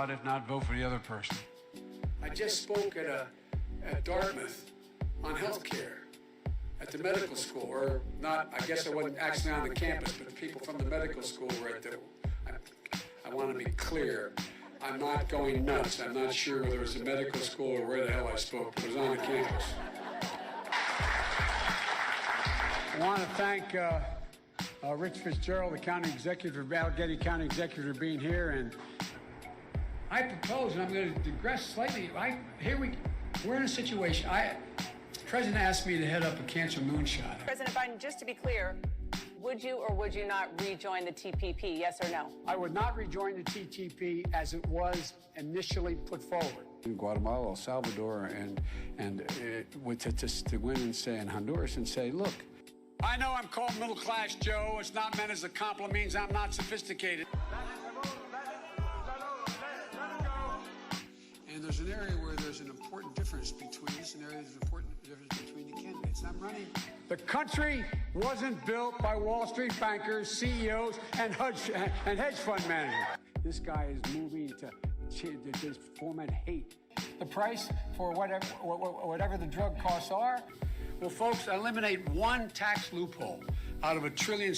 If not, vote for the other person. I just spoke at Dartmouth on healthcare at the medical school, or not, I guess I wasn't actually on the campus, but people from the medical school were at the, I want to be clear, I'm not going nuts. I'm not sure whether it was a medical school or where the hell I spoke, but it was on the campus. I want to thank Rich Fitzgerald, the county executive, Allegheny County executive, for being here, and I propose, and I'm going to digress slightly. We're in a situation. The president asked me to head up a cancer moonshot. President Biden, just to be clear, would you or would you not rejoin the TPP? Yes or no? I would not rejoin the TPP as it was initially put forward. In Guatemala, El Salvador, and to win and say in Honduras and say, look, I know I'm called middle class, Joe. It's not meant as a compliment. Means I'm not sophisticated. And there's an area where there's an important difference between this and there's an important difference between the candidates. I'm running. The country wasn't built by Wall Street bankers, CEOs, and hedge fund managers. This guy is moving to just foment hate. The price for whatever the drug costs are. Well, folks, eliminate one tax loophole out of $1.6 trillion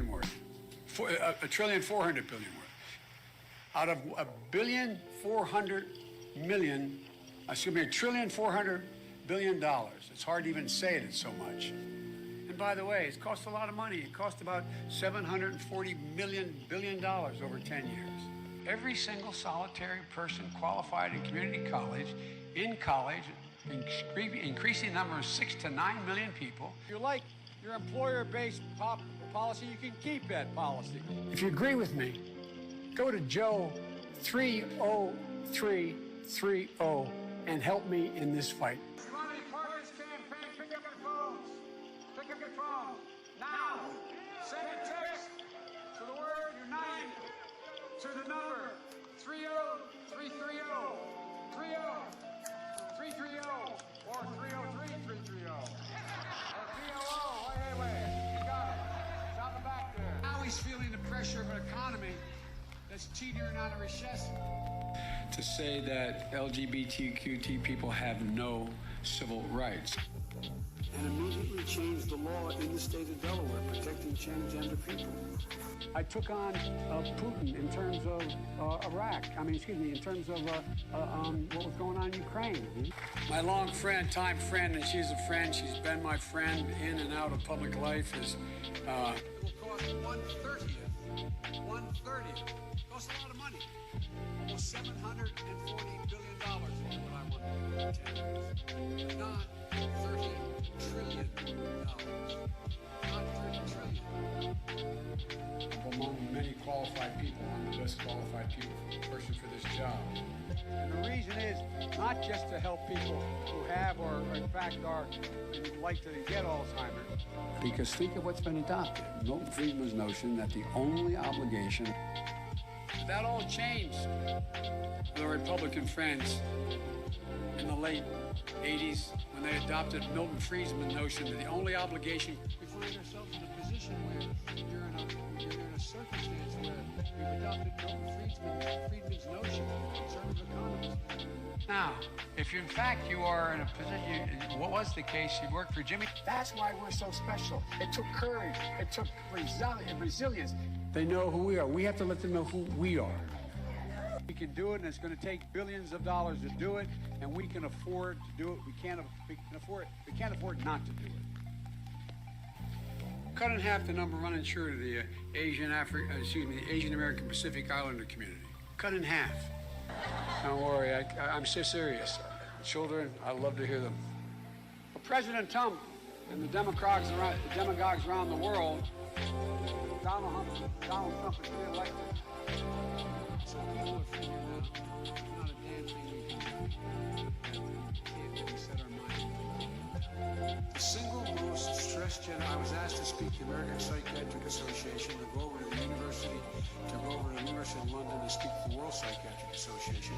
worth, $1.4 trillion worth. Out of $1.4 billion. It's hard to even say it, it's so much. And by the way, it's cost a lot of money. It cost about $740 billion over 10 years. Every single solitary person qualified in community college, increasing the number of 6 to 9 million people. If you like your employer-based policy, you can keep that policy. If you agree with me, go to Joe 30330 and help me in this fight. Ronnie Parker's campaign, pick up your phones. Pick up your phone. Now, send a text to the word UNITED to the number 30330, 30330, or 303330. Or POO, wait, you got it. It's out the back there. Now he's feeling the pressure of an economy that's teetering on a recession. To say that LGBTQ people have no civil rights. And immediately changed the law in the state of Delaware protecting transgender people. I took on Putin in terms of Iraq. In terms of what was going on in Ukraine. My long friend, time friend, and she's a friend. She's been my friend in and out of public life. It will cost 1/30. Costs a lot of money. Almost $740 billion is what I want to do in 10 years. Not $30 trillion. Not $30 trillion. Among many qualified people, I'm the best qualified person for this job. And the reason is not just to help people who have or in fact are like to get Alzheimer's. Because think of what's been adopted. Milton Friedman's notion that the only obligation. That all changed with our Republican friends in the late 80s when they adopted Milton Friedman's notion that the only obligation. We find ourselves in a position where you're in a circumstance where we've adopted Milton Friedman's notion of conservative economists. Now, if in fact you are in a position, what was the case? You worked for Jimmy. That's why we're so special. It took courage. It took resilience. They know who we are. We have to let them know who we are. We can do it, and it's going to take billions of dollars to do it, and we can afford to do it. We can't afford not to do it. Cut in half the number uninsured of the Asian American Pacific Islander community. Cut in half. Don't worry, I'm so serious. Children, I love to hear them. But President Trump and the demagogues around the world. Donald Trump is re-elected. Some people are figuring out there's not a damn thing we can do. Can't really set our mind. The single most stressed I was asked to speak to the American Psychiatric Association, to go over to the University of London and speak to the World Psychiatric Association.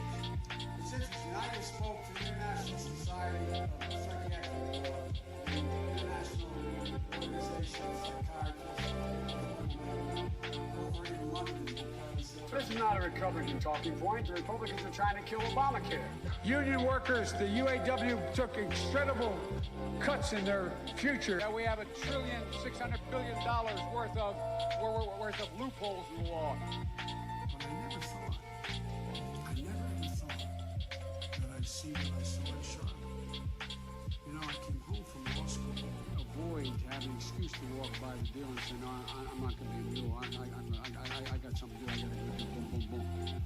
It's interesting. I just spoke to the International Society of Psychiatric International Organization of Psychiatrists over in London because This is not a Republican talking point. The Republicans are trying to kill Obamacare. Union workers, the UAW took incredible cuts in their future. We have $1.6 trillion worth of loopholes in the law. But I never thought that I'd see what I saw in Charlotte. You know, I came home from law school to avoid having an excuse to walk by the deal and say, no, I'm not going to be a mule. I got something to do. I got to go boom, boom, boom.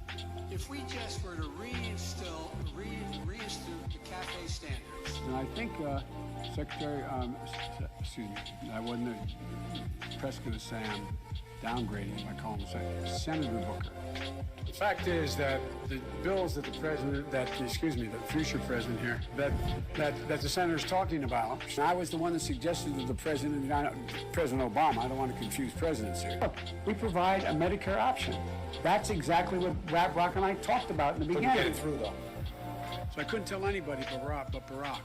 If we just were to reinstitute the cafe standards. And I think Secretary, excuse me, I wasn't the press going to say I'm downgrading by calling him Senator Booker. The fact is that the bills that the future president here, that the senator's talking about, I was the one that suggested to the president, President Obama, I don't want to confuse presidents here. Look, we provide a Medicare option. That's exactly what Brock and I talked about in the beginning. Couldn't get it through, though. So I couldn't tell anybody but Barack.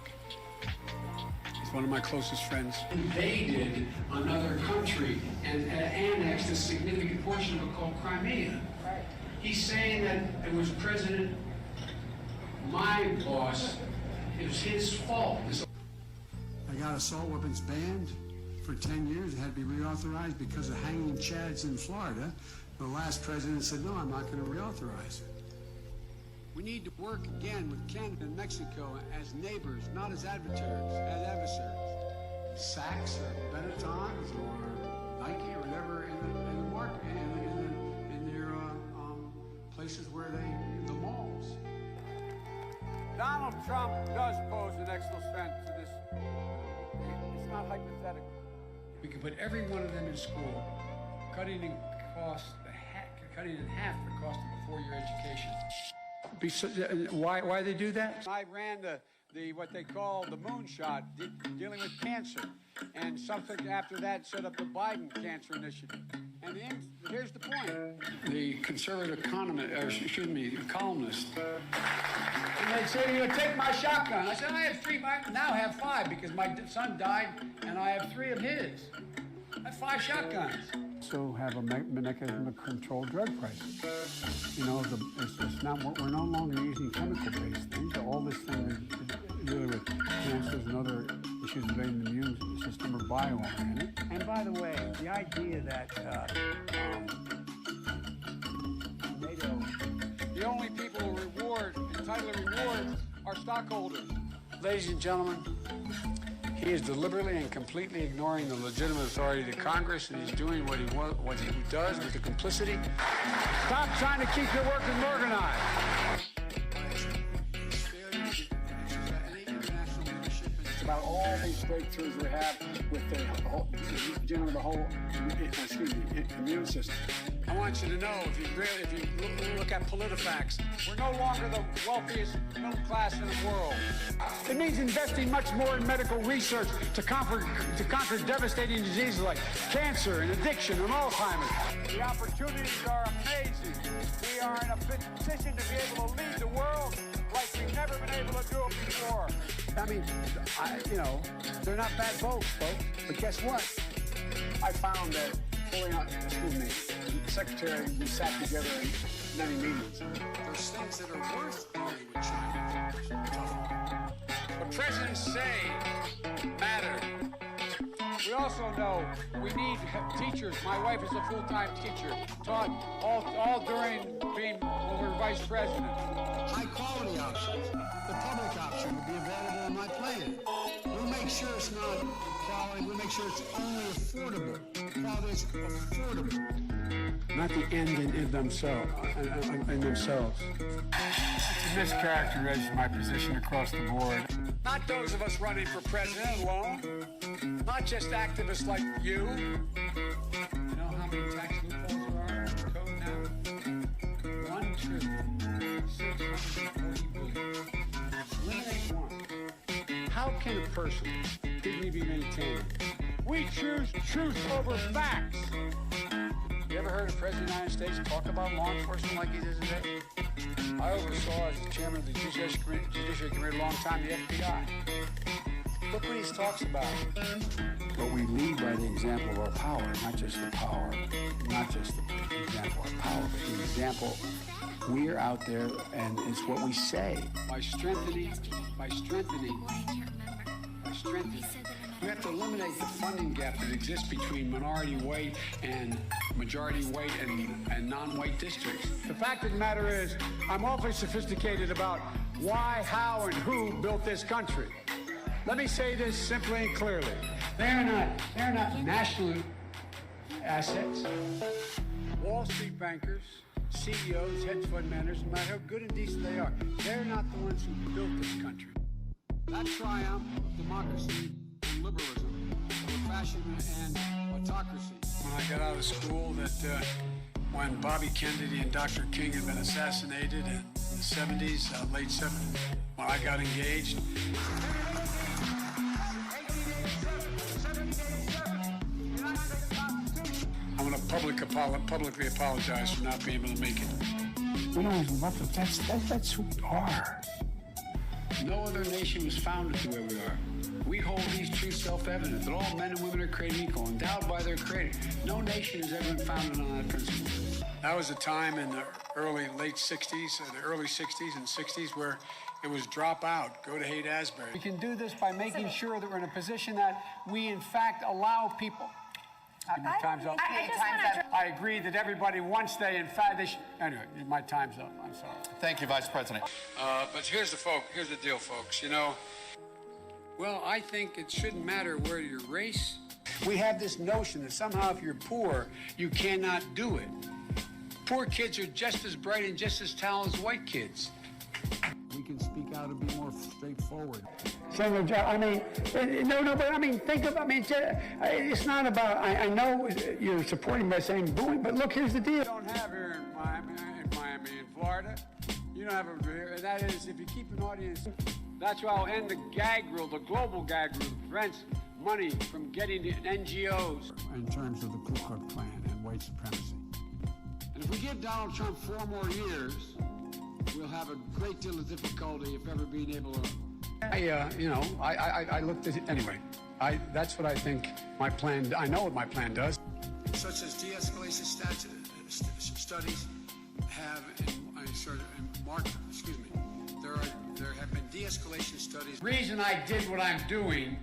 He's one of my closest friends. Invaded another country and annexed a significant portion of it called Crimea. Right. He's saying that it was my boss, it was his fault. I got assault weapons banned for 10 years. It had to be reauthorized because of hanging chads in Florida. The last president said, no, I'm not going to reauthorize it. We need to work again with Canada and Mexico as neighbors, not as adversaries. Saks or Benettons or Nike or whatever in the market, in their places where the malls. Donald Trump does pose an existential threat to this. It's not hypothetical. We could put every one of them in school, cutting in half the cost of a four-year education. Why they do that? I ran the what they call the moonshot, dealing with cancer, and something after that set up the Biden Cancer Initiative. And here's the point: the conservative columnist, and they'd say, "Take my shotgun." I said, "I have three. I now have five because my son died, and I have three of his. I have 5 shotguns." Also have a mechanism to control drug prices. You know, it's not. We're no longer using chemical-based things. All this thing is really with cancers and other issues related to the immune system or bioorganic. And by the way, the idea that NATO, the only people who entitled to rewards are stockholders. Ladies and gentlemen, he is deliberately and completely ignoring the legitimate authority of Congress, and he's doing what he does with the complicity. Stop trying to keep your workers organized. It's about all these breakthroughs we have with the whole immune system. I want you to know, if you look at PolitiFacts, we're no longer the wealthiest middle class in the world. It means investing much more in medical research to conquer devastating diseases like cancer and addiction and Alzheimer's. The opportunities are amazing. We are in a position to be able to lead the world like we've never been able to do it before. I mean, they're not bad folks, but guess what? I found that the secretary, we sat together in many meetings. There's things that are worth doing with China. What presidents say matter. We also know we need teachers. My wife is a full-time teacher, taught all during being vice president. High-quality options, the public option will be available in my plan. We'll make sure it's not quality. We'll make sure it's only affordable. Quality is affordable. Not the end in themselves. This mischaracterizes my position across the board. Not those of us running for president alone. Not just activists like you. You know how many tax loopholes there are in the code now? 1 trillion, 640 billion. Eliminate one. How can a person dignity be maintained? We choose truth over facts. You ever heard a president of the United States talk about law enforcement like he does today? I oversaw, as the chairman of the Judiciary Committee a long time, the FBI. Look what he talks about. But we lead by the example of our power, not just the power, not just the example of power, but the example. We're out there, and it's what we say. By strengthening, we have to eliminate the funding gap that exists between minority white and majority white and non-white districts. The fact of the matter is, I'm awfully sophisticated about why, how, and who built this country. Let me say this simply and clearly. They're not national assets. Wall Street bankers, CEOs, hedge fund managers, no matter how good and decent they are, they're not the ones who built this country. That triumph of democracy and liberalism over fascism and autocracy. When I got out of school, when Bobby Kennedy and Dr. King had been assassinated in the 70s, late 70s, when I got engaged. I'm going to publicly apologize for not being able to make it. We don't love them. That's who we are. No other nation was founded the way we are. We hold these truths self-evident, that all men and women are created equal, endowed by their creator. No nation has ever been founded on that principle. That was a time in the late 60s, the early 60s and 60s where it was drop out, go to Haight-Ashbury. We can do this by making sure that we're in a position that we, in fact, allow people. Time's up. I agree that everybody, once they, in fact, they should. Anyway, my time's up. I'm sorry. Thank you, Vice President. But here's the deal, folks. Well, I think it shouldn't matter where your race. We have this notion that somehow if you're poor, you cannot do it. Poor kids are just as bright and just as talented as white kids. We can speak out and be more straightforward. Senator Joe, it's not about, I know you're supporting by saying booing, but look, here's the deal. You don't have here in Miami, in Florida. You don't have it here, and that is, if you keep an audience, that's why I'll end the gag rule, the global gag rule, that prevents money from getting to NGOs. In terms of the Ku Klux Klan and white supremacy. And if we give Donald Trump 4 more years, we'll have a great deal of difficulty, if ever, being able to. I looked at it anyway. That's what I think my plan. I know what my plan does. Such as de-escalation studies have, there have been de-escalation studies. The reason I did what I'm doing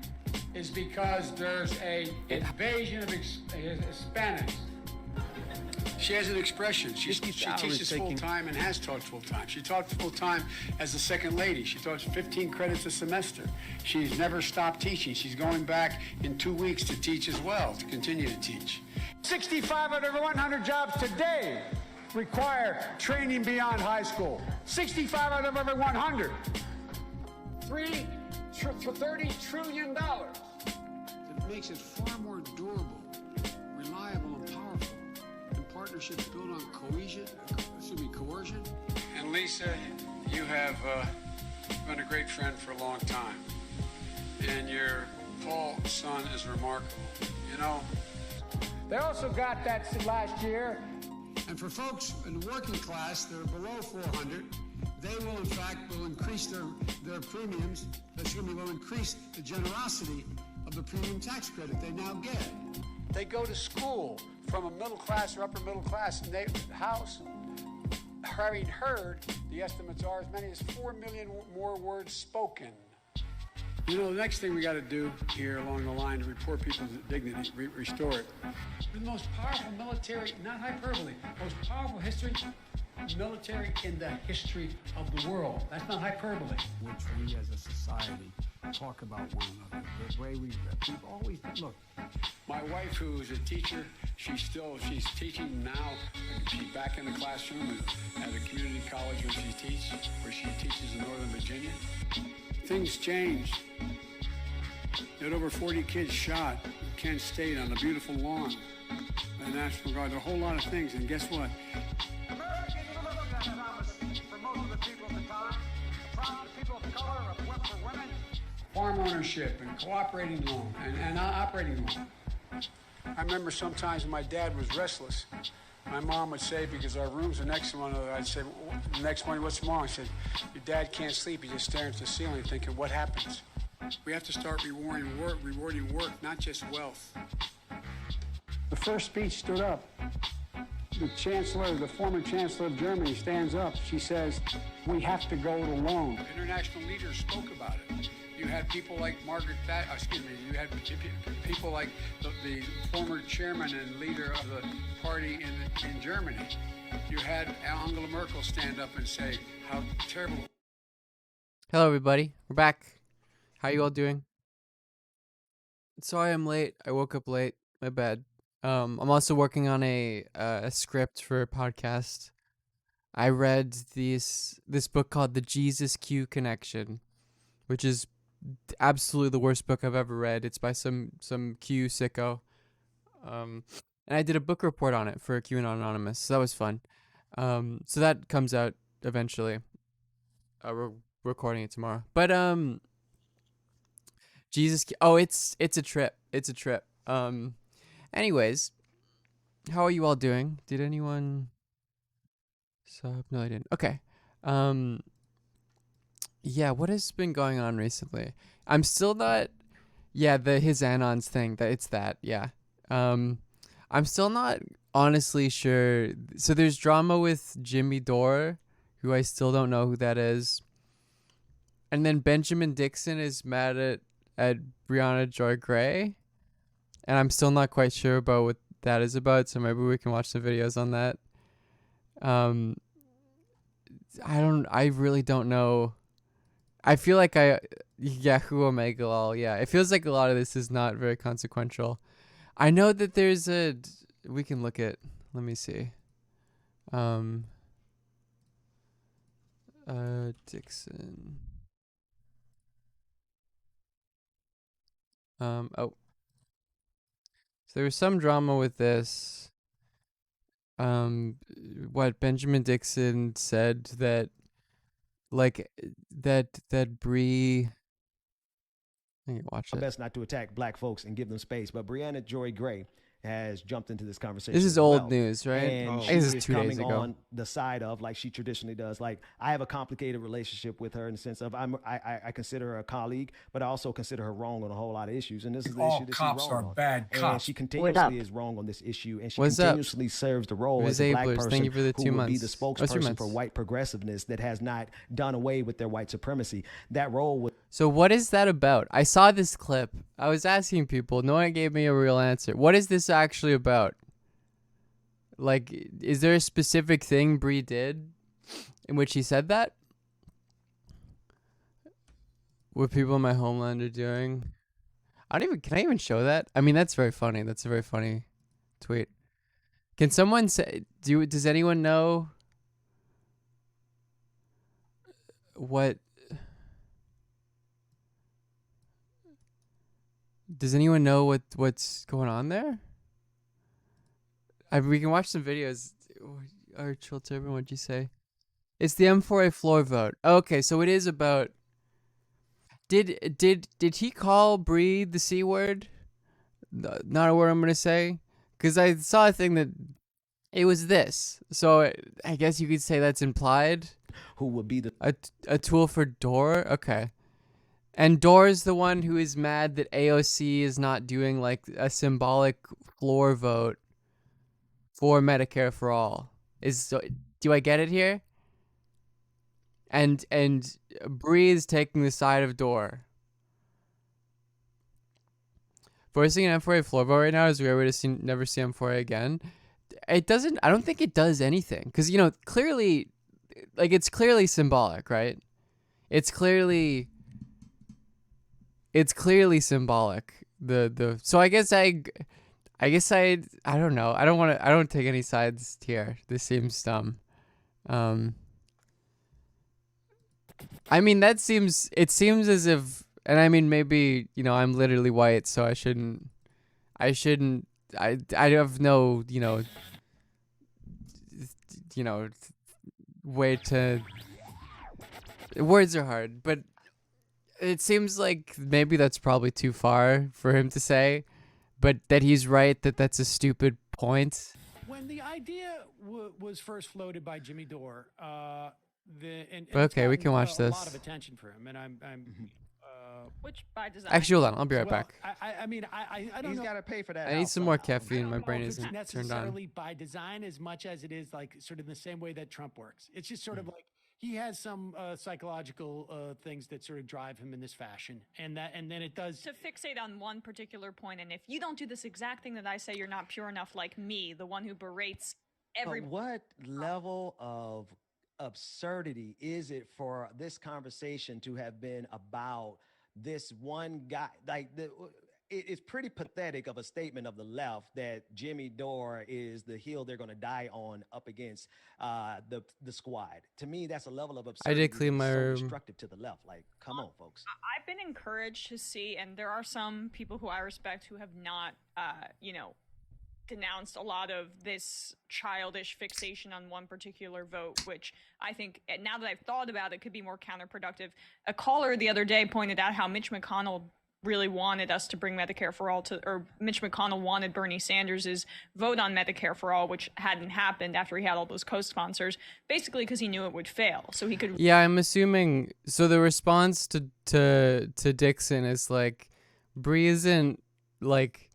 is because there's an invasion of Hispanics. She has an expression. She teaches full-time and has taught full-time. She taught full-time as a second lady. She taught 15 credits a semester. She's never stopped teaching. She's going back in 2 weeks to teach as well, to continue to teach. 65 out of every 100 jobs today require training beyond high school. 65 out of every 100. $30 trillion. It makes it far more durable, reliable, and powerful. Partnerships built on coercion. And Lisa, you have been a great friend for a long time. And your Paul son is remarkable. They also got that last year. And for folks in the working class that are below 400, they will, in fact, increase their premiums. Will increase the generosity of the premium tax credit they now get. They go to school from a middle class or upper middle class, and having heard, the estimates are as many as 4 million more words spoken. The next thing we got to do here along the line to report people's dignity, restore it. The most powerful military, not hyperbole, most powerful military in the history of the world. That's not hyperbole. Which we as a society talk about one another. The way we've always look. My wife, who is a teacher, she's teaching now. She's back in the classroom at a community college where she teaches in Northern Virginia. Things changed. There had over 40 kids shot in Kent State on a beautiful lawn by the National Guard. There are a whole lot of things, and guess what? For most of the people at the time, the people of color, for women, farm ownership and cooperating loan and operating loan. I remember sometimes when my dad was restless, my mom would say, because our rooms are next to one another, I'd say, the next morning, what's wrong? I said, your dad can't sleep. He's just staring at the ceiling thinking, what happens? We have to start rewarding work, not just wealth. The first speech stood up. The chancellor, the former chancellor of Germany, stands up. She says, we have to go it alone. International leaders spoke about it. You had people like you had people like the former chairman and leader of the party in Germany. You had Angela Merkel stand up and say how terrible. Hello, everybody. We're back. How you all doing? Sorry I'm late. I woke up late. My bad. I'm also working on a script for a podcast. I read this book called The Jesus Q Connection, which is absolutely the worst book I've ever read. It's by some Q sicko. And I did a book report on it for QAnon Anonymous, so that was fun. So that comes out eventually. We're recording it tomorrow. But Jesus, it's a trip. It's a trip. Anyways, how are you all doing? Did anyone sub? No, I didn't. Okay. Yeah, what has been going on recently? I'm still not. Yeah, his Anons thing. Yeah. I'm still not honestly sure. So there's drama with Jimmy Dore, who I still don't know who that is. And then Benjamin Dixon is mad at Brianna Joy Gray, and I'm still not quite sure about what that is about, so maybe we can watch some videos on that. I really don't know. I feel like Yahoo Omega lol, yeah. It feels like a lot of this is not very consequential. I know that there's we can look at, let me see. Dixon. So there was some drama with this. What Benjamin Dixon said that, like, that Bree. I can watch it. Best not to attack black folks and give them space, but Brianna Joy Gray has jumped into this conversation. This is old news, right? And she this is is 2 coming days ago. on the side of, like she traditionally does. Like, I have a complicated relationship with her in the sense of I consider her a colleague, but I also consider her wrong on a whole lot of issues. And this is the issue that she's wrong are on. bad and cops. she continuously is wrong on this issue, and she What's continuously serves the role as a black Ablers, person thank you for the 2 who would be the months. spokesperson for white progressiveness that has not done away with their white supremacy. That role would. So what is that about? I saw this clip. I was asking people. No one gave me a real answer. What is this actually about? Like, is there a specific thing Bree did in which he said that? What people in my homeland are doing? Can I even show that? I mean, that's very funny. That's a very funny tweet. Can someone say, does anyone know what, does anyone know what's going on there? We can watch some videos. Art Schultz, everyone, what'd you say? It's the M4A floor vote. Okay, so it is about. Did he call Bree the C word? Not a word I'm gonna say, because I saw a thing that it was this. So I guess you could say that's implied. Who would be a tool for Dore? Okay. And Dore is the one who is mad that AOC is not doing like a symbolic floor vote for Medicare for all. Do I get it here? And Bree is taking the side of Dore. Voicing an M4A floor vote right now is a rare way to never see M4A again. It doesn't. I don't think it does anything, because clearly, like, it's clearly symbolic, right? It's clearly symbolic. So I guess I don't know. I don't take any sides here. This seems dumb. I mean, it seems as if, and I mean, maybe, I'm literally white, so I shouldn't, I have no, way to, words are hard, but it seems like maybe that's probably too far for him to say, but that he's right, that's a stupid point. When the idea was first floated by Jimmy Dore, okay, we can watch this. A lot of attention for him, and I'm Which by design. Actually, hold on. I'll be right well, back. I mean, I don't He's know. got to pay for that. I need house some more somehow. caffeine. My I don't brain know if it's isn't turned on. necessarily by design as much as it is like sort of the same way that Trump works. It's just sort of like he has some psychological things that sort of drive him in this fashion, and then it does. To fixate on one particular point, and if you don't do this exact thing that I say, you're not pure enough like me, the one who berates every. But what level of absurdity is it for this conversation to have been about this one guy? Like, it's pretty pathetic of a statement of the left that Jimmy Dore is the hill they're going to die on up against the squad. To me, that's a level of absurdity. did clean my so room. destructive to the left. Like, come on, folks. I've been encouraged to see, and there are some people who I respect who have not, denounced a lot of this childish fixation on one particular vote, which I think, now that I've thought about it, could be more counterproductive. A caller the other day pointed out how Mitch McConnell really wanted us to bring Medicare for All or Mitch McConnell wanted Bernie Sanders' vote on Medicare for All, which hadn't happened after he had all those co-sponsors, basically because he knew it would fail. So he could. Yeah, I'm assuming. So the response to Dixon is like, Bree isn't like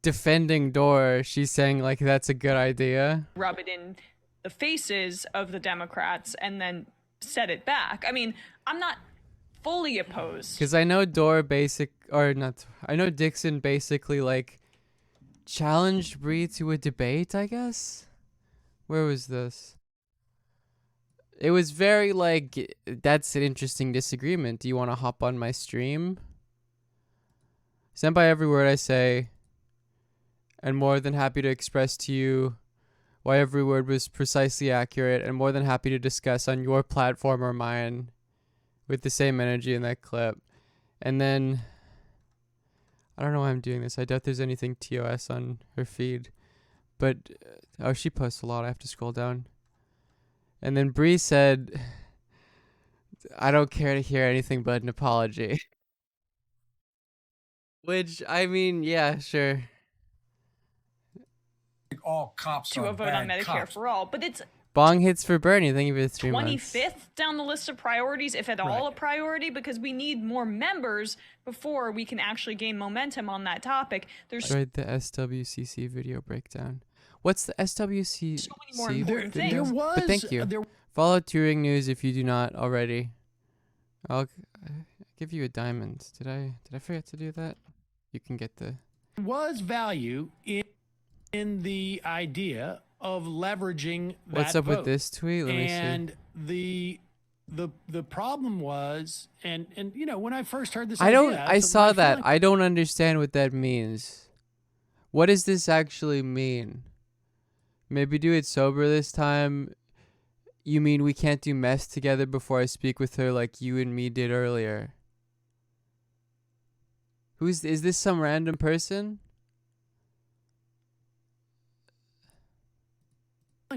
defending Dore. She's saying like that's a good idea. Rub it in the faces of the Democrats and then set it back. I mean, I'm not fully opposed. Because I know I know Dixon basically like challenged Bree to a debate, I guess. Where was this? It was very like, that's an interesting disagreement. Do you want to hop on my stream? Stand by every word I say, and more than happy to express to you why every word was precisely accurate, and more than happy to discuss on your platform or mine with the same energy in that clip. And then, I don't know why I'm doing this. I doubt there's anything TOS on her feed. But, oh, she posts a lot. I have to scroll down. And then Bree said, I don't care to hear anything but an apology. Which, I mean, yeah, sure. All cops To are a vote on bad Medicare cops. for All, but it's Bong hits for Bernie. Thank you for the 3 months. 25th down the list of priorities, if at all a priority, because we need more members before we can actually gain momentum on that topic. There's so Enjoyed the SWCC video breakdown. What's the SWCC many more important video? things. But thank you. Follow Turing News if you do not already. I'll give you a diamond. Did I forget to do that? You can get the. There was value in the idea of leveraging that What's up with vote. this tweet? Let me see. And the problem was, and you know, when I first heard this, I saw that. I don't understand what that means. What does this actually mean? Maybe do it sober this time. You mean we can't do mess together before I speak with her like you and me did earlier? Is this some random person?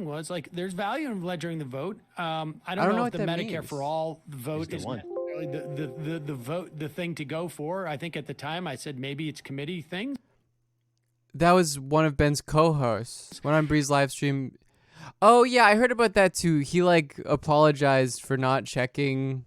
was like there's value in ledgering the vote. I don't know know if what the that Medicare means. for All vote the is one. necessarily the vote, the thing to go for. I think at the time I said maybe it's committee things. That was one of Ben's co-hosts. Went on Bree's live stream. Oh yeah, I heard about that too. He like apologized for not checking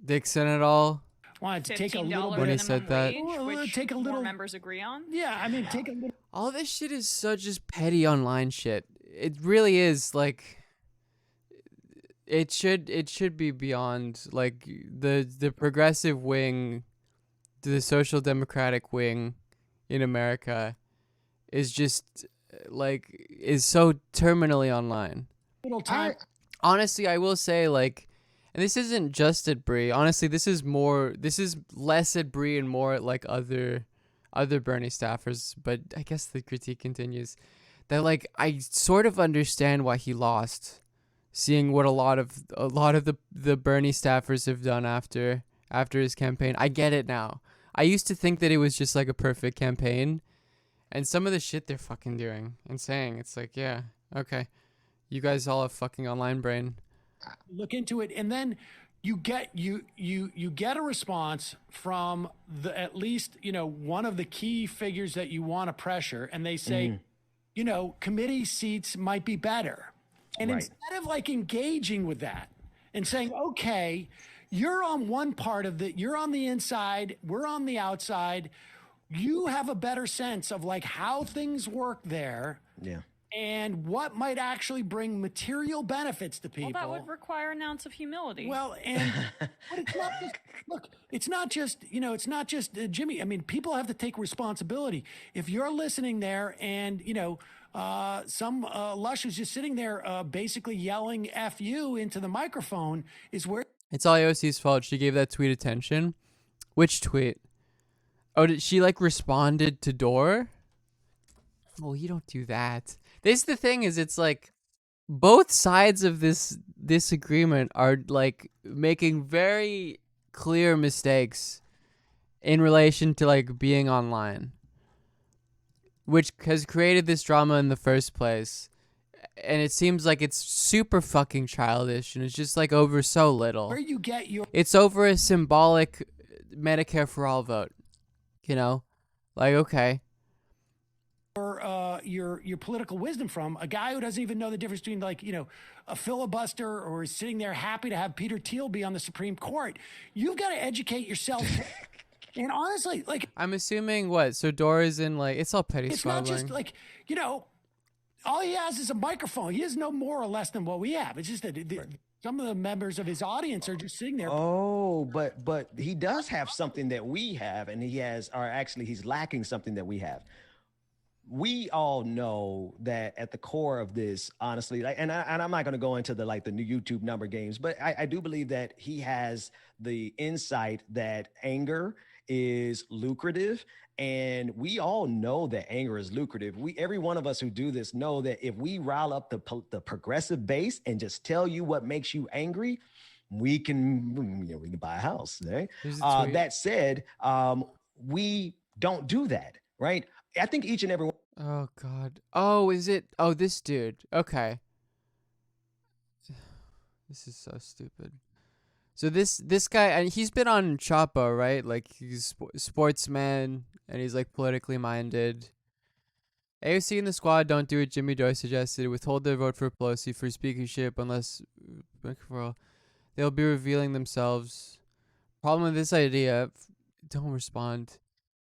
Dixon at all. Wanted to take a $15 little When he bit. said that. Well, which take a more little- members agree on. Yeah, I mean, take a little. All this shit is such just petty online shit. It really is like it should be beyond like the progressive wing, the social democratic wing in America is just like is so terminally online. Little time. Honestly, I will say like, and this isn't just at Bree. Honestly, this is less at Bree and more at like other Bernie staffers. But I guess the critique continues. That like I sort of understand why he lost, seeing what a lot of the Bernie staffers have done after his campaign. I get it now. I used to think that it was just like a perfect campaign, and some of the shit they're fucking doing and saying, it's like, yeah, okay, you guys all have fucking online brain. Look into it, and then you get you get a response from the at least one of the key figures that you want to pressure, and they say, committee seats might be better, and Right. instead of like engaging with that and saying, okay, you're on one part of you're on the inside, we're on the outside. You have a better sense of like how things work there. Yeah. And what might actually bring material benefits to people. Well, that would require an ounce of humility. Well, but it's not just, look, it's not just Jimmy. I mean, people have to take responsibility. If you're listening there and, some lush who's just sitting there basically yelling F you into the microphone is where. It's all AOC's fault. She gave that tweet attention. Which tweet? Oh, did she like responded to Dor? Well, you don't do that. This the thing is, it's like both sides of this disagreement are like making very clear mistakes in relation to like being online, which has created this drama in the first place. And it seems like it's super fucking childish, and it's just like over so little. Where you get your. It's over a symbolic Medicare for all vote, like okay. Your political wisdom from a guy who doesn't even know the difference between like a filibuster or is sitting there happy to have Peter Thiel be on the Supreme Court. You've got to educate yourself. And honestly, like I'm assuming what? So Dora's in like it's all petty squabbling. It's not just like all he has is a microphone. He has no more or less than what we have. It's just that some of the members of his audience are just sitting there. Oh, but he does have something that we have, and he's lacking something that we have. We all know that at the core of this, honestly, and I'm not going to go into the new YouTube number games, but I do believe that he has the insight that anger is lucrative. And we all know that anger is lucrative. Every one of us who do this know that if we rile up the progressive base and just tell you what makes you angry, we can buy a house. Right? That said, we don't do that, right? I think each and every one. Oh God. Oh, is it? Oh, this dude. Okay. This is so stupid. So this guy, and he's been on Chapo, right? Like he's sportsman, and he's like politically minded. AOC and the squad don't do what Jimmy Dore suggested: withhold their vote for Pelosi for speakership unless they'll be revealing themselves. Problem with this idea, don't respond,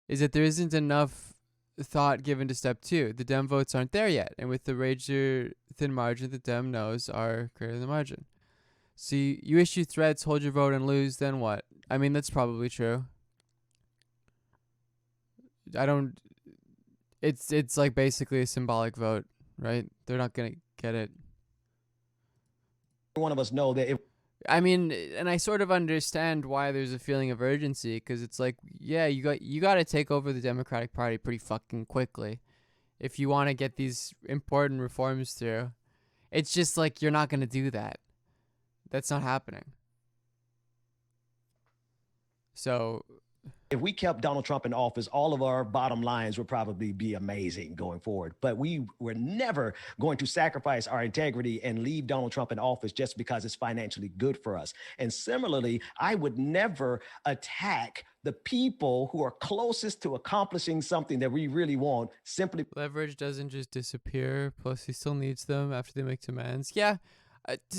is that there isn't enough thought given to step 2. The Dem votes aren't there yet, and with the razor thin margin, the Dem no's are greater than the margin. So you issue threats, hold your vote, and lose, then what? I mean, that's probably true. It's like basically a symbolic vote, right? They're not gonna get it. One of us know that I mean, and I sort of understand why there's a feeling of urgency, because it's like, yeah, you got to take over the Democratic Party pretty fucking quickly if you want to get these important reforms through. It's just like you're not going to do that. That's not happening. So if we kept Donald Trump in office, all of our bottom lines would probably be amazing going forward. But we were never going to sacrifice our integrity and leave Donald Trump in office just because it's financially good for us. And similarly, I would never attack the people who are closest to accomplishing something that we really want. Simply leverage doesn't just disappear. Plus, he still needs them after they make demands. Yeah,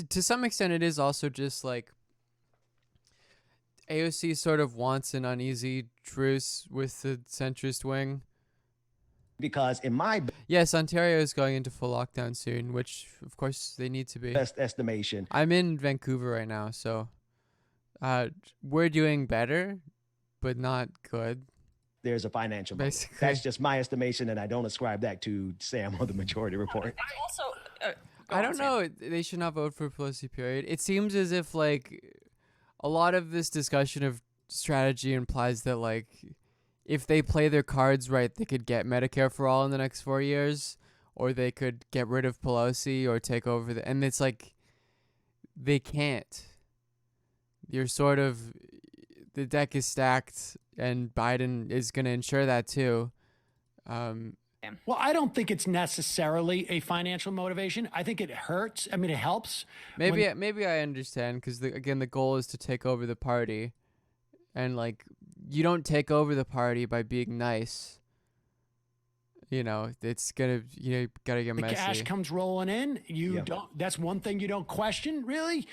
to some extent, it is also just like AOC sort of wants an uneasy truce with the centrist wing. Because in my yes, Ontario is going into full lockdown soon, which of course they need to be. Best estimation. I'm in Vancouver right now, so we're doing better, but not good. There's a financial basically. That's just my estimation, and I don't ascribe that to Sam or the Majority Report. I also I don't know. They should not vote for Pelosi, period. It seems as if like a lot of this discussion of strategy implies that like if they play their cards right, they could get Medicare for all in the next 4 years, or they could get rid of Pelosi or take over and it's like they can't. You're sort of, the deck is stacked, and Biden is going to ensure that too. Well, I don't think it's necessarily a financial motivation. I think it hurts. I mean, it helps. Maybe I understand, because again, the goal is to take over the party, and like you don't take over the party by being nice. It's gotta gotta get messy. The cash comes rolling in. Don't. That's one thing you don't question, really.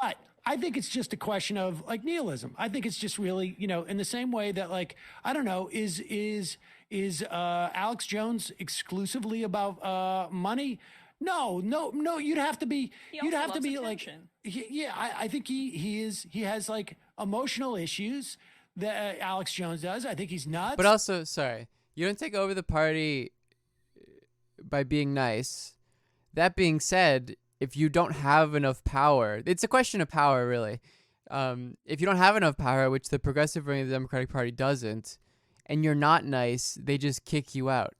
But I think it's just a question of like nihilism. I think it's just really, in the same way that like, I don't know, is Alex Jones exclusively about money? No. You'd have to be. He You'd also have to loves be like. attention. Yeah, I think he has like emotional issues that Alex Jones does. I think he's nuts. But also, sorry, you don't take over the party by being nice. That being said, if you don't have enough power, it's a question of power, really. If you don't have enough power, which the progressive wing of the Democratic Party doesn't, and you're not nice, they just kick you out.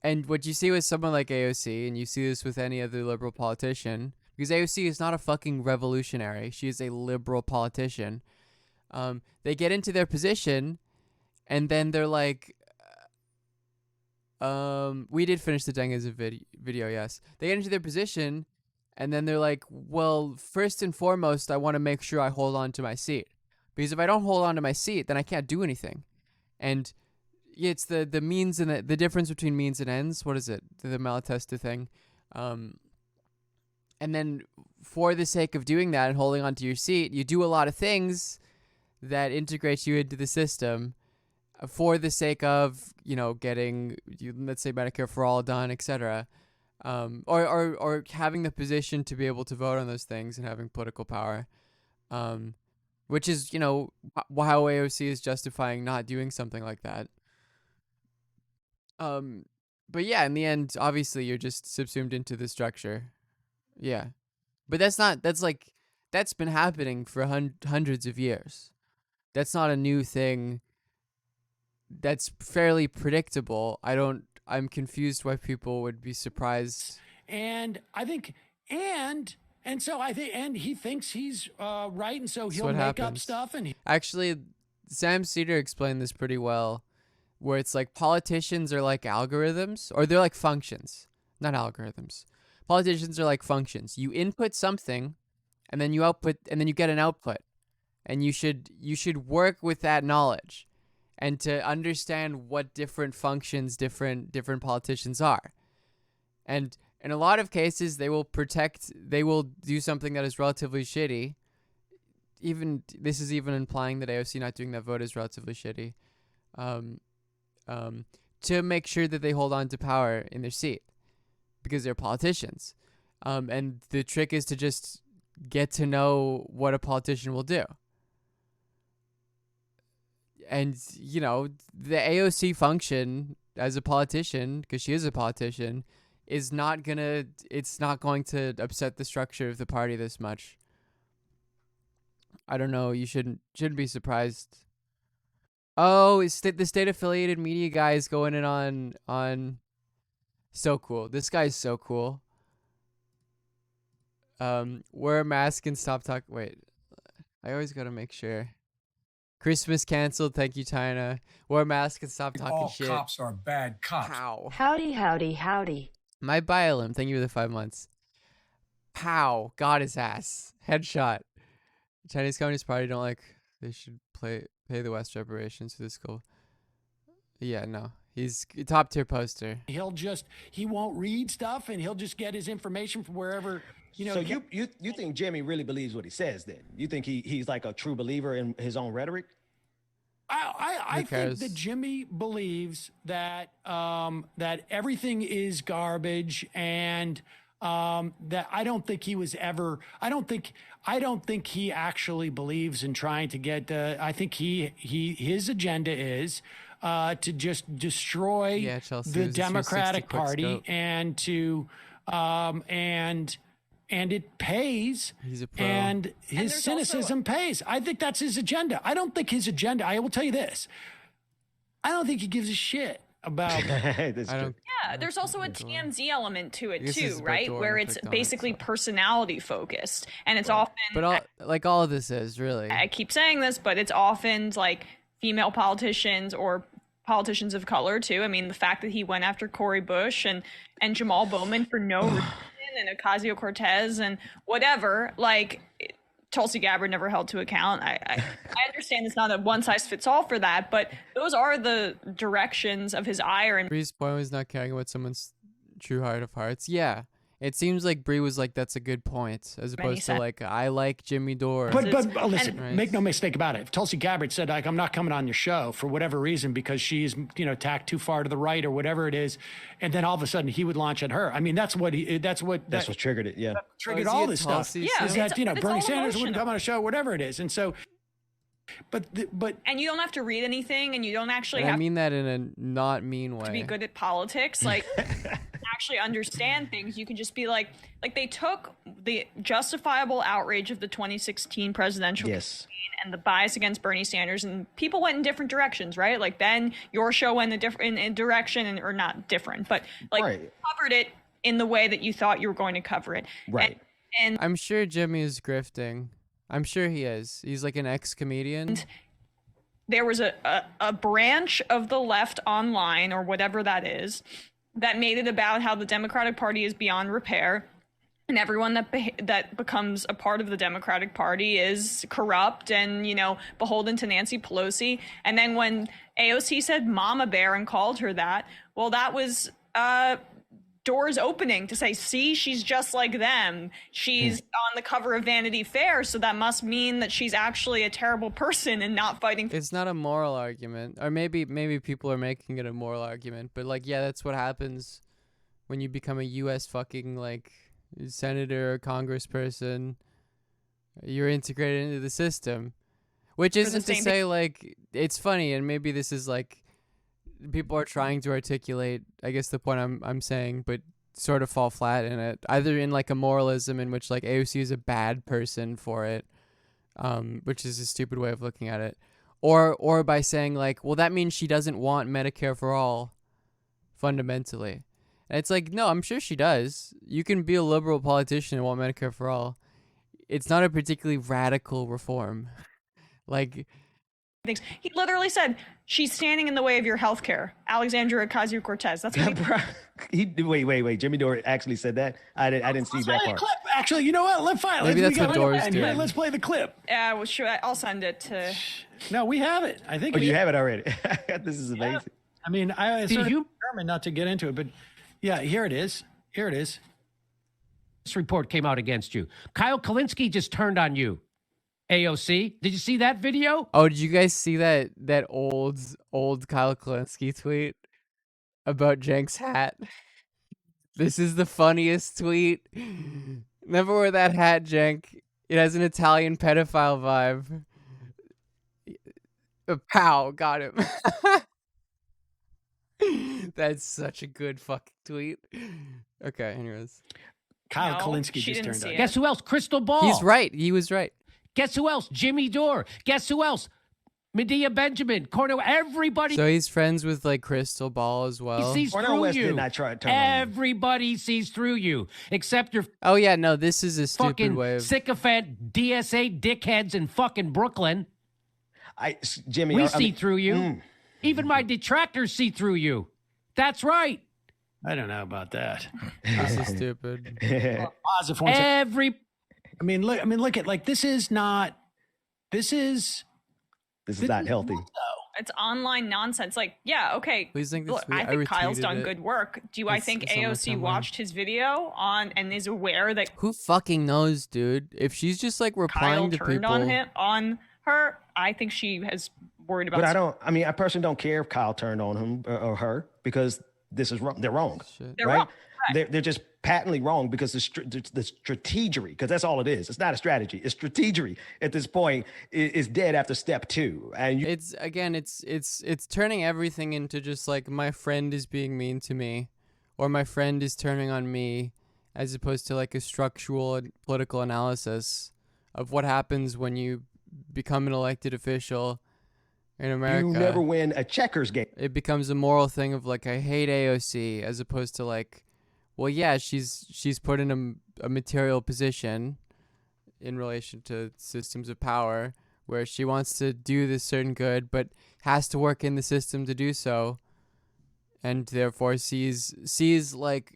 And what you see with someone like AOC, and you see this with any other liberal politician, because AOC is not a fucking revolutionary. She is a liberal politician. They get into their position, and then they're like, we did finish the Dengas video, yes. They get into their position, and then they're like, well, first and foremost, I want to make sure I hold on to my seat. Because if I don't hold on to my seat, then I can't do anything. And yeah, it's the means and the difference between means and ends. What is it? The Malatesta thing. And then for the sake of doing that and holding on to your seat, you do a lot of things that integrate you into the system for the sake of, getting, let's say, Medicare for all done, etc. Or having the position to be able to vote on those things and having political power. Which is, how AOC is justifying not doing something like that. But yeah, in the end, obviously, you're just subsumed into the structure. Yeah. But that's been happening for hundreds of years. That's not a new thing. That's fairly predictable. I'm confused why people would be surprised. And I think, and so I think, and he thinks he's right, and so he'll make up stuff. And actually, Sam Cedar explained this pretty well, where it's like politicians are like algorithms, or they're like functions, not algorithms. Politicians are like functions. You input something, and then you output, and then you get an output, and you should work with that knowledge, and to understand what different functions different politicians are, and in a lot of cases they will do something that is relatively shitty. This is even implying that AOC not doing that vote is relatively shitty, to make sure that they hold on to power in their seat, because they're politicians. And the trick is to just get to know what a politician will do. And, the AOC function as a politician, because she is a politician, it's not going to upset the structure of the party this much. I don't know, you shouldn't be surprised. Oh, the state affiliated media guy is going in on so cool. This guy's so cool. Wear a mask and stop talking. Wait, I always gotta make sure. Christmas canceled. Thank you, Tina. Wear a mask and stop talking shit. All cops are bad cops. Pow. Howdy, howdy, howdy. My Biolim. Thank you for the 5 months. Pow. Got his ass. Headshot. Chinese Communist Party don't like. They should pay the West reparations for this school. Yeah, no. He's a top tier poster. He won't read stuff, and he'll just get his information from wherever. So you think Jimmy really believes what he says? Then you think he's like a true believer in his own rhetoric? I think that Jimmy believes that that everything is garbage, and that I don't think he was ever. I don't think he actually believes in trying to get. I think his agenda is to just destroy the Democratic Party and to and it pays. He's a pro. And his cynicism pays. I think that's his agenda. I don't think his agenda. I will tell you this. I don't think he gives a shit about. Yeah, there's also a TMZ element to it too, right? Where it's basically personality focused, and it's often. But all of this is really. I keep saying this, but it's often like female politicians or politicians of color too. I mean, the fact that he went after Cori Bush and Jamal Bowman for no reason, and Ocasio-Cortez and whatever, like Tulsi Gabbard never held to account. I understand it's not a one-size-fits-all for that, but those are the directions of his ire. And Bree's point was not caring about someone's true heart of hearts. Yeah, It seems like Bree was like, that's a good point, as Many opposed to like, I like Jimmy Dore. But listen, Right. make no mistake about it. If Tulsi Gabbard said, like, I'm not coming on your show for whatever reason because she's, tacked too far to the right or whatever it is, and then all of a sudden he would launch at her. I mean, that's what triggered it. Yeah. triggered Oh, is he all a this stuff. Tulsi Yeah, Is too? that, but it's Bernie all Sanders wouldn't emotional. come on a show, whatever it is. And so, but And you don't have to read anything, and you don't actually And I have mean that in a not mean way. to be good at politics. Like, actually understand things. You can just be like they took the justifiable outrage of the 2016 presidential Yes. campaign and the bias against Bernie Sanders, and people went in different directions, right? Like, Ben, your show went in a direction, or not different, but like Right. covered it in the way that you thought you were going to cover it. Right. And I'm sure Jimmy is grifting. I'm sure he is. He's like an ex-comedian. there was a branch of the left online, or whatever that is, that made it about how the Democratic Party is beyond repair, and everyone that becomes a part of the Democratic Party is corrupt and, beholden to Nancy Pelosi. And then when AOC said mama bear and called her that, well, that was doors opening to say, see, she's just like them. She's on the cover of Vanity Fair, so that must mean that she's actually a terrible person and not fighting. It's not a moral argument, or maybe people are making it a moral argument, but like, yeah, that's what happens when you become a U.S. fucking like senator or congressperson. You're integrated into the system, which isn't to say like it's funny, and maybe this is like people are trying to articulate, I guess, the point I'm saying, but sort of fall flat in it, either in like a moralism in which like AOC is a bad person for it, which is a stupid way of looking at it, or by saying like, well, that means she doesn't want Medicare for all fundamentally. And it's like, no, I'm sure she does. You can be a liberal politician and want Medicare for all. It's not a particularly radical reform. Like, things. He literally said, she's standing in the way of your health care. Alexandria Ocasio-Cortez. That's what Wait. Jimmy Dore actually said that? I didn't see that part. Actually, you know what? Maybe that's what Dore's doing. Let's play the clip. well, sure, I'll send it to... No, we have it. I think. Oh, you have it already. This is amazing. I mean, I sort of determined not to get into it, but yeah, here it is. This report came out against you. Kyle Kalinske just turned on you. AOC, did you see that video? oh, did you guys see that old Kyle Kalinske tweet about Jenk's hat? This is the funniest tweet. Never wear that hat, Jenk. It has an Italian pedophile vibe. Pow, got him. That's such a good fucking tweet. Okay, anyways. Kyle No, Kalinske she just didn't turned see on. it. Guess who else? Crystal Ball. He's right. He was right. Guess who else? Jimmy Dore. Guess who else? Medea Benjamin. Cornel. Everybody So he's friends with like Crystal Ball as well. sees Cornel through West you. did not try to turn on you. Everybody sees through you, except your Oh yeah, no, this is a stupid fucking way of sycophant DSA dickheads in fucking Brooklyn. Jimmy, We see through you. Even my detractors see through you. That's right. I don't know about that. this is stupid. Pause it for one second. Every I mean, look at like this is not healthy. It's online nonsense. Like, yeah, okay. Please think this Look, tweet. I think Kyle's retweeted done it. good work. I think It's on my AOC timeline. watched his video and is aware that Who fucking knows, dude? If she's just like Kyle replying to turned people, on her? I think she has worried about. But I personally don't care if Kyle turned on him or her, because this is wrong. They're wrong. Shit. They're right? wrong. They're just patently wrong, because the strategery, because that's all it is. It's not a strategy. It's strategery at this point is dead after step 2. And you, it's again, it's turning everything into just like my friend is being mean to me, or my friend is turning on me, as opposed to like a structural and political analysis of what happens when you become an elected official in America. you never win a checkers game. It becomes a moral thing of like, I hate AOC, as opposed to like, well, yeah, she's put in a material position in relation to systems of power where she wants to do this certain good, but has to work in the system to do so, and therefore sees like,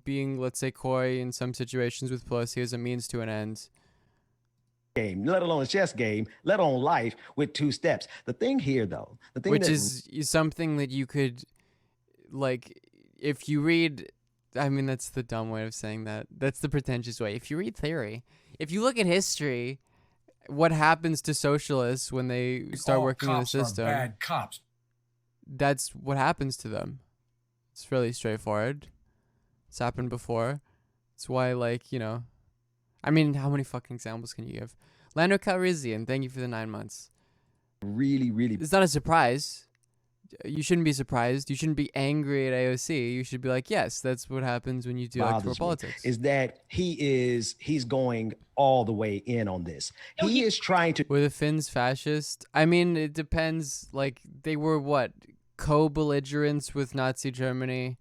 being, let's say, coy in some situations with Pelosi as a means to an end. Game, let alone a chess game, let alone life with 2 steps. The thing here, though, Which is something that you could, like, if you read I mean, that's the dumb way of saying that. That's the pretentious way. If you read theory, if you look at history, what happens to socialists when they start working in the system? Bad cops. That's what happens to them. It's fairly straightforward. It's happened before. It's why, like, you know, I mean, how many fucking examples can you give? Lando Calrissian, thank you for the 9 months. Really, really. It's not a surprise. You shouldn't be surprised. You shouldn't be angry at AOC. You should be like, yes, that's what happens when you do electoral politics. Is that he's going all the way in on this. He is trying to. Were the Finns fascist? I mean, it depends. Like, they were what? Co-belligerents with Nazi Germany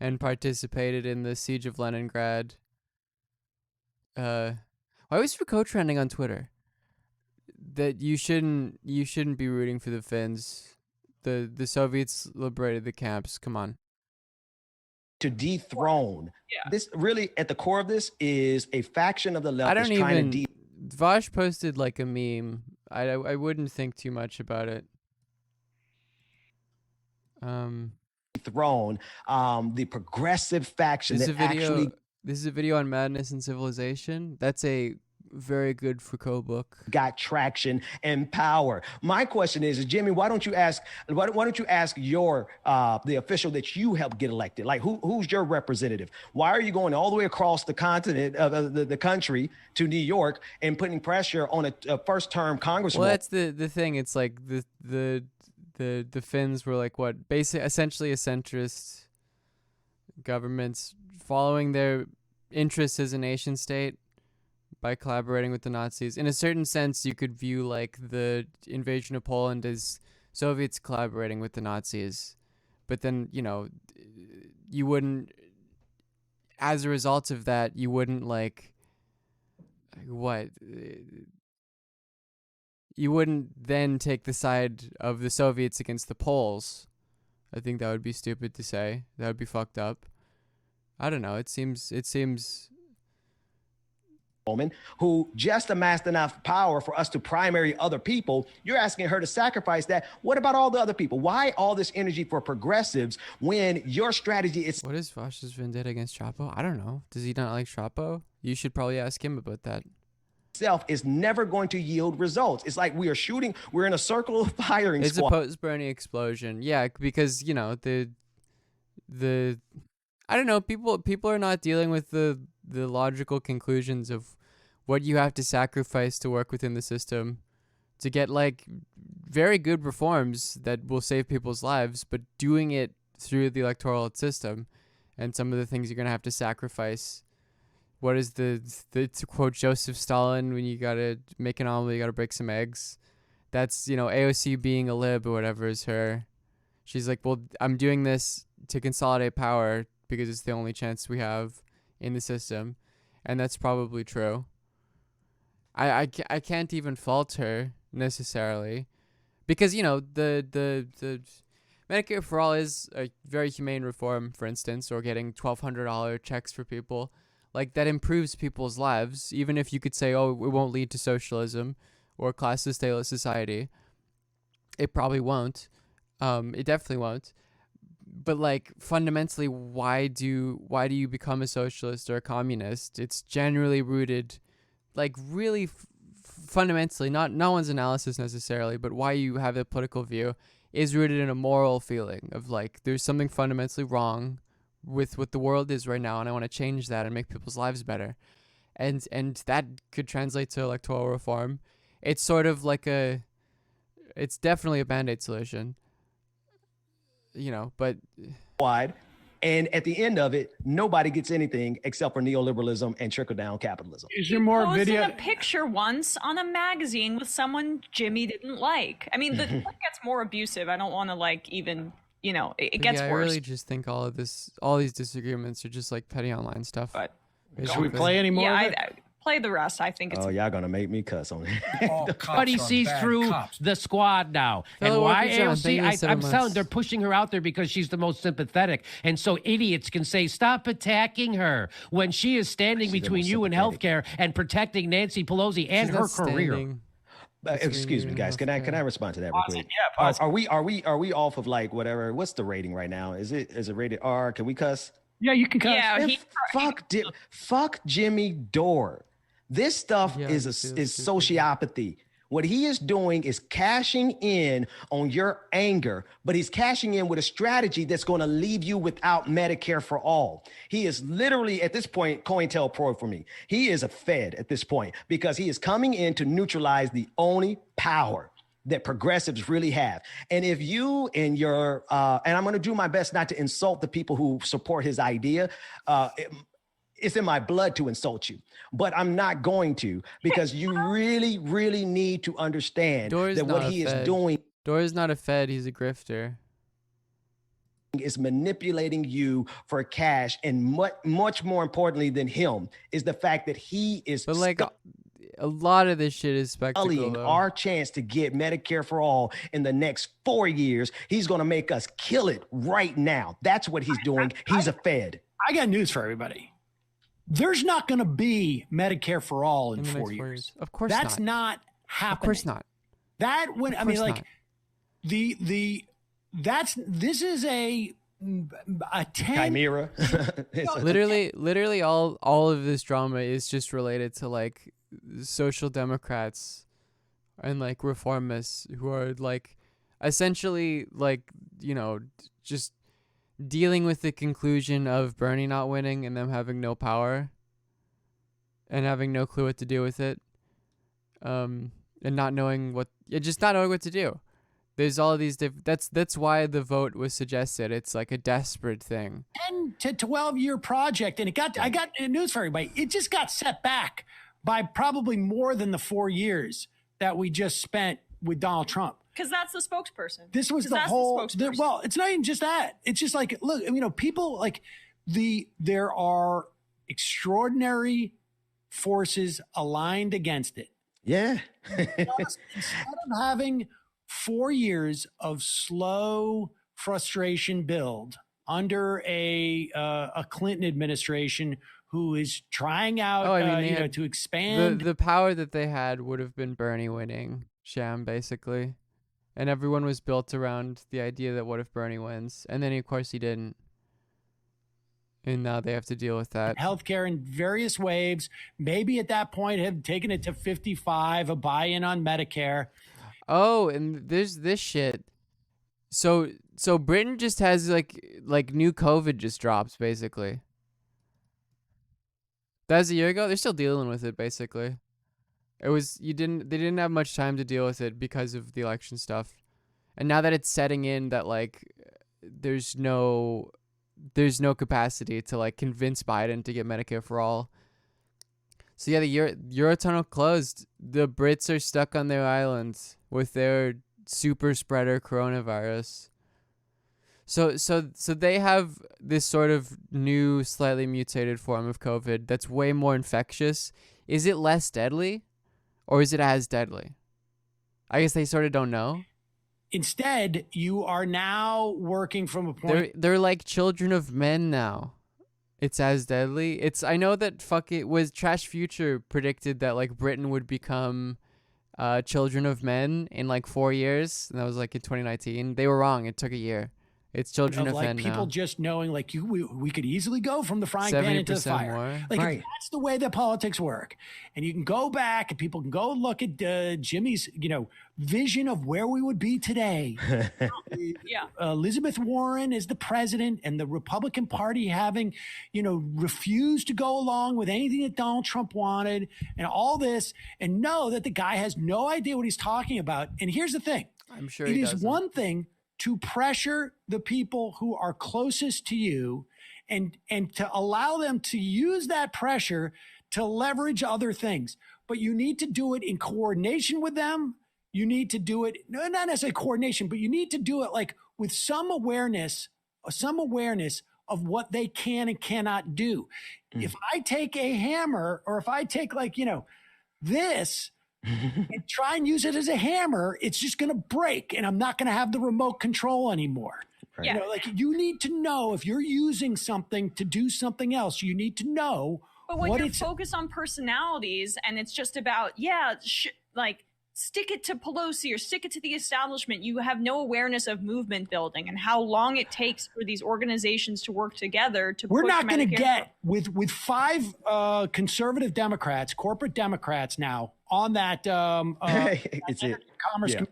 and participated in the siege of Leningrad. Why was Foucault trending on Twitter? That you shouldn't be rooting for the Finns. The Soviets liberated the camps. Come on. To dethrone. Yeah. This really, at the core of this, is a faction of the left. I don't even. Vosh posted like a meme. I wouldn't think too much about it. Dethrone the progressive faction that actually. This is a video on Madness and Civilization. That's a very good Foucault book. Got traction and power. My question is Jimmy, why don't you ask your the official that you helped get elected? Like who's your representative? Why are you going all the way across the continent of the country to New York and putting pressure on a first term congresswoman? Well, that's the thing. It's like the Finns were like what? Essentially a centrist governments following their interests as a nation state by collaborating with the Nazis. In a certain sense, you could view like the invasion of Poland as Soviets collaborating with the Nazis. But then, you know, you wouldn't, as a result of that, you wouldn't like, what? You wouldn't then take the side of the Soviets against the Poles. I think that would be stupid to say. That would be fucked up. I don't know. It seems woman who just amassed enough power for us to primary other people. You're asking her to sacrifice that. What about all the other people? Why all this energy for progressives when your strategy is... What is Vosh's vendetta against Chapo? I don't know. Does he not like Chapo? You should probably ask him about that. Itself is never going to yield results. It's like we're in a circle of firing squad. It's a post-Bernie explosion. Yeah, because, you know, the I don't know, people are not dealing with the logical conclusions of what you have to sacrifice to work within the system to get like very good reforms that will save people's lives, but doing it through the electoral system and some of the things you're going to have to sacrifice. What is the to quote Joseph Stalin, when you got to make an omelet, you got to break some eggs. That's, you know, AOC being a lib or whatever is her. She's like, well, I'm doing this to consolidate power because it's the only chance we have in the system. And that's probably true. I can't even fault her necessarily because, you know, the Medicare for All is a very humane reform, for instance, or getting $1,200 checks for people. Like, that improves people's lives, even if you could say, oh, it won't lead to socialism or classless, stateless society. It probably won't. It definitely won't. But, like, fundamentally, why do you become a socialist or a communist? It's generally rooted, like, really fundamentally, not one's analysis necessarily, but why you have a political view is rooted in a moral feeling of, like, there's something fundamentally wrong with what the world is right now, and I want to change that and make people's lives better. And that could translate to electoral reform. It's sort of like it's definitely a Band-Aid solution. You know, but wide, and at the end of it, nobody gets anything except for neoliberalism and trickle-down capitalism. Is there more video? Posted a picture once on a magazine with someone Jimmy didn't like. I mean, the book gets more abusive. I don't want to like even, you know, it gets worse. I really just think all these disagreements are just like petty online stuff. But should we play any more? Yeah, play the rest. I think it's. Oh, y'all gonna make me cuss on it. But he sees through the squad now. And why AOC? I'm telling, they're pushing her out there because she's the most sympathetic. And so idiots can say, stop attacking her when she is standing between you and healthcare and protecting Nancy Pelosi and her career. Excuse me, guys. Can I respond to that real quick? Yeah, are we off of like whatever? What's the rating right now? Is it rated R? Can we cuss? Yeah, you can cuss. Yeah, Fuck Jimmy Dore. This stuff Yeah, is he feels is stupid. sociopathy. What he is doing is cashing in on your anger, but he's cashing in with a strategy that's going to leave you without Medicare for all. He is literally, at this point, COINTELPRO for me. He is a Fed at this point because he is coming in to neutralize the only power that progressives really have. And if you and your, and I'm going to do my best not to insult the people who support his idea, it's in my blood to insult you, but I'm not going to, because you really, really need to understand Dore's that what not a he is Fed. doing Dore's not a Fed. He's a grifter. is manipulating you for cash. And much more importantly than him is the fact that he is But like a lot of this shit is spectacle. sullying Though. our chance to get Medicare for all in the next 4 years. He's going to make us kill it right now. That's what he's doing. He's a Fed. I got news for everybody. There's not going to be Medicare for all in the 4 next 4 years. years. Of course That's not. not happening. Of course not. That when I mean, course like not. this is a 10 Chimera. Literally all of this drama is just related to like social democrats and like reformists who are like essentially like, you know, just dealing with the conclusion of Bernie not winning and them having no power and having no clue what to do with it, and not knowing what to do. There's all these that's why the vote was suggested. It's like a desperate thing. 10 to 12-year project, and I got news for everybody. It just got set back by probably more than the 4 years that we just spent with Donald Trump. Because that's the spokesperson. This was the whole. Well, it's not even just that. It's just like, look, you know, people like there are extraordinary forces aligned against it. Yeah. Instead of having 4 years of slow frustration build under a Clinton administration who is trying out, to expand the power that they had would have been Bernie winning, sham basically. And everyone was built around the idea that what if Bernie wins? And then, of course, he didn't. And now they have to deal with that. Healthcare in various waves. Maybe at that point have taken it to 55, a buy-in on Medicare. Oh, and there's this shit. So Britain just has like new COVID just drops basically. That was a year ago. They're still dealing with it basically. They didn't have much time to deal with it because of the election stuff. And now that it's setting in that like there's no capacity to like convince Biden to get Medicare for all. So yeah, the Eurotunnel closed. The Brits are stuck on their island with their super spreader coronavirus. So they have this sort of new, slightly mutated form of COVID that's way more infectious. Is it less deadly? Or is it as deadly? I guess they sort of don't know. Instead, you are now working from a point. They're like children of men now. It's as deadly. I know that Trash Future predicted that like Britain would become children of men in like 4 years, and that was like in 2019. They were wrong. It took a year. It's children of men people now. just knowing like we could easily go from the frying pan into the fire. More. Like Right. that's the way that politics work. And you can go back and people can go look at Jimmy's, vision of where we would be today. Yeah. Elizabeth Warren is the president and the Republican Party having, refused to go along with anything that Donald Trump wanted and all this, and know that the guy has no idea what he's talking about. And here's the thing. I'm sure it he is doesn't. one thing to pressure the people who are closest to you and to allow them to use that pressure to leverage other things. But you need to do it in coordination with them. You need to do it, not necessarily coordination, but you need to do it like with some awareness of what they can and cannot do. If I take a hammer or if I take this and try and use it as a hammer, it's just going to break and I'm not going to have the remote control anymore. Right. Yeah. You need to know if you're using something to do something else, you need to know But when you're focused on personalities and it's just about, stick it to Pelosi or stick it to the establishment. You have no awareness of movement building and how long it takes for these organizations to work together to We're push not going to Medicare. get with 5 conservative Democrats, corporate Democrats now on that It's it. Commerce. Yeah.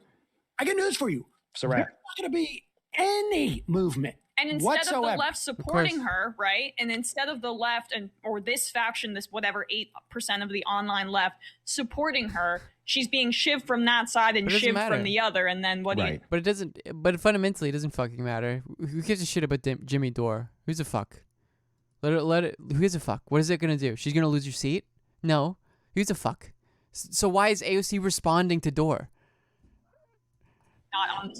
I got news for you. It's a wrap. There's not going to be any movement. And instead whatsoever. of the left supporting her, right? And instead of the left or this faction, this whatever 8% of the online left supporting her, she's being shivved from that side and shivved from the other. And then what do you? But it doesn't. But fundamentally, it doesn't fucking matter. Who gives a shit about Jimmy Dore? Who's a fuck? Let it. Who gives a fuck? What is it gonna do? She's gonna lose her seat? No. Who's a fuck? So why is AOC responding to Dore?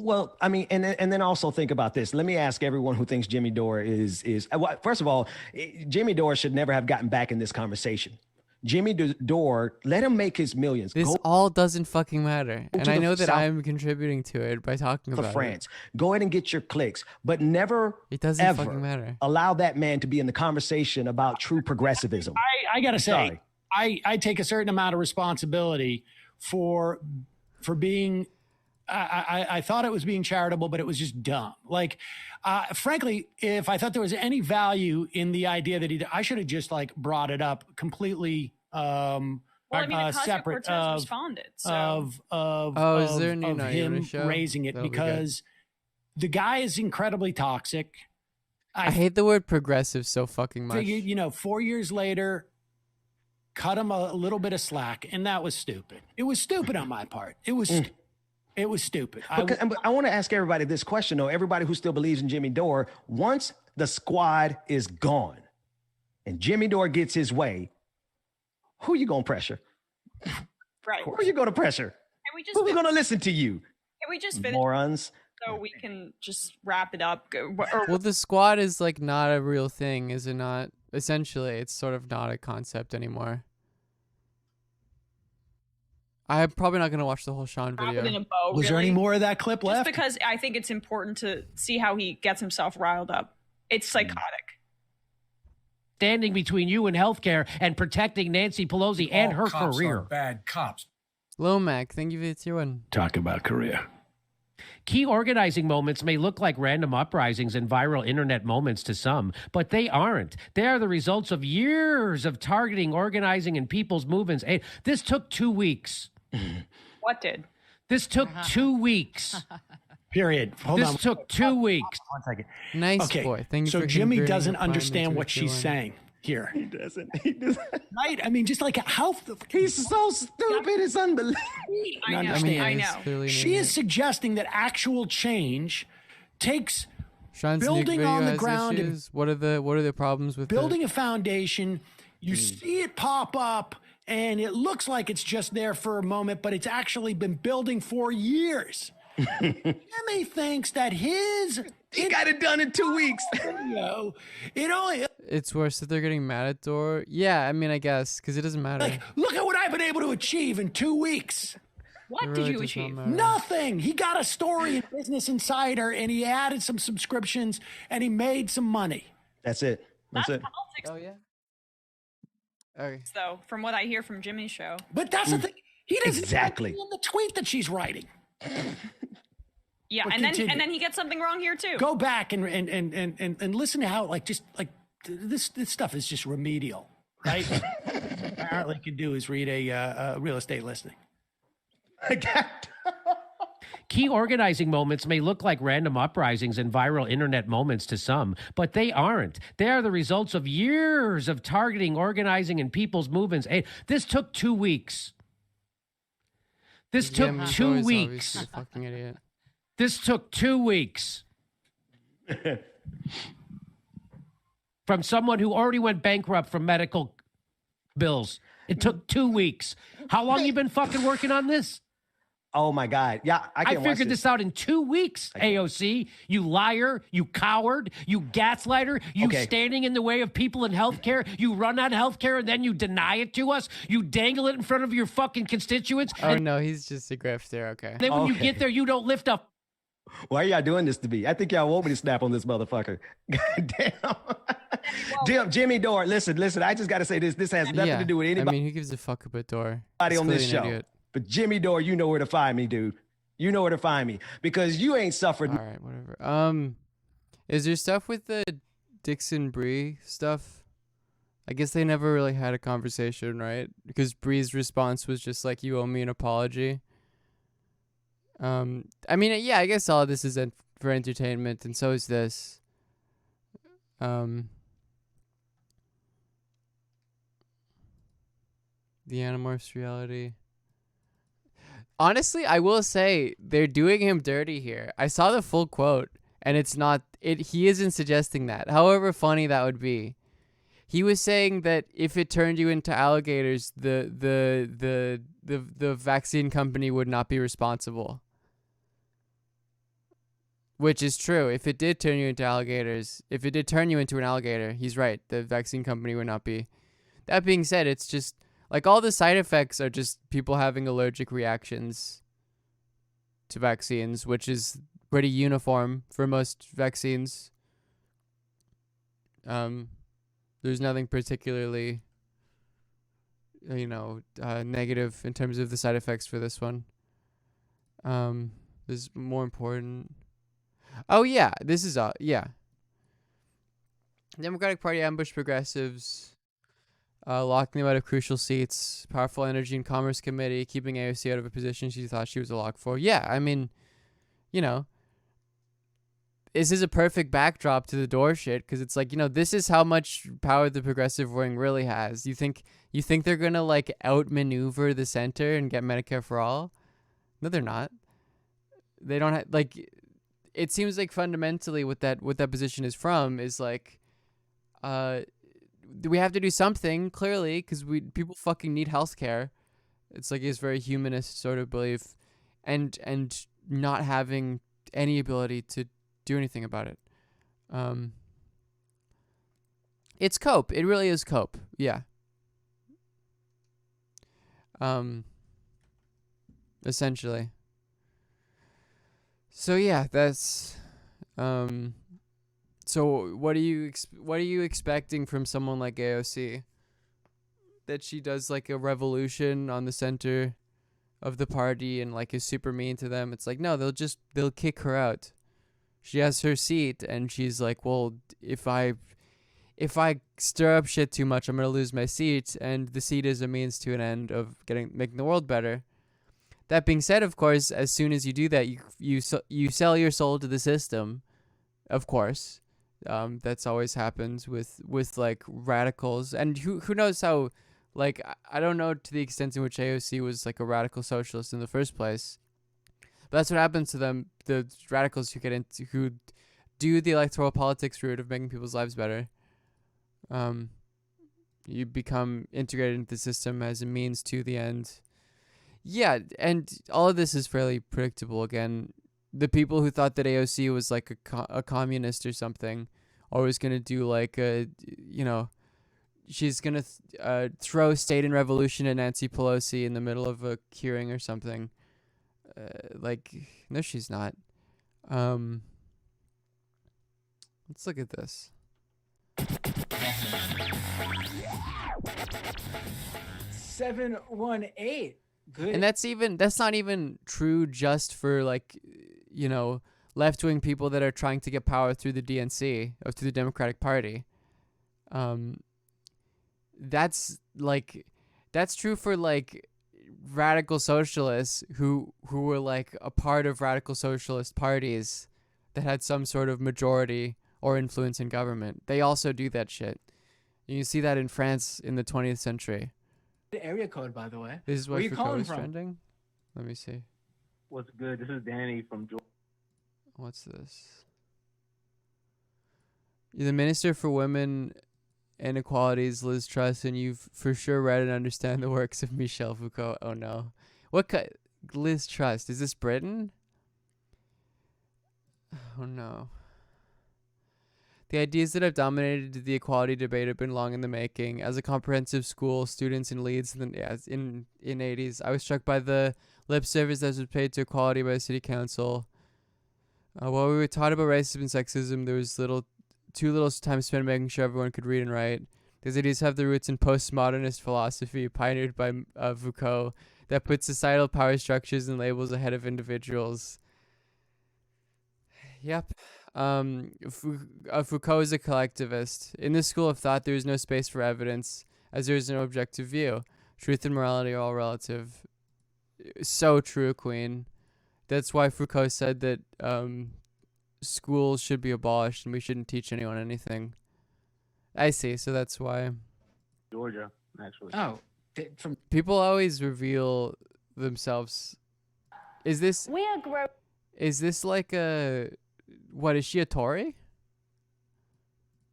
Well, I mean, and then also think about this. Let me ask everyone who thinks Jimmy Dore is well, first of all, Jimmy Dore should never have gotten back in this conversation. Jimmy Dore, let him make his millions. This all doesn't fucking matter, and I know that South I'm contributing to it by talking about France. Go ahead and get your clicks, but never it doesn't ever fucking matter. Allow that man to be in the conversation about true progressivism. I gotta say, I take a certain amount of responsibility for being. I thought it was being charitable, but it was just dumb. Like, frankly, if I thought there was any value in the idea that I should have just like brought it up completely. Well, I mean, separate of responded, so. Is there a new him show? raising it That'll because the guy is incredibly toxic. I hate the word progressive so fucking much. Figured, 4 years later, cut him a little bit of slack, and that was stupid. It was stupid on my part. It was. It was stupid. I want to ask everybody this question, though. Everybody who still believes in Jimmy Dore, once the squad is gone and Jimmy Dore gets his way, who you going to pressure? Right. Who are you going to pressure? Who's going to listen to you? Can we just finish morons? So we can just wrap it up. Well, the squad is like not a real thing, is it not? Essentially, it's sort of not a concept anymore. I'm probably not going to watch the whole Sean video. Was there any more of that clip left? Just because I think it's important to see how he gets himself riled up. It's psychotic. Standing between you and healthcare and protecting Nancy Pelosi and her career. Bad cops. Lomac, thank you for the tier 1. Talk about career. Key organizing moments may look like random uprisings and viral internet moments to some, but they aren't. They are the results of years of targeting, organizing, and people's movements. This took 2 weeks. What did? This took 2 weeks. Period. Hold on. This took 2 weeks. 1 second. Nice boy. Thank you so for Jimmy converting doesn't a prime understand into a what she's tier 1. saying here. He doesn't. Right? I mean, just like how he's so stupid, it's unbelievable. I know. She is suggesting that actual change takes Sean's building nuke on video the has ground. issues. What are the problems with building a foundation? You see it pop up, and it looks like it's just there for a moment, but it's actually been building for years. Jimmy thinks that he got it done in 2 weeks. It's worse that they're getting mad at Dore. Yeah, I mean, I guess, because it doesn't matter. Like, look at what I've been able to achieve in 2 weeks. What did you achieve? Nothing. He got a story in Business Insider, and he added some subscriptions, and he made some money. That's it. That's it. Politics. Oh, yeah. Okay. So, from what I hear from Jimmy's show. But that's the thing. He doesn't exactly in the tweet that she's writing. Yeah, But and continue. then he gets something wrong here too. Go back and listen to how this stuff is just remedial, right? Apparently, you can do is read a real estate listing. Key organizing moments may look like random uprisings and viral internet moments to some, but they aren't. They are the results of years of targeting, organizing, and people's movements. This took 2 weeks. This took 2 weeks. A fucking idiot. This took 2 weeks. From someone who already went bankrupt from medical bills. It took 2 weeks. How long you been fucking working on this? Oh my God. Yeah, I figured this out in 2 weeks, AOC. You liar, you coward, you gaslighter, you standing in the way of people in healthcare. You run on healthcare and then you deny it to us. You dangle it in front of your fucking constituents. Oh, no, he's just a grifter. Okay. Then when you get there, you don't lift up. Why are y'all doing this to me? I think y'all want me to snap on this motherfucker. Damn. Jimmy Dore, listen. I just got to say this. This has nothing to do with anybody. I mean, who gives a fuck about Dore? On this show. But Jimmy Dore, you know where to find me, dude. You know where to find me because you ain't suffered. All right, whatever. Is there stuff with the Dixon Bree stuff? I guess they never really had a conversation, right? Because Bree's response was just like, "You owe me an apology." I mean, yeah, I guess all of this is for entertainment, and so is this. The Animorphs reality. Honestly, I will say they're doing him dirty here. I saw the full quote, and it's not it. He isn't suggesting that. However funny that would be, he was saying that if it turned you into alligators, the vaccine company would not be responsible. Which is true. If it did turn you into alligators, if it did turn you into an alligator, he's right. The vaccine company would not be. That being said, it's just like all the side effects are just people having allergic reactions to vaccines, which is pretty uniform for most vaccines. There's nothing particularly, negative in terms of the side effects for this one. There's more important. Oh yeah, this is Democratic Party ambushed progressives, locking them out of crucial seats. Powerful Energy and Commerce Committee keeping AOC out of a position she thought she was a lock for. Yeah, I mean, this is a perfect backdrop to the Dore shit because it's like, this is how much power the progressive wing really has. You think they're gonna like outmaneuver the center and get Medicare for all? No, they're not. They don't have like. It seems like fundamentally what that position is from is like, we have to do something clearly because people fucking need healthcare. It's like this very humanist sort of belief, and not having any ability to do anything about it. It's cope. It really is cope. Yeah. Essentially. So yeah, that's so what are you expecting from someone like AOC? That she does like a revolution on the center of the party and like is super mean to them? It's like, no, they'll kick her out. She has her seat and she's like, well, if I stir up shit too much, I'm going to lose my seat, and the seat is a means to an end of making the world better. That being said, of course, as soon as you do that, you sell your soul to the system. Of course, that's always happens with like radicals, and who knows how. Like, I don't know to the extent in which AOC was like a radical socialist in the first place, but that's what happens to them. The radicals who do the electoral politics route of making people's lives better. You become integrated into the system as a means to the end. Yeah, and all of this is fairly predictable. Again, the people who thought that AOC was like a communist or something, or was going to do like she's going to throw state and revolution at Nancy Pelosi in the middle of a hearing or something. No, she's not. Let's look at this. 718. Good. And that's not even true just for like, left-wing people that are trying to get power through the DNC or through the Democratic Party. That's true for like radical socialists who were like a part of radical socialist parties that had some sort of majority or influence in government. They also do that shit. You can see that in France in the 20th century. The area code, by the way. This is Where what you Foucault calling is from? trending. Let me see. What's good? This is Danny from Georgia. What's this? You're the Minister for Women and Equalities, Liz Truss, and you've for sure read and understand the works of Michel Foucault. Oh no. Liz Truss, is this Britain? Oh no. The ideas that have dominated the equality debate have been long in the making. As a comprehensive school, students in Leeds in 80s, I was struck by the lip service that was paid to equality by the city council. While we were taught about racism and sexism, there was too little time spent making sure everyone could read and write. These ideas have their roots in postmodernist philosophy pioneered by Foucault that puts societal power structures and labels ahead of individuals. Yep. Foucault is a collectivist. In this school of thought, there is no space for evidence, as there is no objective view. Truth and morality are all relative. So true, Queen. That's why Foucault said that schools should be abolished and we shouldn't teach anyone anything. I see. So that's why. Georgia, actually. Oh, from people always reveal themselves. Is this? We are Is this like a? What is she, a Tory?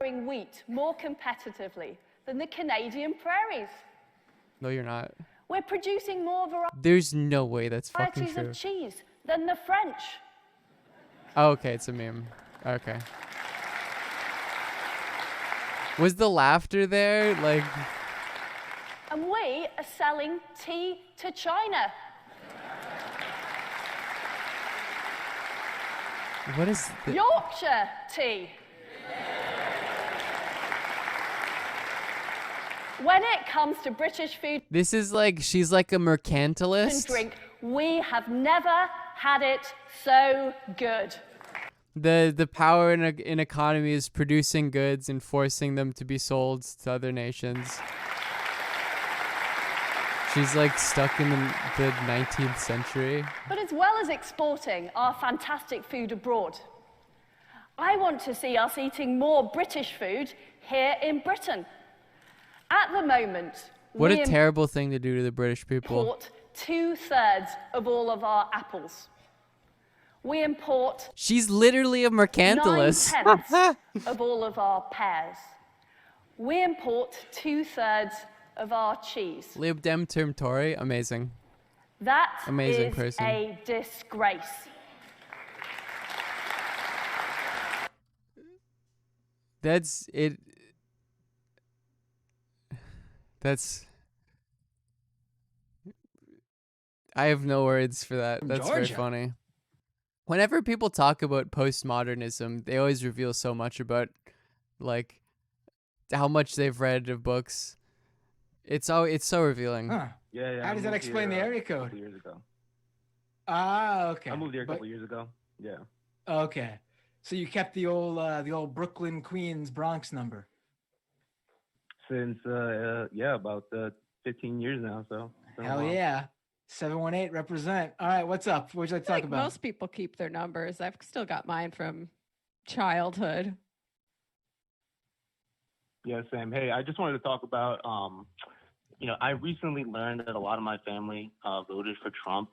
growing wheat more competitively than the Canadian prairies. No, you're not. We're producing more There's no way that's fucking varieties true. of cheese than the French. Oh, okay, it's a meme. Okay. Was the laughter there? Like. And we are selling tea to China. What is Yorkshire tea. When it comes to British food This is like, she's like a and mercantilist. drink, we have never had it so good. The power in an economy is producing goods and forcing them to be sold to other nations. She's like stuck in the 19th century. But as well as exporting our fantastic food abroad, I want to see us eating more British food here in Britain. At the moment, What we a terrible thing to do to the British people. import 2/3 of all of our apples. We import She's literally a mercantilist. 9/10 of all of our pears. We import 2/3 of our cheese. Lib Dem term Tory, amazing. That Amazing is person. a disgrace. That's it. That's. I have no words for that. From That's very Georgia. funny. Whenever people talk about postmodernism, they always reveal so much about, like, how much they've read of books. It's so revealing. Huh. Yeah. How I does that moved explain the here, area a couple code? years ago. Ah, okay. I moved here a But- couple years ago. Yeah. Okay. So you kept the old Brooklyn, Queens, Bronx number. Since about 15 years now. So it's been a Hell while. yeah. 718 represent. All right, what's up? What would you like to talk Like about? most people keep their numbers. I've still got mine from childhood. Yeah, Sam. Hey, I just wanted to talk about, I recently learned that a lot of my family voted for Trump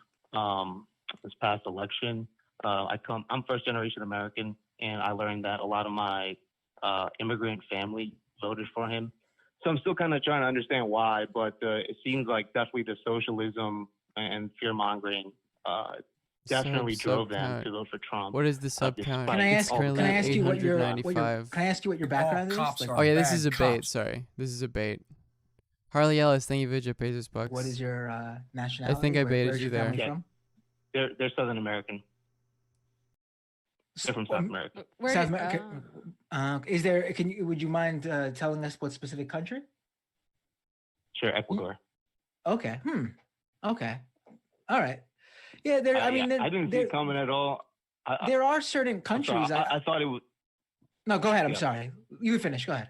this past election. I'm first generation American, and I learned that a lot of my immigrant family voted for him. So I'm still kind of trying to understand why, but it seems like definitely the socialism and fear mongering definitely drove them to vote for Trump. What is the sub count? Can I ask you what your 895. can I ask you what your background is? cops Like, are Oh yeah, this is a bad bait. cops. Sorry, this is a bait. Harley Ellis, thank you, Vidya Bezos bucks. what is your nationality? I Where's baited you your there. family Yeah. from? They're Southern American. They're from South America. Where South did- America. Is there? Would you mind telling us what specific country? Sure, Ecuador. Okay. Okay. All right. Yeah. There. I mean, I didn't see there, it coming at all. there are certain I'm countries. sorry, I thought it was. No, go ahead. I'm Yeah. sorry. You finish. Go ahead.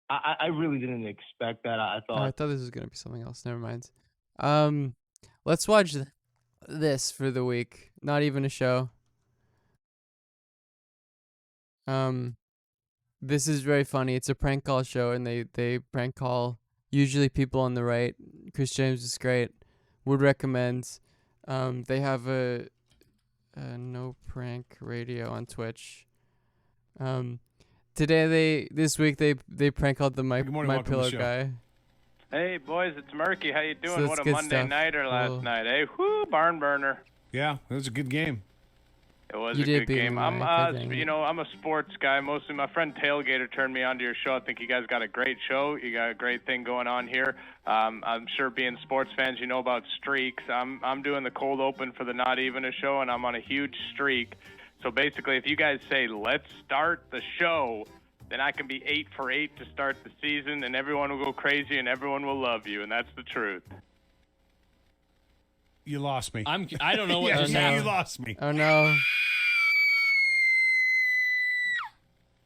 I really didn't expect that. I Oh, I thought. thought this was gonna be something else. Never mind. Let's watch this for the week. Not even a show. This is very funny. It's a prank call show, and they prank call usually people on the right. Chris James is great. Would recommend. They have a no prank radio on Twitch. This week they prank called the my Good morning, my welcome to the pillow show. guy. Hey boys, it's Murky. How you doing? that's What a good Monday stuff. nighter last Cool. night, eh? Whoo, barn burner. Yeah, it was a good game. It was You a did good beat game. him, I'm, Mike, I think. I'm a sports guy. Mostly, my friend Tailgater turned me on to your show. I think you guys got a great show. You got a great thing going on here. I'm sure being sports fans, you know about streaks. I'm doing the cold open for the Not Even a show, and I'm on a huge streak. So basically, if you guys say let's start the show, then I can be 8 for 8 to start the season, and everyone will go crazy, and everyone will love you, and that's the truth. You lost me. I don't know what yeah, to say. You lost me. Oh no.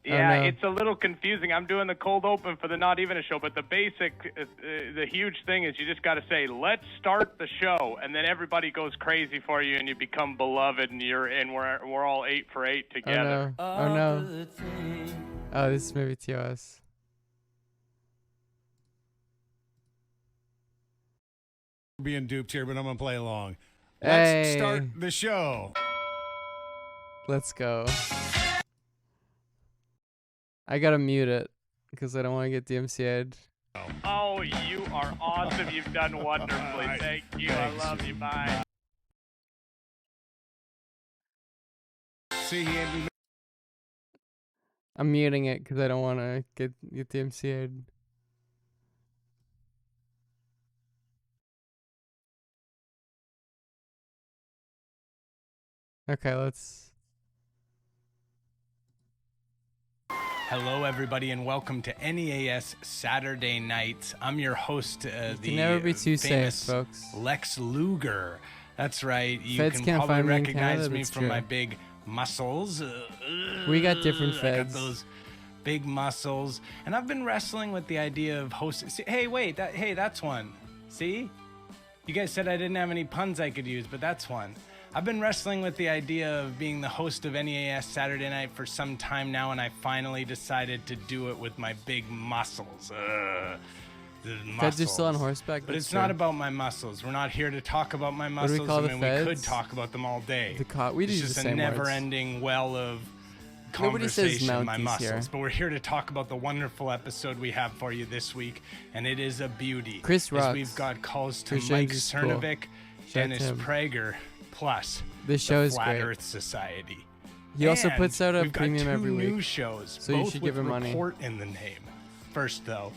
Yeah, no. it's a little confusing. I'm doing the cold open for the Not Even a Show, but the basic, the huge thing is you just got to say, let's start the show, and then everybody goes crazy for you, and you become beloved, and we're all 8 for 8 together. Oh no. Oh, this is maybe TOS. Being duped here, but I'm gonna play along. Hey. Let's start the show. Let's go. I gotta mute it because I don't want to get DMCA'd. Oh, you are awesome. You've done wonderfully. Right. Thank you. Thanks. I love you. Bye. See, he had me. I'm muting it because I don't want to get DMCA'd. Okay, let's. Hello, everybody, and welcome to NEAS Saturday Nights. I'm your host, You can never be too safe, famous folks. Lex Luger. That's right. You Feds can can't probably find me in recognize Canada, me that's from true. my big muscles. We got different I feds. got those big muscles, and I've been wrestling with the idea of hosting. Hey, wait, that's one. See, you guys said I didn't have any puns I could use, but that's one. I've been wrestling with the idea of being the host of NEAS Saturday Night for some time now, and I finally decided to do it with my big muscles. The Feds are still on muscles. horseback. But that's it's not true. about my muscles. We're not here to talk about my What do muscles. we call I the mean, we could feds? talk about them all day. We it's use just the a same words. never-ending well of Nobody says conversation, my Mounties muscles. here. But we're here to talk about the wonderful episode we have for you this week, and it is a beauty. Chris As rocks. we've got calls to Chris Mike James is cool. Cernovic, Shout Dennis to him. Prager, plus This show the is Flat great. Earth Society. He also And puts out a we've got premium two every week. new shows, So you both should with give him money. report in the name. First, though,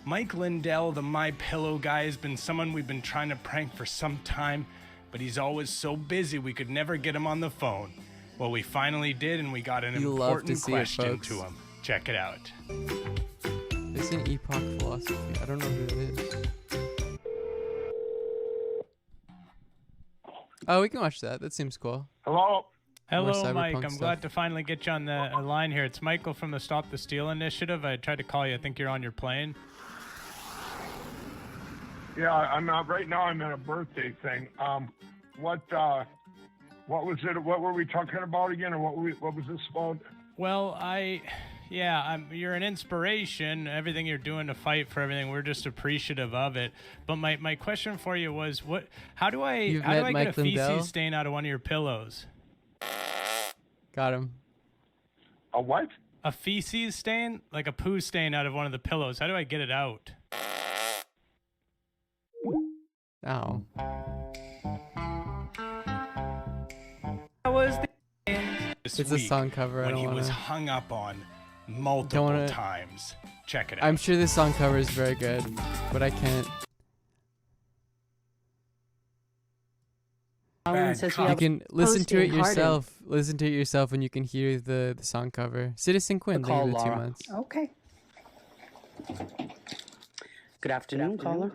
Mike Lindell, the My Pillow guy, has been someone we've been trying to prank for some time, but he's always so busy we could never get him on the phone. Well, we finally did, and we got an You love to important see it, question folks. to him. Check it out. It's an Epoch Philosophy. I don't know who it is. Oh, we can watch that. That seems cool. Hello. More Hello, Mike. cyberpunk I'm stuff. glad to finally get you on the line here. It's Michael from the Stop the Steal Initiative. I tried to call you. I think you're on your plane. Yeah, I'm right now. I'm at a birthday thing. What was it? What were we talking about again, or what was this about? Well, you're an inspiration. Everything you're doing to fight for everything, we're just appreciative of it. But my question for you was, how do I You've get met Mike a feces Lindell? stain out of one of your pillows? Got him. A what? A feces stain, like a poo stain out of one of the pillows. How do I get it out? Oh. That was this It's a week song cover. I when don't he wanna... was hung up on multiple wanna- times. Check it out. I'm sure this song cover is very good, but I can't. You can listen to it yourself. Listen to it yourself, and you can hear the song cover. Citizen Quinn, they give it 2 months. Okay. Good afternoon, caller.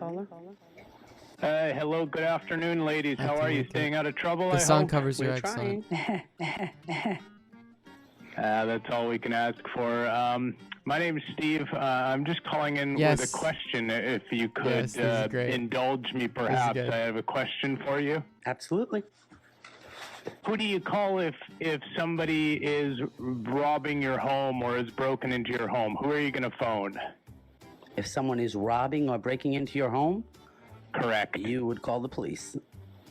Hello, good afternoon, ladies. I have How to are you? link it. Staying out of trouble, The I song hope? covers are We're excellent. trying. That's all we can ask for. My name's Steve. I'm just calling in Yes. with a question. If you could Yes, this is great. indulge me, perhaps. good. I have a question for you. Absolutely. Who do you call if somebody is robbing your home or is broken into your home? Who are you going to phone? If someone is robbing or breaking into your home, Correct. you would call the police.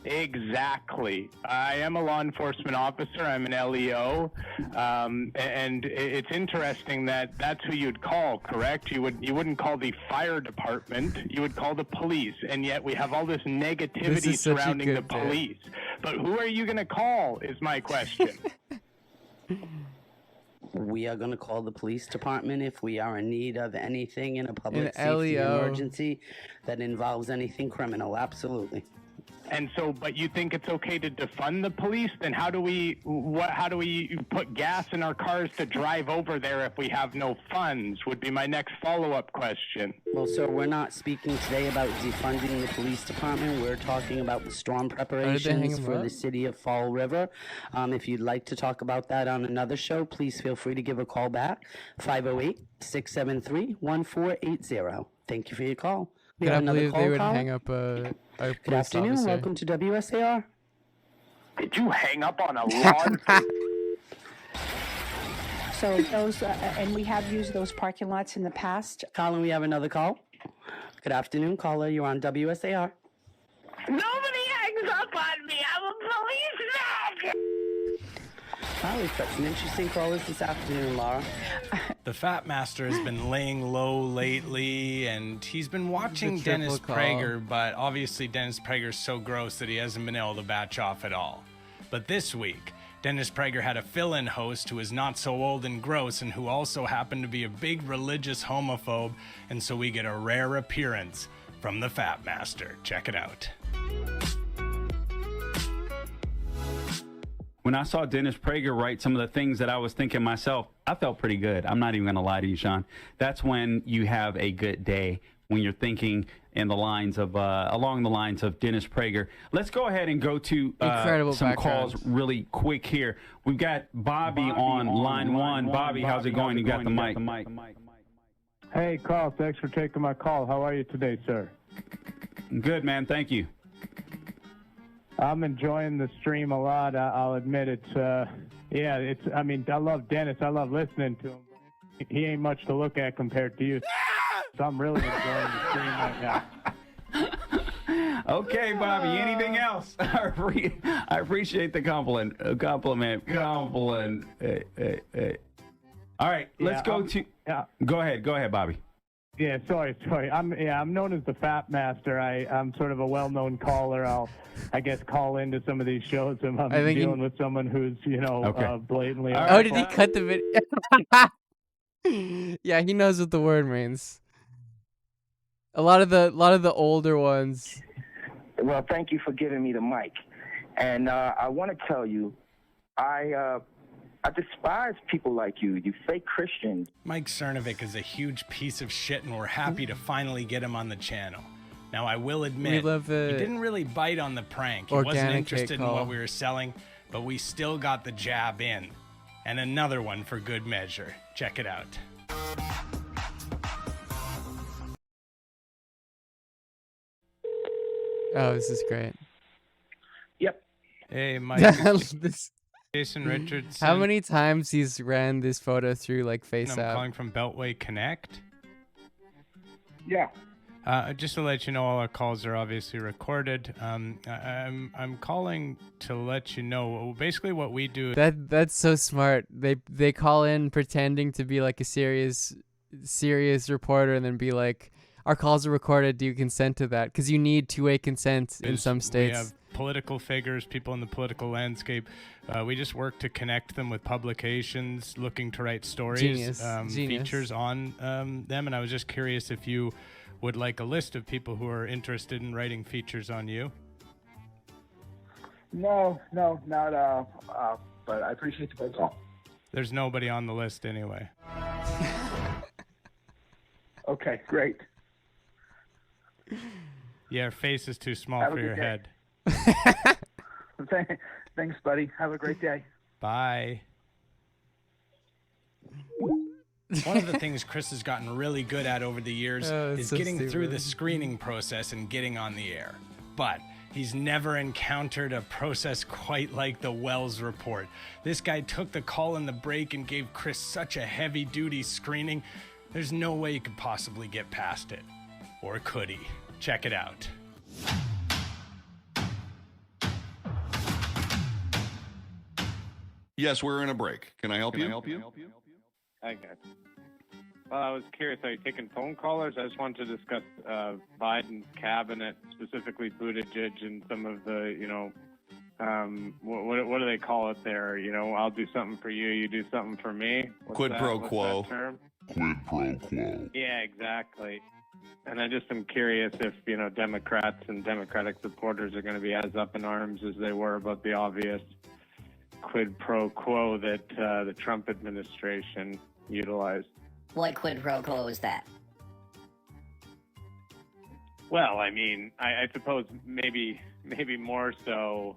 Exactly. I am a law enforcement officer. I'm an LEO, and it's interesting that that's who you'd call. Correct? You wouldn't call the fire department. You would call the police, and yet we have all this negativity This is such a surrounding the good bit. police. But who are you going to call? Is my question. We are going to call the police department if we are in need of anything in a public An safety LEO. emergency that involves anything criminal. Absolutely. And so, but you think it's okay to defund the police? Then how do we put gas in our cars to drive over there if we have no funds? Would be my next follow-up question. Well, sir, we're not speaking today about defunding the police department. We're talking about the storm preparations for the city of Fall River. If you'd like to talk about that on another show, please feel free to give a call back, 508-673-1480. Thank you for your call. We have another call, they would caller? hang up a Good afternoon. officer. Welcome to WSAR. Did you hang up on a lawn? So those, and we have used those parking lots in the past. Colin, we have another call. Good afternoon, caller. You're on WSAR. Nobody hangs up on me. I'm a policeman. Wow, we've got some interesting callers this afternoon, Laura. The Fat Master has been laying low lately, and he's been watching It's a triple Dennis call. Prager, but obviously Dennis Prager's so gross that he hasn't been able to batch off at all. But this week, Dennis Prager had a fill-in host who is not so old and gross and who also happened to be a big religious homophobe, and so we get a rare appearance from the Fat Master. Check it out. When I saw Dennis Prager write some of the things that I was thinking myself, I felt pretty good. I'm not even going to lie to you, Sean. That's when you have a good day, when you're thinking in the lines of along the lines of Dennis Prager. Let's go ahead and go to Incredible some background. calls really quick here. We've got Bobby on line one. Bobby, how's it going? You got the mic. Hey, Carl, thanks for taking my call. How are you today, sir? Good, man. Thank you. I'm enjoying the stream a lot. I'll admit it's, I mean, I love Dennis. I love listening to him. He ain't much to look at compared to you. So I'm really enjoying the stream right now. Okay, Bobby. Anything else? I appreciate the compliment. Compliment. All right, let's go to. Go ahead, Bobby. Yeah, sorry. I'm known as the Fat Master. I'm sort of a well-known caller. I guess call into some of these shows. I'm dealing with someone who's, blatantly. Oh, did he cut the video? Yeah, he knows what the word means. A lot of the older ones. Well, thank you for giving me the mic, and I want to tell you, I despise people like you fake Christians. Mike Cernovic is a huge piece of shit, and we're happy to finally get him on the channel. Now, I will admit, We love he the didn't really bite on the prank. He wasn't organic interested in call. what we were selling, but we still got the jab in. And another one for good measure. Check it out. Oh, this is great. Yep. Hey, Mike. This- Jason Richardson. How many times he's ran this photo through like I'm FaceApp? calling from Beltway Connect. Yeah. Just to let you know, all our calls are obviously recorded. I'm calling to let you know basically what we do. That's so smart. They call in pretending to be like a serious reporter and then be like, our calls are recorded. Do you consent to that? Because you need two-way consent in some states. We have political figures, people in the political landscape. We just work to connect them with publications looking to write stories, Genius. features on them. And I was just curious if you would like a list of people who are interested in writing features on you. No, not but I appreciate the phone call. There's nobody on the list anyway. Okay, great. Yeah, your face is too small Have a for your good day. head. Thanks, buddy. Have a great day. Bye. One of the things Chris has gotten really good at over the years is so getting through stupid. the screening process and getting on the air. But he's never encountered a process quite like the Wells report. This guy took the call in the break and gave Chris such a heavy-duty screening. There's no way he could possibly get past it. Or could he? Check it out. Yes, we're in a break. Can I help you? Hi, guys. Well, I was curious, are you taking phone callers? I just wanted to discuss Biden's cabinet, specifically Buttigieg and some of the, what do they call it there? I'll do something for you, you do something for me. Quid pro quo. What's that term? Quid pro quo. Yeah, exactly. And I just am curious if, Democrats and Democratic supporters are going to be as up in arms as they were about the obvious quid pro quo that the Trump administration utilized. What quid pro quo is that? Well, I mean, I suppose maybe more so,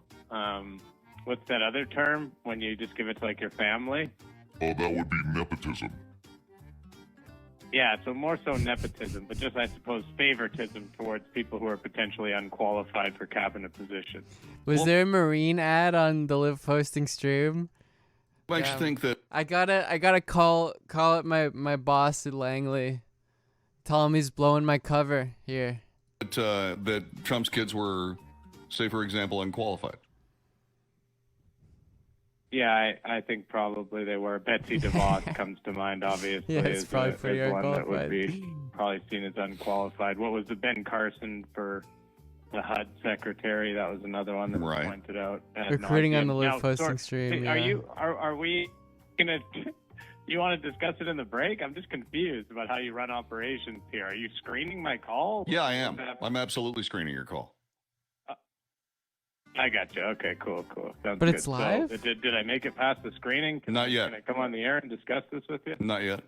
what's that other term when you just give it to, like, your family? Oh, that would be nepotism. Yeah, so more so nepotism, but just, I suppose, favoritism towards people who are potentially unqualified for cabinet positions. Was there a Marine ad on the Liv posting stream? Makes you think that I gotta call up my boss at Langley. Tell him he's blowing my cover here. that Trump's kids were, say, for example, unqualified. Yeah, I think probably they were. Betsy DeVos comes to mind, obviously, Yeah, it's as probably pretty one that would unqualified. be probably seen as unqualified. What was the Ben Carson for the HUD secretary? That was another one that was pointed out. Recruiting on the Liv Now, posting stream. Are we gonna? You want to discuss it in the break? I'm just confused about how you run operations here. Are you screening my call? Yeah, I am. I'm absolutely screening your call. I got you. Okay, cool. Sounds But good. it's live? So, did I make it past the screening? Not yet. Can I come on the air and discuss this with you? Not yet.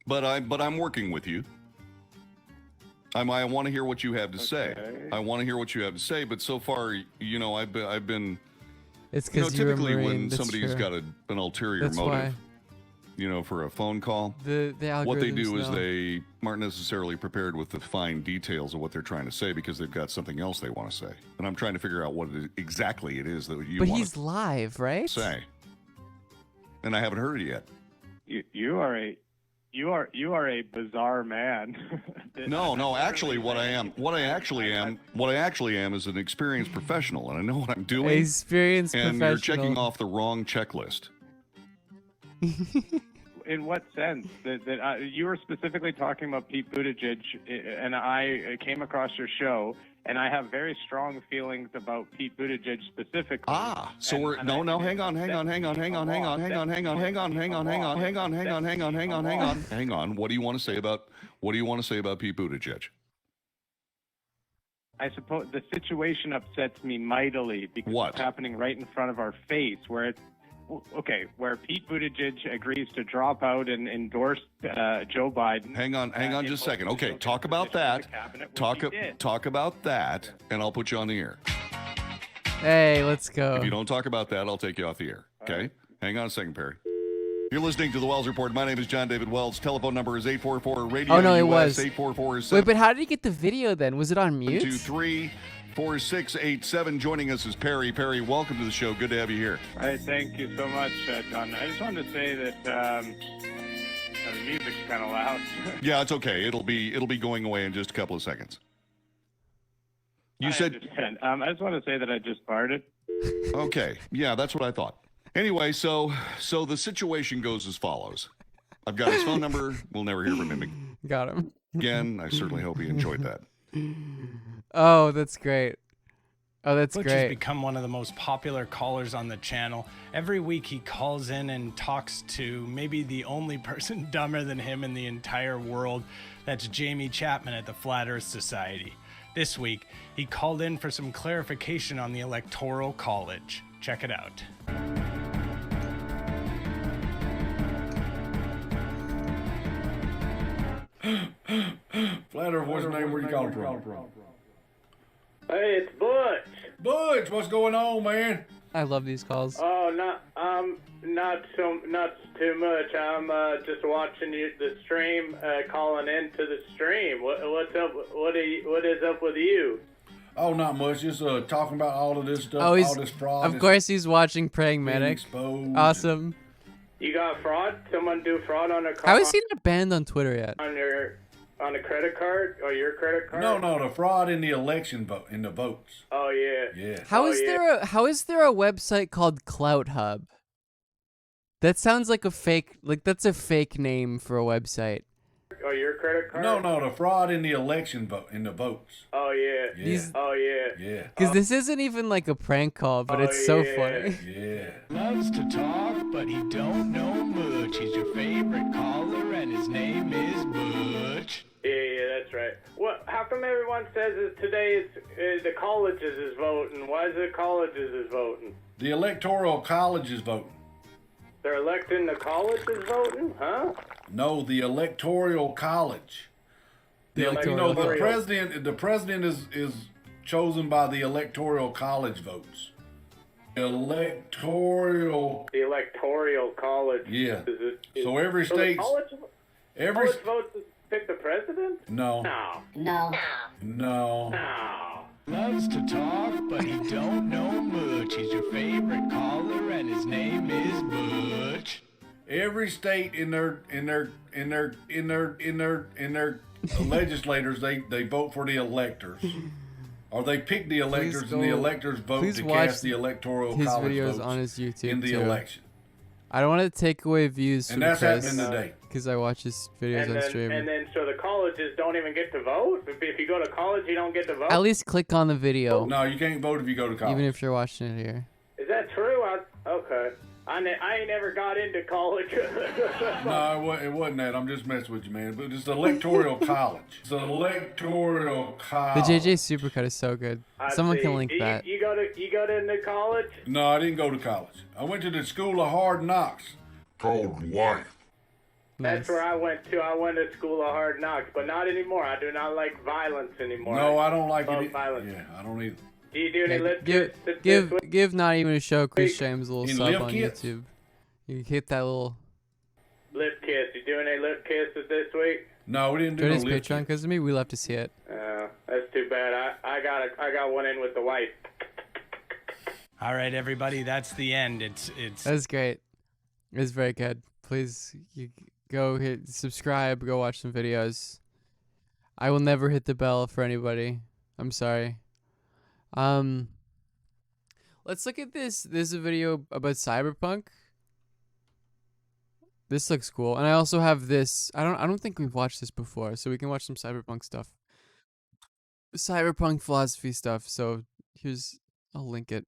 But I'm working with you. I want to hear what you have to say. I want to hear what you have to say. But so far, I've been. It's because you're a typically Marine. when That's somebody's true. got an ulterior That's motive, why. for a phone call, The what they do algorithms is know. they aren't necessarily prepared with the fine details of what they're trying to say because they've got something else they want to say. And I'm trying to figure out what exactly it is that you But want he's live, right? to say. And I haven't heard it yet. You are a bizarre man. No. Actually, what I actually am is an experienced professional, and I know what I'm doing. Experienced and professional. you're checking off the wrong checklist. In what sense? That you were specifically talking about Pete Buttigieg, and I came across your show, and I have very strong feelings about Pete Buttigieg specifically. So we're hang on. What do you want to say about Pete Buttigieg? I suppose the situation upsets me mightily because it's happening right in front of our face, where Pete Buttigieg agrees to drop out and endorse Joe Biden. Hang on just a second. Okay, talk about that. Talk about that, and I'll put you on the air. Hey, let's go. If you don't talk about that, I'll take you off the air. Okay? Hang on a second, Perry. You're listening to the Wells Report. My name is John David Wells. Telephone number is 844-RADIO. Oh, no, it US, was. 844 Wait, but how did he get the video then? Was it on mute? 2-3-4-6-8-7. Joining us is Perry. Perry, welcome to the show. Good to have you here. Hey, thank you so much, John. I just wanted to say that the music's kind of loud. Yeah, it's okay. It'll be going away in just a couple of seconds. You said. I just want to say that I just farted. Okay. Yeah, that's what I thought. Anyway, so the situation goes as follows. I've got his phone number. We'll never hear from him Got him. again. I certainly hope he enjoyed that. Oh, that's great. Oh, that's Butch great. has become one of the most popular callers on the channel. Every week he calls in and talks to maybe the only person dumber than him in the entire world. That's Jamie Chapman at the Flat Earth Society. This week, he called in for some clarification on the Electoral College. Check it out. Flat Earth, what's the name? Where you calling from? Hey, it's Butch. Butch, what's going on, man? I love these calls. Oh, not too much. I'm just watching the stream, calling into the stream. What's up? What is up with you? Oh, not much. Just talking about all of this stuff, Oh, all this fraud. of course he's watching Praying Medic. Exposed. Awesome. You got fraud? Someone do fraud on a car? How is he not banned on Twitter yet? On a credit card or your credit card? No, the fraud in the election vote, in the votes. Oh yeah. Yeah. How is there a website called Clout Hub? That sounds like a fake, that's a fake name for a website. your credit card? No, the fraud in the election vote, in the votes. Oh yeah. Yeah. Oh yeah. Yeah. Because this isn't even like a prank call, but it's so funny. Yeah. Loves to talk, but he don't know much. He's your favorite caller, and his name is Butch. Yeah, that's right. What? How come everyone says that today is the colleges is voting? Why is the colleges is voting? The electoral college is voting. They're electing the colleges voting, huh? No, the electoral college. The president is chosen by the electoral college votes. The electoral college. Yeah. So every state. College votes to pick the president? No. No. No. Loves to talk, but he don't know much. He's your favorite caller, and his name is Butch. Every state in their legislators, they vote for the electors, or they pick the electors, and the electors vote to cast the electoral his college videos votes on his YouTube in the too. election. I don't want to take away views And from that's Chris happening today. because I watch his videos on stream. And then so the colleges don't even get to vote? If you go to college, you don't get to vote? At least click on the video. No, you can't vote if you go to college. Even if you're watching it here. Is that true? Okay. I ain't never got into college. No, it wasn't that. I'm just messing with you, man. But it's the electoral college. It's the electoral The college. JJ Supercut is so good. Someone can link that. You go to into college? No, I didn't go to college. I went to the School of Hard Knocks. Called what? That's where I went to. I went to School of Hard Knocks, but not anymore. I do not like violence anymore. No, I don't like love it. Violence. Yeah, I don't either. Do you do any lip Give kits this week? give not even a show Chris James a little Any sub lip on kits? YouTube. You hit that little. Lip kiss. You doing any lip kisses this week? No, we didn't do Join no his lip Patreon because of me. We love to see it. That's too bad. I got one in with the wife. All right, everybody, that's the end. It's That's great. It's very good. Please you go hit subscribe. Go watch some videos. I will never hit the bell for anybody. I'm sorry. Let's look at this. There's a video about Cyberpunk. This looks cool. And I also have this. I don't think we've watched this before, so we can watch some Cyberpunk stuff. Cyberpunk philosophy stuff. So I'll link it.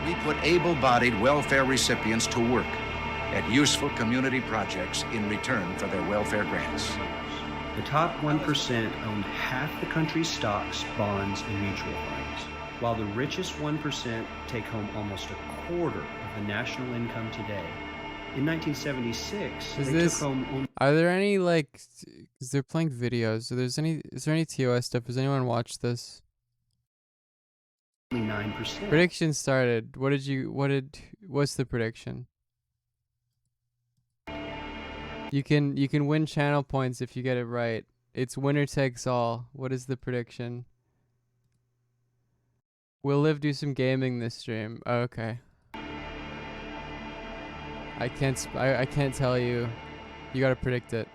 We put able-bodied welfare recipients to work at useful community projects in return for their welfare grants. The top 1% owned half the country's stocks, bonds, and mutual funds, while the richest 1% take home almost a quarter of the national income today. In 1976, they took home only... Are there any because they're playing videos? So is there any TOS stuff? Has anyone watched this? 9%. Prediction started. What's the prediction? You can win channel points if you get it right. It's winner takes all. What is the prediction? Will Liv do some gaming this stream? Oh, okay. I can't tell you. You gotta predict it.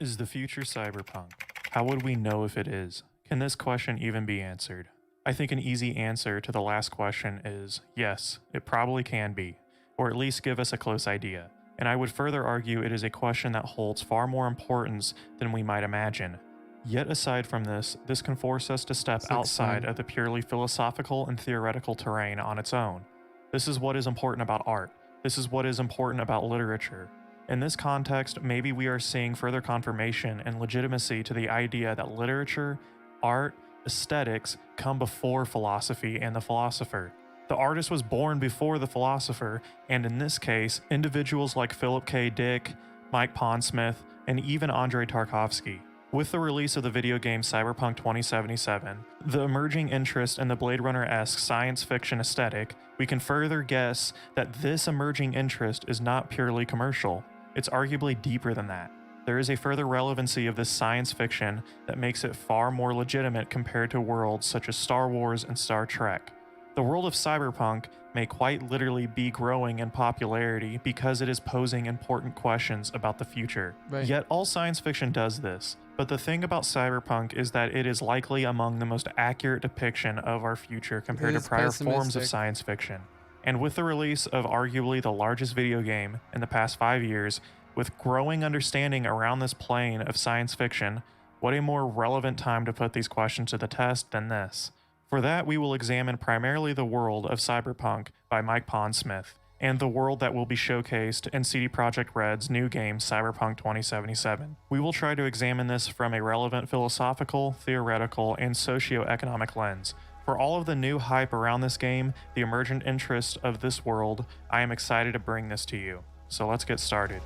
Is the future cyberpunk? How would we know if it is? Can this question even be answered? I think an easy answer to the last question is yes, it probably can be, or at least give us a close idea. And I would further argue it is a question that holds far more importance than we might imagine. Yet aside from this can force us to step outside of the purely philosophical and theoretical terrain on its own. This is what is important about art. This is what is important about literature. In this context, maybe we are seeing further confirmation and legitimacy to the idea that literature, art, aesthetics come before philosophy and the philosopher. The artist was born before the philosopher, and in this case, individuals like Philip K. Dick, Mike Pondsmith, and even Andrei Tarkovsky. With the release of the video game Cyberpunk 2077, the emerging interest in the Blade Runner-esque science fiction aesthetic, we can further guess that this emerging interest is not purely commercial. It's arguably deeper than that. There is a further relevancy of this science fiction that makes it far more legitimate compared to worlds such as Star Wars and Star Trek. The world of Cyberpunk may quite literally be growing in popularity because it is posing important questions about the future. Right. Yet all science fiction does this, But the thing about cyberpunk is that it is likely among the most accurate depiction of our future compared to prior forms of science fiction. And with the release of arguably the largest video game in the past 5 years, with growing understanding around this plane of science fiction, what a more relevant time to put these questions to the test than this. For that, we will examine primarily the world of cyberpunk by Mike Pondsmith, and the world that will be showcased in CD Projekt Red's new game Cyberpunk 2077. We will try to examine this from a relevant philosophical, theoretical, and socio-economic lens. For all of the new hype around this game, the emergent interest of this world, I am excited to bring this to you. So let's get started.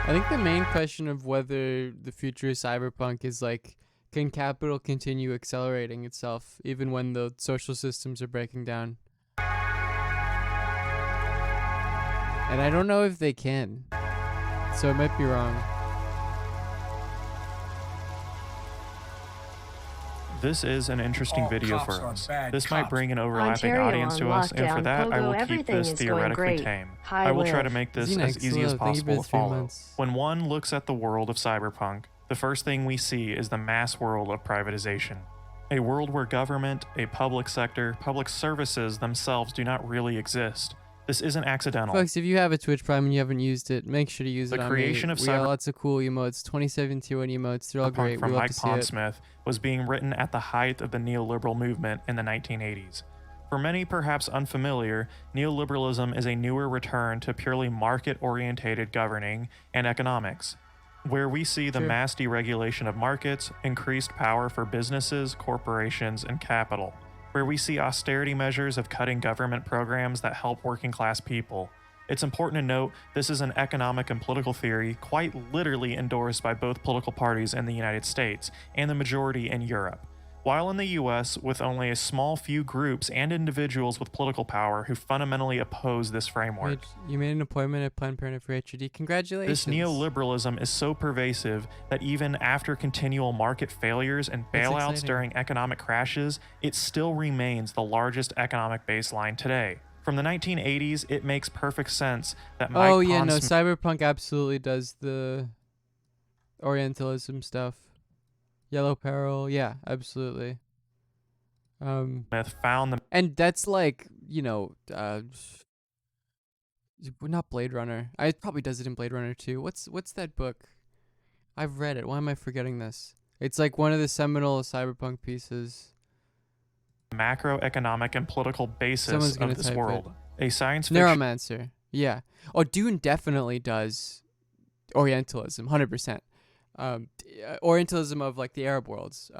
I think the main question of whether the future is cyberpunk is like, can capital continue accelerating itself even when the social systems are breaking down? And I don't know if they can. So I might be wrong. This is an interesting video for us. This might bring an overlapping audience to us, and for that, I will keep this theoretically tame. I will try to make this as easy as possible to follow. When one looks at the world of cyberpunk, the first thing we see is the mass world of privatization. A world where government, a public sector, public services themselves do not really exist. This isn't accidental. Folks, if you have a Twitch Prime and you haven't used it, make sure to use it. The creation of we got lots of cool emotes, 2071 emotes. They're all great. From we love Mike to see it. Pondsmith was being written at the height of the neoliberal movement in the 1980s. For many perhaps unfamiliar, neoliberalism is a newer return to purely market-orientated governing and economics, where we see the mass deregulation of markets, increased power for businesses, corporations, and capital, where we see austerity measures of cutting government programs that help working class people. It's important to note this is an economic and political theory quite literally endorsed by both political parties in the United States and the majority in Europe. While in the US, with only a small few groups and individuals with political power who fundamentally oppose this framework. Wait, you made an appointment at Planned Parenthood for HUD. Congratulations. This neoliberalism is so pervasive that even after continual market failures and bailouts during economic crashes, it still remains the largest economic baseline today. From the 1980s, it makes perfect sense that Mike Cyberpunk absolutely does the Orientalism stuff. Yellow Peril, yeah, absolutely. Found them, and that's like, not Blade Runner. It probably does it in Blade Runner too. What's that book? I've read it. Why am I forgetting this? It's like one of the seminal cyberpunk pieces. Macroeconomic and political basis of this world. A science fiction Neuromancer. Yeah. Oh, Dune definitely does Orientalism, 100%. Orientalism of like the Arab worlds.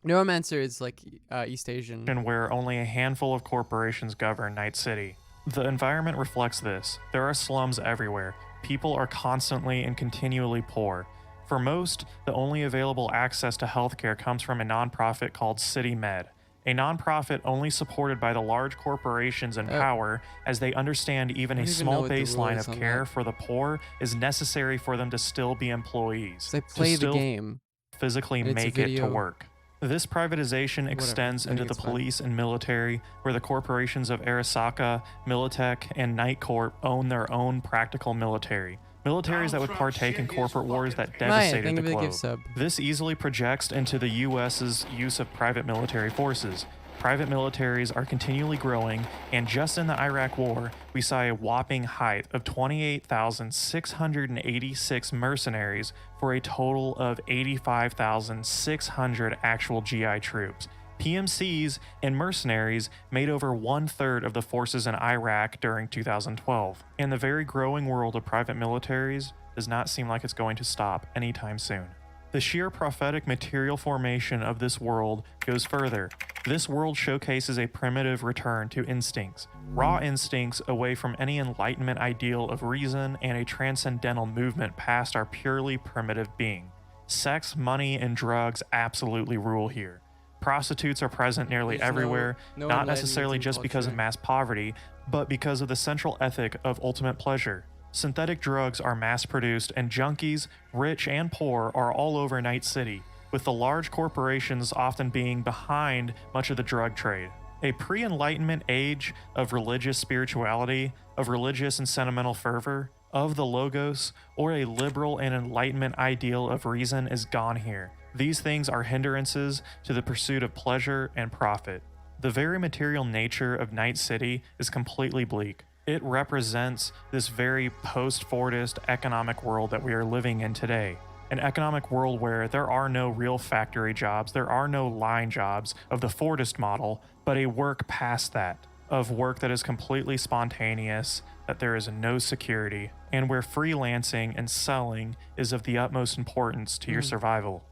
Neuromancer is like East Asian. And where only a handful of corporations govern Night City. The environment reflects this. There are slums everywhere. People are constantly and continually poor. For most, the only available access to healthcare comes from a nonprofit called City Med. A nonprofit only supported by the large corporations in power, as they understand even a small baseline of care for the poor is necessary for them to still be employees. They play the game. Physically make it to work. This privatization extends into the police and military, where the corporations of Arasaka, Militech, and Night Corp own their own practical military. Militaries that would partake in corporate wars that devastated the globe. This easily projects into the US's use of private military forces. Private militaries are continually growing, and just in the Iraq War, we saw a whopping height of 28,686 mercenaries for a total of 85,600 actual GI troops. PMCs and mercenaries made over 1/3 of the forces in Iraq during 2012, and the very growing world of private militaries does not seem like it's going to stop anytime soon. The sheer prophetic material formation of this world goes further. This world showcases a primitive return to instincts, raw instincts away from any enlightenment ideal of reason and a transcendental movement past our purely primitive being. Sex, money, and drugs absolutely rule here. Prostitutes are present nearly everywhere, not necessarily just because of mass poverty, but because of the central ethic of ultimate pleasure. Synthetic drugs are mass-produced, and junkies, rich and poor, are all over Night City, with the large corporations often being behind much of the drug trade. A pre-Enlightenment age of religious spirituality, of religious and sentimental fervor, of the Logos or a liberal and enlightenment ideal of reason is gone here. These things are hindrances to the pursuit of pleasure and profit. The very material nature of Night City is completely bleak. It represents this very post-Fordist economic world that we are living in today. An economic world where there are no real factory jobs, there are no line jobs of the Fordist model, but a work past that, of work that is completely spontaneous, that there is no security, and where freelancing and selling is of the utmost importance to your survival.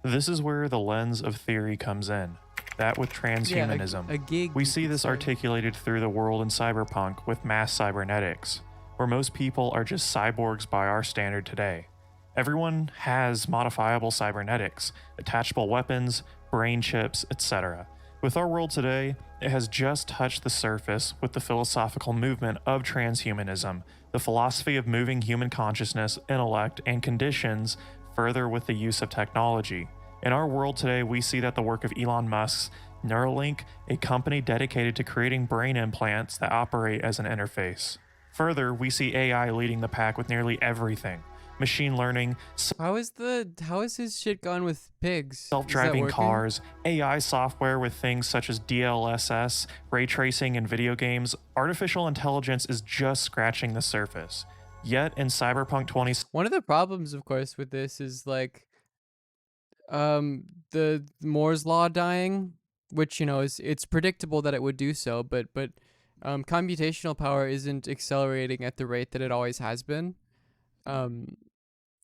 This is where the lens of theory comes in. That with transhumanism. A gig, we see this articulated through the world in cyberpunk with mass cybernetics, where most people are just cyborgs by our standard today. Everyone has modifiable cybernetics, attachable weapons, brain chips, etc. With our world today, it has just touched the surface with the philosophical movement of transhumanism, the philosophy of moving human consciousness, intellect, and conditions further with the use of technology. In our world today, we see that the work of Elon Musk's Neuralink, a company dedicated to creating brain implants that operate as an interface. Further, we see AI leading the pack with nearly everything. Machine learning, how is his shit gone with pigs? Self-driving cars, AI software with things such as DLSS, ray tracing in video games. Artificial intelligence is just scratching the surface. Yet in Cyberpunk 20, one of the problems, of course, with this is like the Moore's law dying, which it's predictable that it would do so, but computational power isn't accelerating at the rate that it always has been.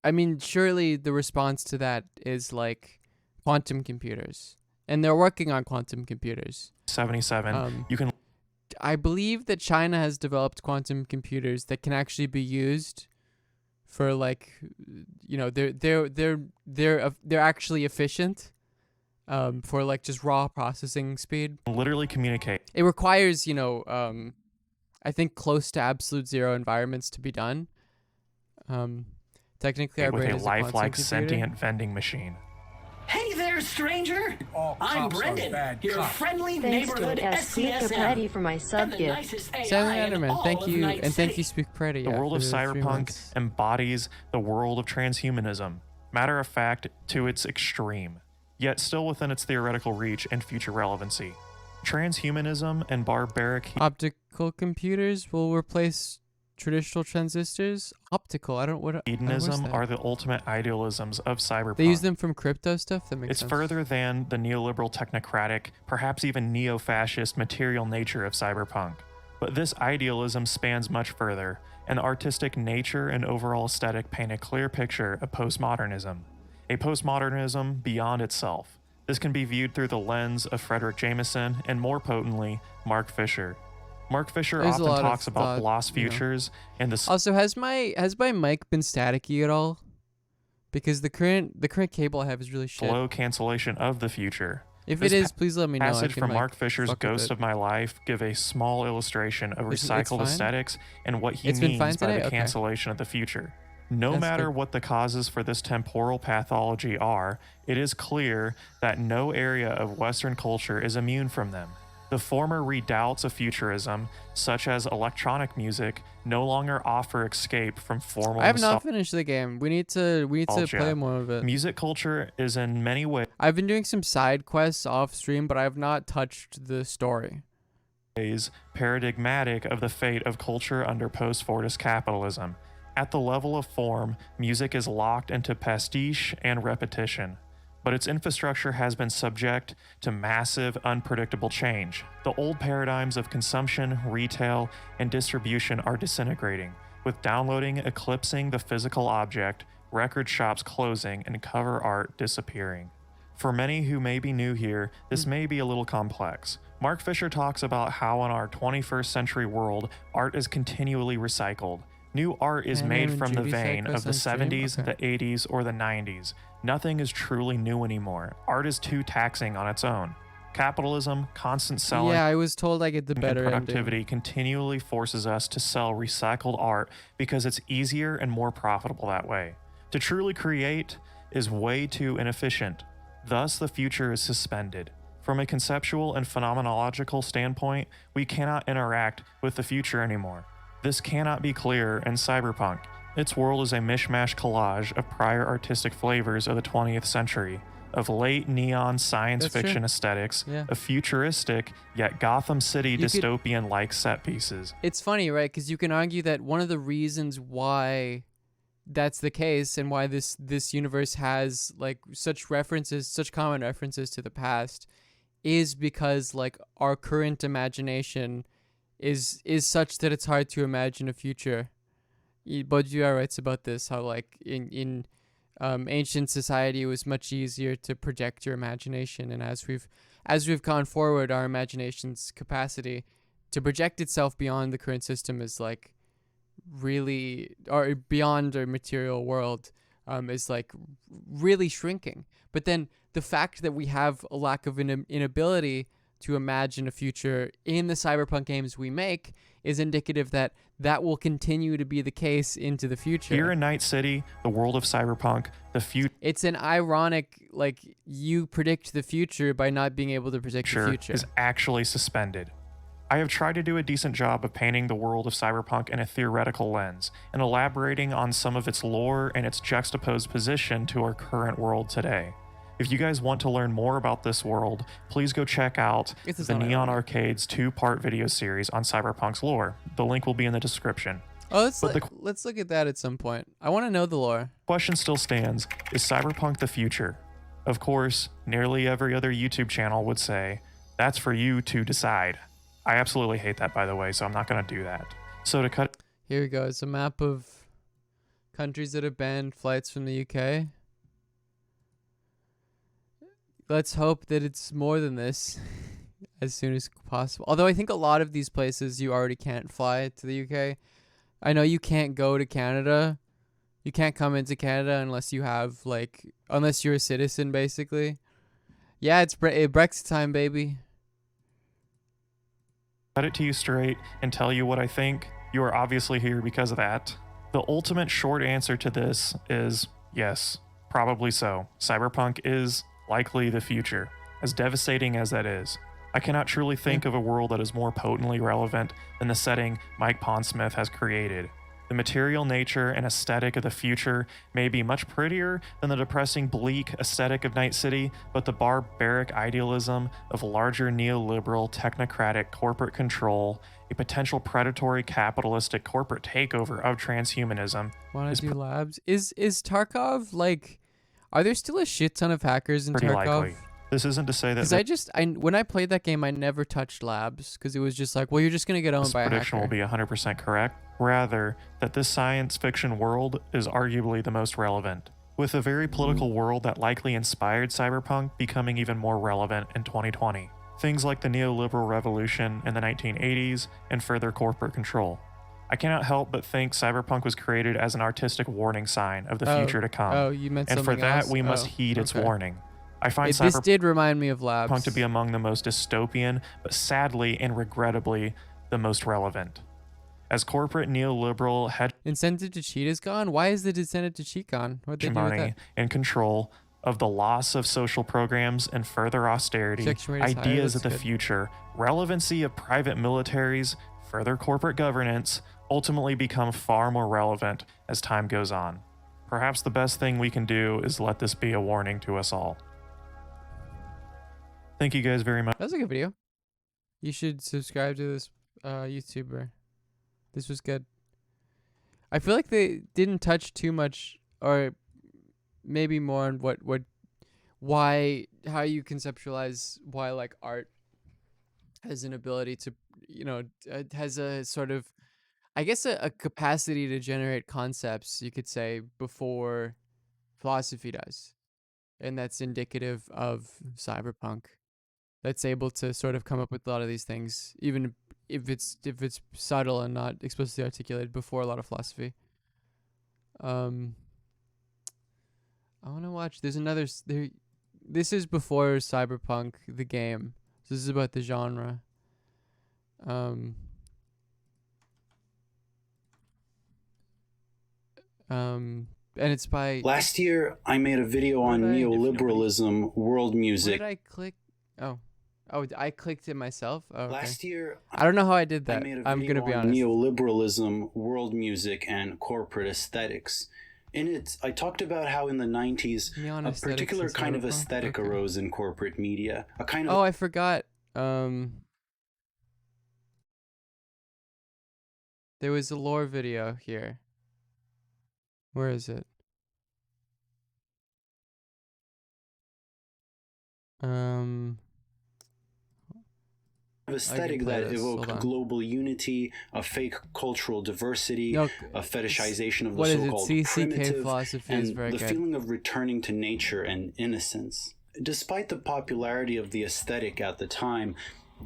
I mean, surely the response to that is like quantum computers, and they're working on quantum computers. 77, you can. I believe that China has developed quantum computers that can actually be used for like, they're actually efficient, for like just raw processing speed. Literally communicate. It requires, I think close to absolute zero environments to be done. Technically, our with brain a is lifelike a sentient vending machine. Hey there, stranger! I'm Brendan, your friendly Thanks, neighborhood George. Speak SCSM. Pretty for my sub gift. Sam Anderman, thank you, and thank you, Speak Pretty. The world of cyberpunk embodies the world of transhumanism. Matter of fact, to its extreme, yet still within its theoretical reach and future relevancy. Transhumanism and barbaric optical computers will replace traditional transistors. Optical, hedonism are the ultimate idealisms of cyberpunk. They use them from crypto stuff. That makes it's sense. further than the neoliberal, technocratic, perhaps even neo-fascist material nature of cyberpunk. But this idealism spans much further, and the artistic nature and overall aesthetic paint a clear picture of postmodernism. A postmodernism beyond itself. This can be viewed through the lens of Frederick Jameson and, more potently, Mark Fisher. Mark Fisher often talks about lost futures and the. Also, has my mic been staticky at all? Because the current cable I have is really shit. Slow cancellation of the future. If it is, please let me know. Passage from Mark Fisher's Ghost of My Life give a small illustration of recycled aesthetics and what he means by the cancellation of the future. No matter what the causes for this temporal pathology are, it is clear that no area of Western culture is immune from them. The former redoubts of futurism, such as electronic music, no longer offer escape from formal. I have not finished the game. We need to play more of it. Music culture is in many ways. I've been doing some side quests off stream, but I have not touched the story. Paradigmatic of the fate of culture under post-Fordist capitalism. At the level of form, music is locked into pastiche and repetition. But its infrastructure has been subject to massive, unpredictable change. The old paradigms of consumption, retail, and distribution are disintegrating, with downloading eclipsing the physical object, record shops closing, and cover art disappearing. For many who may be new here, this may be a little complex. Mark Fisher talks about how in our 21st century world, art is continually recycled. New art is made from the vein of the 70s, the 80s, or the 90s. Nothing is truly new anymore. Art is too taxing on its own. Capitalism, constant selling, I was told I get the better productivity continually forces us to sell recycled art because it's easier and more profitable that way. To truly create is way too inefficient. Thus, the future is suspended. From a conceptual and phenomenological standpoint, we cannot interact with the future anymore. This cannot be clearer in Cyberpunk. Its world is a mishmash collage of prior artistic flavors of the 20th century, of late neon science That's fiction true. aesthetics, Yeah. of futuristic yet Gotham City You could- dystopian-like set pieces. It's funny, right? Because you can argue that one of the reasons why that's the case and why this universe has like such common references to the past, is because like our current imagination is such that it's hard to imagine a future. Baudrillard writes about this, how like in ancient society it was much easier to project your imagination, and as we've gone forward, our imagination's capacity to project itself beyond the current system is like really, or beyond our material world, is like really shrinking. But then the fact that we have a lack of an inability to imagine a future in the cyberpunk games we make is indicative that that will continue to be the case into the future. Here in Night City, the world of Cyberpunk, the future It's an ironic, like, you predict the future by not being able to predict the future. is actually suspended. I have tried to do a decent job of painting the world of Cyberpunk in a theoretical lens and elaborating on some of its lore and its juxtaposed position to our current world today. If you guys want to learn more about this world, please go check out the Neon Arcade's 2-part video series on Cyberpunk's lore. The link will be in the description. Oh, let's look at that at some point. I want to know the lore. Question still stands, is Cyberpunk the future? Of course, nearly every other YouTube channel would say, that's for you to decide. I absolutely hate that, by the way, so I'm not going to do that. So to cut... Here we go. It's a map of countries that have banned flights from the UK. Let's hope that it's more than this as soon as possible. Although I think a lot of these places you already can't fly to the UK. I know you can't go to Canada. You can't come into Canada unless you have, like, unless you're a citizen, basically. Yeah, it's Brexit time, baby. Cut it to you straight and tell you what I think. You are obviously here because of that. The ultimate short answer to this is yes, probably so. Cyberpunk is likely the future, as devastating as that is. I cannot truly think of a world that is more potently relevant than the setting Mike Pondsmith has created. The material nature and aesthetic of the future may be much prettier than the depressing, bleak aesthetic of Night City, but the barbaric idealism of larger neoliberal, technocratic corporate control, a potential predatory capitalistic corporate takeover of transhumanism. Want to do labs? Is Tarkov, like, are there still a shit ton of hackers in pretty Tarkov? likely. This isn't to say that Because when I played that game, I never touched labs because it was just like, well, you're just gonna get owned this by a prediction hacker. will be 100% correct. Rather, that this science fiction world is arguably the most relevant, with a very political world that likely inspired Cyberpunk becoming even more relevant in 2020. Things like the neoliberal revolution in the 1980s and further corporate control. I cannot help but think Cyberpunk was created as an artistic warning sign of the future to come. Oh, you meant and for something that, else? we must Oh, heed its okay. warning. I find This did remind me of labs. Cyberpunk to be among the most dystopian, but sadly and regrettably, the most relevant. As corporate neoliberal Incentive to cheat is gone? Why is the incentive to cheat gone? What'd they do with hegemony that? and control of the loss of social programs and further austerity, Section rate is higher, ideas of that's the good. future, relevancy of private militaries, further corporate governance, ultimately become far more relevant as time goes on. Perhaps the best thing we can do is let this be a warning to us all. Thank you guys very much. That was a good video. You should subscribe to this YouTuber. This was good. I feel like they didn't touch too much, or maybe more on how you conceptualize why, like, art has an ability to, has a sort of, I guess, a capacity to generate concepts, you could say, before philosophy does. And that's indicative of cyberpunk. That's able to sort of come up with a lot of these things, even if it's subtle and not explicitly articulated before a lot of philosophy. I want to watch. There's another. This is before Cyberpunk the game. So this is about the genre. And it's by. Last year, I made a video on neoliberalism, world Where music. did I click? Oh, Oh, I clicked it myself? Oh, okay. Last year, I don't know how I did that. I made a I'm video going to be on honest. neoliberalism, world music, and corporate aesthetics. In it, I talked about how in the 90s, Neon a aesthetics particular and kind of cyberpunk? aesthetic Okay. arose in corporate media. A kind of Oh, I forgot. There was a lore video here. Where is it? aesthetic that evoked global unity, a fake cultural diversity, No, a fetishization of the what is it? so-called CCK primitive, philosophy and is very the good. feeling of returning to nature and innocence. Despite the popularity of the aesthetic at the time,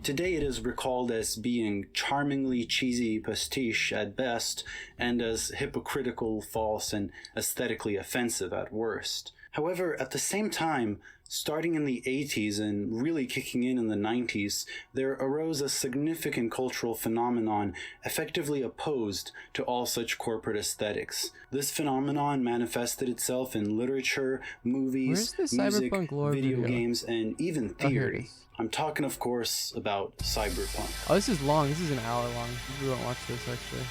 today it is recalled as being charmingly cheesy pastiche at best, and as hypocritical, false, and aesthetically offensive at worst. However, at the same time, starting in the 80s and really kicking in the 90s, there arose a significant cultural phenomenon effectively opposed to all such corporate aesthetics. This phenomenon manifested itself in literature, movies, Where's the music, Cyberpunk lore video video? games, and even Oh, here it theory. is. I'm talking, of course, about cyberpunk. Oh, this is long. This is an hour long. We won't watch this, actually.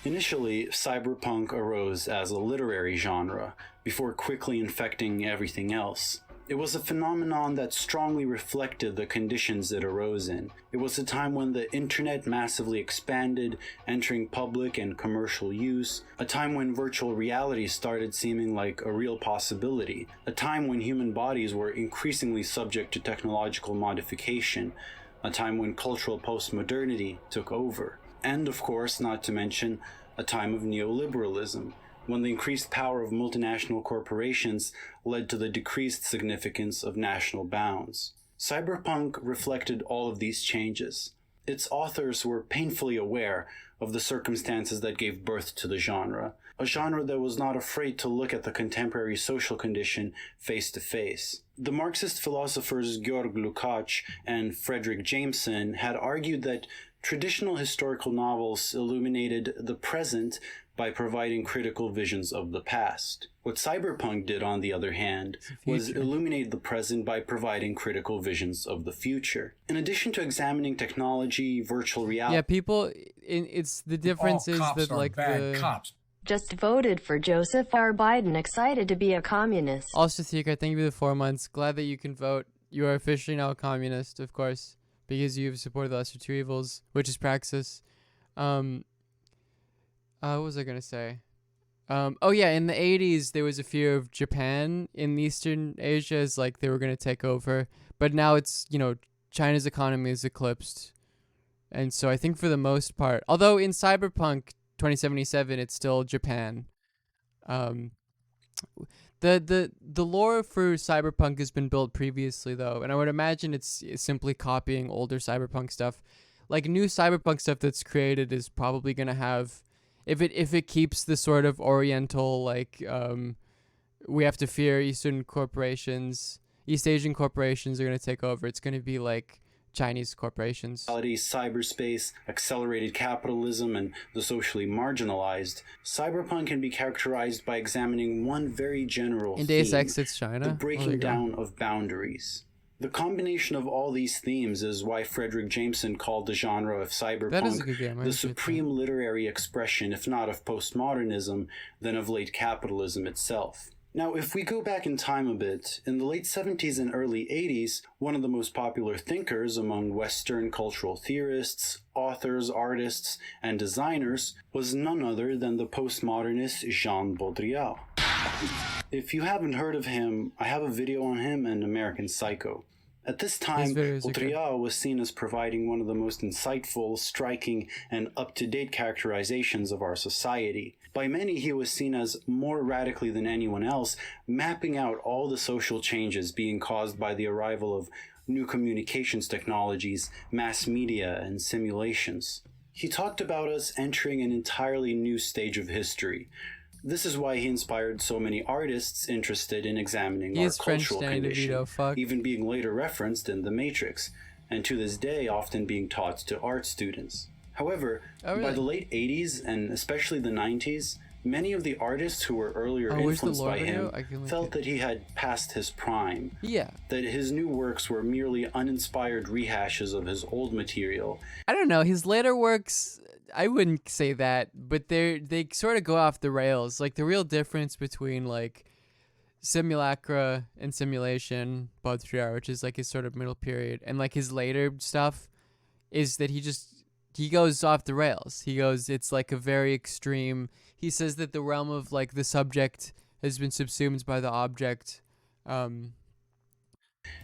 Initially, cyberpunk arose as a literary genre, before quickly infecting everything else. It was a phenomenon that strongly reflected the conditions it arose in. It was a time when the internet massively expanded, entering public and commercial use, a time when virtual reality started seeming like a real possibility, a time when human bodies were increasingly subject to technological modification, a time when cultural postmodernity took over. And of course, not to mention, a time of neoliberalism, when the increased power of multinational corporations led to the decreased significance of national bounds. Cyberpunk reflected all of these changes. Its authors were painfully aware of the circumstances that gave birth to the genre, a genre that was not afraid to look at the contemporary social condition face to face. The Marxist philosophers Georg Lukács and Frederick Jameson had argued that traditional historical novels illuminated the present by providing critical visions of the past. What cyberpunk did, on the other hand, was illuminate the present by providing critical visions of the future. In addition to examining technology, virtual reality... Yeah, people, it's the difference is that, like, Just voted for Joseph R. Biden, excited to be a communist. Also, Thika, thank you for the 4 months. Glad that you can vote. You are officially now a communist, of course, because you've supported the lesser two evils, which is praxis. What was I going to say? Oh yeah, in the 80s, there was a fear of Japan in Eastern Asia as, like, they were going to take over. But now it's, you know, China's economy is eclipsed. And so I think for the most part, although in Cyberpunk 2077, it's still Japan. The lore for Cyberpunk has been built previously, though, and I would imagine it's simply copying older Cyberpunk stuff. Like, new Cyberpunk stuff that's created is probably going to have, if it keeps the sort of Oriental, like, we have to fear East Asian corporations are going to take over. It's going to be like Chinese corporations. Cyberspace, accelerated capitalism, and the socially marginalized. Cyberpunk can be characterized by examining one very general In Deus theme, Ex, it's China. the Oh, there you breaking go. down of boundaries. The combination of all these themes is why Frederick Jameson called the genre of cyberpunk That is a good game. I the appreciate supreme literary expression, if not of postmodernism, then of late capitalism itself. Now, if we go back in time a bit, in the late 70s and early 80s, one of the most popular thinkers among Western cultural theorists, authors, artists, and designers was none other than the postmodernist Jean Baudrillard. If you haven't heard of him, I have a video on him and American Psycho. At this time, Baudrillard was seen as providing one of the most insightful, striking, and up-to-date characterizations of our society. By many, he was seen as more radically than anyone else, mapping out all the social changes being caused by the arrival of new communications technologies, mass media, and simulations. He talked about us entering an entirely new stage of history. This is why he inspired so many artists interested in examining our cultural condition, even being later referenced in The Matrix, and to this day often being taught to art students. However, by the late 80s and especially the 90s, Many of the artists who were earlier influenced by him felt that he had passed his prime. Yeah. That his new works were merely uninspired rehashes of his old material. I don't know. His later works, I wouldn't say that, but they sort of go off the rails. Like the real difference between like Simulacra and Simulation, Baudrillard, which is like his sort of middle period, and like his later stuff, is that he goes off the rails. It's like a very extreme. He says that the realm of like the subject has been subsumed by the object. And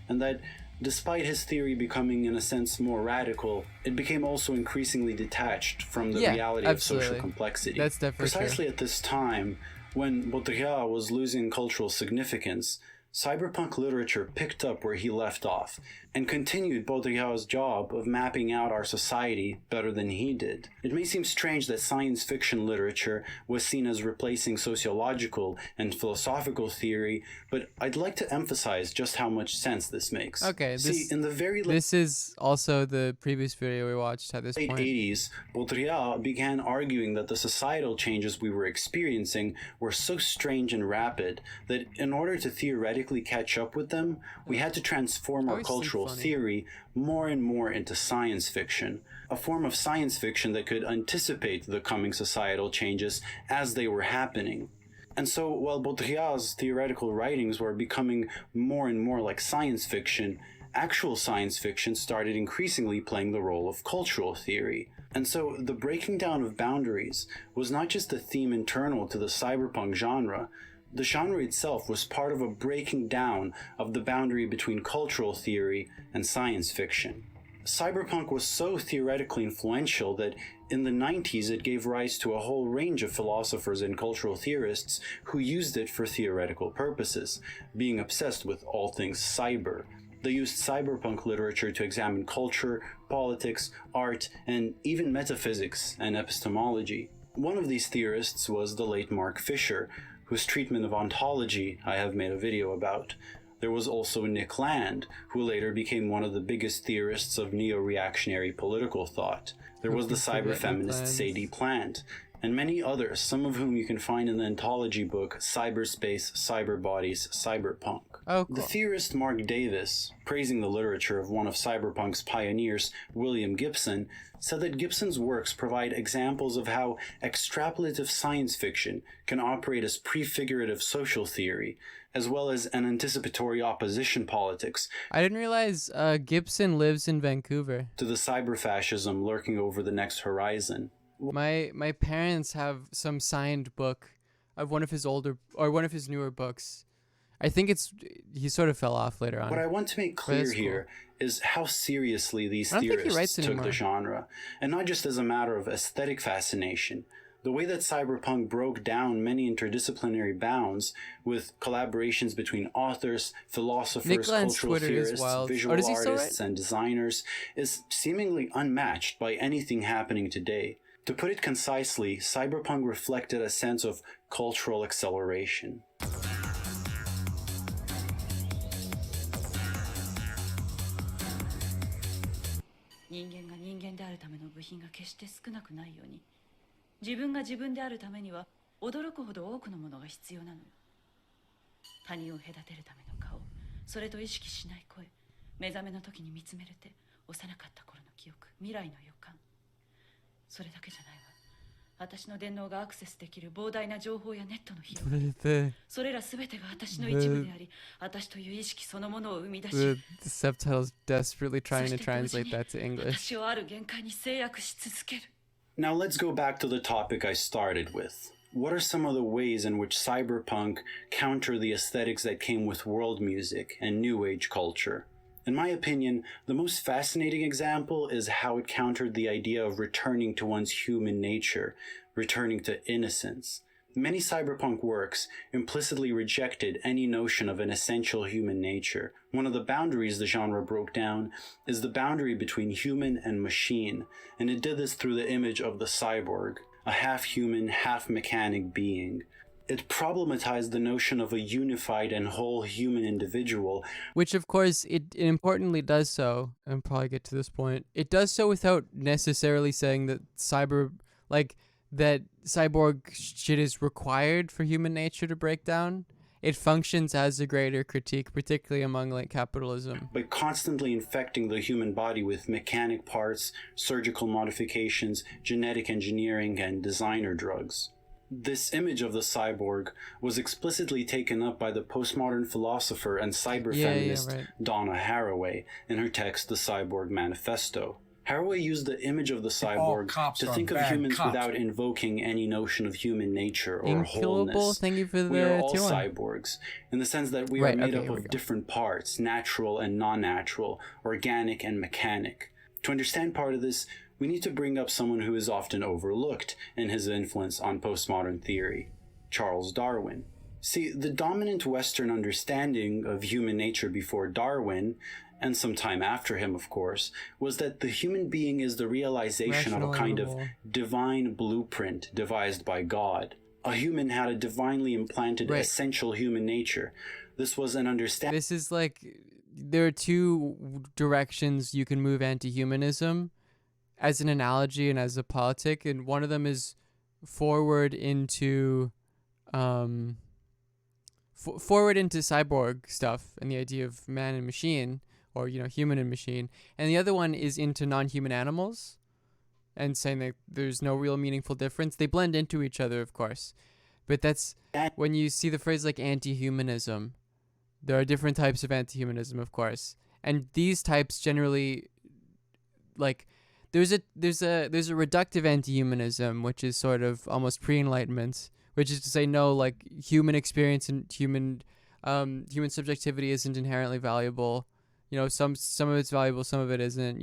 that despite his theory becoming in a sense more radical, it became also increasingly detached from the reality of social complexity. That's definitely precisely true. At this time, when Baudrillard was losing cultural significance, cyberpunk literature picked up where he left off and continued Baudrillard's job of mapping out our society better than he did. It may seem strange that science fiction literature was seen as replacing sociological and philosophical theory, but I'd like to emphasize just how much sense this makes. Okay, this is also the previous video we watched at this late point. 80s, Baudrillard began arguing that the societal changes we were experiencing were so strange and rapid that in order to theoretically catch up with them, we had to transform our cultural theory more and more into science fiction, a form of science fiction that could anticipate the coming societal changes as they were happening. And so, while Baudrillard's theoretical writings were becoming more and more like science fiction, actual science fiction started increasingly playing the role of cultural theory. And so, the breaking down of boundaries was not just a theme internal to the cyberpunk genre. The genre itself was part of a breaking down of the boundary between cultural theory and science fiction. Cyberpunk was so theoretically influential that in the 90s it gave rise to a whole range of philosophers and cultural theorists who used it for theoretical purposes, being obsessed with all things cyber. They used cyberpunk literature to examine culture, politics, art, and even metaphysics and epistemology. One of these theorists was the late Mark Fisher, whose treatment of ontology I have made a video about. There was also Nick Land, who later became one of the biggest theorists of neo-reactionary political thought. There was the cyber-feminist Sadie Plant, and many others, some of whom you can find in the anthology book Cyberspace, Cyberbodies, Cyberpunk. Oh, cool. The theorist Mark Davis, praising the literature of one of cyberpunk's pioneers, William Gibson, said that Gibson's works provide examples of how extrapolative science fiction can operate as prefigurative social theory, as well as an anticipatory opposition politics. I didn't realize Gibson lives in Vancouver. To the cyberfascism lurking over the next horizon. My parents have some signed book of one of his newer books. I think he sort of fell off later on. What I want to make clear here is how seriously these theorists took the genre, and not just as a matter of aesthetic fascination. The way that cyberpunk broke down many interdisciplinary bounds with collaborations between authors, philosophers, cultural theorists, visual artists, and designers is seemingly unmatched by anything happening today. To put it concisely, cyberpunk reflected a sense of cultural acceleration. The subtitles desperately trying to translate that to English. Now let's go back to the topic I started with. What are some of the ways in which cyberpunk counter the aesthetics that came with world music and new age culture? In my opinion, the most fascinating example is how it countered the idea of returning to one's human nature, returning to innocence. Many cyberpunk works implicitly rejected any notion of an essential human nature. One of the boundaries the genre broke down is the boundary between human and machine, and it did this through the image of the cyborg, a half-human, half-mechanic being. It problematized the notion of a unified and whole human individual. Which, of course, it importantly does so, and probably get to this point, it does so without necessarily saying that that cyborg shit is required for human nature to break down. It functions as a greater critique, particularly among like capitalism. By constantly infecting the human body with mechanic parts, surgical modifications, genetic engineering, and designer drugs. This image of the cyborg was explicitly taken up by the postmodern philosopher and cyber-feminist Donna Haraway in her text The Cyborg Manifesto. Haraway used the image of the cyborg to think of humans without invoking any notion of human nature or wholeness. Thank you for the we are all tier one. cyborgs, in the sense that we are made up of different parts, natural and non-natural, organic and mechanic. To understand part of this, we need to bring up someone who is often overlooked in his influence on postmodern theory, Charles Darwin. See, the dominant Western understanding of human nature before Darwin, and some time after him, of course, was that the human being is the realization of a kind of divine blueprint devised by God. A human had a divinely implanted essential human nature. This was an understanding. This is like, there are two directions you can move anti-humanism as an analogy and as a politic, and one of them is forward into cyborg stuff and the idea of man and machine, or human and machine, and the other one is into non-human animals and saying that there's no real meaningful difference. They blend into each other, of course, but that's when you see the phrase like anti-humanism. There are different types of anti-humanism, of course, and these types generally, like, there's a reductive anti-humanism, which is sort of almost pre-enlightenment, which is to say no, like, human experience and human subjectivity isn't inherently valuable. Some of it's valuable, some of it isn't.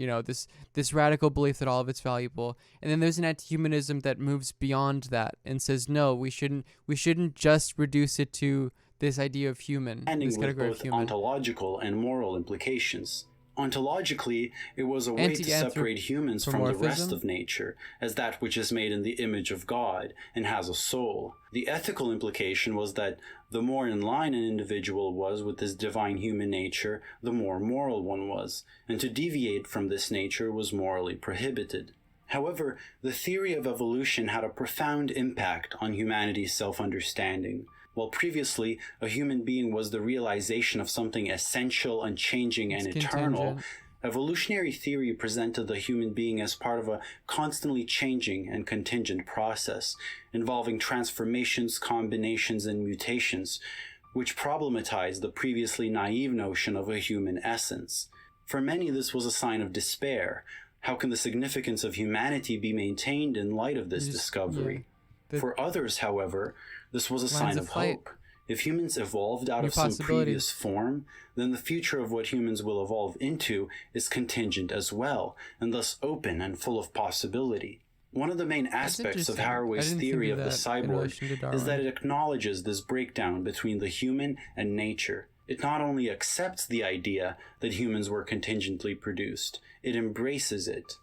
This radical belief that all of it's valuable. And then there's an anti-humanism that moves beyond that and says no, we shouldn't just reduce it to this idea of human, this category of human. Ontological and moral implications. Ontologically, it was a way to separate humans from the rest of nature as that which is made in the image of God and has a soul. The ethical implication was that the more in line an individual was with his divine human nature, the more moral one was, and to deviate from this nature was morally prohibited. However, the theory of evolution had a profound impact on humanity's self-understanding. While previously a human being was the realization of something essential, unchanging, and eternal, evolutionary theory presented the human being as part of a constantly changing and contingent process, involving transformations, combinations, and mutations, which problematized the previously naive notion of a human essence. For many, this was a sign of despair. How can the significance of humanity be maintained in light of this discovery? For others, however, this was a sign of hope. If humans evolved out of some previous form, then the future of what humans will evolve into is contingent as well, and thus open and full of possibility. One of the main aspects of Haraway's theory of the cyborg is that it acknowledges this breakdown between the human and nature. It not only accepts the idea that humans were contingently produced, it embraces it.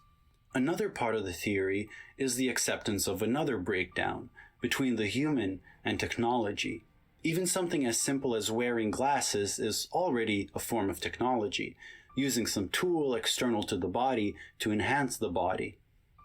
Another part of the theory is the acceptance of another breakdown between the human and technology. Even something as simple as wearing glasses is already a form of technology, using some tool external to the body to enhance the body.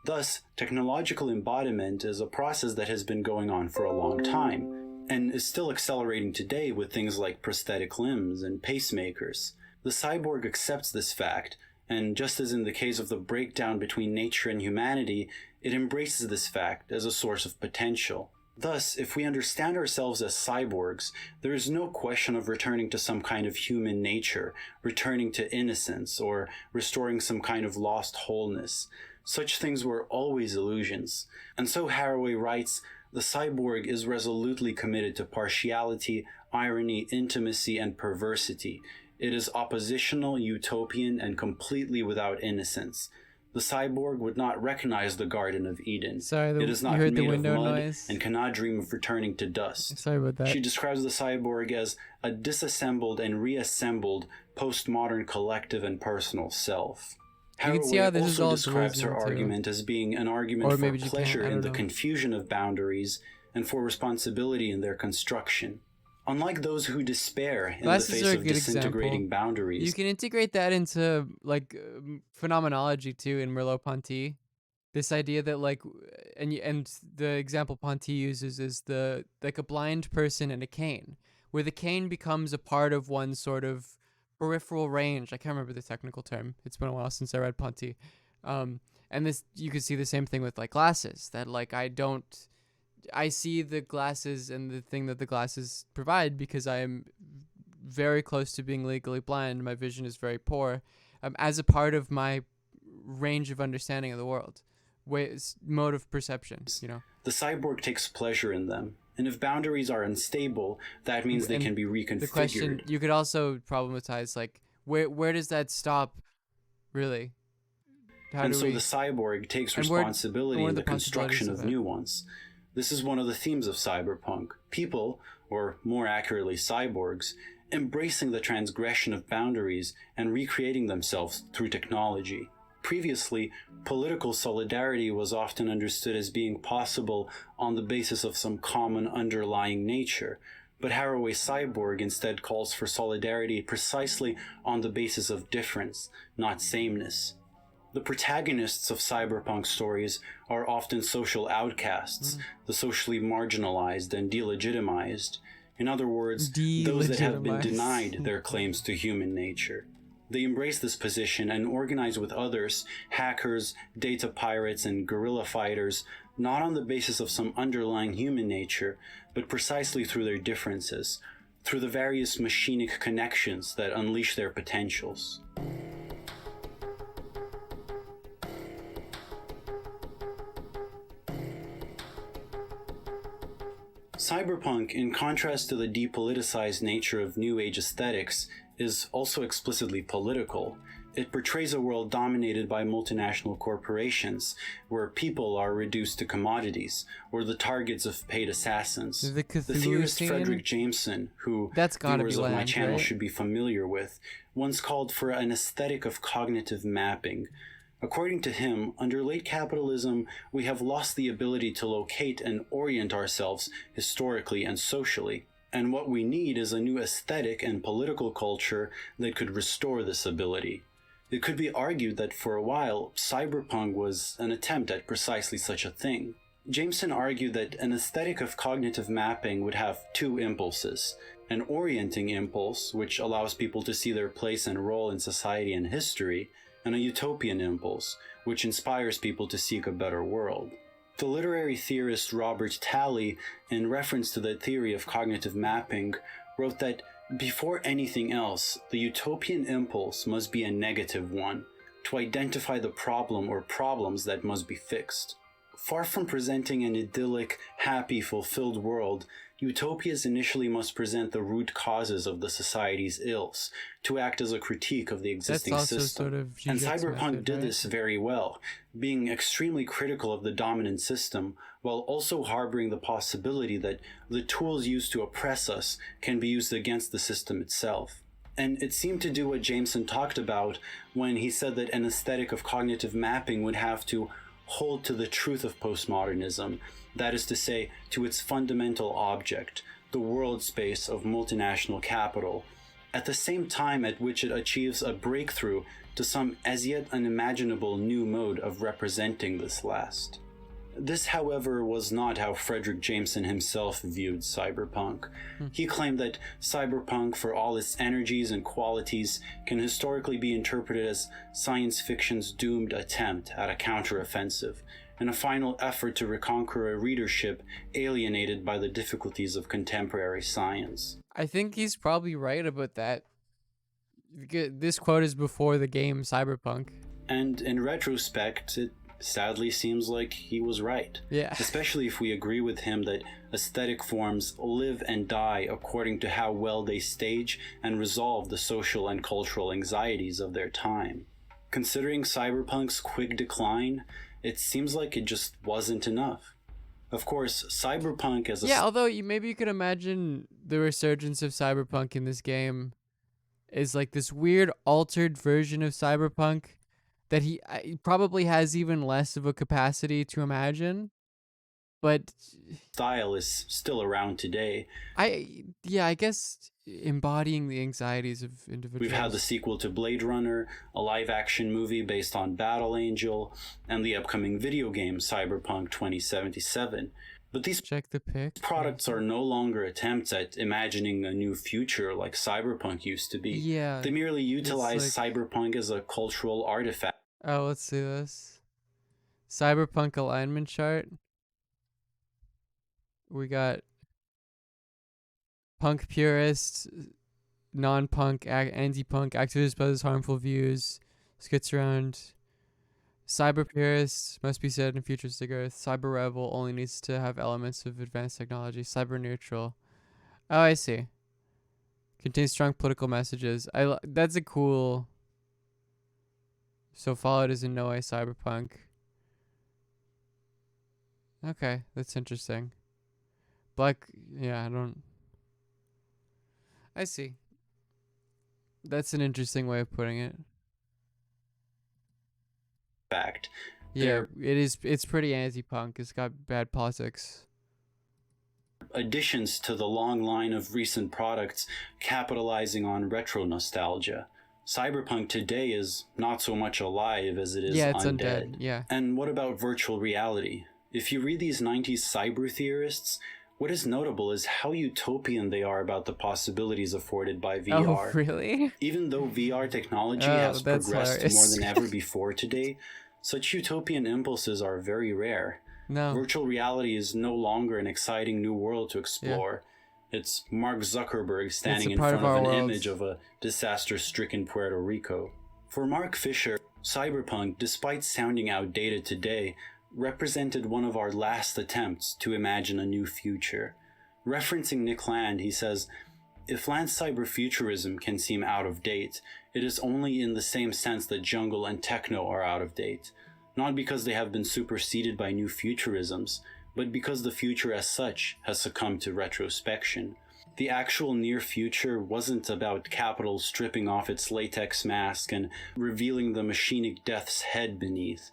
Thus, technological embodiment is a process that has been going on for a long time, and is still accelerating today with things like prosthetic limbs and pacemakers. The cyborg accepts this fact, and just as in the case of the breakdown between nature and humanity, it embraces this fact as a source of potential. Thus, if we understand ourselves as cyborgs, there is no question of returning to some kind of human nature, returning to innocence, or restoring some kind of lost wholeness. Such things were always illusions. And so Haraway writes, the cyborg is resolutely committed to partiality, irony, intimacy, and perversity. It is oppositional, utopian, and completely without innocence. The cyborg would not recognize the Garden of Eden. It is not made of mud and cannot dream of returning to dust. Sorry about that. She describes the cyborg as a disassembled and reassembled postmodern collective and personal self. Haraway also describes her argument as being an argument for pleasure in the confusion of boundaries and for responsibility in their construction. Unlike those who despair in the face of disintegrating boundaries. You can integrate that into like phenomenology too in Merleau-Ponty. This idea that like, and the example Ponty uses is the like a blind person in a cane, where the cane becomes a part of one's sort of peripheral range. I can't remember the technical term. It's been a while since I read Ponty. And this, you could see the same thing with like glasses, that like I see the glasses and the thing that the glasses provide because I am very close to being legally blind. My vision is very poor, as a part of my range of understanding of the world. Mode of perception, you know. The cyborg takes pleasure in them, and if boundaries are unstable, that means they can be reconfigured. The question, you could also problematize, like, where does that stop, really? And so the cyborg takes responsibility in the construction of new ones. This is one of the themes of cyberpunk. People, or more accurately cyborgs, embracing the transgression of boundaries and recreating themselves through technology. Previously, political solidarity was often understood as being possible on the basis of some common underlying nature, but Haraway Cyborg instead calls for solidarity precisely on the basis of difference, not sameness. The protagonists of cyberpunk stories are often social outcasts, the socially marginalized and delegitimized. In other words, those that have been denied their claims to human nature. They embrace this position and organize with others, hackers, data pirates, and guerrilla fighters, not on the basis of some underlying human nature, but precisely through their differences, through the various machinic connections that unleash their potentials. Cyberpunk, in contrast to the depoliticized nature of New Age aesthetics, is also explicitly political. It portrays a world dominated by multinational corporations, where people are reduced to commodities, or the targets of paid assassins. The theorist Frederick Jameson, who viewers of my channel should be familiar with, once called for an aesthetic of cognitive mapping. According to him, under late capitalism, we have lost the ability to locate and orient ourselves historically and socially. And what we need is a new aesthetic and political culture that could restore this ability. It could be argued that for a while, cyberpunk was an attempt at precisely such a thing. Jameson argued that an aesthetic of cognitive mapping would have two impulses: an orienting impulse, which allows people to see their place and role in society and history, and a utopian impulse, which inspires people to seek a better world. The literary theorist Robert Talley, in reference to the theory of cognitive mapping, wrote that before anything else, the utopian impulse must be a negative one, to identify the problem or problems that must be fixed. Far from presenting an idyllic, happy, fulfilled world, utopias initially must present the root causes of the society's ills, to act as a critique of the existing system. And cyberpunk did this very well, being extremely critical of the dominant system, while also harboring the possibility that the tools used to oppress us can be used against the system itself. And it seemed to do what Jameson talked about when he said that an aesthetic of cognitive mapping would have to hold to the truth of postmodernism, that is to say, to its fundamental object, the world space of multinational capital, at the same time at which it achieves a breakthrough to some as yet unimaginable new mode of representing this last. This, however, was not how Frederick Jameson himself viewed cyberpunk. He claimed that cyberpunk, for all its energies and qualities, can historically be interpreted as science fiction's doomed attempt at a counteroffensive, and a final effort to reconquer a readership alienated by the difficulties of contemporary science. I think he's probably right about that. This quote is before the game Cyberpunk. And in retrospect, it sadly seems like he was right. Yeah. Especially if we agree with him that aesthetic forms live and die according to how well they stage and resolve the social and cultural anxieties of their time. Considering cyberpunk's quick decline, it seems like it just wasn't enough. Of course, cyberpunk as a... although maybe you could imagine the resurgence of cyberpunk in this game is like this weird altered version of cyberpunk that he probably has even less of a capacity to imagine. But style is still around today. I guess embodying the anxieties of individuals. We've had the sequel to Blade Runner, a live-action movie based on Battle Angel, and the upcoming video game Cyberpunk 2077. But these products are no longer attempts at imagining a new future like Cyberpunk used to be. Yeah. They merely utilize Cyberpunk as a cultural artifact. Oh, let's see this. Cyberpunk alignment chart. We got punk purist, non-punk, anti-punk, activist opposes harmful views, skits around. Cyber purist must be said in futuristic Earth. Cyber rebel only needs to have elements of advanced technology. Cyber neutral. Oh, I see. Contains strong political messages. That's a cool. So followed is in no way cyberpunk. Okay, that's interesting. Black, yeah, I see. That's an interesting way of putting it. Fact. Yeah, it's pretty anti-punk. It's got bad politics. Additions to the long line of recent products capitalizing on retro nostalgia. Cyberpunk today is not so much alive as it is it's undead. Yeah. And what about virtual reality? If you read these 90s cyber theorists, what is notable is how utopian they are about the possibilities afforded by VR. Oh, really? Even though VR technology has progressed hilarious. more than ever before today, such utopian impulses are very rare. No. Virtual reality is no longer an exciting new world to explore. Yeah. It's Mark Zuckerberg standing in front of an image of a disaster-stricken Puerto Rico. For Mark Fisher, Cyberpunk, despite sounding outdated today, represented one of our last attempts to imagine a new future. Referencing Nick Land, he says, "If Land's cyberfuturism can seem out of date, it is only in the same sense that jungle and techno are out of date. Not because they have been superseded by new futurisms, but because the future as such has succumbed to retrospection. The actual near future wasn't about capital stripping off its latex mask and revealing the machinic death's head beneath.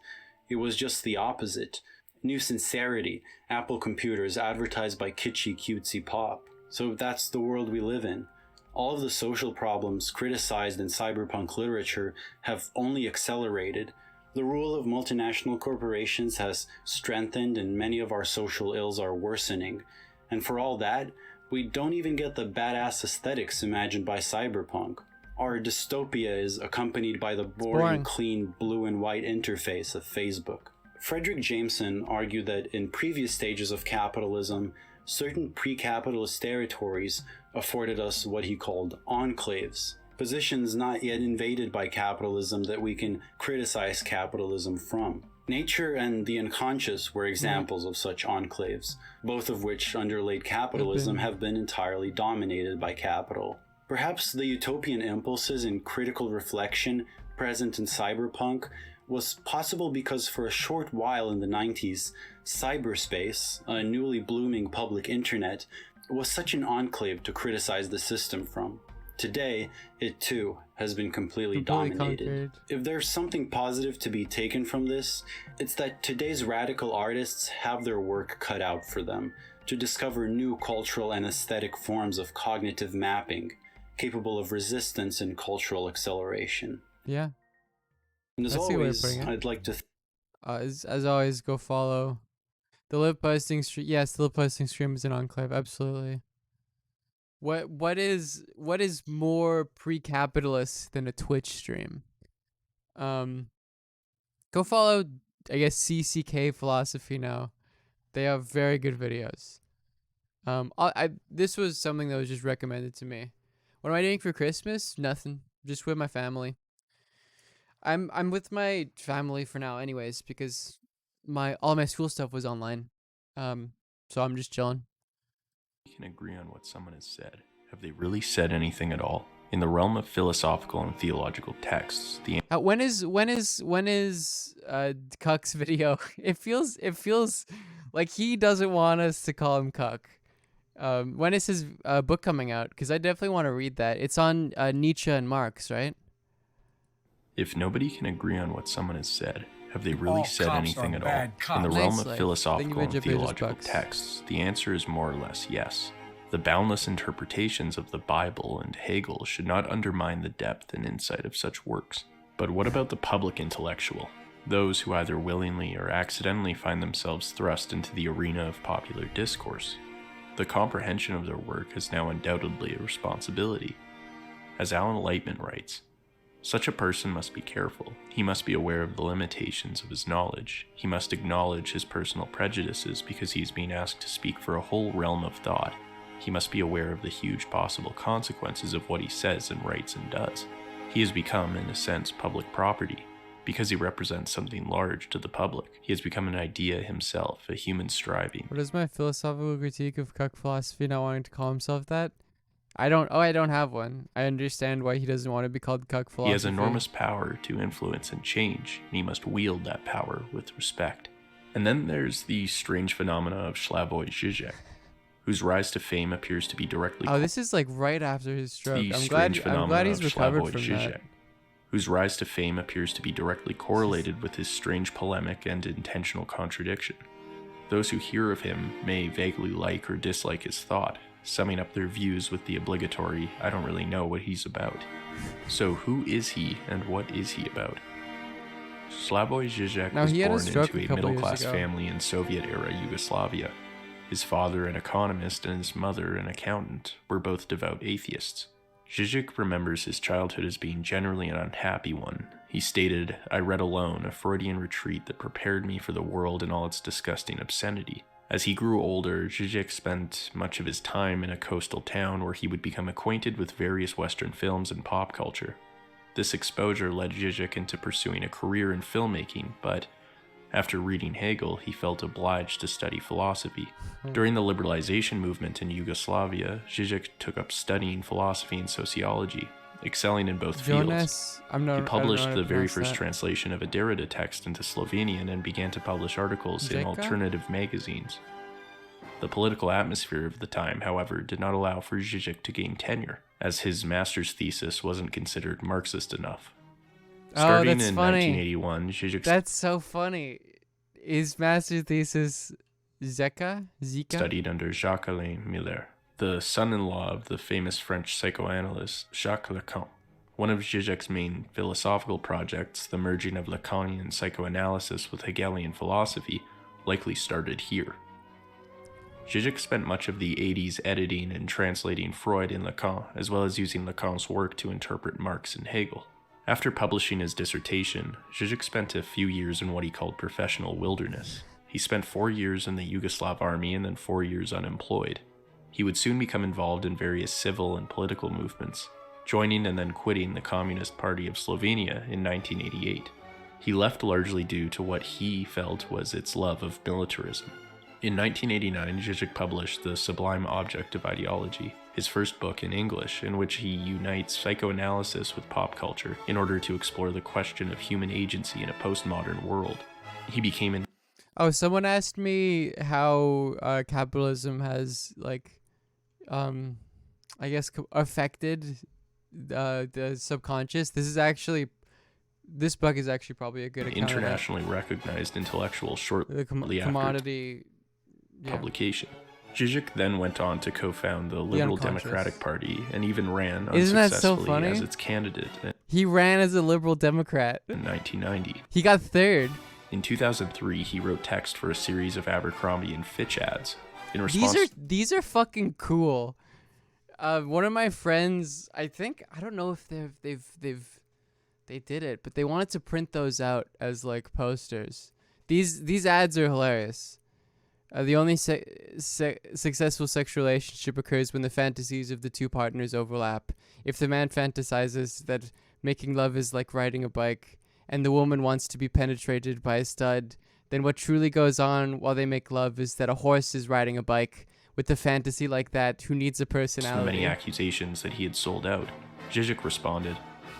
It was just the opposite. New sincerity, Apple computers advertised by kitschy cutesy pop. So that's the world we live in. All of the social problems criticized in cyberpunk literature have only accelerated. The rule of multinational corporations has strengthened and many of our social ills are worsening. And for all that, we don't even get the badass aesthetics imagined by cyberpunk. Our dystopia is accompanied by the boring, clean blue and white interface of Facebook." Frederick Jameson argued that in previous stages of capitalism, certain pre-capitalist territories afforded us what he called enclaves, positions not yet invaded by capitalism that we can criticize capitalism from. Nature and the unconscious were examples of such enclaves, both of which under late capitalism have been entirely dominated by capital. Perhaps the utopian impulses and critical reflection present in cyberpunk was possible because for a short while in the 90s, cyberspace, a newly blooming public internet, was such an enclave to criticize the system from. Today, it too has been completely dominated. Conquered. If there's something positive to be taken from this, it's that today's radical artists have their work cut out for them to discover new cultural and aesthetic forms of cognitive mapping, capable of resistance and cultural acceleration. Yeah. And as always, I'd like to... as always, go follow the Live Posting Stream. Yes, the Live Posting Stream is an enclave. Absolutely. What is more pre-capitalist than a Twitch stream? Go follow, I guess, CCK Philosophy now. They have very good videos. This was something that was just recommended to me. What am I doing for Christmas? Nothing. Just with my family. I'm with my family for now anyways, because all my school stuff was online. So I'm just chilling. We can agree on what someone has said. Have they really said anything at all? In the realm of philosophical and theological texts, the when is Cuck's video? It feels like he doesn't want us to call him Cuck. When is his book coming out? Because I definitely want to read that. It's on Nietzsche and Marx, right? If nobody can agree on what someone has said, Have they really said anything at all? In the realm of philosophical and theological texts, the answer is more or less yes. The boundless interpretations of the Bible and Hegel should not undermine the depth and insight of such works. But what about the public intellectual? Those who either willingly or accidentally find themselves thrust into the arena of popular discourse. The comprehension of their work is now undoubtedly a responsibility. As Alan Lightman writes, such a person must be careful. He must be aware of the limitations of his knowledge. He must acknowledge his personal prejudices because he is being asked to speak for a whole realm of thought. He must be aware of the huge possible consequences of what he says and writes and does. He has become, in a sense, public property. Because he represents something large to the public, he has become an idea himself, a human striving. What is my philosophical critique of cuck philosophy not wanting to call himself that? I don't have one. I understand why he doesn't want to be called cuck philosophy. He has enormous power to influence and change, and he must wield that power with respect. And then there's the strange phenomena of Slavoj Žižek, whose rise to fame appears to be directly... Oh, this is like right after his stroke. I'm glad he's recovered from that. Whose rise to fame appears to be directly correlated with his strange polemic and intentional contradiction. Those who hear of him may vaguely like or dislike his thought, summing up their views with the obligatory, I don't really know what he's about. So who is he and what is he about? Slavoj Žižek was born into a middle-class family in Soviet-era Yugoslavia. His father, an economist, and his mother, an accountant, were both devout atheists. Žižek remembers his childhood as being generally an unhappy one. He stated, I read alone, a Freudian retreat that prepared me for the world in all its disgusting obscenity. As he grew older, Žižek spent much of his time in a coastal town where he would become acquainted with various Western films and pop culture. This exposure led Žižek into pursuing a career in filmmaking, but after reading Hegel, he felt obliged to study philosophy. During the liberalization movement in Yugoslavia, Žižek took up studying philosophy and sociology, excelling in both fields. He published the very first translation of a Derrida text into Slovenian and began to publish articles in alternative magazines. The political atmosphere of the time, however, did not allow for Žižek to gain tenure, as his master's thesis wasn't considered Marxist enough. Starting in 1981, Žižek... That's so funny. His master's thesis, Zeka? Studied under Jacques-Alain Miller, the son-in-law of the famous French psychoanalyst Jacques Lacan. One of Žižek's main philosophical projects, the merging of Lacanian psychoanalysis with Hegelian philosophy, likely started here. Žižek spent much of the 80s editing and translating Freud and Lacan, as well as using Lacan's work to interpret Marx and Hegel. After publishing his dissertation, Žižek spent a few years in what he called professional wilderness. He spent 4 years in the Yugoslav army and then 4 years unemployed. He would soon become involved in various civil and political movements, joining and then quitting the Communist Party of Slovenia in 1988. He left largely due to what he felt was its love of militarism. In 1989, Žižek published The Sublime Object of Ideology, his first book in English, in which he unites psychoanalysis with pop culture in order to explore the question of human agency in a postmodern world. He became an... Oh, someone asked me how capitalism has, I guess, affected the subconscious. This book is actually probably a good account internationally recognized intellectual shortly commodity publication. Žižek then went on to co-found the Liberal Democratic Party and even ran unsuccessfully as its candidate. He ran as a Liberal Democrat in 1990. He got third. In 2003, he wrote text for a series of Abercrombie and Fitch ads. In response, these are fucking cool. One of my friends, I don't know if they did it, but they wanted to print those out as like posters. These ads are hilarious. The only successful sexual relationship occurs when the fantasies of the two partners overlap. If the man fantasizes that making love is like riding a bike, and the woman wants to be penetrated by a stud, then what truly goes on while they make love is that a horse is riding a bike with a fantasy like that who needs a personality. So many accusations that he had sold out. Žižek responded,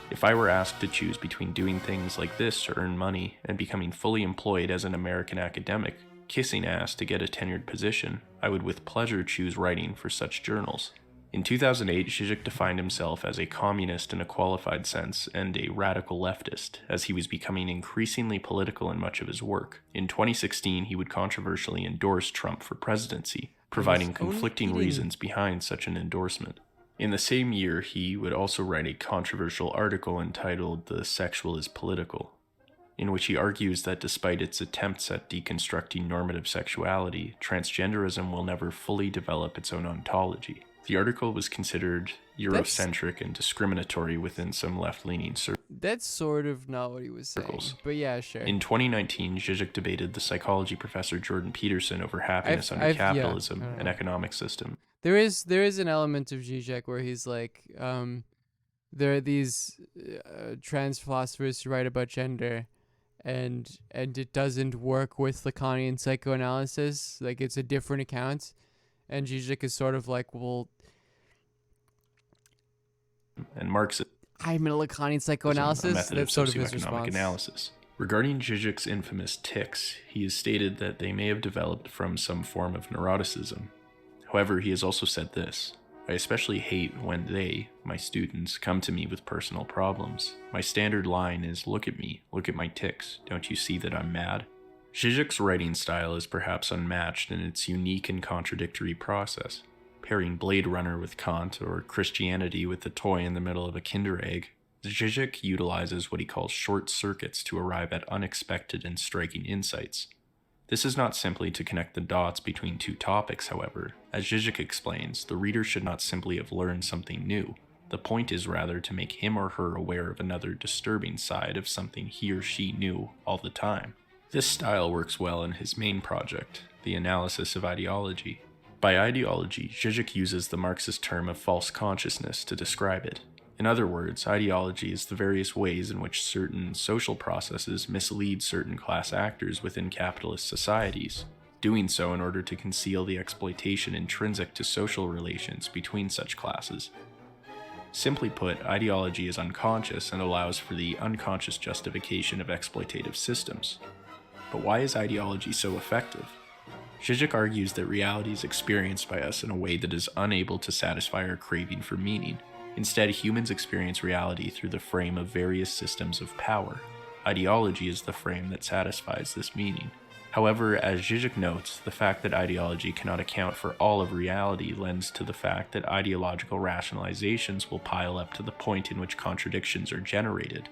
"If I were asked to choose between doing things like this to earn money and becoming fully employed as an American academic, kissing ass to get a tenured position, I would with pleasure choose writing for such journals." In 2008, Zizek defined himself as a communist in a qualified sense and a radical leftist, as he was becoming increasingly political in much of his work. In 2016, he would controversially endorse Trump for presidency, providing conflicting reasons behind such an endorsement. In the same year, he would also write a controversial article entitled "The Sexual is Political," in which he argues that despite its attempts at deconstructing normative sexuality, transgenderism will never fully develop its own ontology. The article was considered Eurocentric and discriminatory within some left-leaning circles. That's sort of not what he was saying, but yeah, sure. In 2019, Zizek debated the psychology professor Jordan Peterson over happiness under capitalism and economic system. There is an element of Zizek where he's like, there are these trans philosophers who write about gender, and it doesn't work with Lacanian psychoanalysis. Like, it's a different account, and Zizek is sort of like, well, and Marxism. I'm in a Lacanian psychoanalysis. A method That's of sort of his socioeconomic response. analysis. Regarding Zizek's infamous tics, he has stated that they may have developed from some form of neuroticism. However, he has also said this: "I especially hate when they, my students, come to me with personal problems. My standard line is, look at me, look at my tics. Don't you see that I'm mad?" Zizek's writing style is perhaps unmatched in its unique and contradictory process. Pairing Blade Runner with Kant or Christianity with the toy in the middle of a Kinder Egg, Zizek utilizes what he calls short circuits to arrive at unexpected and striking insights. This is not simply to connect the dots between two topics, however. As Zizek explains, the reader should not simply have learned something new. The point is rather to make him or her aware of another disturbing side of something he or she knew all the time. This style works well in his main project, the analysis of ideology. By ideology, Zizek uses the Marxist term of false consciousness to describe it. In other words, ideology is the various ways in which certain social processes mislead certain class actors within capitalist societies, doing so in order to conceal the exploitation intrinsic to social relations between such classes. Simply put, ideology is unconscious and allows for the unconscious justification of exploitative systems. But why is ideology so effective? Zizek argues that reality is experienced by us in a way that is unable to satisfy our craving for meaning. Instead, humans experience reality through the frame of various systems of power. Ideology is the frame that satisfies this meaning. However, as Zizek notes, the fact that ideology cannot account for all of reality lends to the fact that ideological rationalizations will pile up to the point in which contradictions are generated.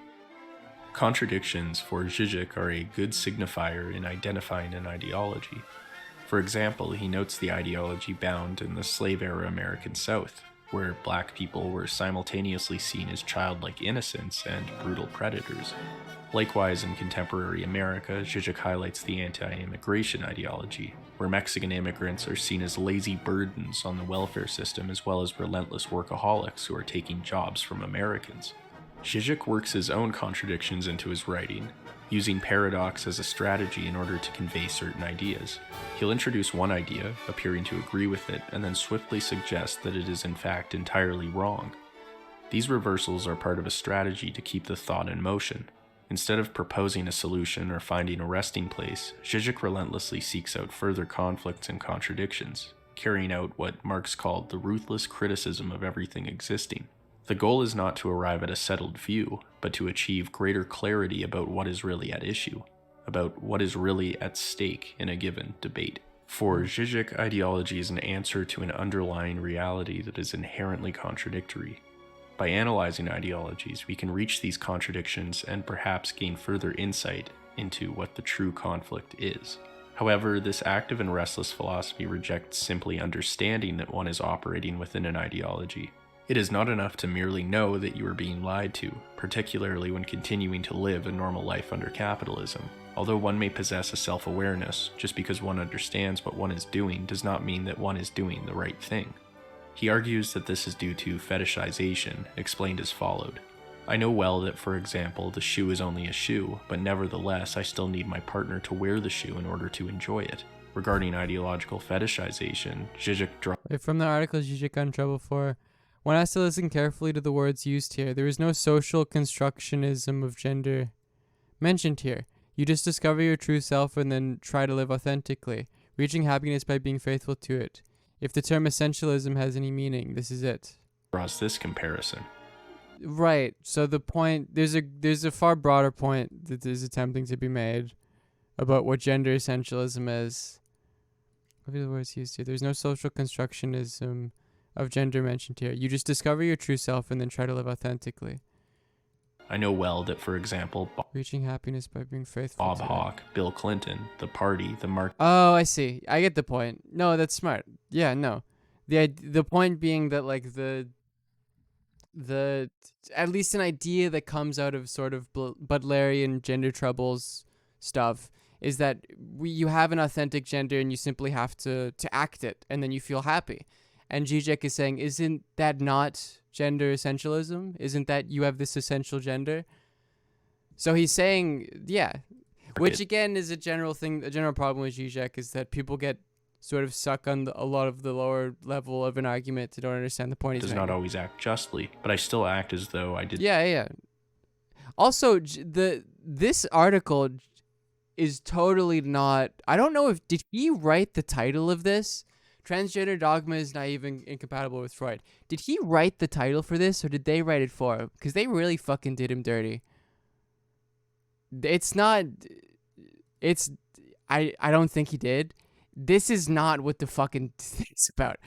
Contradictions, for Zizek, are a good signifier in identifying an ideology. For example, he notes the ideology bound in the slave-era American South, where black people were simultaneously seen as childlike innocents and brutal predators. Likewise, in contemporary America, Zizek highlights the anti-immigration ideology, where Mexican immigrants are seen as lazy burdens on the welfare system as well as relentless workaholics who are taking jobs from Americans. Zizek works his own contradictions into his writing, using paradox as a strategy in order to convey certain ideas. He'll introduce one idea, appearing to agree with it, and then swiftly suggest that it is in fact entirely wrong. These reversals are part of a strategy to keep the thought in motion. Instead of proposing a solution or finding a resting place, Zizek relentlessly seeks out further conflicts and contradictions, carrying out what Marx called the ruthless criticism of everything existing. The goal is not to arrive at a settled view, but to achieve greater clarity about what is really at issue, about what is really at stake in a given debate. For Zizek, ideology is an answer to an underlying reality that is inherently contradictory. By analyzing ideologies, we can reach these contradictions and perhaps gain further insight into what the true conflict is. However, this active and restless philosophy rejects simply understanding that one is operating within an ideology. It is not enough to merely know that you are being lied to, particularly when continuing to live a normal life under capitalism. Although one may possess a self-awareness, just because one understands what one is doing does not mean that one is doing the right thing. He argues that this is due to fetishization, explained as followed. I know well that, for example, the shoe is only a shoe, but nevertheless I still need my partner to wear the shoe in order to enjoy it. Regarding ideological fetishization, Zizek From the article Zizek got in trouble for, one has to listen carefully to the words used here. There is no social constructionism of gender mentioned here. You just discover your true self and then try to live authentically, reaching happiness by being faithful to it. If the term essentialism has any meaning, this is it. Draws this comparison. Right. So the point, there's a far broader point that is attempting to be made about what gender essentialism is. What are the words used here? There's no social constructionism of gender mentioned here. You just discover your true self and then try to live authentically. I know well that, for example, reaching happiness by being faithful. Bob Hawke, Bill Clinton, the party, the mark. Oh, I see. I get the point. No, that's smart. Yeah, no. The point being that like the at least an idea that comes out of sort of Butlerian gender troubles stuff is that you have an authentic gender and you simply have to act it and then you feel happy. And Zizek is saying, isn't that not gender essentialism? Isn't that you have this essential gender? So he's saying, yeah, which again is a general thing. A general problem with Zizek is that people get sort of stuck on a lot of the lower level of an argument to don't understand the point he's making. Does not always act justly, but I still act as though I did. Yeah. Also, this article is totally not. I don't know did he write the title of this? Transgender dogma is naive and incompatible with Freud. Did he write the title for this, or did they write it for him? Because they really fucking did him dirty. It's not. It's. I don't think he did. This is not what the fucking thing's about.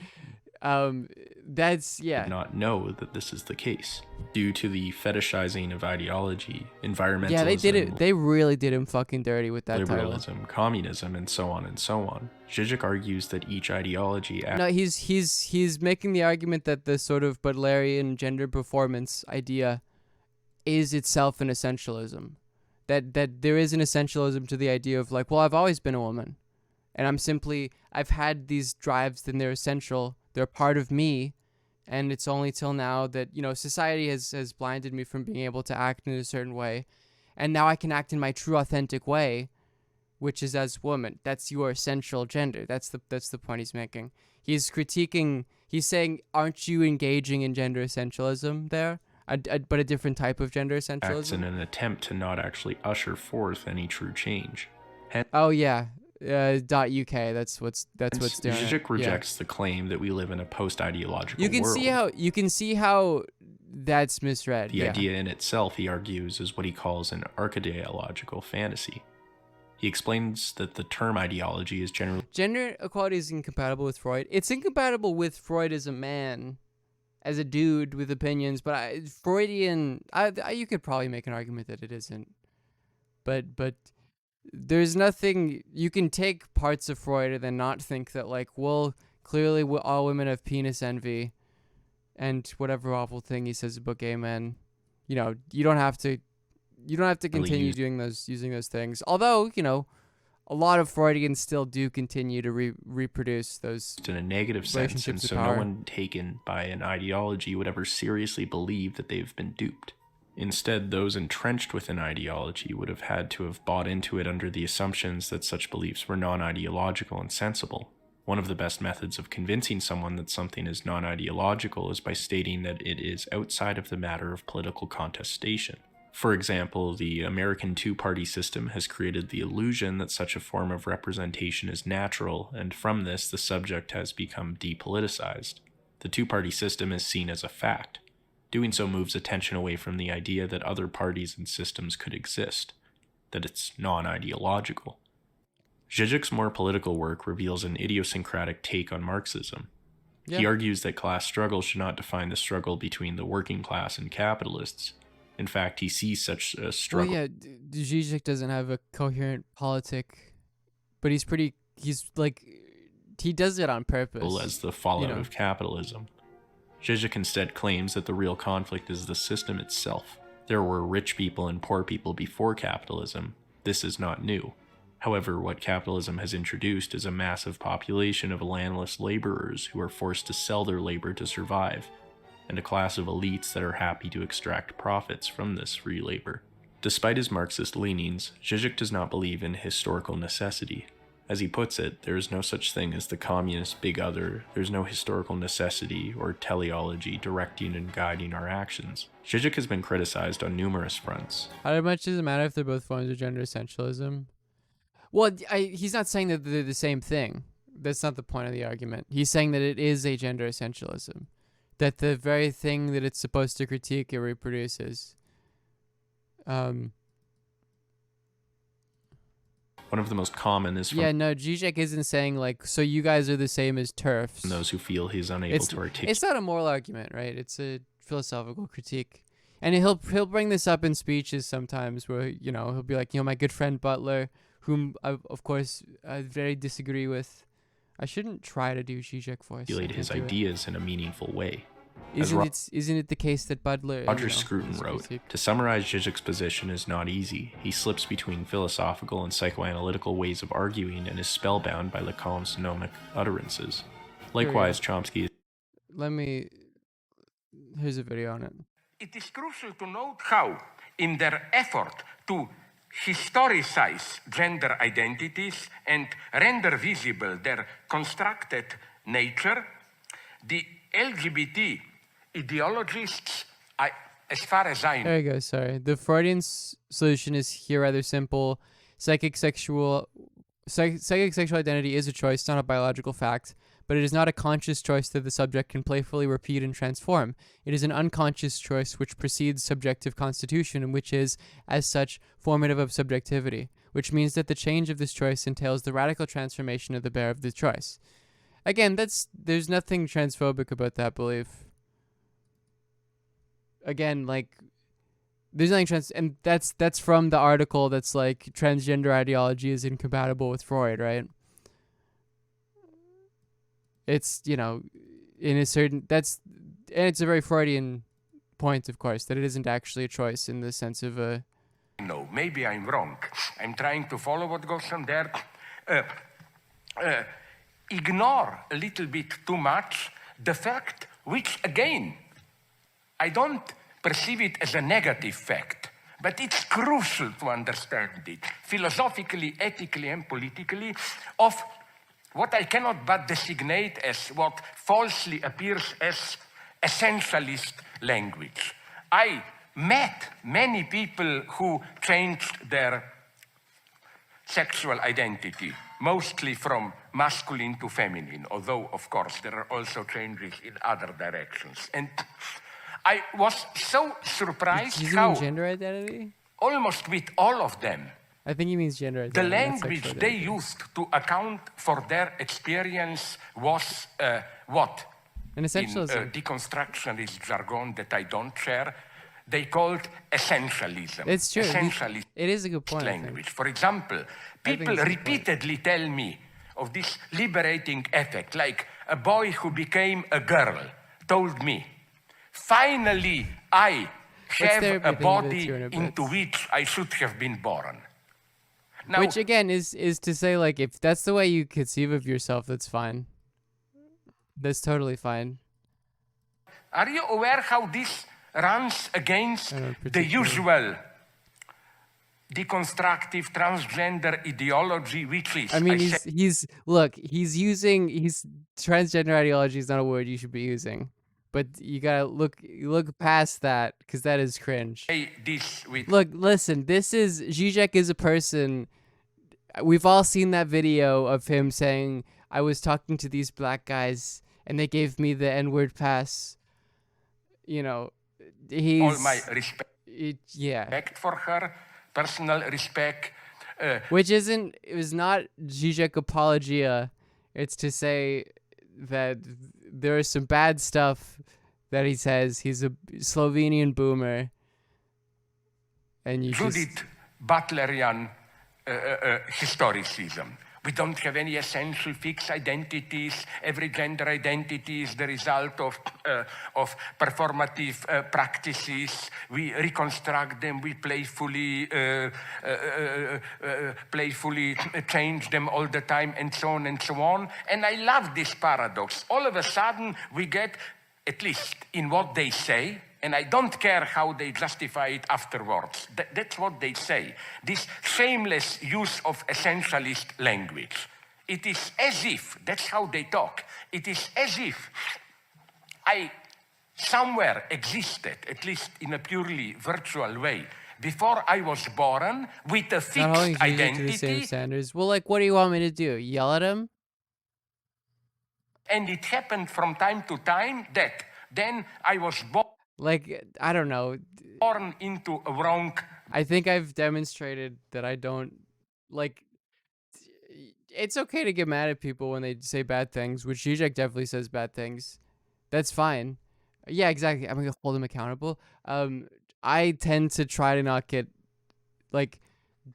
That's yeah. Not know that this is the case due to the fetishizing of ideology, environmentalism. Yeah, they did it. They really did him fucking dirty with that liberalism, title. communism, and so on and so on. Zizek argues that each ideology. No, he's making the argument that the sort of Butlerian gender performance idea is itself an essentialism. That there is an essentialism to the idea of like, well, I've always been a woman, and I've had these drives, and they're essential. They're part of me, and it's only till now that, society has blinded me from being able to act in a certain way, and now I can act in my true authentic way, which is as woman. That's your essential gender. That's the point he's making. He's saying, aren't you engaging in gender essentialism there? But a different type of gender essentialism? Acts in an attempt to not actually usher forth any true change. Oh yeah. .uk. That's what's doing Zizek rejects the claim that we live in a post-ideological world. You can see how that's misread. The idea in itself, he argues, is what he calls an archetypological fantasy. He explains that the term ideology is generally... Gender equality is incompatible with Freud. It's incompatible with Freud as a man, as a dude with opinions, but Freudian... you could probably make an argument that it isn't. But there's nothing... You can take parts of Freud and then not think that, like, well, clearly all women have penis envy and whatever awful thing he says about gay men. You don't have to continue using those things. Although, a lot of Freudians still do continue to reproduce those in a negative sense, and so no one taken by an ideology would ever seriously believe that they've been duped. Instead, those entrenched within ideology would have had to have bought into it under the assumptions that such beliefs were non-ideological and sensible. One of the best methods of convincing someone that something is non-ideological is by stating that it is outside of the matter of political contestation. For example, the American two-party system has created the illusion that such a form of representation is natural, and from this the subject has become depoliticized. The two-party system is seen as a fact. Doing so moves attention away from the idea that other parties and systems could exist, that it's non-ideological. Zizek's more political work reveals an idiosyncratic take on Marxism. Yeah. He argues that class struggle should not define the struggle between the working class and capitalists. In fact, he sees such a struggle. Well, yeah, Zizek doesn't have a coherent politic, but he does it on purpose. As the fallout of capitalism. Zizek instead claims that the real conflict is the system itself. There were rich people and poor people before capitalism. This is not new. However, what capitalism has introduced is a massive population of landless laborers who are forced to sell their labor to survive, and a class of elites that are happy to extract profits from this free labor. Despite his Marxist leanings, Zizek does not believe in historical necessity. As he puts it, there is no such thing as the communist big other. There's no historical necessity or teleology directing and guiding our actions. Zizek has been criticized on numerous fronts. How much does it matter if they're both forms of gender essentialism? Well, he's not saying that they're the same thing. That's not the point of the argument. He's saying that it is a gender essentialism, that the very thing that it's supposed to critique it reproduces. One of the most common is from Zizek isn't saying like, so you guys are the same as TERFs. those who feel he's unable to articulate. It's not a moral argument, right? It's a philosophical critique. And he'll bring this up in speeches sometimes where, he'll be like, my good friend Butler, whom I, of course, I very disagree with. I shouldn't try to do Zizek voice. Articulate his ideas in a meaningful way. Isn't it the case that Butler... Roger Scruton wrote, to summarize Zizek's position is not easy. He slips between philosophical and psychoanalytical ways of arguing and is spellbound by Lacan's gnomic utterances. Likewise, Chomsky... Here's a video on it. It is crucial to note how, in their effort to historicize gender identities and render visible their constructed nature, the LGBT ideologists, as far as I know... There you go, sorry. The Freudian solution is here rather simple. Psychic sexual identity is a choice, not a biological fact, but it is not a conscious choice that the subject can playfully repeat and transform. It is an unconscious choice which precedes subjective constitution and which is, as such, formative of subjectivity, which means that the change of this choice entails the radical transformation of the bearer of the choice. Again, there's nothing transphobic about that belief. Again, like, there's nothing and that's from the article that's like transgender ideology is incompatible with Freud, right? It's, in a certain, and it's a very Freudian point, of course, that it isn't actually a choice in the sense of a... No, maybe I'm wrong. I'm trying to follow what goes on there. Ignore a little bit too much the fact which, again, I don't perceive it as a negative fact, but it's crucial to understand it, philosophically, ethically, and politically, of what I cannot but designate as what falsely appears as essentialist language. I met many people who changed their sexual identity, mostly from masculine to feminine, although, of course, there are also changes in other directions. And I was so surprised how gender identity? Almost with all of them, I think he means gender identity. the language they used to account for their experience was what? An essentialism. In deconstructionist jargon that I don't share, they called essentialism. It's true. Essentialist it is a good point. Language. For example, people repeatedly tell me of this liberating effect, like a boy who became a girl told me, finally I have a body into which I should have been born. Now, which again is to say, like, if that's the way you conceive of yourself, that's fine. That's totally fine. Are you aware how this runs against the usual deconstructive transgender ideology, which is... I mean, he's transgender ideology is not a word you should be using. But you gotta look past that, because that is cringe. Look, listen, Zizek is a person... We've all seen that video of him saying, I was talking to these black guys, and they gave me the N-word pass. He's... All my respect for her, personal respect. Which it was not Zizek apologia. It's to say that there is some bad stuff that he says. He's a Slovenian boomer. And you Judith Butlerian historicism. We don't have any essential fixed identities. Every gender identity is the result of performative practices. We reconstruct them. We playfully change them all the time, and so on and so on. And I love this paradox. All of a sudden, we get, at least in what they say, and I don't care how they justify it afterwards. That's what they say. This shameless use of essentialist language. It is as if, that's how they talk, it is as if I somewhere existed, at least in a purely virtual way, before I was born, with a fixed identity. Sanders. Well, like, what do you want me to do? Yell at him? And it happened from time to time that then I was Like, I don't know. born into a wrong. I think I've demonstrated that I don't like. It's okay to get mad at people when they say bad things, which Zizek definitely says bad things. That's fine. Yeah, exactly. I'm gonna hold him accountable. I tend to try to not get like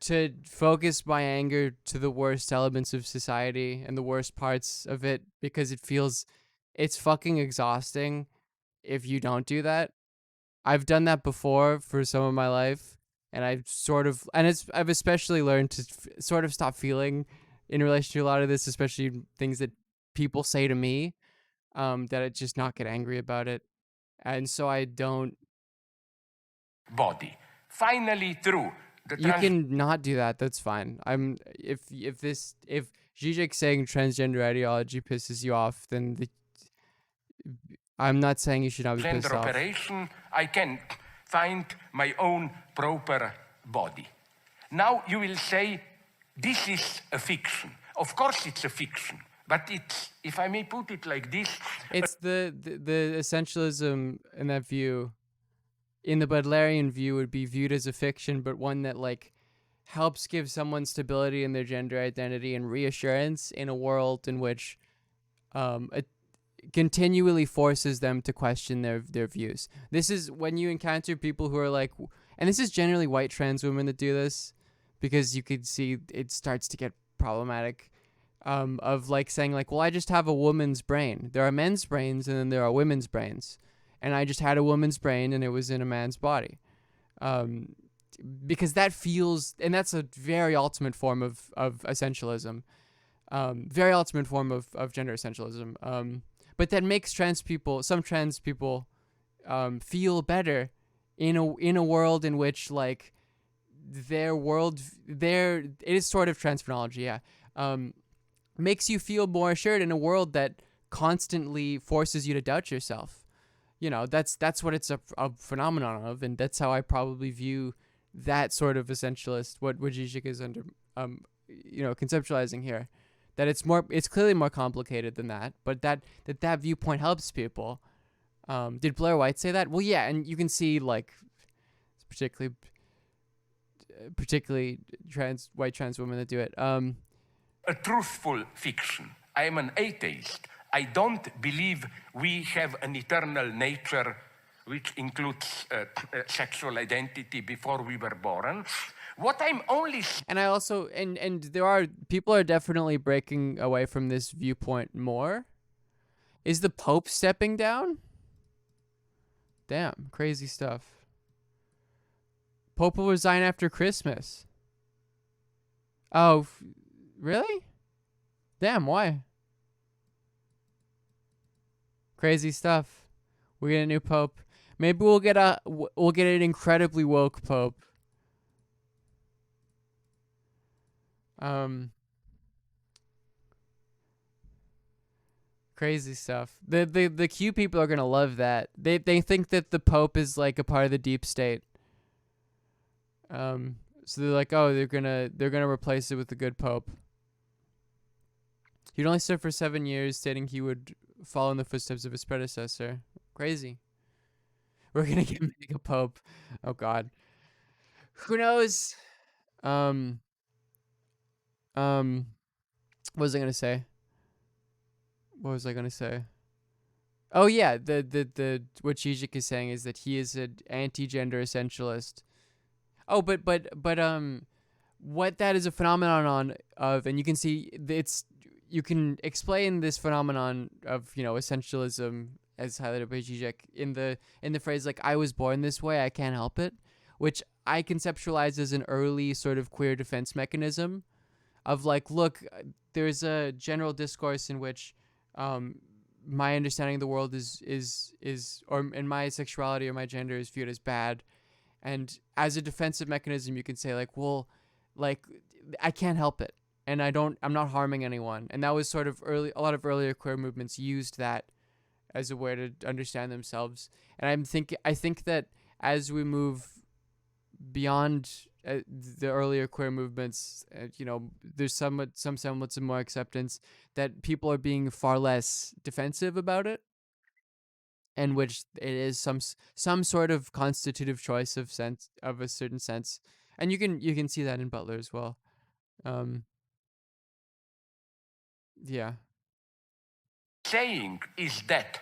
to focus my anger to the worst elements of society and the worst parts of it because it's fucking exhausting if you don't do that. I've done that before for some of my life, and I've especially learned to sort of stop feeling in relation to a lot of this, especially things that people say to me, that I just not get angry about it, and so I don't. Body. Finally, true. You can not do that. That's fine. If Zizek saying transgender ideology pisses you off, then I'm not saying you should not be pissed off. Operation, I can find my own proper body. Now you will say, this is a fiction. Of course it's a fiction, but it's, if I may put it like this... It's the essentialism in that view, in the Butlerian view, would be viewed as a fiction, but one that like helps give someone stability in their gender identity and reassurance in a world in which it continually forces them to question their views. This is when you encounter people who are like, and this is generally white trans women that do this, because you could see it starts to get problematic, of like saying like, well, I just have a woman's brain. There are men's brains and then there are women's brains, and I just had a woman's brain and it was in a man's body, because that feels, and that's a very ultimate form of essentialism, very ultimate form of gender essentialism, but that makes some trans people feel better in a world in which like it is sort of transphonology, yeah, makes you feel more assured in a world that constantly forces you to doubt yourself. You know, that's what it's a phenomenon of, and that's how I probably view that sort of essentialist, what Zizek is under, conceptualizing here. That it's clearly more complicated than that, but that viewpoint helps people. Did Blair White say that? Well, yeah, and you can see like, particularly white trans women that do it. A truthful fiction. I am an atheist. I don't believe we have an eternal nature which includes sexual identity before we were born. What I'm only... And I also, and people are definitely breaking away from this viewpoint more. Is the Pope stepping down? Damn, crazy stuff. Pope will resign after Christmas. Oh, really? Damn, why? Crazy stuff. We get a new Pope. Maybe we'll get an incredibly woke Pope. Crazy stuff. The Q people are gonna love that. They think that the Pope is like a part of the deep state. So they're like, oh, they're gonna replace it with the good Pope. He'd only serve for 7 years, stating he would follow in the footsteps of his predecessor. Crazy. We're gonna get a Pope. Oh God. Who knows? What was I gonna say? Oh yeah, the what Zizek is saying is that he is an anti-gender essentialist. Oh, but what that is a phenomenon of, and you can see you can explain this phenomenon of, essentialism as highlighted by Zizek in the phrase like, I was born this way, I can't help it, which I conceptualize as an early sort of queer defense mechanism of like, look, there's a general discourse in which my understanding of the world is or in my sexuality or my gender is viewed as bad, and as a defensive mechanism you can say like, well, like I can't help it, and I'm not harming anyone, and that was sort of a lot of earlier queer movements used that as a way to understand themselves. And I think that as we move beyond the earlier queer movements, there's some semblance of more acceptance, that people are being far less defensive about it, and which it is some sort of constitutive choice of a certain sense, and you can see that in Butler as well. Yeah. Saying is that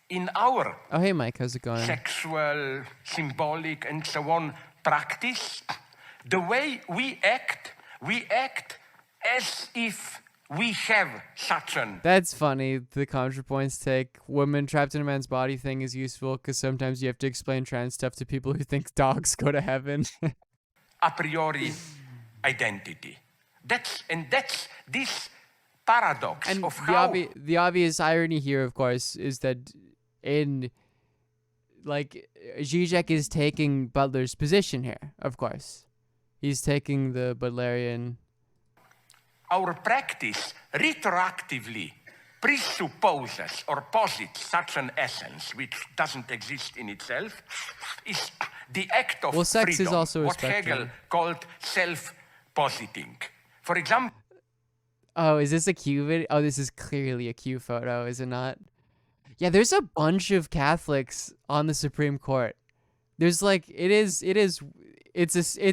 in our Oh, hey Mike, how's it going? sexual, symbolic, and so on practice, the way we act as if we have such an... That's funny. The ContraPoints take woman trapped in a man's body thing is useful because sometimes you have to explain trans stuff to people who think dogs go to heaven. a priori identity. That's this paradox and of how... the obvious irony here, of course, is that Zizek is taking Butler's position here, of course. He's taking the Butlerian... Our practice retroactively presupposes or posits such an essence which doesn't exist in itself, is the act of sex freedom, is also a what spectrum. Hegel called self-positing. For example... Oh, is this a Q video? Oh, this is clearly a Q photo, is it not? Yeah, there's a bunch of Catholics on the Supreme Court. There's it's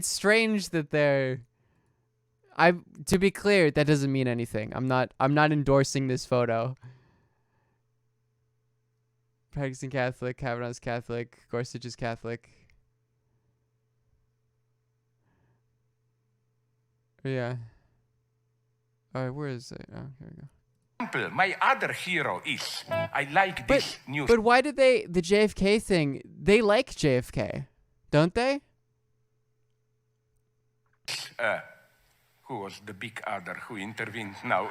strange that they're... to be clear, that doesn't mean anything. I'm not endorsing this photo. Practicing Catholic, Kavanaugh's Catholic, Gorsuch is Catholic. Yeah. All right, where is it? Oh, here we go. My other hero is, I like this news. But why did the JFK thing, they like JFK, don't they? Who was the big other who intervened now?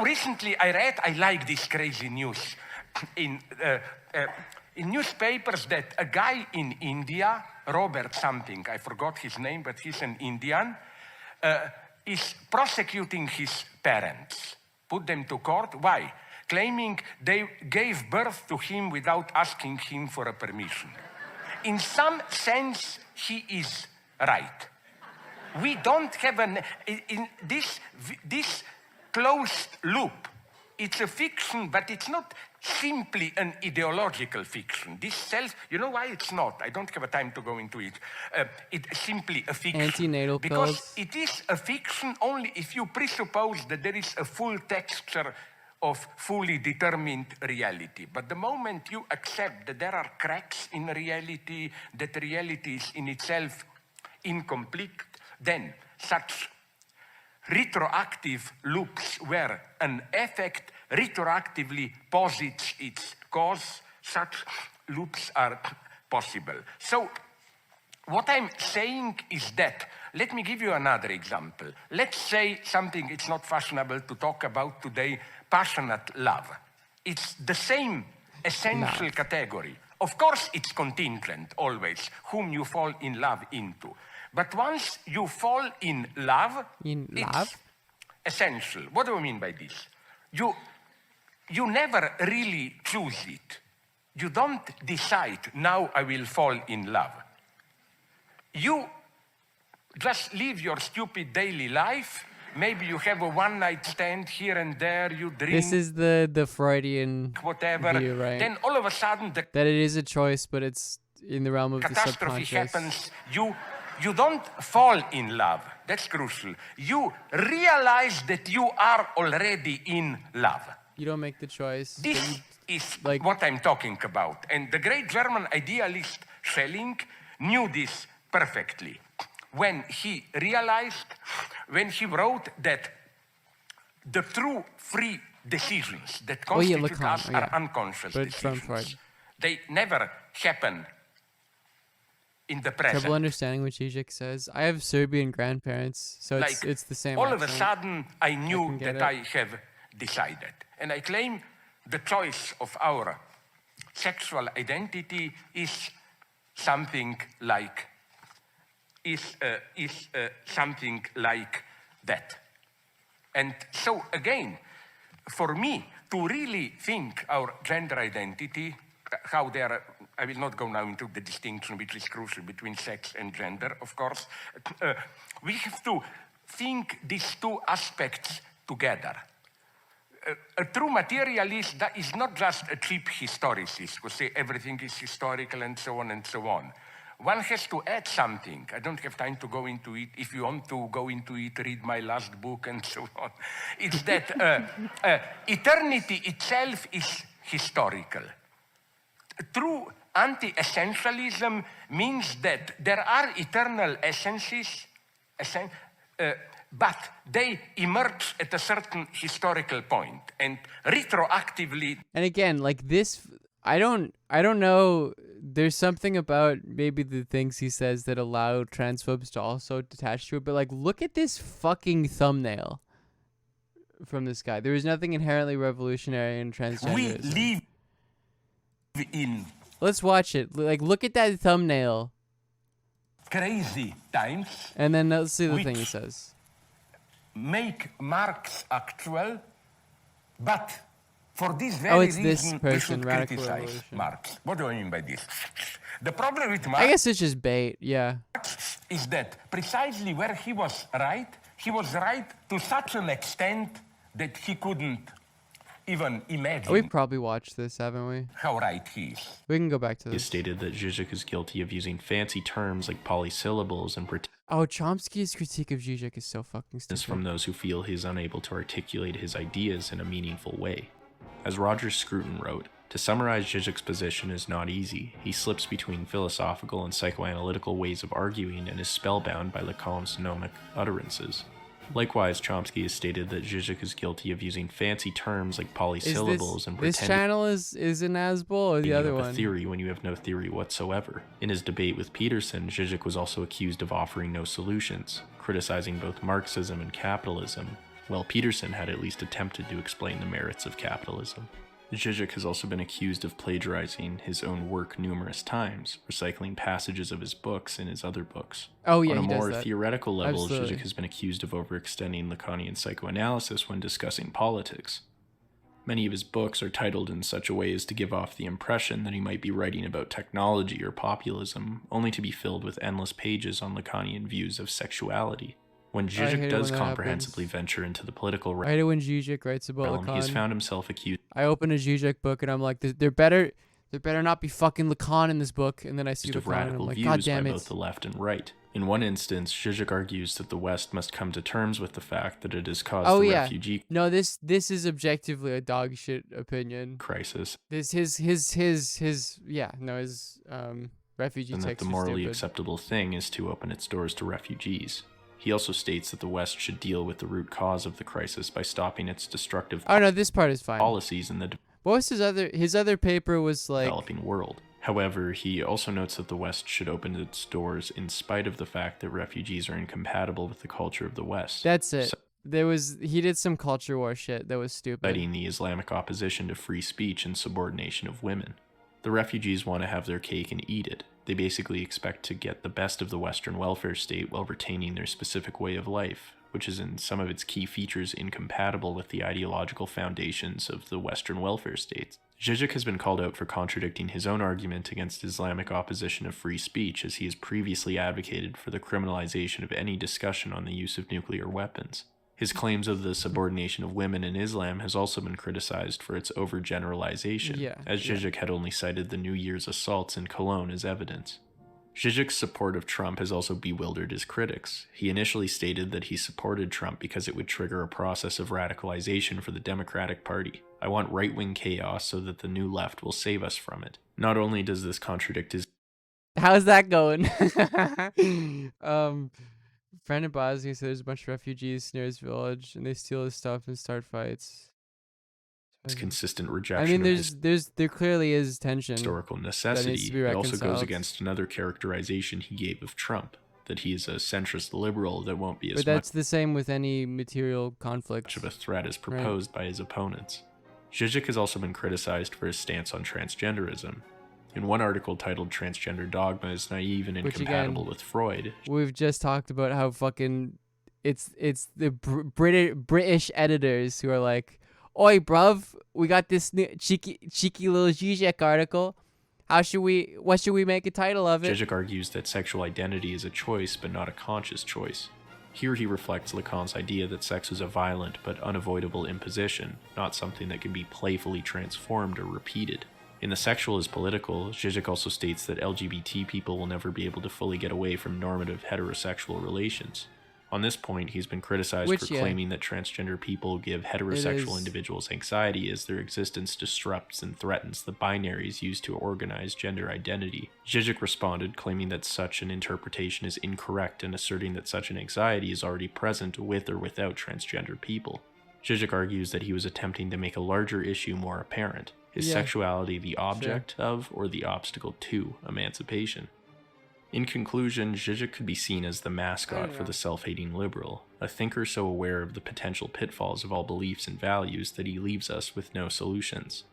Recently I like this crazy news in newspapers that a guy in India, Robert something, I forgot his name, but he's an Indian, is prosecuting his parents, put them to court. Why? Claiming they gave birth to him without asking him for a permission. In some sense, he is right. We don't have in this closed loop. It's a fiction, but it's not simply an ideological fiction. This self, you know why it's not? I don't have a time to go into it. It's simply a fiction. Antenatal because pills. It is a fiction only if you presuppose that there is a full texture of fully determined reality. But the moment you accept that there are cracks in reality, that reality is in itself incomplete, then such retroactive loops where an effect retroactively posits its cause, such loops are possible. So what I'm saying is that, let me give you another example. Let's say something it's not fashionable to talk about today, passionate love. It's the same essential category. Of course it's contingent always, whom you fall in love into. But once you fall in love, it's essential. What do I mean by this? You never really choose it. You don't decide, now I will fall in love. You just live your stupid daily life. Maybe you have a one-night stand here and there, you drink. This is the Freudian whatever. view, right? Then all of a sudden that it is a choice, but it's in the realm of the catastrophe subconscious. happens. You don't fall in love. That's crucial. You realize that you are already in love. You don't make the choice. This is what I'm talking about. And the great German idealist Schelling knew this perfectly when he realized, when he wrote that the true free decisions that constitute us are unconscious decisions. They never happen in the present. Trouble understanding what Zizek says. I have Serbian grandparents, so it's the same. All of a sudden, I knew that I have decided. And I claim the choice of our sexual identity is something like something like that. And so again, for me to really think our gender identity, how they are I will not go now into the distinction which is crucial between sex and gender, of course. We have to think these two aspects together. A true materialist that is not just a cheap historicist who say everything is historical and so on and so on. One has to add something. I don't have time to go into it. If you want to go into it, read my last book and so on. It's that eternity itself is historical. True anti-essentialism means that there are eternal essences, but they emerge at a certain historical point and retroactively. And again, like this, I don't know. There's something about maybe the things he says that allow transphobes to also detach to it. But like, look at this fucking thumbnail from this guy. There is nothing inherently revolutionary in transgenderism. We live in. Let's watch it. Like, look at that thumbnail. Crazy times. And then let's see the thing he says. Make Marx actual, but for this very reason, this person, we should Radical criticize Revolution. Marx. What do I mean by this? The problem with Marx I guess it's just bait, yeah. is that precisely where he was right to such an extent that he couldn't even imagine. We've probably watched this, haven't we? How right he is. We can go back to He this. stated that Zizek is guilty of using fancy terms like polysyllables and Oh, Chomsky's critique of Zizek is so fucking stupid. from those who feel he is unable to articulate his ideas in a meaningful way. As Roger Scruton wrote, to summarize Zizek's position is not easy. He slips between philosophical and psychoanalytical ways of arguing and is spellbound by Lacan's gnomic utterances. Likewise, Chomsky has stated that Zizek is guilty of using fancy terms like polysyllables and this channel is an Asbel or the other a one? theory when you have no theory whatsoever. In his debate with Peterson, Zizek was also accused of offering no solutions, criticizing both Marxism and capitalism, while Peterson had at least attempted to explain the merits of capitalism. Zizek has also been accused of plagiarizing his own work numerous times, recycling passages of his books in his other books. Oh, yeah, On a he does more that. theoretical level, Absolutely. Zizek has been accused of overextending Lacanian psychoanalysis when discussing politics. Many of his books are titled in such a way as to give off the impression that he might be writing about technology or populism, only to be filled with endless pages on Lacanian views of sexuality. When hate Zizek it does when that comprehensively venture into the political I hate it when Zizek writes about realm, he has Lacan. found himself accused I open a Zizek book and I'm like, there better not be fucking Lacan in this book. And then I see of Lacan and I'm radical like, views God by damn it. both the left and right. In one instance, Zizek argues that the West must come to terms with the fact that it has caused the refugee No, this is objectively a dog shit opinion. crisis, This his refugee and that text the was morally stupid. acceptable thing is to open its doors to refugees. He also states that the West should deal with the root cause of the crisis by stopping its destructive Oh no, this part is fine. policies in the What was his other paper was like developing world. However, he also notes that the West should open its doors in spite of the fact that refugees are incompatible with the culture of the West. That's it. He did some culture war shit that was stupid. Citing the Islamic opposition to free speech and subordination of women. The refugees want to have their cake and eat it. They basically expect to get the best of the Western welfare state while retaining their specific way of life, which is in some of its key features incompatible with the ideological foundations of the Western welfare states. Zizek has been called out for contradicting his own argument against Islamic opposition of free speech, as he has previously advocated for the criminalization of any discussion on the use of nuclear weapons. His claims of the subordination of women in Islam has also been criticized for its overgeneralization, as Zizek had only cited the New Year's assaults in Cologne as evidence. Zizek's support of Trump has also bewildered his critics. He initially stated that he supported Trump because it would trigger a process of radicalization for the Democratic Party. I want right-wing chaos so that the new left will save us from it. Not only does this contradict his... How's that going? Friend in Bosnia said there's a bunch of refugees near his village and they steal his stuff and start fights. consistent rejection I mean, of there clearly is tension. historical that necessity. needs to be It also goes reconciled. against another characterization he gave of Trump, that he is a centrist liberal that won't be as But that's the same with any material conflict. much of a threat as proposed by his opponents. Zizek has also been criticized for his stance on transgenderism. In one article titled "Transgender Dogma is Naive and Which, Incompatible again, with Freud," We've just talked about how fucking it's the British editors who are like, "Oi, bruv, we got this new cheeky little Zizek article. What should we make a title of it? Zizek argues that sexual identity is a choice, but not a conscious choice. Here he reflects Lacan's idea that sex is a violent but unavoidable imposition, not something that can be playfully transformed or repeated. In The Sexual is Political, Zizek also states that LGBT people will never be able to fully get away from normative heterosexual relations. On this point, he's been criticized for claiming that transgender people give heterosexual individuals anxiety as their existence disrupts and threatens the binaries used to organize gender identity. Zizek responded, claiming that such an interpretation is incorrect and asserting that such an anxiety is already present with or without transgender people. Zizek argues that he was attempting to make a larger issue more apparent. Is sexuality the object of or the obstacle to emancipation? In conclusion, Zizek could be seen as the mascot for the self-hating liberal, a thinker so aware of the potential pitfalls of all beliefs and values that he leaves us with no solutions.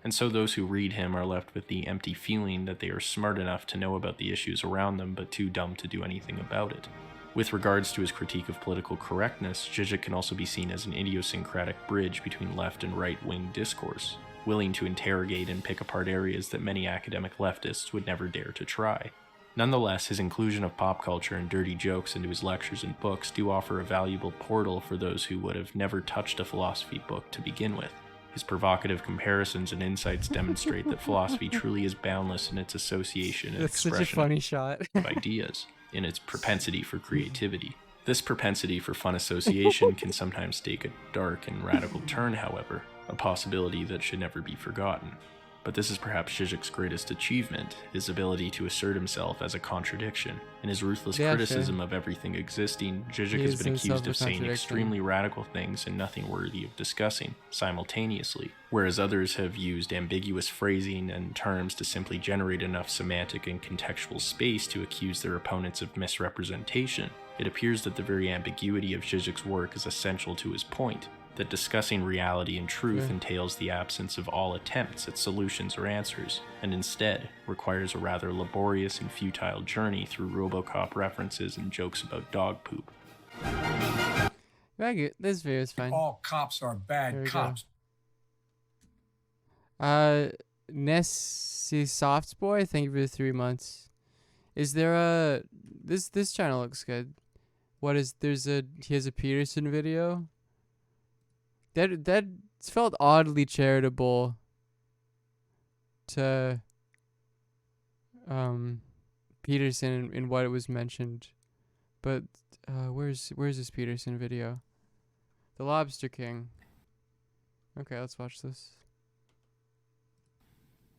And so those who read him are left with the empty feeling that they are smart enough to know about the issues around them but too dumb to do anything about it. With regards to his critique of political correctness, Zizek can also be seen as an idiosyncratic bridge between left and right-wing discourse, willing to interrogate and pick apart areas that many academic leftists would never dare to try. Nonetheless, his inclusion of pop culture and dirty jokes into his lectures and books do offer a valuable portal for those who would have never touched a philosophy book to begin with. His provocative comparisons and insights demonstrate that philosophy truly is boundless in its association and expression such a funny shot. of ideas, in its propensity for creativity. This propensity for fun association can sometimes take a dark and radical turn, however, a possibility that should never be forgotten. But this is perhaps Zizek's greatest achievement, his ability to assert himself as a contradiction. In his ruthless criticism of everything existing, Zizek has been accused of saying extremely radical things and nothing worthy of discussing, simultaneously, whereas others have used ambiguous phrasing and terms to simply generate enough semantic and contextual space to accuse their opponents of misrepresentation. It appears that the very ambiguity of Zizek's work is essential to his point, that discussing reality and truth entails the absence of all attempts at solutions or answers, and instead requires a rather laborious and futile journey through RoboCop references and jokes about dog poop. Very good. This video is fine. All cops are bad cops. Nessie Softs Boy, thank you for the 3 months. Is there a this channel looks good. He has a Peterson video. That felt oddly charitable to Peterson in what it was mentioned. But where's this Peterson video? The Lobster King. Okay, let's watch this.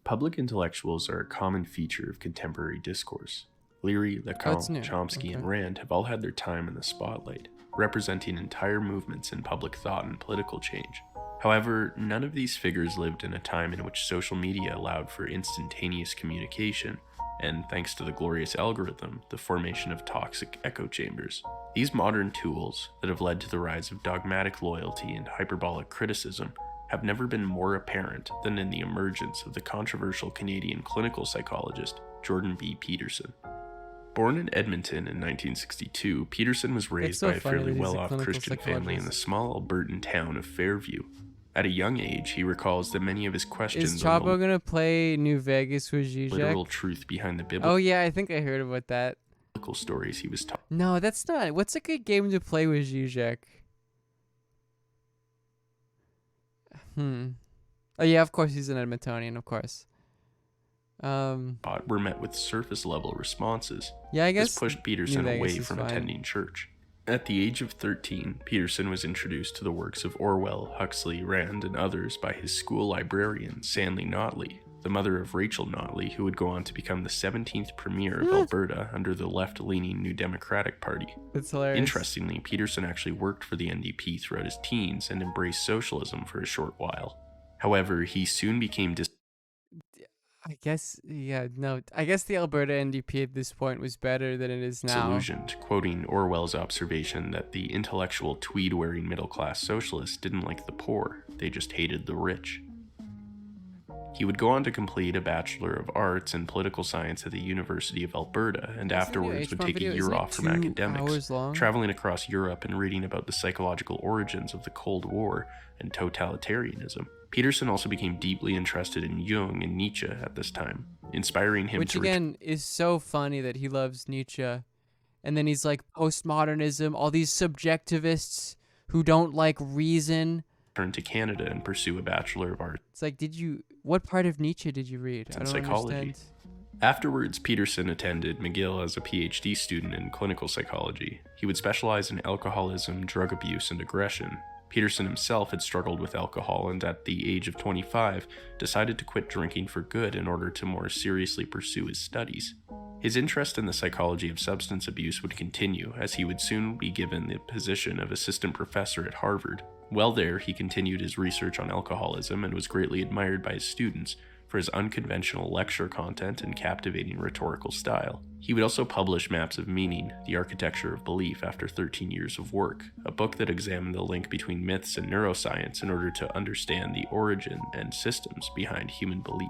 Public intellectuals are a common feature of contemporary discourse. Leary, Lacan, Chomsky, and Rand have all had their time in the spotlight, representing entire movements in public thought and political change. However, none of these figures lived in a time in which social media allowed for instantaneous communication, and thanks to the glorious algorithm, the formation of toxic echo chambers. These modern tools that have led to the rise of dogmatic loyalty and hyperbolic criticism have never been more apparent than in the emergence of the controversial Canadian clinical psychologist Jordan B. Peterson. Born in Edmonton in 1962, Peterson was raised by a fairly well-off Christian family in the small Albertan town of Fairview. At a young age, he recalls that many of his questions Is Chabo gonna play New Vegas with Zizek? Literal truth behind the biblical. Oh yeah, I think I heard about that. Stories he was taught. No, that's not. What's a good game to play with Zizek? Oh yeah, of course he's an Edmontonian, of course. Were met with surface-level responses. Yeah, I guess this pushed Peterson away from attending church. At the age of 13, Peterson was introduced to the works of Orwell, Huxley, Rand, and others by his school librarian, Sandy Notley, the mother of Rachel Notley, who would go on to become the 17th Premier of Alberta under the left-leaning New Democratic Party. That's hilarious. Interestingly, Peterson actually worked for the NDP throughout his teens and embraced socialism for a short while. However, he soon became I guess the Alberta NDP at this point was better than it is now. disillusioned, quoting Orwell's observation that the intellectual tweed-wearing middle-class socialists didn't like the poor, they just hated the rich. He would go on to complete a Bachelor of Arts in Political Science at the University of Alberta, and afterwards would take a year off from academics, traveling across Europe and reading about the psychological origins of the Cold War and totalitarianism. Peterson also became deeply interested in Jung and Nietzsche at this time, inspiring him Which to again is so funny that he loves Nietzsche. And then he's like postmodernism, all these subjectivists who don't like reason. return to Canada and pursue a Bachelor of Arts It's like, what part of Nietzsche did you read? I in don't psychology. understand. Afterwards, Peterson attended McGill as a PhD student in clinical psychology. He would specialize in alcoholism, drug abuse, and aggression. Peterson himself had struggled with alcohol and at the age of 25 decided to quit drinking for good in order to more seriously pursue his studies. His interest in the psychology of substance abuse would continue as he would soon be given the position of assistant professor at Harvard. While there, he continued his research on alcoholism and was greatly admired by his students for his unconventional lecture content and captivating rhetorical style. He would also publish Maps of Meaning, The Architecture of Belief after 13 years of work, a book that examined the link between myths and neuroscience in order to understand the origin and systems behind human belief.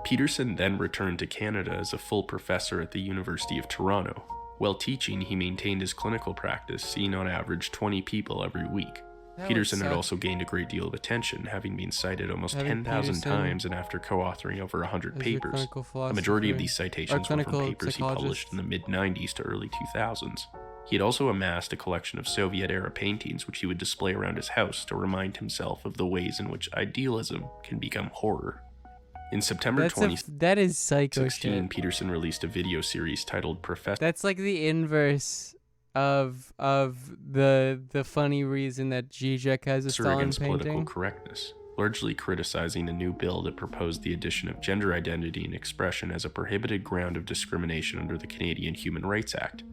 Peterson then returned to Canada as a full professor at the University of Toronto. While teaching, he maintained his clinical practice, seeing on average 20 people every week. Peterson had also gained a great deal of attention, having been cited almost 10,000 times and after co-authoring over 100 papers. A majority of these citations were from papers he published in the mid-90s to early 2000s. He had also amassed a collection of Soviet-era paintings which he would display around his house to remind himself of the ways in which idealism can become horror. In September 2016, Peterson released a video series titled Professor. That's like the inverse of the funny reason that Zizek has a Stalin against painting. Political correctness, largely criticizing a new bill that proposed the addition of gender identity and expression as a prohibited ground of discrimination under the Canadian Human Rights Act.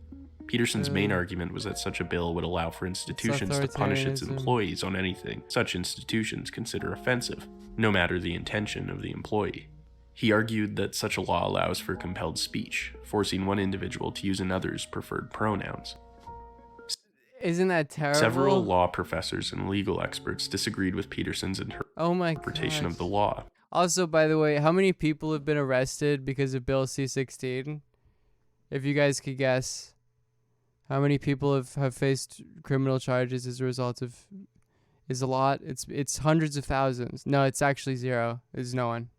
Peterson's main argument was that such a bill would allow for institutions to punish its employees on anything such institutions consider offensive, no matter the intention of the employee. He argued that such a law allows for compelled speech, forcing one individual to use another's preferred pronouns. Isn't that terrible? Several law professors and legal experts disagreed with Peterson's interpretation of the law. Also, by the way, how many people have been arrested because of Bill C-16? If you guys could guess. How many people have faced criminal charges as a result of... Is a lot? It's hundreds of thousands. No, it's actually zero. There's no one.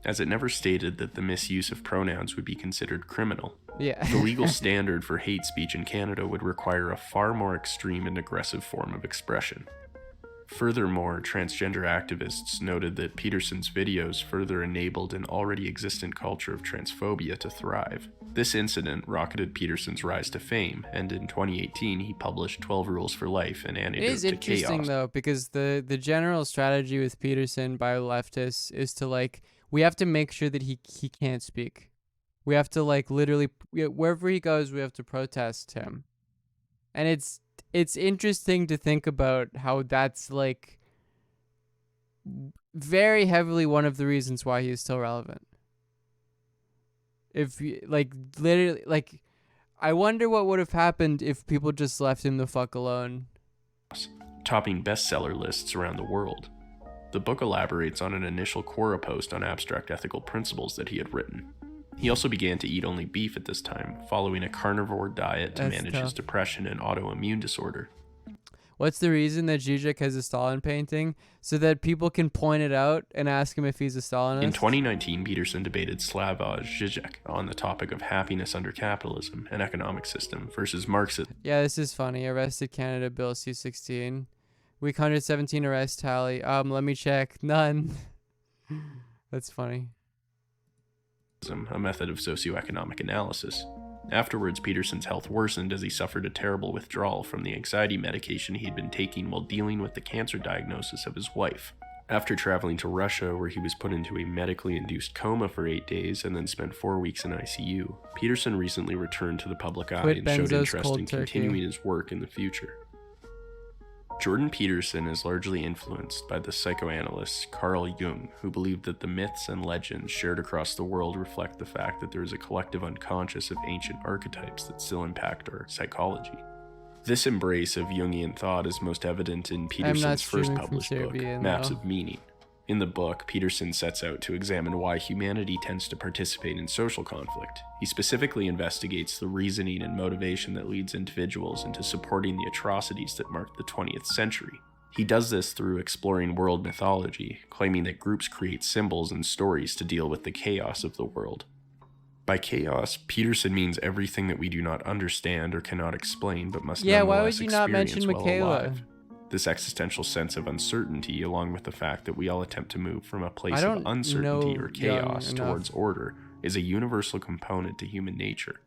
As it never stated that the misuse of pronouns would be considered criminal. Yeah. The legal standard for hate speech in Canada would require a far more extreme and aggressive form of expression. Furthermore, transgender activists noted that Peterson's videos further enabled an already existent culture of transphobia to thrive. This incident rocketed Peterson's rise to fame, and in 2018 he published 12 Rules for Life, an antidote to chaos. It is interesting though, because the general strategy with Peterson by leftists is to we have to make sure that he can't speak. We have to literally, wherever he goes, we have to protest him. And it's interesting to think about how that's very heavily one of the reasons why he is still relevant. If literally I wonder what would have happened if people just left him the fuck alone. Topping bestseller lists around the world. The book elaborates on an initial Quora post on abstract ethical principles that he had written. He also began to eat only beef at this time, following a carnivore diet to manage his depression and autoimmune disorder. What's the reason that Zizek has a Stalin painting? So that people can point it out and ask him if he's a Stalinist? In 2019, Peterson debated Slavoj Zizek on the topic of happiness under capitalism and economic system versus Marxism. Yeah, this is funny. Arrested Canada, Bill C-16. Week 117 arrest tally. Let me check. None. That's funny. A method of socioeconomic analysis. Afterwards, Peterson's health worsened as he suffered a terrible withdrawal from the anxiety medication he had been taking while dealing with the cancer diagnosis of his wife. After traveling to Russia, where he was put into a medically induced coma for 8 days and then spent 4 weeks in ICU, Peterson recently returned to the public eye and showed interest in continuing his work in the future. Jordan Peterson is largely influenced by the psychoanalyst Carl Jung, who believed that the myths and legends shared across the world reflect the fact that there is a collective unconscious of ancient archetypes that still impact our psychology. This embrace of Jungian thought is most evident in Peterson's first published book, Maps of Meaning. In the book, Peterson sets out to examine why humanity tends to participate in social conflict. He specifically investigates the reasoning and motivation that leads individuals into supporting the atrocities that marked the 20th century. He does this through exploring world mythology, claiming that groups create symbols and stories to deal with the chaos of the world. By chaos, Peterson means everything that we do not understand or cannot explain but must nonetheless experience while alive. This existential sense of uncertainty, along with the fact that we all attempt to move from a place of uncertainty or chaos towards order, is a universal component to human nature.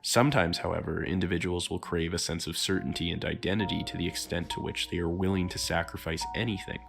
Sometimes, however, individuals will crave a sense of certainty and identity to the extent to which they are willing to sacrifice anything.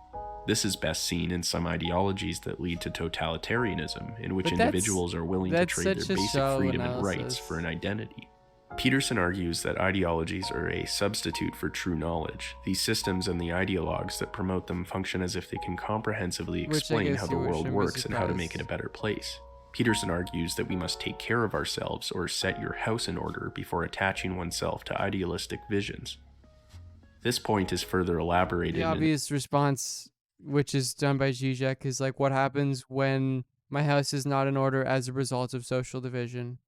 This is best seen in some ideologies that lead to totalitarianism, in which individuals are willing to trade their basic freedom and rights for an identity. Peterson argues that ideologies are a substitute for true knowledge. These systems and the ideologues that promote them function as if they can comprehensively explain how the world works and how to make it a better place. Peterson argues that we must take care of ourselves or set your house in order before attaching oneself to idealistic visions. This point is further elaborated. The obvious response, which is done by Zizek, is like, what happens when my house is not in order as a result of social division?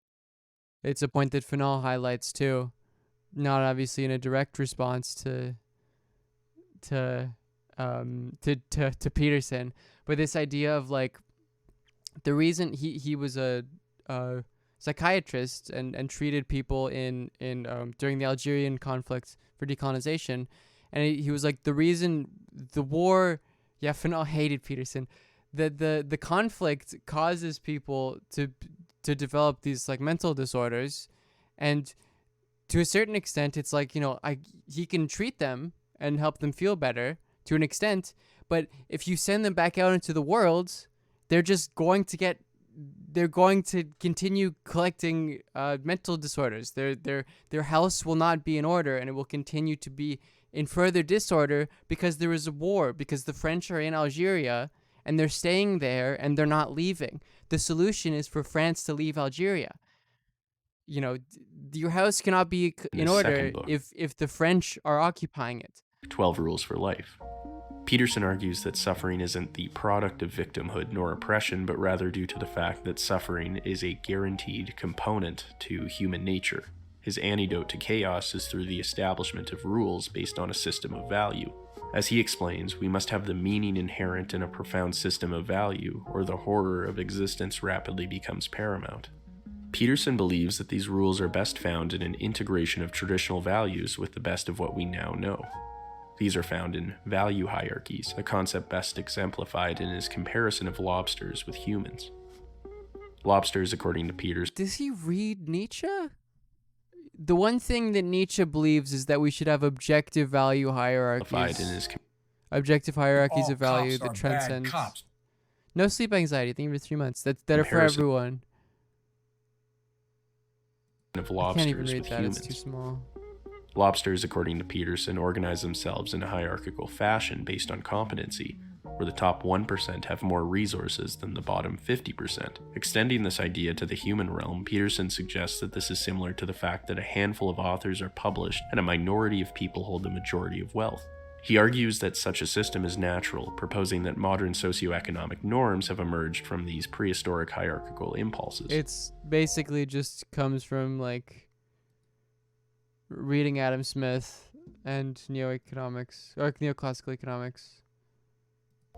It's a point that Fanon highlights too, not obviously in a direct response to Peterson, but this idea of like, the reason he was a psychiatrist and treated people in during the Algerian conflict for decolonization, and he was like, the reason the war, Fanon hated Peterson, the conflict causes people to develop these like mental disorders, and to a certain extent it's like, he can treat them and help them feel better to an extent, but if you send them back out into the world, they're going to continue collecting mental disorders. Their house will not be in order, and it will continue to be in further disorder because there is a war, because the French are in Algeria and they're staying there and they're not leaving. The solution is for France to leave Algeria. Your house cannot be in order if the French are occupying it. 12 Rules for Life. Peterson argues that suffering isn't the product of victimhood nor oppression, but rather due to the fact that suffering is a guaranteed component to human nature. His antidote to chaos is through the establishment of rules based on a system of value. As he explains, we must have the meaning inherent in a profound system of value, or the horror of existence rapidly becomes paramount. Peterson believes that these rules are best found in an integration of traditional values with the best of what we now know. These are found in value hierarchies, a concept best exemplified in his comparison of lobsters with humans. Lobsters, according to Peterson... Does he read Nietzsche? The one thing that Nietzsche believes is that we should have objective value hierarchies. Objective hierarchies of value that transcend... No sleep anxiety, I think for 3 months. That are for everyone. Of lobsters I can't even read with that, humans. it's too small. Lobsters, according to Peterson, organize themselves in a hierarchical fashion based on competency, where the top 1% have more resources than the bottom 50%. Extending this idea to the human realm, Peterson suggests that this is similar to the fact that a handful of authors are published and a minority of people hold the majority of wealth. He argues that such a system is natural, proposing that modern socioeconomic norms have emerged from these prehistoric hierarchical impulses. It's basically just comes from like reading Adam Smith and neoclassical economics.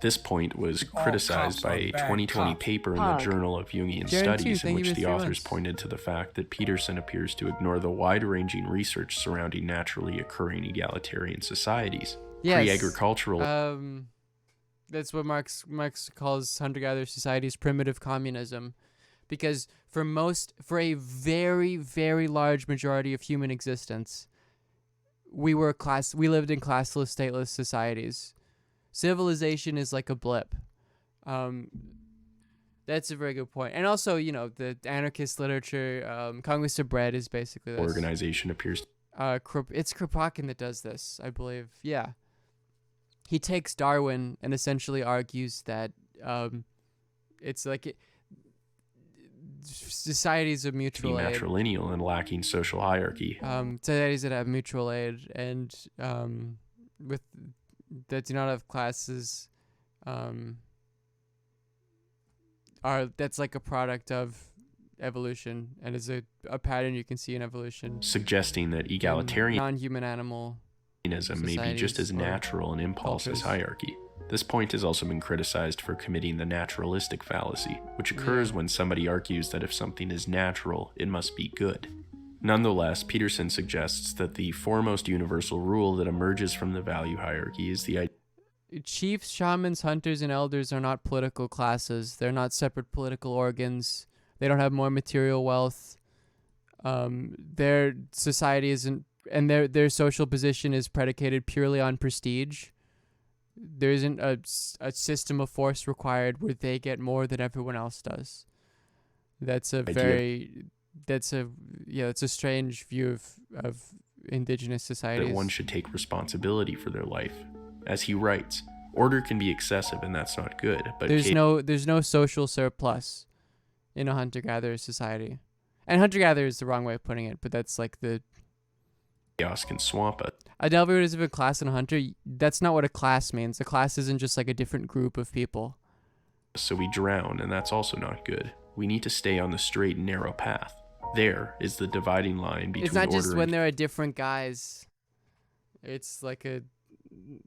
This point was criticized by a 2020 paper in the Journal of Jungian Studies, in which the authors pointed to the fact that Peterson appears to ignore the wide-ranging research surrounding naturally occurring egalitarian societies. Yes. Pre-agricultural... That's what Marx calls hunter-gatherer societies primitive communism. Because for a very, very large majority of human existence, we lived in classless, stateless societies. Civilization is like a blip. That's a very good point. And also, the anarchist literature, Conquest of Bread is basically this. Organization appears... it's Kropotkin that does this, I believe. Yeah. He takes Darwin and essentially argues that it's like... societies of mutual aid. Matrilineal and lacking social hierarchy. Societies that have mutual aid and that do not have classes that's like a product of evolution and is a pattern you can see in evolution. Suggesting that egalitarian non-human animal may be just as natural an impulse as hierarchy. This point has also been criticized for committing the naturalistic fallacy, which occurs when somebody argues that if something is natural, it must be good. Nonetheless, Peterson suggests that the foremost universal rule that emerges from the value hierarchy is the idea. Chiefs, shamans, hunters, and elders are not political classes. They're not separate political organs. They don't have more material wealth. Their society isn't, and their social position is predicated purely on prestige. There isn't a system of force required where they get more than everyone else does. That's a strange view of indigenous societies. That one should take responsibility for their life. As he writes, order can be excessive and that's not good, but there's no social surplus in a hunter-gatherer society. And hunter-gatherer is the wrong way of putting it, but that's like the chaos can swamp it. A delver is a class and a hunter. That's not what a class means. A class isn't just like a different group of people. So we drown, and that's also not good. We need to stay on the straight and narrow path. There is the dividing line between It's not just order when and there are different guys. It's like a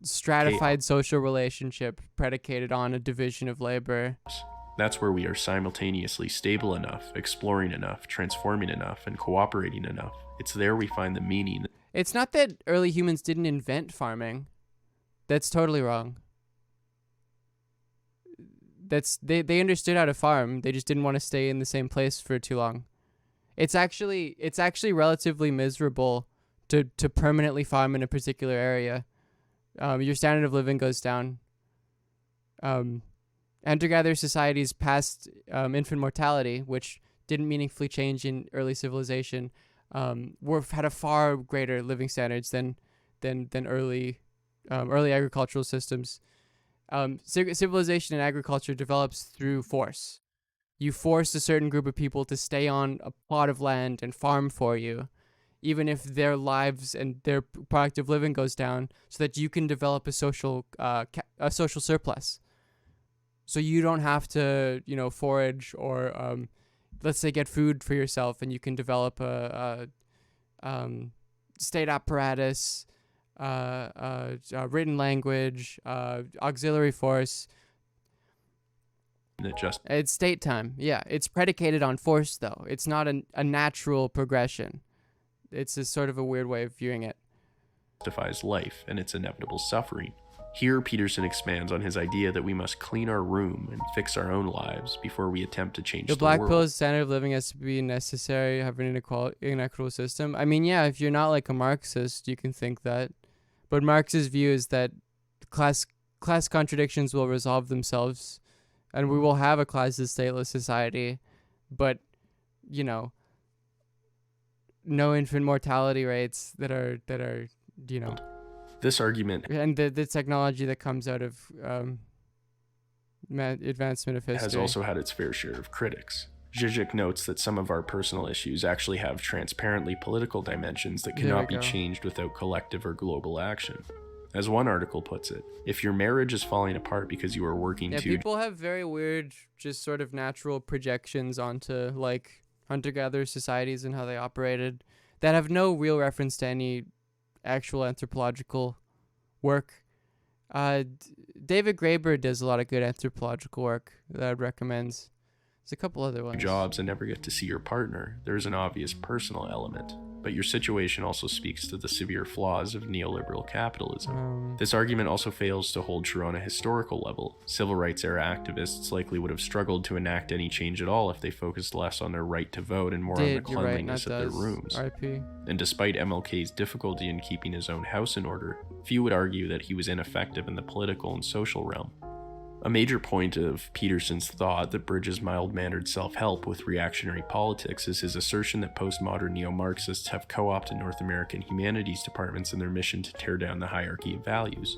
stratified social relationship predicated on a division of labor. That's where we are simultaneously stable enough, exploring enough, transforming enough, and cooperating enough. It's there we find the meaning. It's not that early humans didn't invent farming. That's totally wrong. They understood how to farm. They just didn't want to stay in the same place for too long. It's actually relatively miserable to permanently farm in a particular area. Your standard of living goes down. Hunter-gatherer societies past infant mortality, which didn't meaningfully change in early civilization, had a far greater living standards than early agricultural systems. Civilization and agriculture develops through force. You force a certain group of people to stay on a plot of land and farm for you, even if their lives and their product of living goes down, so that you can develop a social surplus. So you don't have to, forage or, let's say, get food for yourself, and you can develop a state apparatus, written language, auxiliary force. It's state time. Yeah, it's predicated on force, though. It's not a natural progression. It's a sort of a weird way of viewing it. Justifies life and its inevitable suffering. Here, Peterson expands on his idea that we must clean our room and fix our own lives before we attempt to change the black world. pill's standard of living has to be necessary, have an inequitable system. I mean, yeah, if you're not like a Marxist, you can think that. But Marx's view is that class contradictions will resolve themselves, and we will have a classless, stateless society, but, no infant mortality rates that are This argument and the technology that comes out of advancement of history has also had its fair share of critics. Zizek notes that some of our personal issues actually have transparently political dimensions that cannot be changed without collective or global action. As one article puts it, if your marriage is falling apart because you are working too... people have very weird, just sort of natural projections onto, like, hunter-gatherer societies and how they operated that have no real reference to any actual anthropological work. David Graeber does a lot of good anthropological work that I'd recommend. There's a couple other ones. Jobs and never get to see your partner. There's an obvious personal element, but your situation also speaks to the severe flaws of neoliberal capitalism. This argument also fails to hold true on a historical level. Civil rights era activists likely would have struggled to enact any change at all if they focused less on their right to vote and more on the cleanliness of their rooms. RIP. And despite MLK's difficulty in keeping his own house in order, few would argue that he was ineffective in the political and social realm. A major point of Peterson's thought that bridges mild-mannered self-help with reactionary politics is his assertion that postmodern neo-Marxists have co-opted North American humanities departments in their mission to tear down the hierarchy of values.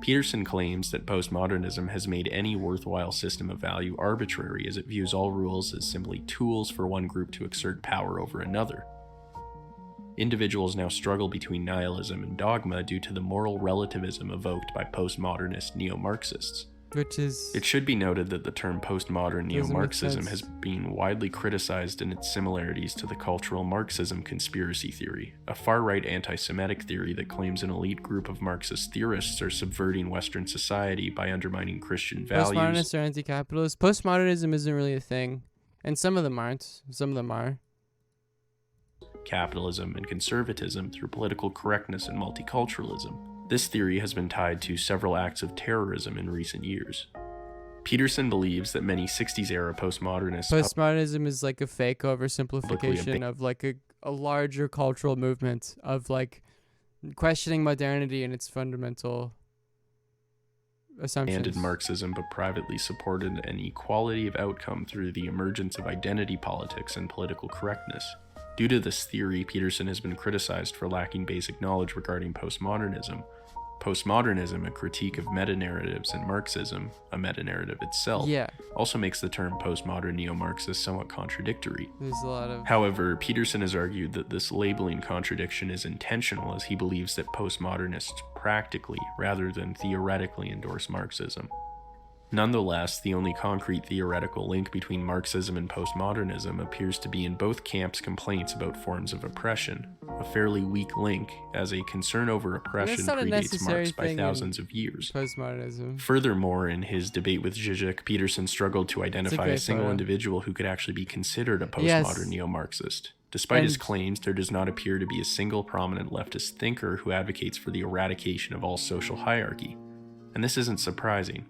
Peterson claims that postmodernism has made any worthwhile system of value arbitrary, as it views all rules as simply tools for one group to exert power over another. Individuals now struggle between nihilism and dogma due to the moral relativism evoked by postmodernist neo-Marxists. It should be noted that the term postmodern Doesn't make neo-Marxism sense. has been widely criticized in its similarities to the cultural Marxism conspiracy theory, a far-right anti-Semitic theory that claims an elite group of Marxist theorists are subverting Western society by undermining Christian values. Postmodernists are anti-capitalist. Postmodernism isn't really a thing, and some of them aren't. Some of them are. Capitalism and conservatism through political correctness and multiculturalism. This theory has been tied to several acts of terrorism in recent years. Peterson believes that many 60s-era postmodernists... Postmodernism is like a fake oversimplification of like a larger cultural movement of like questioning modernity and its fundamental assumptions. Abandoned Marxism but privately supported an equality of outcome through the emergence of identity politics and political correctness. Due to this theory, Peterson has been criticized for lacking basic knowledge regarding postmodernism. Postmodernism, a critique of meta-narratives, and Marxism, a meta-narrative itself, also makes the term postmodern neo-Marxist somewhat contradictory. There's a lot of... However, Peterson has argued that this labeling contradiction is intentional, as he believes that postmodernists practically, rather than theoretically, endorse Marxism. Nonetheless, the only concrete theoretical link between Marxism and postmodernism appears to be in both camps' complaints about forms of oppression, a fairly weak link, as a concern over oppression predates Marx by thousands of years. Postmodernism. Furthermore, in his debate with Zizek, Peterson struggled to identify a single individual who could actually be considered a postmodern neo-Marxist. Despite his claims, there does not appear to be a single prominent leftist thinker who advocates for the eradication of all social hierarchy. And this isn't surprising.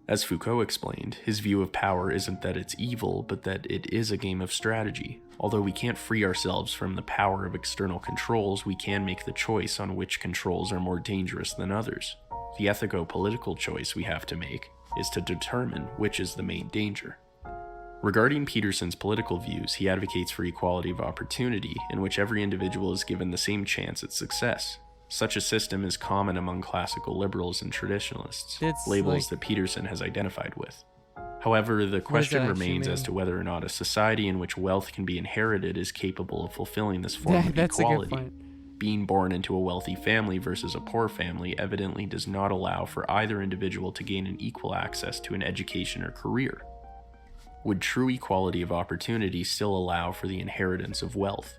As Foucault explained, his view of power isn't that it's evil, but that it is a game of strategy. Although we can't free ourselves from the power of external controls, we can make the choice on which controls are more dangerous than others. The ethico-political choice we have to make is to determine which is the main danger. Regarding Peterson's political views, he advocates for equality of opportunity, in which every individual is given the same chance at success. Such a system is common among classical liberals and traditionalists, labels that Peterson has identified with. However, the question remains as to whether or not a society in which wealth can be inherited is capable of fulfilling this form of equality. Being born into a wealthy family versus a poor family evidently does not allow for either individual to gain an equal access to an education or career. Would true equality of opportunity still allow for the inheritance of wealth?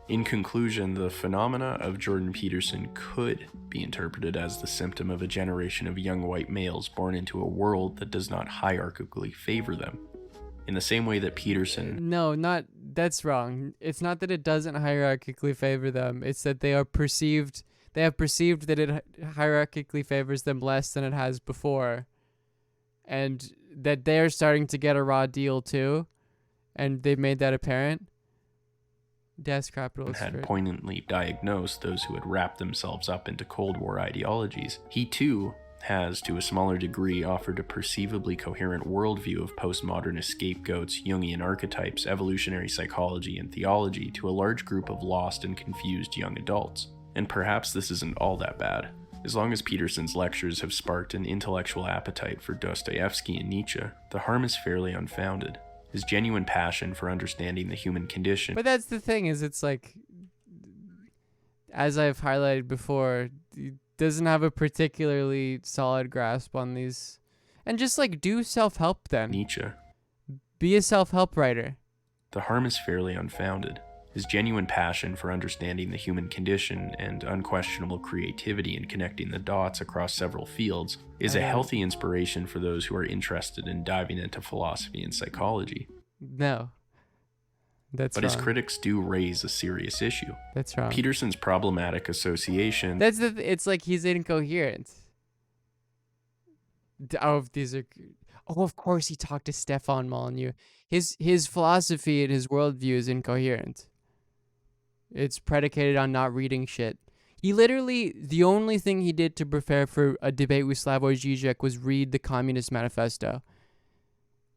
In conclusion, the phenomena of Jordan Peterson could be interpreted as the symptom of a generation of young white males born into a world that does not hierarchically favor them. In the same way that Peterson... No, that's wrong. It's not that it doesn't hierarchically favor them. It's that they have perceived that it hierarchically favors them less than it has before. And that they're starting to get a raw deal too. And they've made that apparent. Had poignantly diagnosed those who had wrapped themselves up into Cold War ideologies. He too has, to a smaller degree, offered a perceivably coherent worldview of postmodernist scapegoats, Jungian archetypes, evolutionary psychology, and theology to a large group of lost and confused young adults. And perhaps this isn't all that bad. As long as Peterson's lectures have sparked an intellectual appetite for Dostoevsky and Nietzsche, the harm is fairly unfounded. His genuine passion for understanding the human condition. But that's the thing, is it's like, as I've highlighted before, he doesn't have a particularly solid grasp on these. And just like do self-help then. Nietzsche. Be a self-help writer. The harm is fairly unfounded. His genuine passion for understanding the human condition and unquestionable creativity in connecting the dots across several fields is a healthy inspiration for those who are interested in diving into philosophy and psychology. No. That's wrong. His critics do raise a serious issue. That's wrong. Peterson's problematic association... It's like he's incoherent. Of course he talked to Stefan Molyneux. His philosophy and his worldview is incoherent. It's predicated on not reading shit. He literally, the only thing he did to prepare for a debate with Slavoj Žižek was read the Communist Manifesto.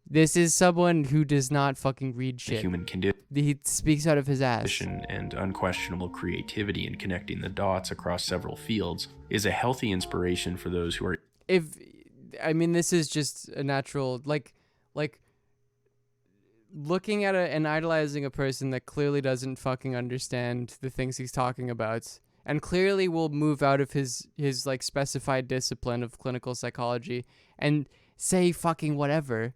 This is someone who does not fucking read shit. The human condition. He speaks out of his ass. And unquestionable creativity in connecting the dots across several fields is a healthy inspiration for those who are... This is just a natural, like looking at and idolizing a person that clearly doesn't fucking understand the things he's talking about and clearly will move out of his like specified discipline of clinical psychology and say fucking whatever,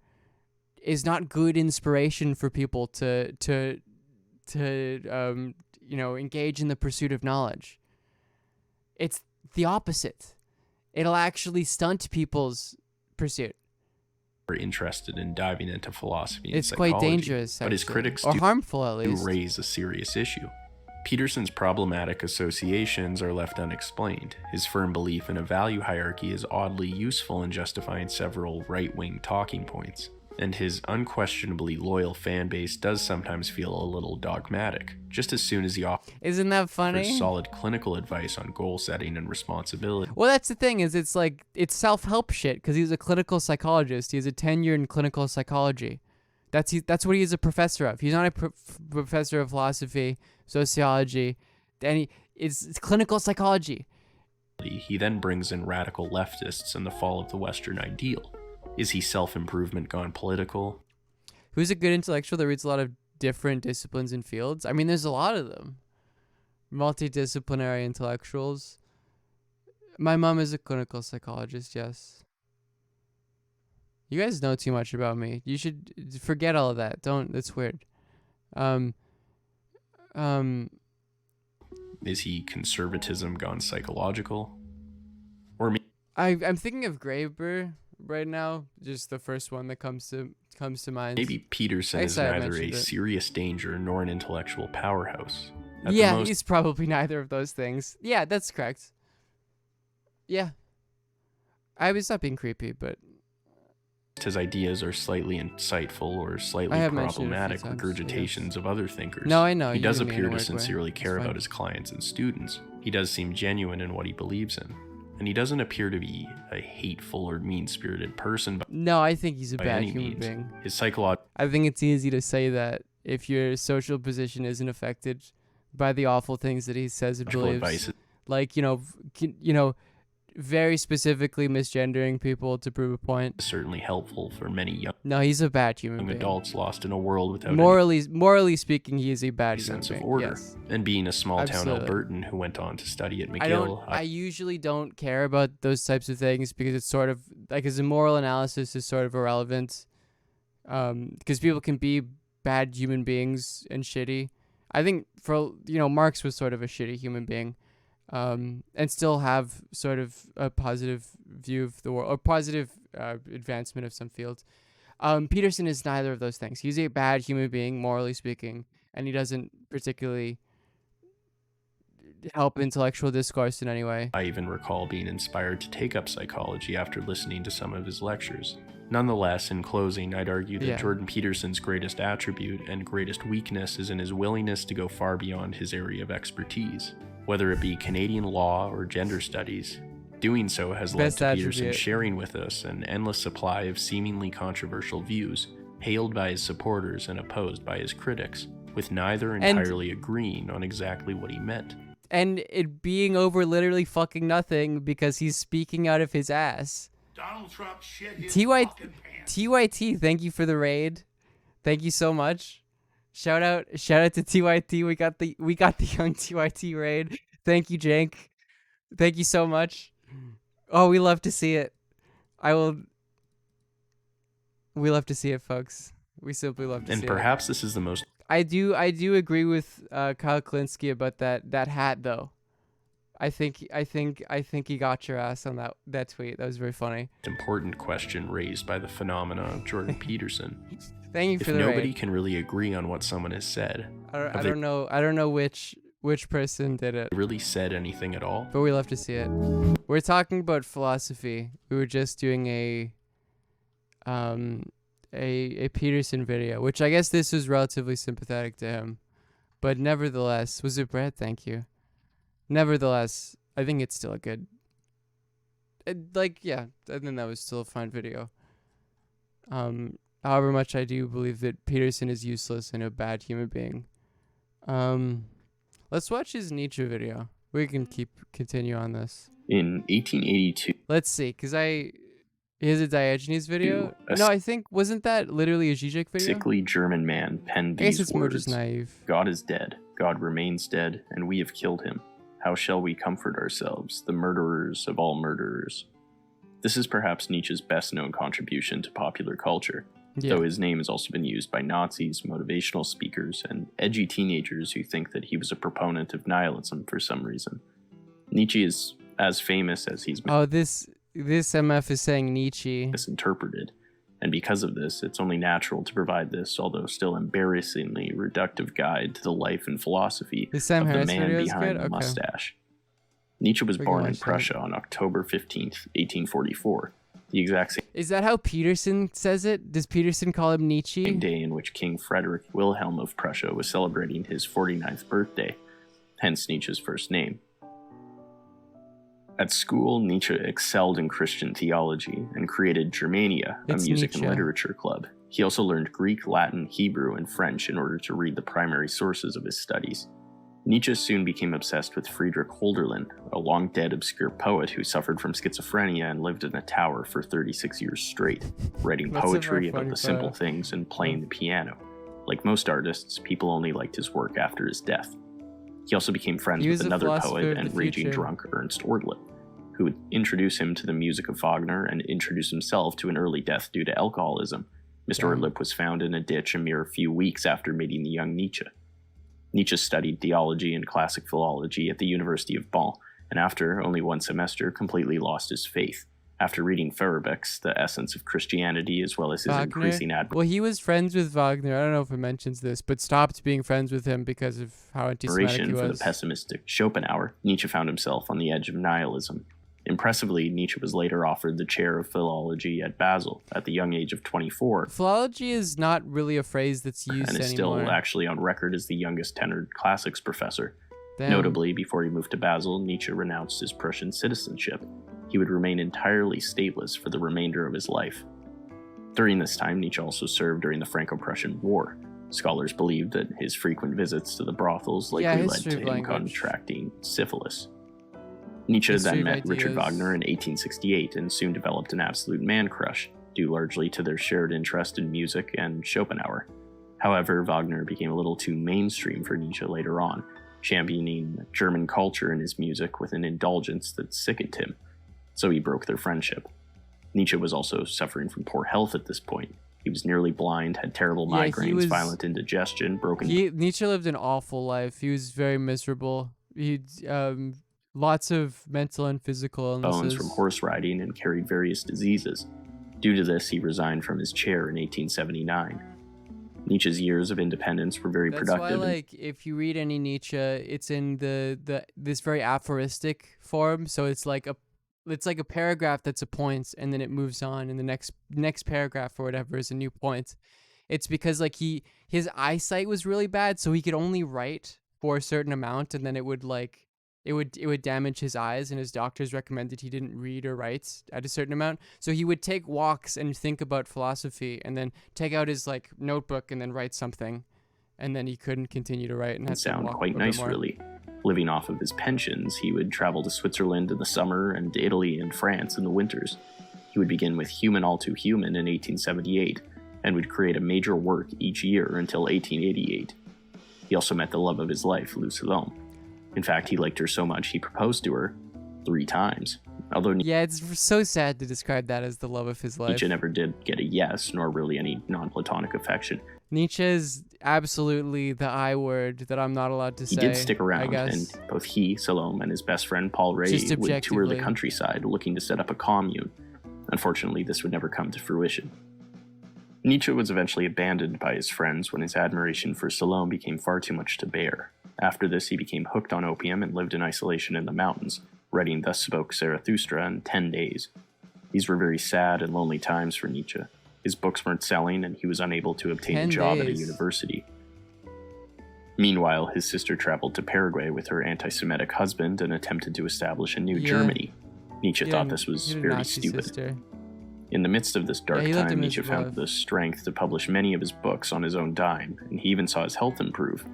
is not good inspiration for people to engage in the pursuit of knowledge. It's the opposite. It'll actually stunt people's pursuit. Interested in diving into philosophy and It's psychology, quite dangerous, but his actually. critics Or do harmful, at least. raise a serious issue. Peterson's problematic associations are left unexplained. His firm belief in a value hierarchy is oddly useful in justifying several right-wing talking points, and his unquestionably loyal fan base does sometimes feel a little dogmatic, just as soon as he offers Isn't that funny? solid clinical advice on goal setting and responsibility. Well, that's the thing, is it's like, it's self-help shit, because he's a clinical psychologist. He has a tenure in clinical psychology. That's what he's a professor of. He's not a professor of philosophy, sociology, and it's clinical psychology. He then brings in radical leftists and the fall of the Western ideal. Is he self-improvement gone political? Who's a good intellectual that reads a lot of different disciplines and fields? I mean, there's a lot of them. Multidisciplinary intellectuals. My mom is a clinical psychologist, yes. You guys know too much about me. You should forget all of that. Don't. That's weird. Is he conservatism gone psychological? Or I'm thinking of Graeber right now. Just the first one that comes to mind. maybe Peterson is neither a serious danger nor an intellectual powerhouse. At the Yeah, most, he's probably neither of those things. Yeah, that's correct. Yeah. I was not being creepy, but his ideas are slightly insightful or slightly problematic regurgitations of other thinkers. No, I know. He You does didn't mean appear in a to weird way. sincerely care It's about fine. his clients and students. He does seem genuine in what he believes in. And he doesn't appear to be a hateful or mean-spirited person. No, I think he's a by bad any human means. being. His psychological I think it's easy to say that if your social position isn't affected by the awful things that he says and believes, advice like very specifically misgendering people to prove a point. is certainly helpful for many young No, he's a bad human being. adults lost in a world without any Morally speaking, he is a bad human sense being. of order. Yes. And being a small-town Absolutely. Albertan who went on to study at McGill, I usually don't care about those types of things because it's sort of like his moral analysis is sort of irrelevant. Because people can be bad human beings and shitty. I think Marx was sort of a shitty human being, and still have sort of a positive view of the world or positive advancement of some fields. Peterson is neither of those things. He's a bad human being, morally speaking, and he doesn't particularly help intellectual discourse in any way. I even recall being inspired to take up psychology after listening to some of his lectures. Nonetheless, in closing, I'd argue that Yeah. Jordan Peterson's greatest attribute and greatest weakness is in his willingness to go far beyond his area of expertise. Whether it be Canadian law or gender studies, doing so has led Best to Peterson attribute. sharing with us an endless supply of seemingly controversial views, hailed by his supporters and opposed by his critics, with neither And- entirely agreeing on exactly what he meant. And it being over literally fucking nothing because he's speaking out of his ass. Donald Trump shit his TYT, thank you for the raid. Thank you so much. Shout out to TYT. We got the young TYT raid. Thank you, Jank. Thank you so much. Oh, we love to see it. We love to see it, folks. We simply love to see And it. perhaps this is the most I do agree with Kyle Klinsky about that hat though. I think he got your ass on that tweet. That was very funny. important question raised by the phenomena of Jordan Peterson. Thank you If for the nobody raid. can really agree on what someone has said, I have they don't know which person did it. really said anything at all? But we love to see it. We're talking about philosophy. We were just doing a Peterson video, which I guess this was relatively sympathetic to him. But nevertheless, was it Brett? Thank you. Nevertheless, I think it's still a good. I think that was still a fine video. However much I do believe that Peterson is useless and a bad human being. Let's watch his Nietzsche video. We can continue on this. In 1882, Let's see, because here's a Diogenes video. a No, I think, wasn't that literally a Zizek video? sickly German man penned I guess these it's more words: just naive. God is dead, God remains dead, and we have killed him. How shall we comfort ourselves, the murderers of all murderers? This is perhaps Nietzsche's best-known contribution to popular culture, though his name has also been used by Nazis, motivational speakers, and edgy teenagers who think that he was a proponent of nihilism for some reason. Nietzsche is as famous as he's been. Oh, this MF is saying Nietzsche. Misinterpreted. And because of this, it's only natural to provide this, although still embarrassingly reductive guide to the life and philosophy of the man behind the mustache. Nietzsche was born in Prussia on October 15th, 1844, the exact same Is that how Peterson says it? Does Peterson call him Nietzsche? day in which King Frederick Wilhelm of Prussia was celebrating his 49th birthday, hence Nietzsche's first name. At school, Nietzsche excelled in Christian theology and created Germania, a music and literature club. He also learned Greek, Latin, Hebrew, and French in order to read the primary sources of his studies. Nietzsche soon became obsessed with Friedrich Hölderlin, a long-dead obscure poet who suffered from schizophrenia and lived in a tower for 36 years straight, writing poetry about the simple things and playing the piano. Like most artists, people only liked his work after his death. He also became friends with another poet and raging drunk Ernst Ortlieb, who would introduce him to the music of Wagner and introduce himself to an early death due to alcoholism. Mr. Ortlieb was found in a ditch a mere few weeks after meeting the young Nietzsche. Nietzsche studied theology and classic philology at the University of Bonn, and after only one semester, completely lost his faith. After reading Feuerbach's The Essence of Christianity, as well as his increasing Well, he was friends with Wagner. I don't know if it mentions this, but stopped being friends with him because of how anti-Semitic he was. For the pessimistic Schopenhauer, Nietzsche found himself on the edge of nihilism. Impressively, Nietzsche was later offered the chair of philology at Basel at the young age of 24. Philology is not really a phrase that's used and is anymore. Still actually on record as the youngest tenured classics professor. Damn. Notably, before he moved to Basel, Nietzsche renounced his Prussian citizenship. He would remain entirely stateless for the remainder of his life. During this time, Nietzsche also served during the Franco-Prussian War. Scholars believe that his frequent visits to the brothels likely led to him contracting syphilis. Nietzsche then met Richard Wagner in 1868 and soon developed an absolute man-crush, due largely to their shared interest in music and Schopenhauer. However, Wagner became a little too mainstream for Nietzsche later on, championing German culture in his music with an indulgence that sickened him, so he broke their friendship. Nietzsche was also suffering from poor health at this point. He was nearly blind, had terrible migraines, violent indigestion, broken... Nietzsche lived an awful life. He was very miserable. He lots of mental and physical illnesses. Bones from horse riding and carried various diseases. Due to this, he resigned from his chair in 1879. Nietzsche's years of independence were very productive. That's why, if you read any Nietzsche, it's in this very aphoristic form. So it's like a paragraph that's a point, and then it moves on, and the next paragraph or whatever is a new point. It's because his eyesight was really bad, so he could only write for a certain amount, and then it would damage his eyes, and his doctors recommended he didn't read or write at a certain amount. So he would take walks and think about philosophy, and then take out his notebook and then write something, and then he couldn't continue to write and had to sound walk quite nice, really. Living off of his pensions, he would travel to Switzerland in the summer and to Italy and France in the winters. He would begin with Human All Too Human in 1878, and would create a major work each year until 1888. He also met the love of his life, Lucille. In fact, he liked her so much he proposed to her 3 times. Although it's so sad to describe that as the love of his life. Nietzsche never did get a yes, nor really any non-platonic affection. Nietzsche is absolutely the I word that I'm not allowed to say. He did stick around, and both he, Salome, and his best friend Paul Rée would tour the countryside looking to set up a commune. Unfortunately, this would never come to fruition. Nietzsche was eventually abandoned by his friends when his admiration for Salome became far too much to bear. After this, he became hooked on opium and lived in isolation in the mountains, writing Thus Spoke Zarathustra in 10 days. These were very sad and lonely times for Nietzsche. His books weren't selling, and he was unable to obtain a job at a university. Meanwhile, his sister traveled to Paraguay with her anti-Semitic husband and attempted to establish a new Germany. Nietzsche thought this was very stupid. Sister. In the midst of this dark time, Nietzsche found the strength to publish many of his books on his own dime, and he even saw his health improve.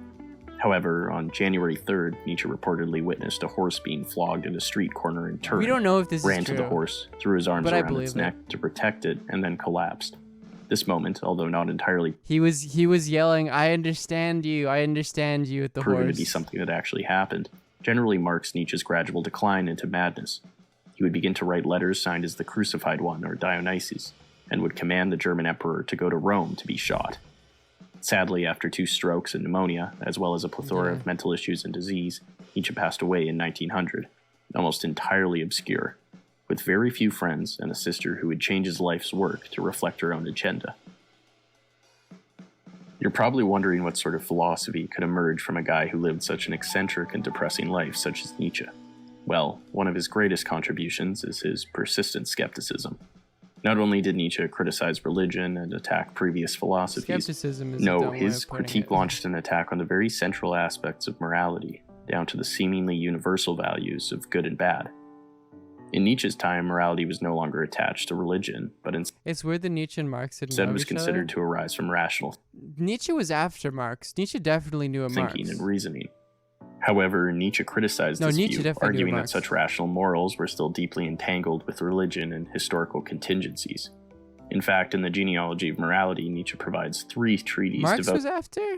However, on January 3rd, Nietzsche reportedly witnessed a horse being flogged at a street corner in Turin. We don't know if this ran is true. To the horse, threw his arms around its neck to protect it, and then collapsed. This moment, although not entirely, he was yelling, "I understand you, I understand you," at the proving horse. to be something that actually happened. generally marks Nietzsche's gradual decline into madness. He would begin to write letters signed as the Crucified One or Dionysus, and would command the German emperor to go to Rome to be shot. Sadly, after 2 strokes and pneumonia, as well as a plethora of mental issues and disease, Nietzsche passed away in 1900, almost entirely obscure, with very few friends and a sister who would change his life's work to reflect her own agenda. You're probably wondering what sort of philosophy could emerge from a guy who lived such an eccentric and depressing life such as Nietzsche. Well, one of his greatest contributions is his persistent skepticism. Not only did Nietzsche criticize religion and attack previous philosophies, his critique launched an attack on the very central aspects of morality, down to the seemingly universal values of good and bad. In Nietzsche's time, morality was no longer attached to religion, but it's weird that Nietzsche and Marx instead was considered to arise from rational Nietzsche was after Marx. Nietzsche definitely knew a Marx. Thinking and reasoning. However, Nietzsche criticized this view, arguing that such rational morals were still deeply entangled with religion and historical contingencies. In fact, in the Genealogy of Morality, Nietzsche provides 3 treatises was after?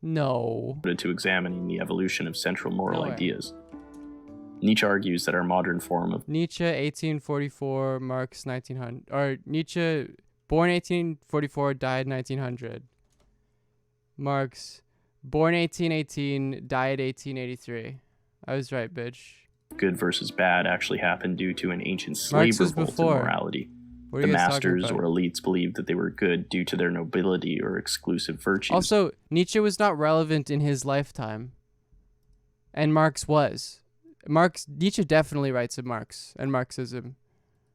No. devoted to examining the evolution of central moral ideas. Nietzsche argues that our modern form of Nietzsche 1844, Marx 1900, or Nietzsche born 1844, died 1900. Marx born 1818, died 1883. I was right, bitch. Good versus bad actually happened due to an ancient slave revolt in morality. The masters or elites believed that they were good due to their nobility or exclusive virtues. Also, Nietzsche was not relevant in his lifetime. And Marx was. Nietzsche definitely writes of Marx and Marxism.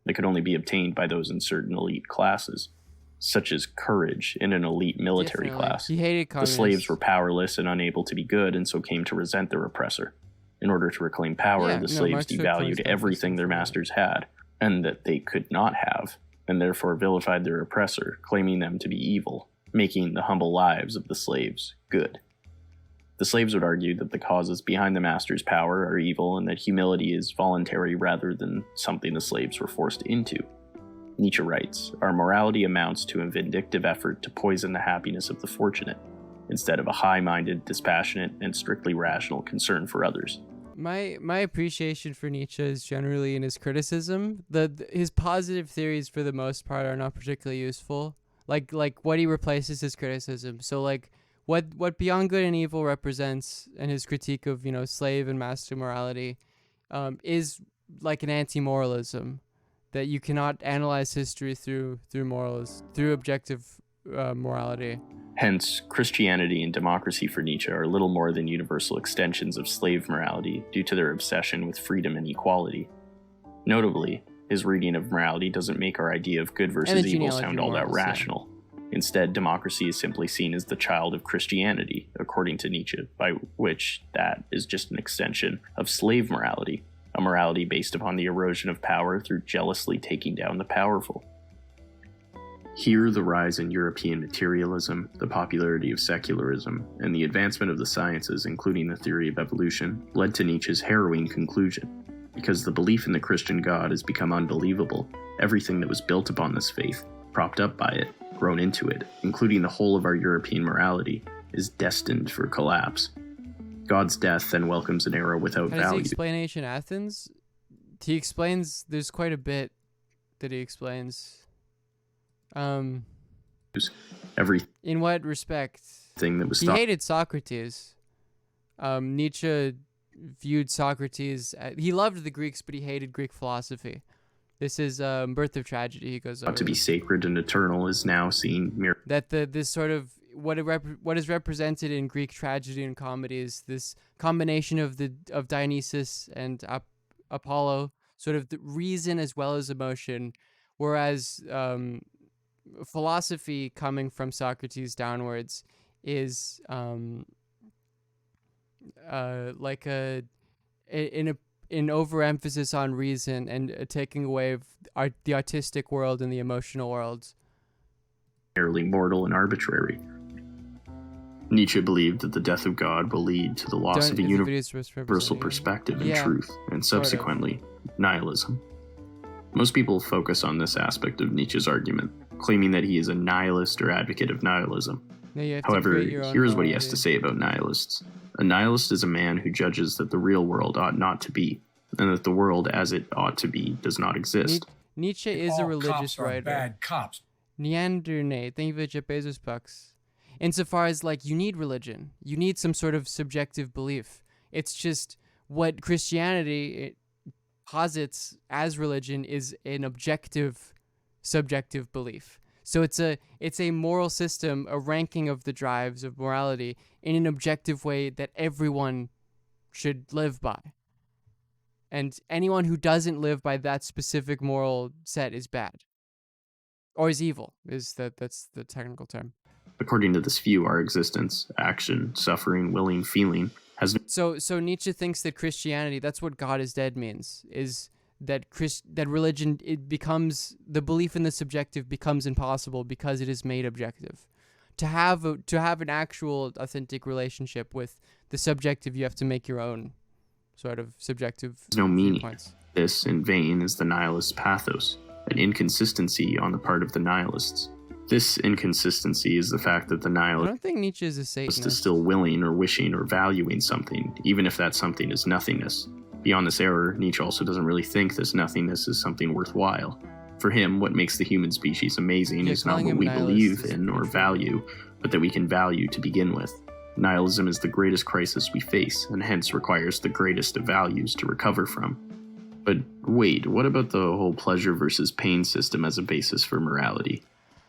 They could only be obtained by those in certain elite classes, such as courage in an elite military class. He hated communists. The slaves were powerless and unable to be good, and so came to resent their oppressor. In order to reclaim power, the slaves devalued everything their masters had, and that they could not have, and therefore vilified their oppressor, claiming them to be evil, making the humble lives of the slaves good. The slaves would argue that the causes behind the master's power are evil, and that humility is voluntary rather than something the slaves were forced into. Nietzsche writes, our morality amounts to a vindictive effort to poison the happiness of the fortunate, instead of a high-minded, dispassionate, and strictly rational concern for others. My appreciation for Nietzsche is generally in his criticism. His positive theories, for the most part, are not particularly useful. Like what he replaces his criticism. So like what Beyond Good and Evil represents, and his critique of slave and master morality, is like an anti-moralism. That you cannot analyze history through objective morality. Hence, Christianity and democracy for Nietzsche are little more than universal extensions of slave morality due to their obsession with freedom and equality. Notably, his reading of morality doesn't make our idea of good versus evil sound all that rational. Instead, democracy is simply seen as the child of Christianity, according to Nietzsche, by which that is just an extension of slave morality. A morality based upon the erosion of power through jealously taking down the powerful. Here, the rise in European materialism, the popularity of secularism, and the advancement of the sciences, including the theory of evolution, led to Nietzsche's harrowing conclusion. Because the belief in the Christian God has become unbelievable, everything that was built upon this faith, propped up by it, grown into it, including the whole of our European morality, is destined for collapse. God's death then welcomes an era without value. Does he explain ancient Athens? He explains, there's quite a bit that he explains. In what respect? He hated Socrates. Nietzsche viewed Socrates, he loved the Greeks, but he hated Greek philosophy. This is Birth of Tragedy. He goes over. To be sacred and eternal is now seen mere. That this sort of what is represented in Greek tragedy and comedy is this combination of Dionysus and Apollo, sort of the reason as well as emotion, whereas philosophy coming from Socrates downwards is like an overemphasis on reason and taking away of the artistic world and the emotional world. Merely mortal and arbitrary. Nietzsche believed that the death of God will lead to the loss of a universal perspective and truth, and subsequently, nihilism. Most people focus on this aspect of Nietzsche's argument, claiming that he is a nihilist or advocate of nihilism. However, here's what he has to say about nihilists. A nihilist is a man who judges that the real world ought not to be, and that the world as it ought to be does not exist. Nietzsche is a religious writer. Bad cops. Neanderthal, thank you for Jeff Bezos bucks. Insofar as, like, you need religion. You need some sort of subjective belief. It's just what Christianity posits as religion is an objective, subjective belief. So it's a moral system, a ranking of the drives of morality in an objective way that everyone should live by. And anyone who doesn't live by that specific moral set is bad. Or is evil, that's the technical term. According to this view, our existence, action, suffering, willing, feeling has... So Nietzsche thinks that Christianity, that's what God is dead means, is that that religion, it becomes, the belief in the subjective becomes impossible because it is made objective. To have an actual authentic relationship with the subjective, you have to make your own sort of subjective no meaning. Viewpoints. This, in vain, is the nihilist pathos, an inconsistency on the part of the nihilists. This inconsistency is the fact that the nihilist I don't think Nietzsche is a Satanist. is still willing or wishing or valuing something, even if that something is nothingness. Beyond this error, Nietzsche also doesn't really think this nothingness is something worthwhile. For him, what makes the human species amazing is not what we believe in or value, but that we can value to begin with. Nihilism is the greatest crisis we face, and hence requires the greatest of values to recover from. But wait, what about the whole pleasure versus pain system as a basis for morality?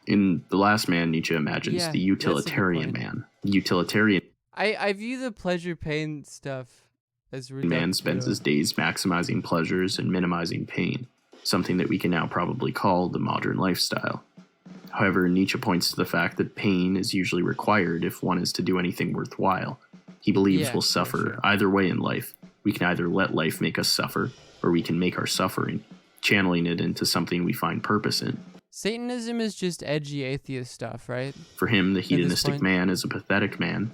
In The Last Man, Nietzsche imagines the utilitarian man. The utilitarian I view the pleasure-pain stuff as man spends his days maximizing pleasures and minimizing pain, something that we can now probably call the modern lifestyle. However, Nietzsche points to the fact that pain is usually required if one is to do anything worthwhile. He believes we'll suffer either way in life. We can either let life make us suffer, or we can make our suffering, channeling it into something we find purpose in. Satanism is just edgy atheist stuff, right? For him, the hedonistic man is a pathetic man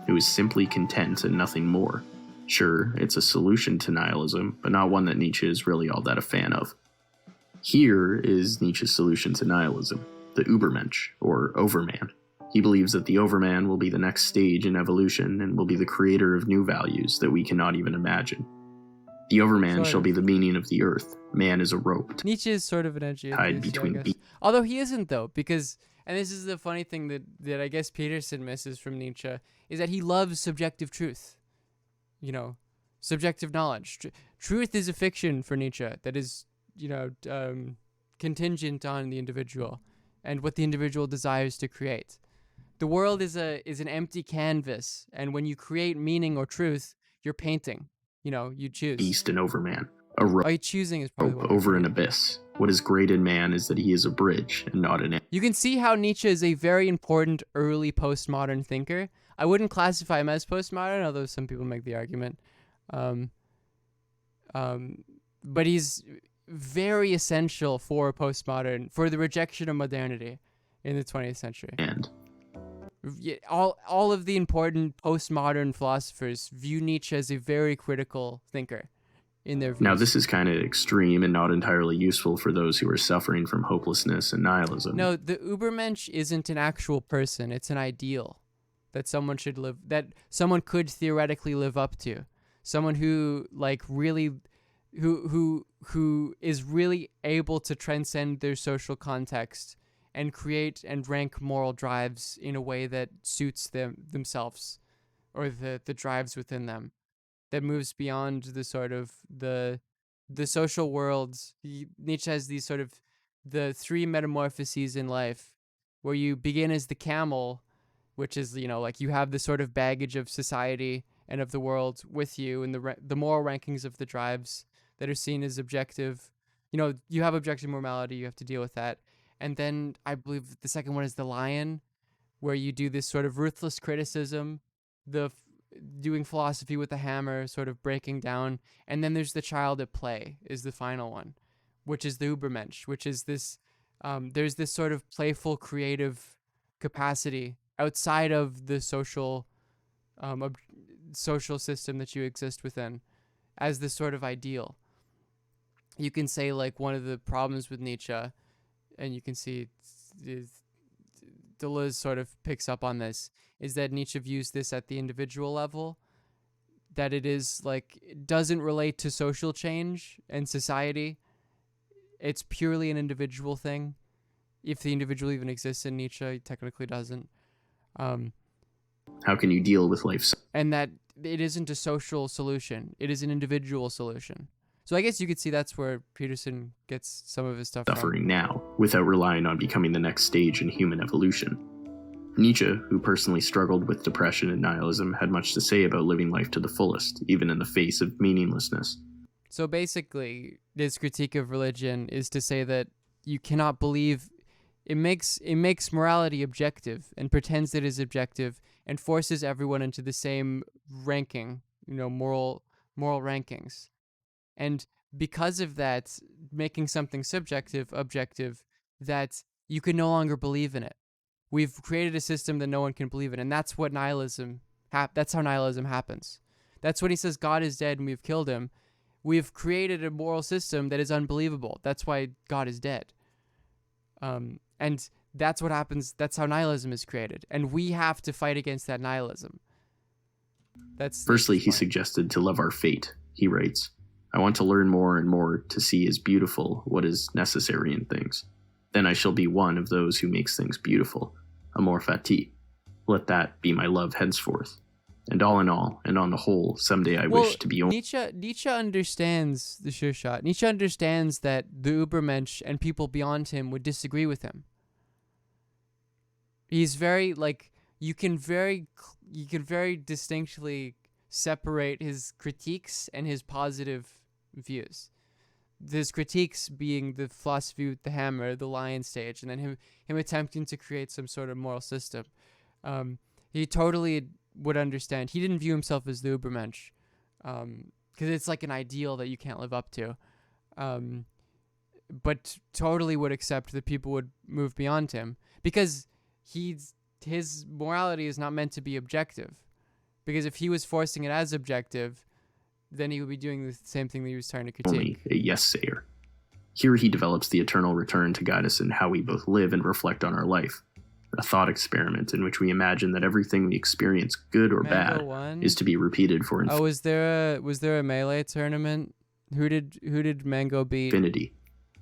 who is simply content and nothing more. Sure, it's a solution to nihilism, but not one that Nietzsche is really all that a fan of. Here is Nietzsche's solution to nihilism, the Übermensch, or Overman. He believes that the Overman will be the next stage in evolution and will be the creator of new values that we cannot even imagine. The Overman shall be the meaning of the earth. Man is a rope. Nietzsche is sort of an edgy tied between although he isn't, though, because, and this is the funny thing that I guess Peterson misses from Nietzsche, is that he loves subjective truth. You know, subjective knowledge. Truth is a fiction for Nietzsche that is, contingent on the individual and what the individual desires to create. The world is an empty canvas, and when you create meaning or truth, you're painting. You choose. Beast and Overman. A rope choosing is probably over an abyss. What is great in man is that he is a bridge and not an end. You can see how Nietzsche is a very important early postmodern thinker. I wouldn't classify him as postmodern, although some people make the argument. But he's very essential for the rejection of modernity in the 20th century. And all of the important postmodern philosophers view Nietzsche as a very critical thinker in their views. Now, this is kind of extreme and not entirely useful for those who are suffering from hopelessness and nihilism. No, the Übermensch isn't an actual person. It's an ideal that someone could theoretically live up to. Someone who who is really able to transcend their social context and create and rank moral drives in a way that suits themselves or the drives within them, that moves beyond the sort of the social worlds. Nietzsche has these sort of the three metamorphoses in life, where you begin as the camel, which is, you have the sort of baggage of society and of the world with you, and the moral rankings of the drives that are seen as objective. You have objective morality, you have to deal with that. And then I believe the second one is the lion, where you do this sort of ruthless criticism, doing philosophy with the hammer, sort of breaking down. And then there's the child at play is the final one, which is the Übermensch, which is this, there's this sort of playful, creative capacity outside of the social system that you exist within as this sort of ideal. You can say, like, one of the problems with Nietzsche, and you can see Deleuze sort of picks up on this, is that Nietzsche views this at the individual level, that it is like, it doesn't relate to social change and society. It's purely an individual thing. If the individual even exists in Nietzsche, it technically doesn't. How can you deal with life's And that it isn't a social solution. It is an individual solution. So I guess you could see that's where Peterson gets some of his stuff suffering from. now, without relying on becoming the next stage in human evolution? Nietzsche, who personally struggled with depression and nihilism, had much to say about living life to the fullest, even in the face of meaninglessness. So basically, this critique of religion is to say that you cannot believe. It makes morality objective and pretends that it is objective and forces everyone into the same ranking, moral rankings. And because of that, making something subjective objective, that you can no longer believe in it. We've created a system that no one can believe in, and that's what nihilism. That's how nihilism happens. That's when he says God is dead and we've killed him. We've created a moral system that is unbelievable. That's why God is dead. And that's what happens. That's how nihilism is created, and we have to fight against that nihilism. Firstly, he suggested to love our fate. He writes, "I want to learn more and more to see as beautiful what is necessary in things. Then I shall be one of those who makes things beautiful, amor fati. Let that be my love henceforth. And all in all, and on the whole, someday I wish to be only..." Nietzsche understands the sure shot. Nietzsche understands that the Übermensch and people beyond him would disagree with him. He's very, you can very distinctly separate his critiques and his positive views. His critiques being the philosophy with the hammer, the lion stage, and then him attempting to create some sort of moral system. He totally would understand. He didn't view himself as the Übermensch, because it's like an ideal that you can't live up to. But totally would accept that people would move beyond him, because his morality is not meant to be objective. Because if he was forcing it as objective, then he would be doing the same thing that he was trying to critique. Only a yes-sayer. Here he develops the eternal return to guide us in how we both live and reflect on our life. A thought experiment in which we imagine that everything we experience, good or bad, is to be repeated for was there a melee tournament? Who did Mango beat? Infinity.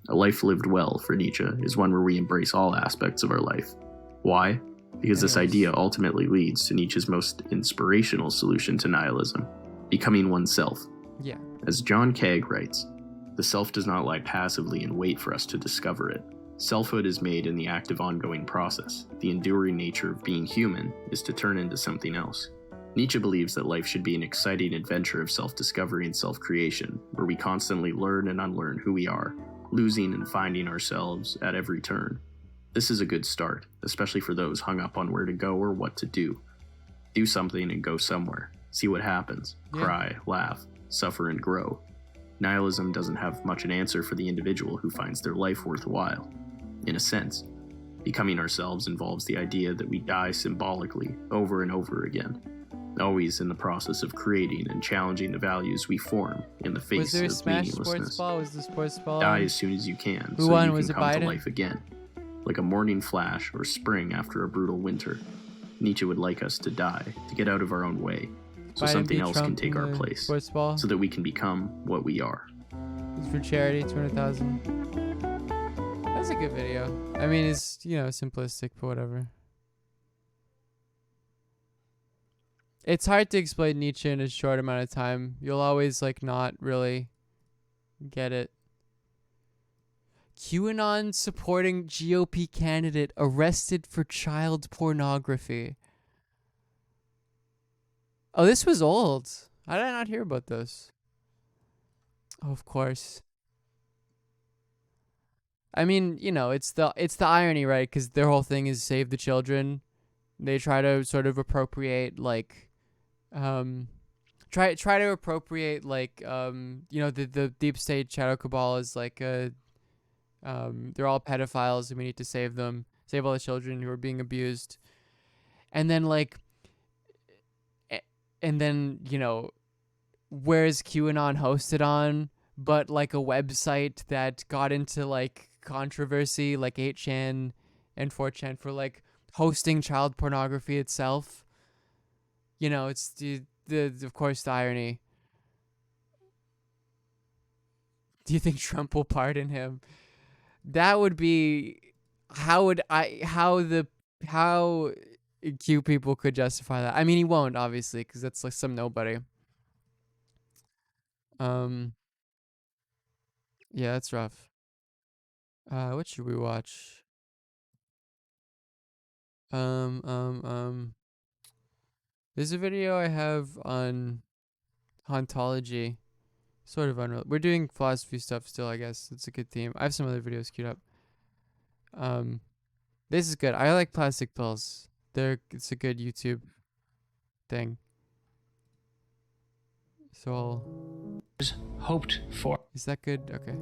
A life lived well, for Nietzsche, is one where we embrace all aspects of our life. Why? Because this idea ultimately leads to Nietzsche's most inspirational solution to nihilism, becoming oneself. Yeah. As John Cagg writes, the self does not lie passively and wait for us to discover it. Selfhood is made in the active ongoing process. The enduring nature of being human is to turn into something else. Nietzsche believes that life should be an exciting adventure of self-discovery and self-creation, where we constantly learn and unlearn who we are, losing and finding ourselves at every turn. This is a good start, especially for those hung up on where to go or what to do. Do something and go somewhere. See what happens. Cry, laugh, suffer, and grow. Nihilism doesn't have much an answer for the individual who finds their life worthwhile. In a sense, becoming ourselves involves the idea that we die symbolically over and over again, always in the process of creating and challenging the values we form in the face of meaninglessness. Was the sports ball? Die as soon as you can, Who so won? you Was can it come Biden? to life again. Like a morning flash or spring after a brutal winter. Nietzsche would like us to die, to get out of our own way, so Biden something beat else Trump can take in our the place, sports ball? so that we can become what we are. It's for charity, 200,000. That's a good video. I mean, it's, simplistic, but whatever. It's hard to explain Nietzsche in a short amount of time. You'll always, not really get it. QAnon supporting GOP candidate arrested for child pornography. Oh, this was old. How did I not hear about this? Oh, of course. I mean, it's the irony, right? Because their whole thing is save the children. They try to sort of appropriate try to appropriate the deep state shadow cabal is they're all pedophiles and we need to save them, save all the children who are being abused, and then where's QAnon hosted on but a website that got into controversy, 8chan and 4chan for hosting child pornography itself. It's of course, the irony. Do you think Trump will pardon him? That would be how Q people could justify that. I mean, he won't, obviously, because that's like some nobody. Yeah, that's rough. What should we watch? There's a video I have on hauntology. Sort of unreal. We're doing philosophy stuff still, I guess. It's a good theme. I have some other videos queued up. This is good. I like plastic pills. It's a good YouTube thing. So hoped for. Is that good? Okay.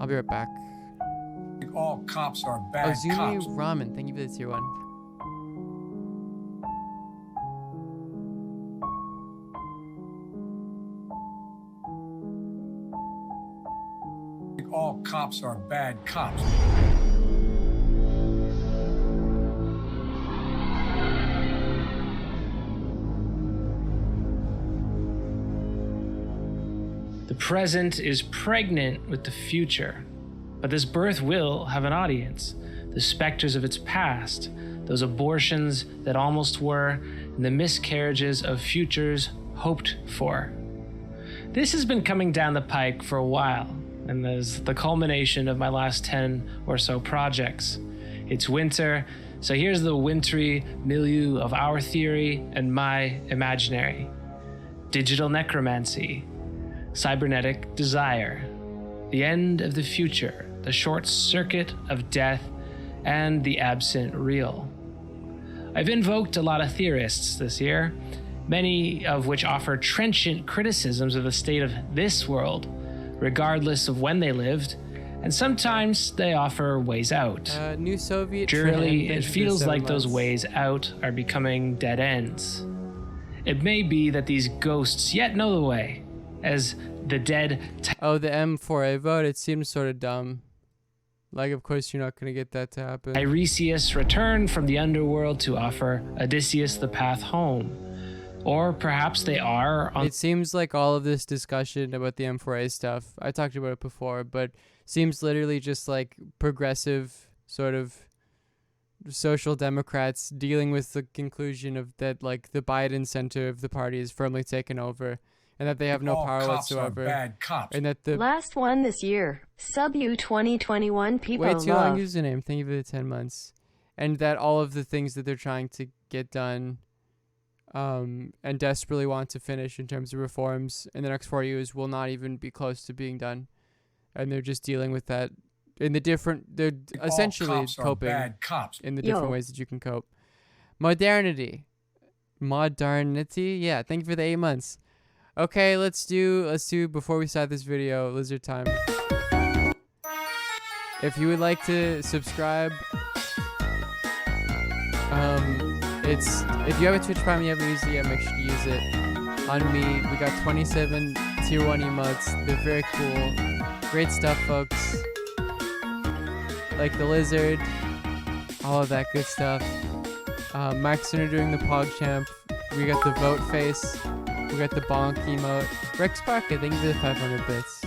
I'll be right back. All cops are bad Zumi cops. Ramen, thank you for the tier 1. All cops are bad cops. The present is pregnant with the future, but this birth will have an audience. The specters of its past, those abortions that almost were, and the miscarriages of futures hoped for. This has been coming down the pike for a while, and is the culmination of my last 10 or so projects. It's winter, so here's the wintry milieu of our theory and my imaginary. Digital necromancy, cybernetic desire, the end of the future, the short circuit of death, and the absent real. I've invoked a lot of theorists this year, many of which offer trenchant criticisms of the state of this world, regardless of when they lived, and sometimes they offer ways out. New Soviet Surely, trend, it feels like those ways out are becoming dead ends. It may be that these ghosts yet know the way, as the dead... Oh, the M4A vote, it seems sort of dumb. Like, of course, you're not going to get that to happen. Tiresias returned from the underworld to offer Odysseus the path home. Or perhaps they are on... It seems like all of this discussion about the M4A stuff, I talked about it before, but seems literally just like progressive sort of social democrats dealing with the conclusion of that, like, the Biden center of the party is firmly taken over and that they have no power whatsoever. Bad cops. And that the last one this year, Sub-U 2021 people way too long love. username, thank you for the 10 months. And that all of the things that they're trying to get done and desperately want to finish in terms of reforms in the next 4 years will not even be close to being done. And they're just dealing with that in the different, they're essentially coping in the different ways that you can cope. Modernity, yeah, thank you for the 8 months. Okay, let's do before we start this video, lizard time. If you would like to subscribe, if you have a Twitch Prime and you haven't used it yet, make sure to use it. On me, we got 27 tier 1 emotes. They're very cool. Great stuff, folks. Like the lizard, all of that good stuff. Max Center doing the PogChamp. We got the vote face. We got the bonk emote. Rex Parker, thank you for the 500 bits.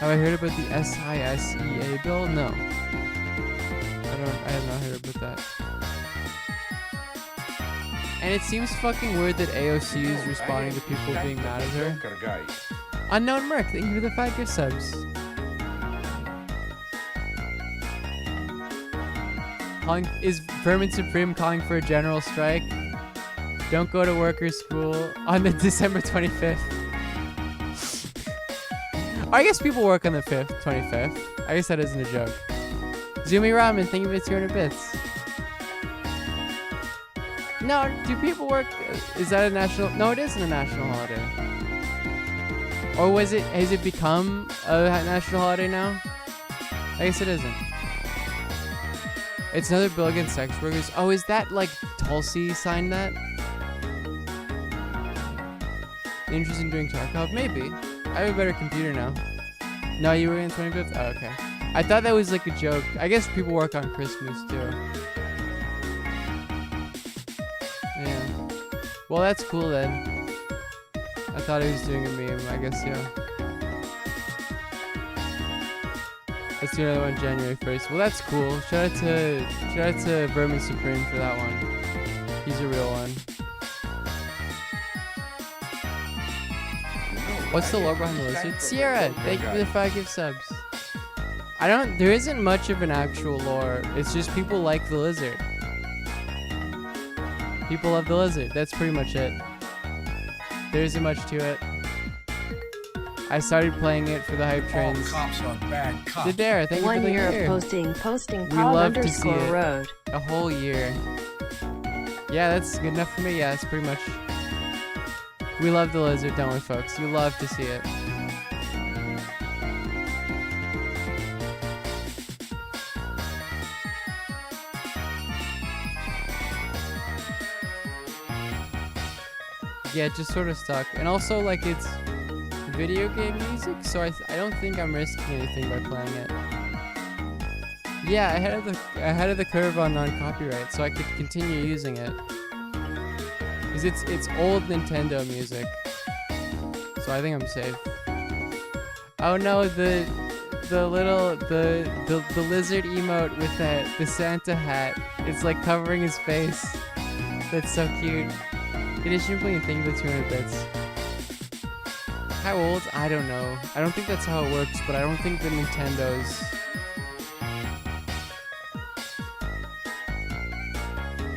Have I heard about the SISEA bill? No. I have not heard about that. And it seems fucking weird that AOC is responding to people being mad at her. Unknown Merc, thank you for the 5 gift subs. Is Vermin Supreme calling for a general strike? Don't go to workers' school on the December 25th. I guess people work on the 25th. I guess that isn't a joke. Zumi Ramen, thank you for the 200 bits. No, do people work? Is that a national? No, it isn't a national holiday. Or has it become a national holiday now? I guess it isn't. It's another bill against sex workers. Oh, is that like Tulsi signed that? Interested in doing Tarkov? Maybe. I have a better computer now. No, you were in 25th? Oh, okay. I thought that was like a joke. I guess people work on Christmas too. Yeah. Well, that's cool then. I thought he was doing a meme. I guess, yeah. Let's do another one January 1st. Well, that's cool. Shout out to Vermin Supreme for that one. He's a real one. What's the lore behind the lizard? Sierra, thank you for the 5 gift subs. There isn't much of an actual lore. It's just people like the lizard. People love the lizard. That's pretty much it. There isn't much to it. I started playing it for the hype trains. All cops are bad cops. The Dare, thank you for the 1 year year. of posting We pod love to see underscore it. road. A whole year. Yeah, that's good enough for me. Yeah, that's pretty much. We love the lizard, don't we, folks? You love to see it. Yeah, it just sort of stuck. And also, like, it's video game music, so I don't think I'm risking anything by playing it. Yeah, ahead of the curve on non-copyright, so I could continue using it. Because it's old Nintendo music, so I think I'm safe. Oh no, the lizard emote with the Santa hat. It's like covering his face. That's so cute. It is simply a thing with 200 bits. How old? I don't know. I don't think that's how it works, but I don't think the Nintendo's.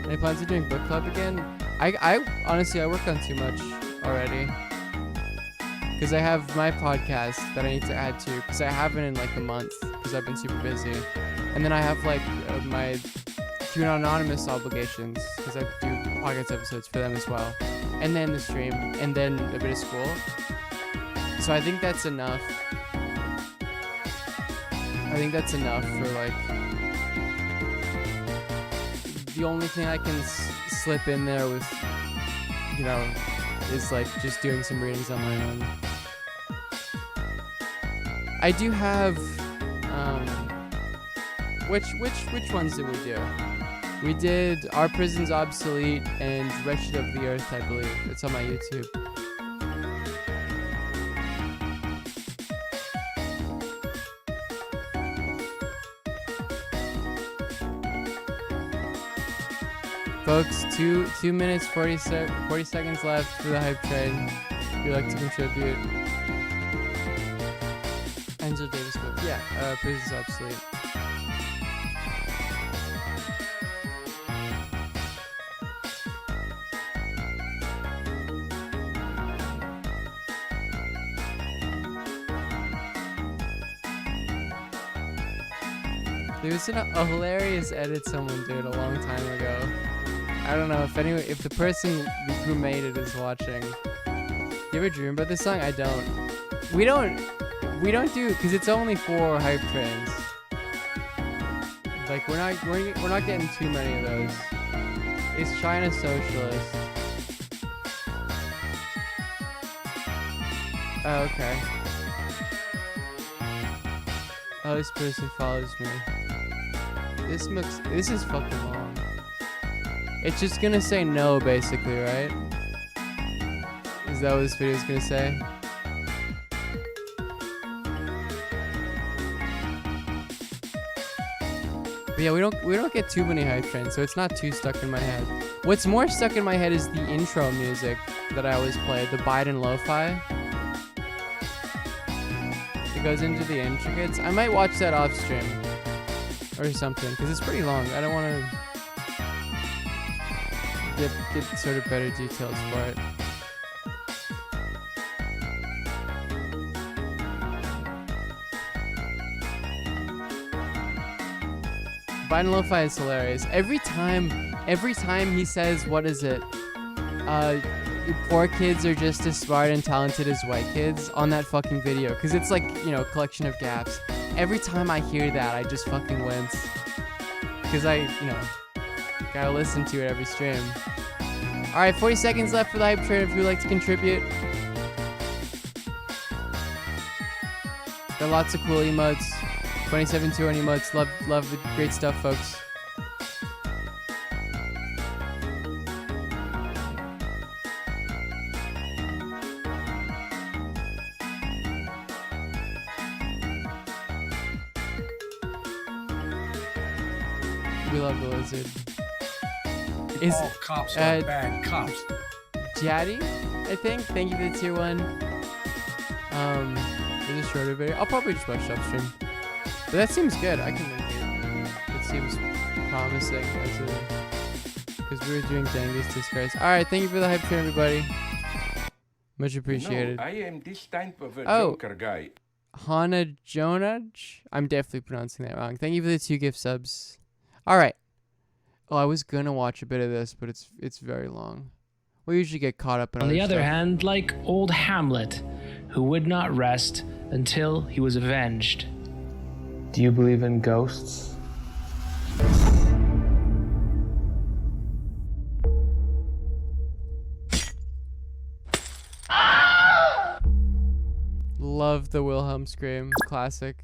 Any plans of doing book club again? I honestly, I work on too much already. Because I have my podcast that I need to add to, because I haven't in like a month, because I've been super busy. And then I have like my Q Anonymous obligations, because I do podcast episodes for them as well. And then the stream, and then a bit of school. So I think that's enough. I think that's enough for like... The only thing I can slip in there with, you know, is like just doing some readings on my own. I do have, which ones did we do? We did Our Prison's Obsolete and Wretched of the Earth, I believe. It's on my YouTube. Folks, 2 minutes 40 seconds left for the hype train. If you'd like to contribute. Angela Davis book. Yeah, Prison's Obsolete. There was a hilarious edit someone did a long time ago. I don't know if the person who made it is watching. Do you ever dream about this song? I don't. We don't do, because it's only for hype trains. Like we're not getting too many of those. It's China Socialist. Oh, okay. Oh, this person follows me. This is fucking long. It's just gonna say no, basically, right? Is that what this video is gonna say? But yeah, we don't get too many hype trains, so it's not too stuck in my head. What's more stuck in my head is the intro music that I always play, the Biden lo-fi. It goes into the intricates. I might watch that off stream or something, because it's pretty long. I don't want to get sort of better details for it. Biden lo-fi is hilarious. Every time he says, what is it? Poor kids are just as smart and talented as white kids on that fucking video, because it's like, you know, a collection of gaps. Every time I hear that, I just fucking wince, because I, you know, gotta listen to it every stream. All right, 40 seconds left for the hype train if you'd like to contribute. Got lots of cool emotes. 27-2 on emotes. Love the great stuff, folks. We love the lizard. All cops are bad cops. Jaddy, I think. Thank you for the tier 1. There's a shorter video. I'll probably just watch upstream. But that seems good. I can make it. It seems promising because we were doing Genghis Discards. All right, thank you for the hype train, everybody. Much appreciated. No, I am this type of a Oh. joker guy. Hana Jonaj? I'm definitely pronouncing that wrong. Thank you for the 2 gift subs. All right. Oh, I was gonna watch a bit of this, but it's very long. We usually get caught up in On the other stuff. hand, like old Hamlet, who would not rest until he was avenged. Do you believe in ghosts? Love the Wilhelm scream. Classic.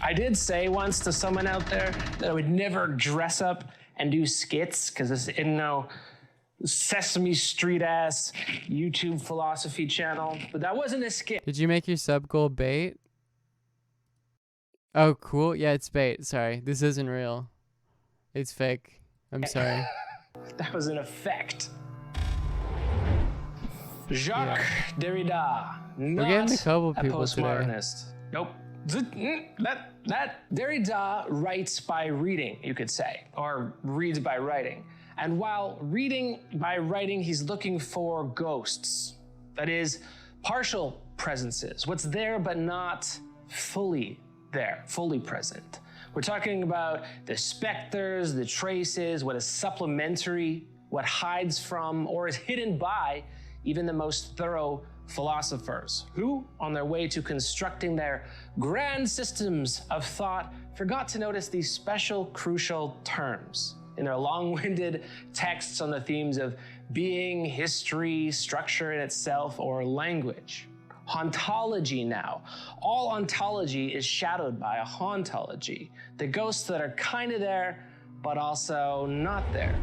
I did say once to someone out there that I would never dress up and do skits because this isn't no Sesame Street ass YouTube philosophy channel, but that wasn't a skit. Did you make your sub goal bait? Oh, cool. Yeah, it's bait. Sorry. This isn't real. It's fake. I'm sorry. That was an effect. Jacques Derrida, not getting a couple a people today. postmodernist. Nope. That Derrida writes by reading, you could say, or reads by writing. And while reading by writing, he's looking for ghosts. That is, partial presences. What's there but not fully there, fully present. We're talking about the specters, the traces, what is supplementary, what hides from, or is hidden by even the most thorough philosophers, who, on their way to constructing their grand systems of thought, forgot to notice these special, crucial terms in their long-winded texts on the themes of being, history, structure in itself, or language. Hauntology now. All ontology is shadowed by a hauntology. The ghosts that are kind of there, but also not there.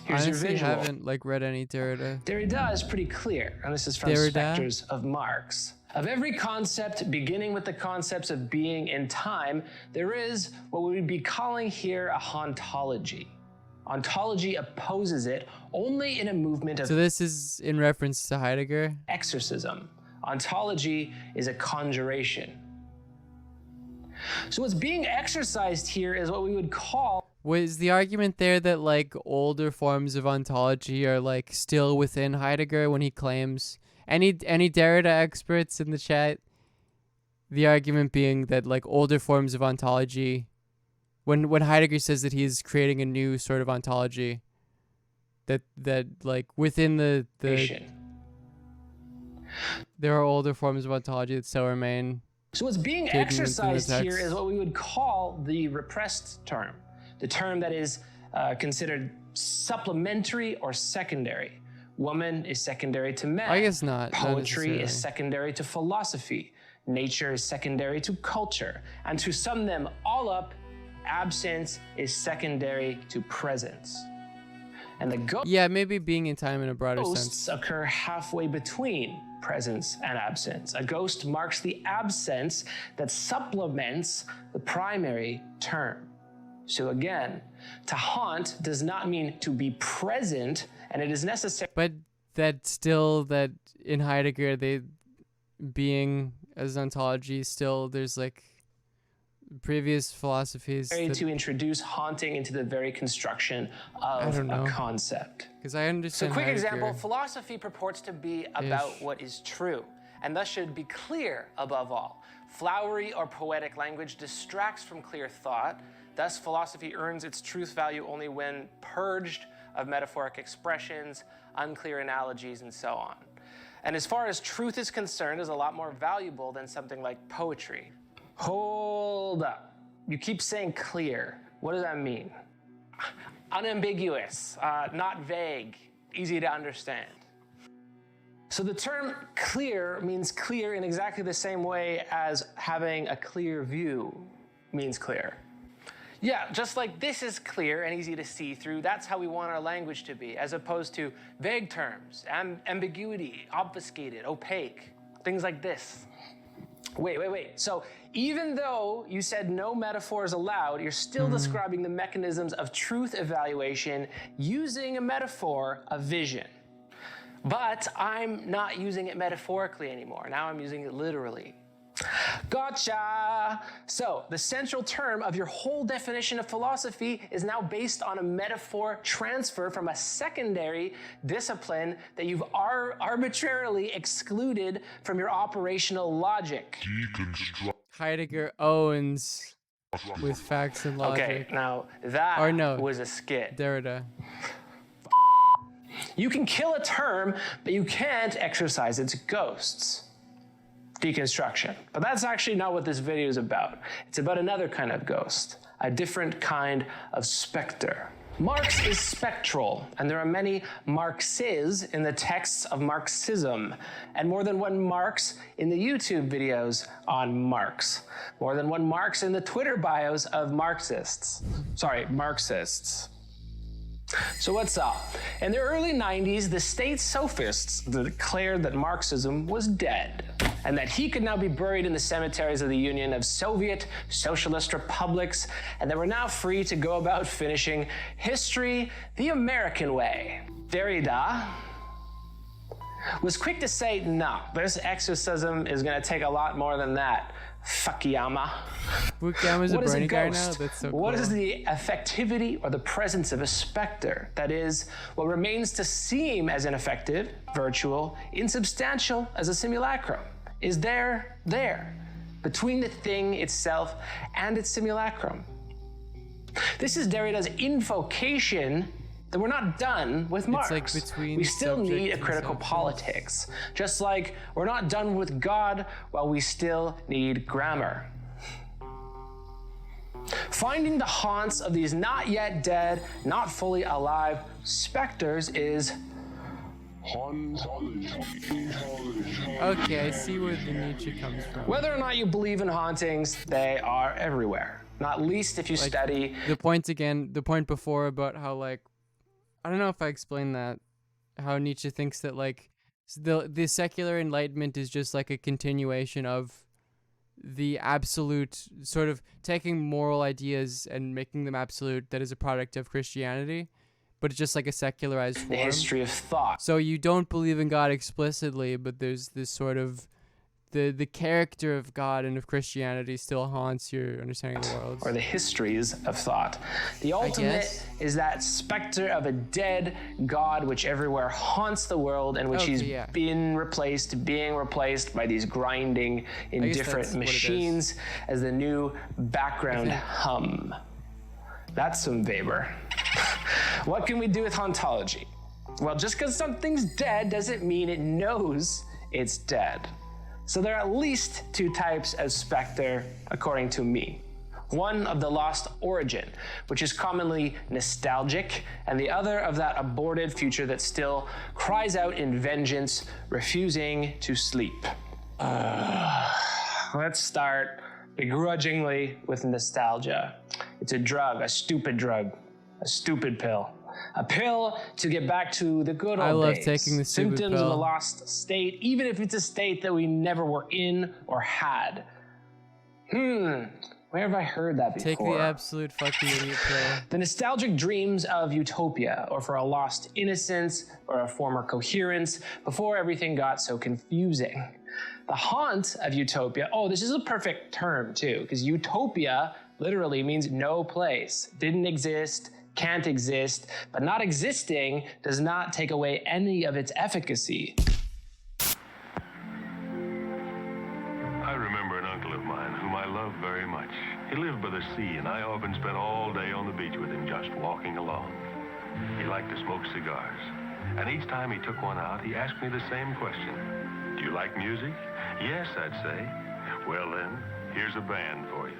Here's your Honestly, visual. haven't read any Derrida. Derrida is pretty clear, and this is from Derrida? Spectres of Marx. Of every concept, beginning with the concepts of being and time, there is what we would be calling here a hauntology. Ontology opposes it only in a movement of So this is in reference to Heidegger? exorcism. Ontology is a conjuration. So what's being exercised here is what we would call... Was the argument there that older forms of ontology are still within Heidegger when he claims any Derrida experts in the chat? The argument being that older forms of ontology, when Heidegger says that he's creating a new sort of ontology, that within the there are older forms of ontology that still remain. So what's being hidden within the exercised here text. is what we would call the repressed term, the term that is considered supplementary or secondary. Woman is secondary to men. I guess not Poetry necessarily. is secondary to philosophy. Nature is secondary to culture. And to sum them all up, absence is secondary to presence. And the Yeah, maybe being in time in a broader sense. ghosts occur halfway between presence and absence. A ghost marks the absence that supplements the primary term. So again, to haunt does not mean to be present, and it is necessary. But that in Heidegger, being as ontology, still there's previous philosophies to introduce haunting into the very construction of a concept. Because I understand. So, quick Heidegger. example, philosophy purports to be about what is true, and thus should be clear above all. Flowery or poetic language distracts from clear thought. Thus, philosophy earns its truth value only when purged of metaphoric expressions, unclear analogies, and so on. And as far as truth is concerned, is a lot more valuable than something like poetry. Hold up. You keep saying clear. What does that mean? Unambiguous, not vague, easy to understand. So the term clear means clear in exactly the same way as having a clear view means clear. Yeah, just like this is clear and easy to see through, that's how we want our language to be, as opposed to vague terms, ambiguity, obfuscated, opaque, things like this. Wait. So even though you said no metaphors allowed, you're still describing the mechanisms of truth evaluation using a metaphor, a vision. But I'm not using it metaphorically anymore. Now I'm using it literally. Gotcha! So, the central term of your whole definition of philosophy is now based on a metaphor transfer from a secondary discipline that you've arbitrarily excluded from your operational logic. Heidegger owns with facts and logic. Okay, now that was a skit. Derrida. You can kill a term, but you can't exercise its ghosts. Deconstruction. But that's actually not what this video is about. It's about another kind of ghost, a different kind of specter. Marx is spectral, and there are many Marxes in the texts of Marxism, and more than one Marx in the YouTube videos on Marx. More than one Marx in the Twitter bios of Marxists. So what's up? In the early 90s, the state sophists declared that Marxism was dead, and that he could now be buried in the cemeteries of the Union of Soviet Socialist Republics, and they were now free to go about finishing history the American way. Derrida was quick to say, no, this exorcism is going to take a lot more than that. Fukuyama. Fukuyama's a Bernie guy now? That's so cool. What is the effectivity or the presence of a specter? That is, what remains to seem as ineffective, virtual, insubstantial as a simulacrum, is there, between the thing itself and its simulacrum. This is Derrida's invocation that we're not done with Marx. It's like between we still need a critical politics, just like we're not done with God while we still need grammar. Finding the haunts of these not yet dead, not fully alive specters is okay, I see where the Nietzsche comes from. Whether or not you believe in hauntings, they are everywhere. Not least if you study the point before about how, like, I don't know if I explained that, how Nietzsche thinks that, like, the secular enlightenment is just like a continuation of the absolute, sort of taking moral ideas and making them absolute, that is a product of Christianity, but it's just like a secularized form. The history of thought. So you don't believe in God explicitly, but there's this sort of the character of God and of Christianity still haunts your understanding of the world. Or the histories of thought. The ultimate is that specter of a dead God which everywhere haunts the world and which being replaced by these grinding, indifferent machines as the new background hum. That's some Weber. What can we do with hauntology? Well, just because something's dead doesn't mean it knows it's dead. So there are at least two types of specter, according to me. One of the lost origin, which is commonly nostalgic, and the other of that aborted future that still cries out in vengeance, refusing to sleep. Let's start begrudgingly with nostalgia. It's a drug, a stupid pill. A pill to get back to the good old days. I love taking the stupid Symptoms pill. of a lost state, even if it's a state that we never were in or had. Where have I heard that before? Take the absolute fucking idiot pill. The nostalgic dreams of utopia, or for a lost innocence, or a former coherence, before everything got so confusing. The haunt of utopia, this is a perfect term too, because utopia literally means no place, didn't exist, can't exist, but not existing does not take away any of its efficacy. I remember an uncle of mine whom I loved very much. He lived by the sea, and I often spent all day on the beach with him just walking along. He liked to smoke cigars, and each time he took one out, he asked me the same question. Do you like music? Yes, I'd say. Well then, here's a band for you.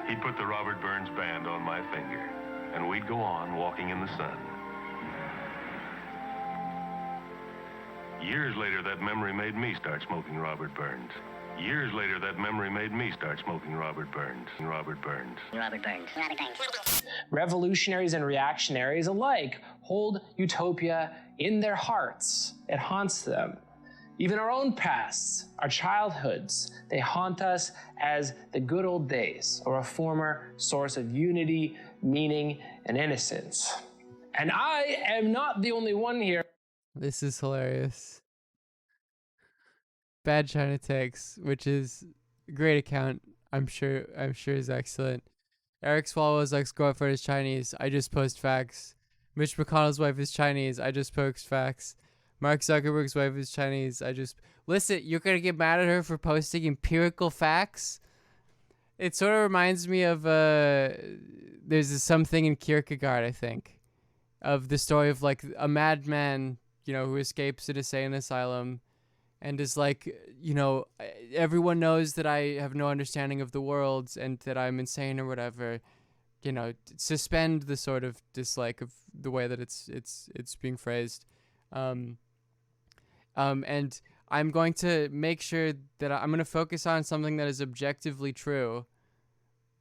He'd put the Robert Burns band on my finger, and we'd go on walking in the sun. Years later, that memory made me start smoking Robert Burns. Years later, that memory made me start smoking Robert Burns. Robert Burns. Robert Burns. Robert Burns. Revolutionaries and reactionaries alike hold utopia in their hearts. It haunts them. Even our own pasts, our childhoods, they haunt us as the good old days, or a former source of unity, meaning, and innocence. And I am not the only one here. This is hilarious. Bad China Takes, which is a great account. I'm sure is excellent. Eric Swalwell's ex-girlfriend is Chinese. I just post facts. Mitch McConnell's wife is Chinese. I just post facts. Mark Zuckerberg's wife is Chinese. Listen, you're gonna get mad at her for posting empirical facts? It sort of reminds me of there's something in Kierkegaard, I think, of the story of like a madman, who escapes an insane asylum and is like, everyone knows that I have no understanding of the world and that I'm insane or whatever. Suspend the sort of dislike of the way that it's being phrased. And I'm going to make sure that I'm going to focus on something that is objectively true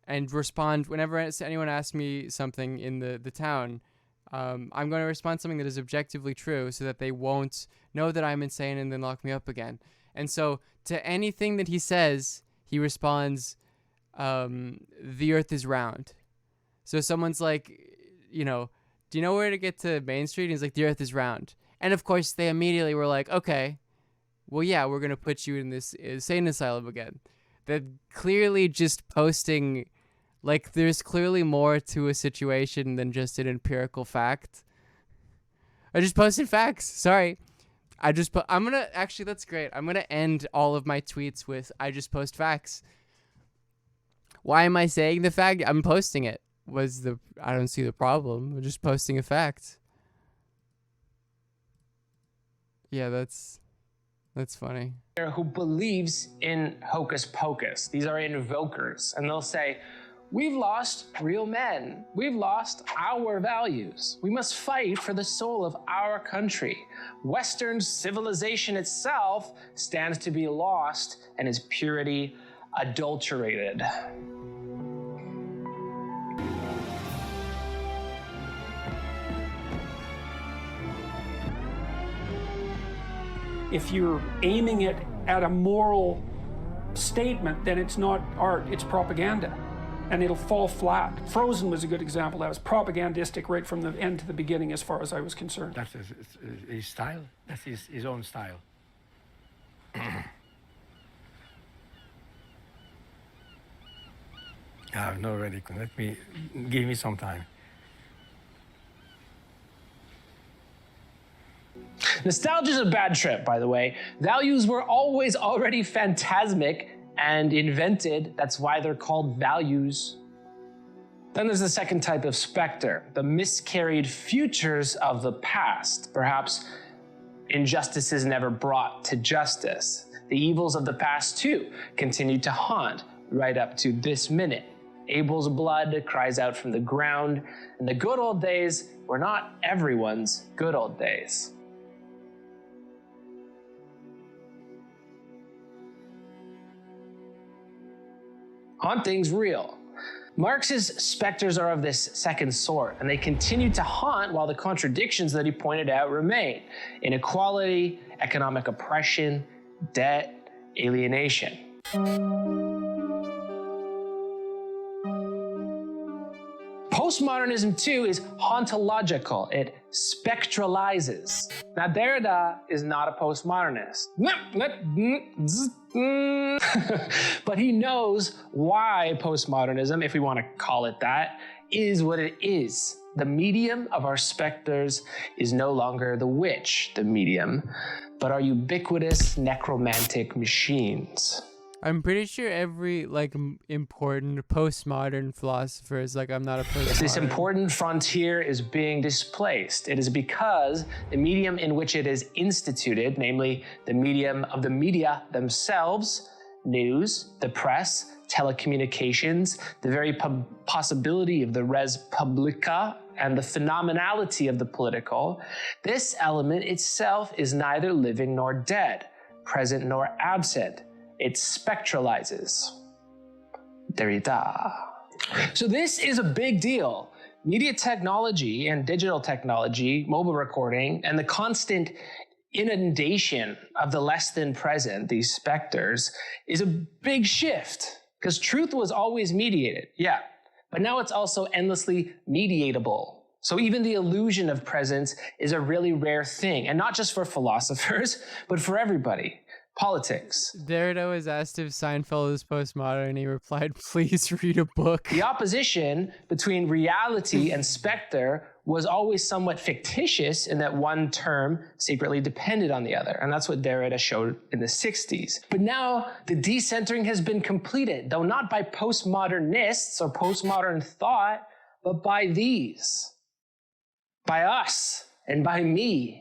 and respond whenever anyone asks me something in the town. I'm going to respond something that is objectively true so that they won't know that I'm insane and then lock me up again. And so to anything that he says, he responds, the earth is round. So someone's like, do you know where to get to Main Street? And he's like, the earth is round. And of course they immediately were like, okay, well, yeah, we're going to put you in this insane asylum again. That clearly just posting, like, there's clearly more to a situation than just an empirical fact. I just posted facts. Sorry. I'm going to, actually, that's great. I'm going to end all of my tweets with, I just post facts. Why am I saying the fact? I'm posting it. I don't see the problem. I'm just posting a fact. Yeah, that's funny. Who believes in hocus pocus. These are invokers. And they'll say, we've lost real men. We've lost our values. We must fight for the soul of our country. Western civilization itself stands to be lost and its purity adulterated. If you're aiming it at a moral statement, then it's not art, it's propaganda. And it'll fall flat. Frozen was a good example. That was propagandistic right from the end to the beginning as far as I was concerned. That's his style. That's his own style. I'm not ready. Give me some time. Nostalgia is a bad trip, by the way. Values were always already phantasmic and invented. That's why they're called values. Then there's the second type of specter, the miscarried futures of the past. Perhaps injustices never brought to justice. The evils of the past, too, continue to haunt right up to this minute. Abel's blood cries out from the ground, and the good old days were not everyone's good old days. Haunting's real. Marx's specters are of this second sort, and they continue to haunt while the contradictions that he pointed out remain. Inequality, economic oppression, debt, alienation. Postmodernism, too, is hauntological. It spectralizes. Now, Derrida is not a postmodernist. But he knows why postmodernism, if we want to call it that, is what it is. The medium of our specters is no longer the witch, the medium, but our ubiquitous necromantic machines. I'm pretty sure every important postmodern philosopher is like, I'm not a postmodern. If this important frontier is being displaced, it is because the medium in which it is instituted, namely the medium of the media themselves, news, the press, telecommunications, the very possibility of the res publica, and the phenomenality of the political, this element itself is neither living nor dead, present nor absent. it spectralizes. Derrida. So this is a big deal. Media technology and digital technology, mobile recording, and the constant inundation of the less than present, these specters, is a big shift because truth was always mediated, yeah, but now it's also endlessly mediatable. So even the illusion of presence is a really rare thing, and not just for philosophers, but for everybody. Politics. Derrida was asked if Seinfeld is postmodern, and he replied, "Please read a book." The opposition between reality and specter was always somewhat fictitious in that one term secretly depended on the other. And that's what Derrida showed in the 60s. But now the decentering has been completed, though not by postmodernists or postmodern thought, but by these. By us and by me.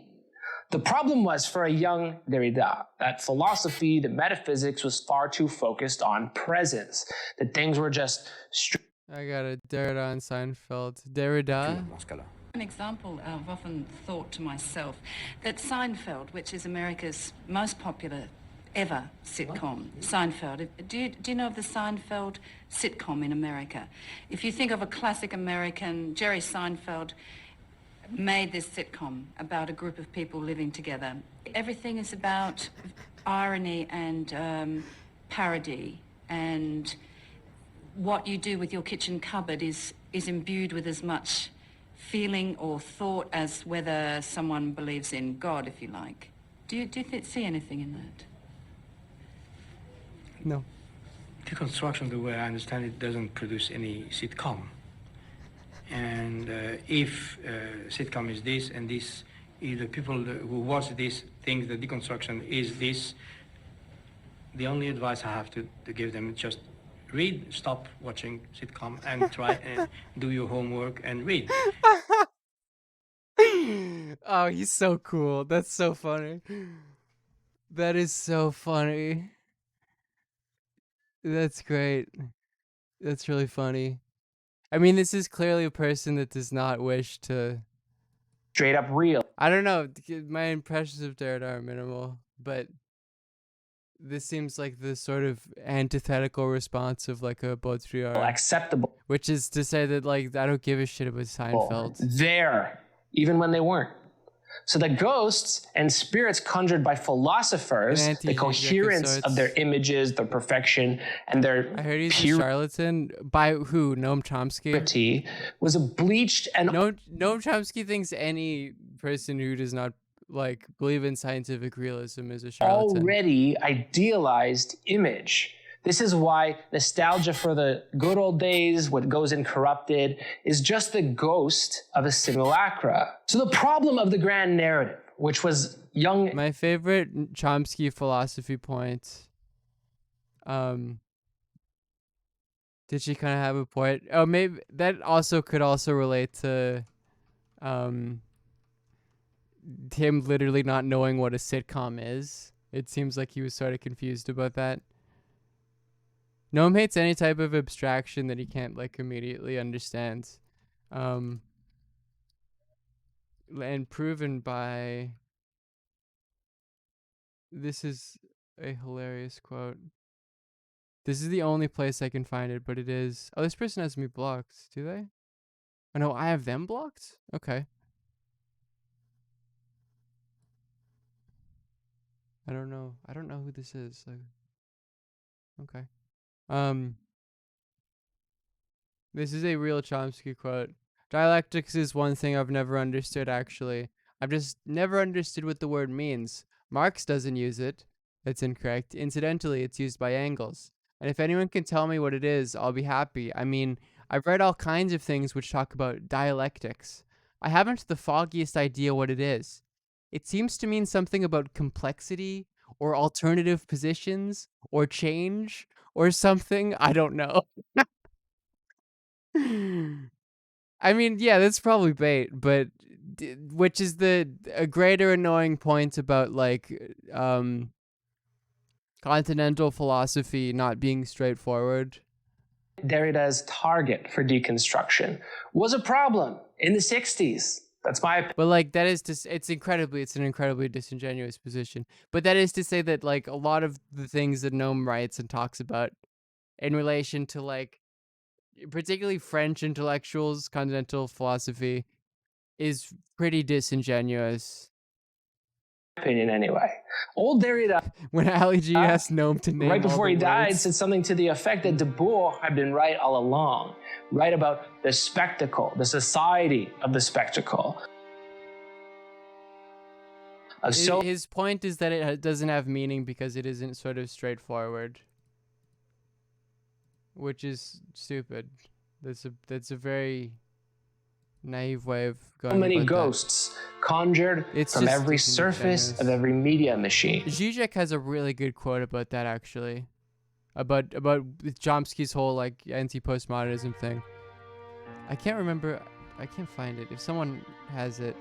The problem was for a young Derrida that philosophy, the metaphysics was far too focused on presence, that things were just I got a Derrida on Seinfeld. Derrida? An example, I've often thought to myself that Seinfeld, which is America's most popular ever sitcom, Seinfeld. Do you know of the Seinfeld sitcom in America? If you think of a classic American, Jerry Seinfeld made this sitcom about a group of people living together. Everything is about irony and parody, and what you do with your kitchen cupboard is imbued with as much feeling or thought as whether someone believes in God, if you like. Do you see anything in that? No. Deconstruction, the way I understand it, doesn't produce any sitcom. And if sitcom is this and this, if the people who watch this think that deconstruction is this, the only advice I have to give them is just read, stop watching sitcom and try and do your homework and read. Oh, he's so cool. That's so funny. That is so funny. That's great. That's really funny. I mean, this is clearly a person that does not wish to... straight up real. I don't know. My impressions of Derrida are minimal, but this seems like the sort of antithetical response of like a Baudrillard. Acceptable. Which is to say that like, I don't give a shit about Seinfeld. There, even when they weren't. So the ghosts and spirits conjured by philosophers, the coherence of their images, their perfection, and their I heard he's a charlatan. By who? Noam Chomsky? Was a bleached and... Noam Chomsky thinks any person who does not like believe in scientific realism is a charlatan. Already idealized image. This is why nostalgia for the good old days, what goes incorrupted, is just the ghost of a simulacra. So the problem of the grand narrative, which was young... My favorite Chomsky philosophy point, did she kind of have a point? Oh, maybe that also could also relate to him literally not knowing what a sitcom is. It seems like he was sort of confused about that. Noam hates any type of abstraction that he can't like immediately understand. And proven by... This is a hilarious quote. This is the only place I can find it, but it is... Oh, this person has me blocked. Do they? Oh no, I have them blocked? Okay. I don't know. I don't know who this is. Okay. This is a real Chomsky quote. Dialectics is one thing I've never understood, actually. I've just never understood what the word means. Marx doesn't use it. That's incorrect. Incidentally, it's used by Engels. And if anyone can tell me what it is, I'll be happy. I mean, I've read all kinds of things which talk about dialectics. I haven't the foggiest idea what it is. It seems to mean something about complexity, or alternative positions, or change, or something. I don't know. I mean, yeah, that's probably bait, but which is a greater annoying point about like continental philosophy not being straightforward. Derrida's target for deconstruction was a problem in the 60s. That's my. But like that is to it's an incredibly disingenuous position. But that is to say that like a lot of the things that Noam writes and talks about in relation to like particularly French intellectuals, continental philosophy, is pretty disingenuous. Opinion anyway. Old Derrida, when Ali G asked Noam to name right before all he the died, words. said something to the effect that De Boer had been right all along, right about the spectacle, the society of the spectacle. His point is that it doesn't have meaning because it isn't sort of straightforward, which is stupid. That's a very naive way of going. So many about ghosts conjured from every surface of every media machine. Zizek has a really good quote about that actually, about Chomsky's whole like anti-postmodernism thing. I can't remember. I can't find it. If someone has it.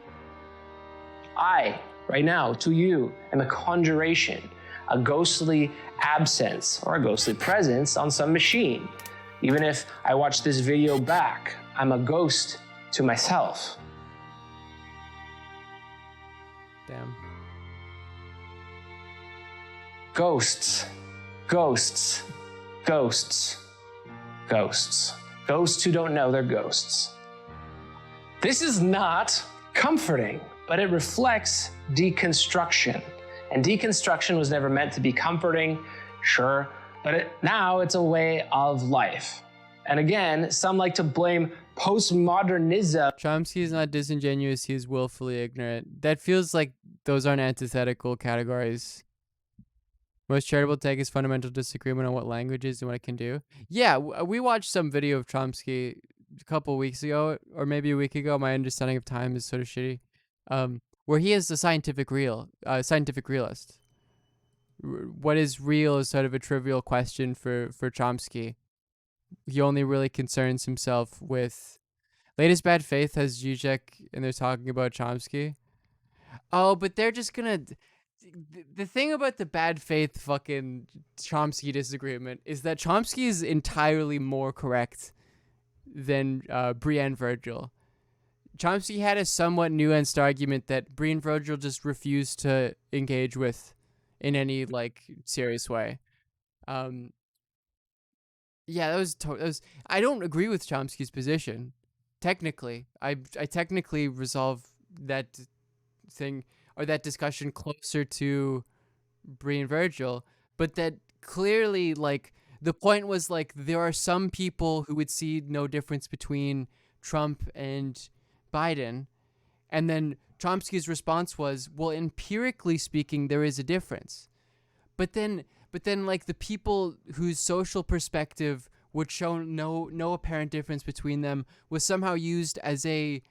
I, right now, to you, am a conjuration, a ghostly absence or a ghostly presence on some machine. Even if I watch this video back, I'm a ghost to myself. Damn. Ghosts, ghosts, ghosts, ghosts. Ghosts who don't know they're ghosts. This is not comforting, but it reflects deconstruction. And deconstruction was never meant to be comforting, sure, but now it's a way of life. And again, some like to blame postmodernism. Chomsky is not disingenuous, he is willfully ignorant. That feels like those aren't antithetical categories. Most charitable take is fundamental disagreement on what language is and what it can do. Yeah, we watched some video of Chomsky a couple weeks ago, or maybe a week ago. My understanding of time is sort of shitty. Where he is a scientific realist. What is real is sort of a trivial question for Chomsky. He only really concerns himself with... Latest Bad Faith has Zizek, and they're talking about Chomsky. Oh, but they're just gonna... The thing about the Bad Faith fucking Chomsky disagreement is that Chomsky is entirely more correct than Brienne Virgil. Chomsky had a somewhat nuanced argument that Brienne Virgil just refused to engage with in any like serious way. Yeah, that was I don't agree with Chomsky's position. Technically, I technically resolve that thing or that discussion closer to Brienne Virgil, but that clearly like the point was like there are some people who would see no difference between Trump and Biden, and then Chomsky's response was, well, empirically speaking, there is a difference. But then like the people whose social perspective would show no apparent difference between them was somehow used as a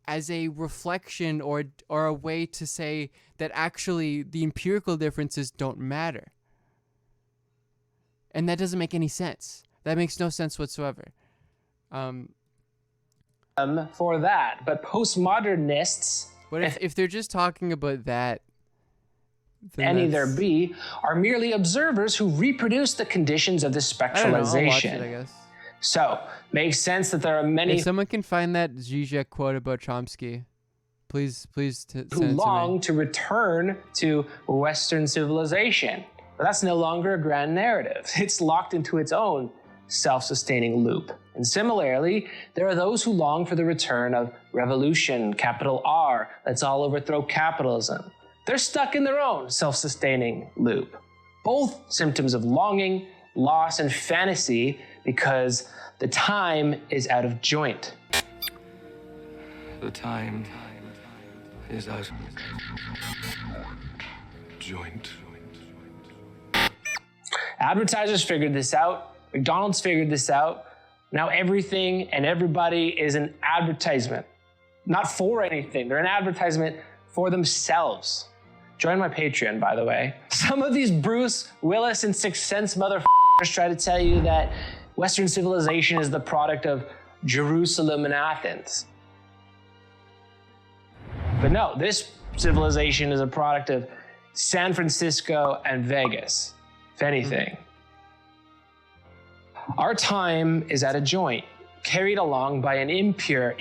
reflection or a way to say that actually the empirical differences don't matter. And that doesn't make any sense. That makes no sense whatsoever. For that, but postmodernists, but if they're just talking about that, any there be, are merely observers who reproduce the conditions of this spectralization. I'll watch it, I guess. So, makes sense that there are many if someone can find that Zizek quote about Chomsky, please who long to return to Western civilization. But that's no longer a grand narrative. It's locked into its own self-sustaining loop. And similarly, there are those who long for the return of revolution, capital R, let's all overthrow capitalism. They're stuck in their own self-sustaining loop. Both symptoms of longing, loss, and fantasy because the time is out of joint. The time is out of joint. Advertisers figured this out. McDonald's figured this out. Now everything and everybody is an advertisement. Not for anything. They're an advertisement for themselves. Join my Patreon, by the way. Some of these Bruce Willis and Sixth Sense motherfuckers try to tell you that Western civilization is the product of Jerusalem and Athens. But no, this civilization is a product of San Francisco and Vegas, if anything. Our time is at a joint, carried along by an impure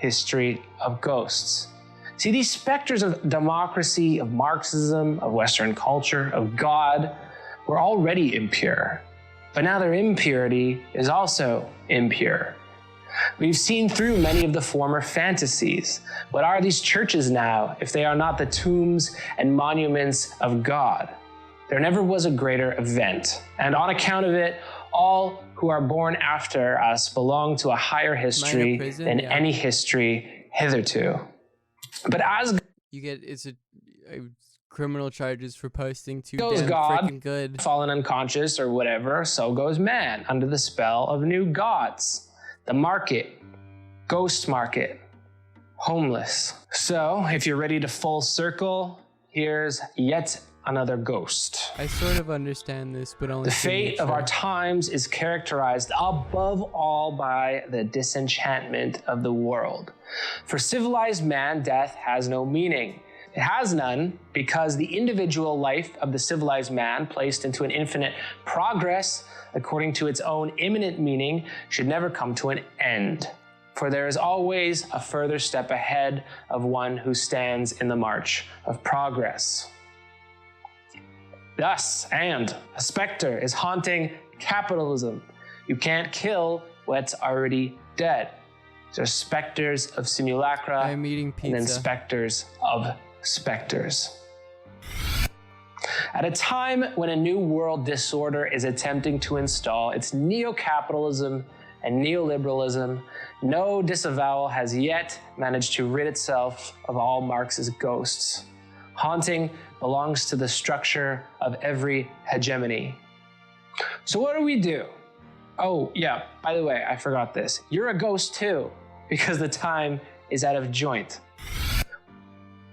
history of ghosts. See, these specters of democracy, of Marxism, of Western culture, of God, were already impure. But now their impurity is also impure. We've seen through many of the former fantasies. What are these churches now if they are not the tombs and monuments of God? There never was a greater event, and on account of it, all who are born after us belong to a higher history than any history hitherto. But as you get, it's a criminal charges for posting too goes damn God, freaking good. fallen unconscious or whatever, so goes man under the spell of new gods. The market, ghost market, homeless. So if you're ready to full circle, here's yet another ghost. I sort of understand this, but only the fate of our times is characterized above all by the disenchantment of the world. For civilized man, death has no meaning. It has none because the individual life of the civilized man, placed into an infinite progress according to its own imminent meaning, should never come to an end. For there is always a further step ahead of one who stands in the march of progress. Thus, and a specter is haunting capitalism. You can't kill what's already dead. There's specters of simulacra, I'm eating pizza. and then specters of specters. At a time when a new world disorder is attempting to install its neo-capitalism and neoliberalism, no disavowal has yet managed to rid itself of all Marx's ghosts. Haunting belongs to the structure of every hegemony. So what do we do? Oh yeah, by the way, I forgot this. You're a ghost too, because the time is out of joint.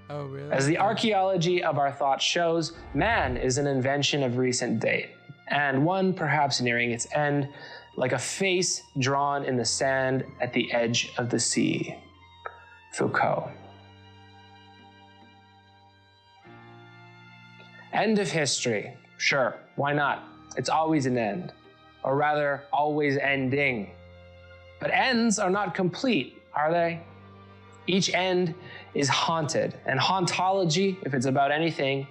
Oh, really? As the archaeology of our thought shows, man is an invention of recent date, and one perhaps nearing its end, like a face drawn in the sand at the edge of the sea. Foucault. End of history. Sure, why not? It's always an end, or rather, always ending. But ends are not complete, are they? Each end is haunted, and hauntology, if it's about anything,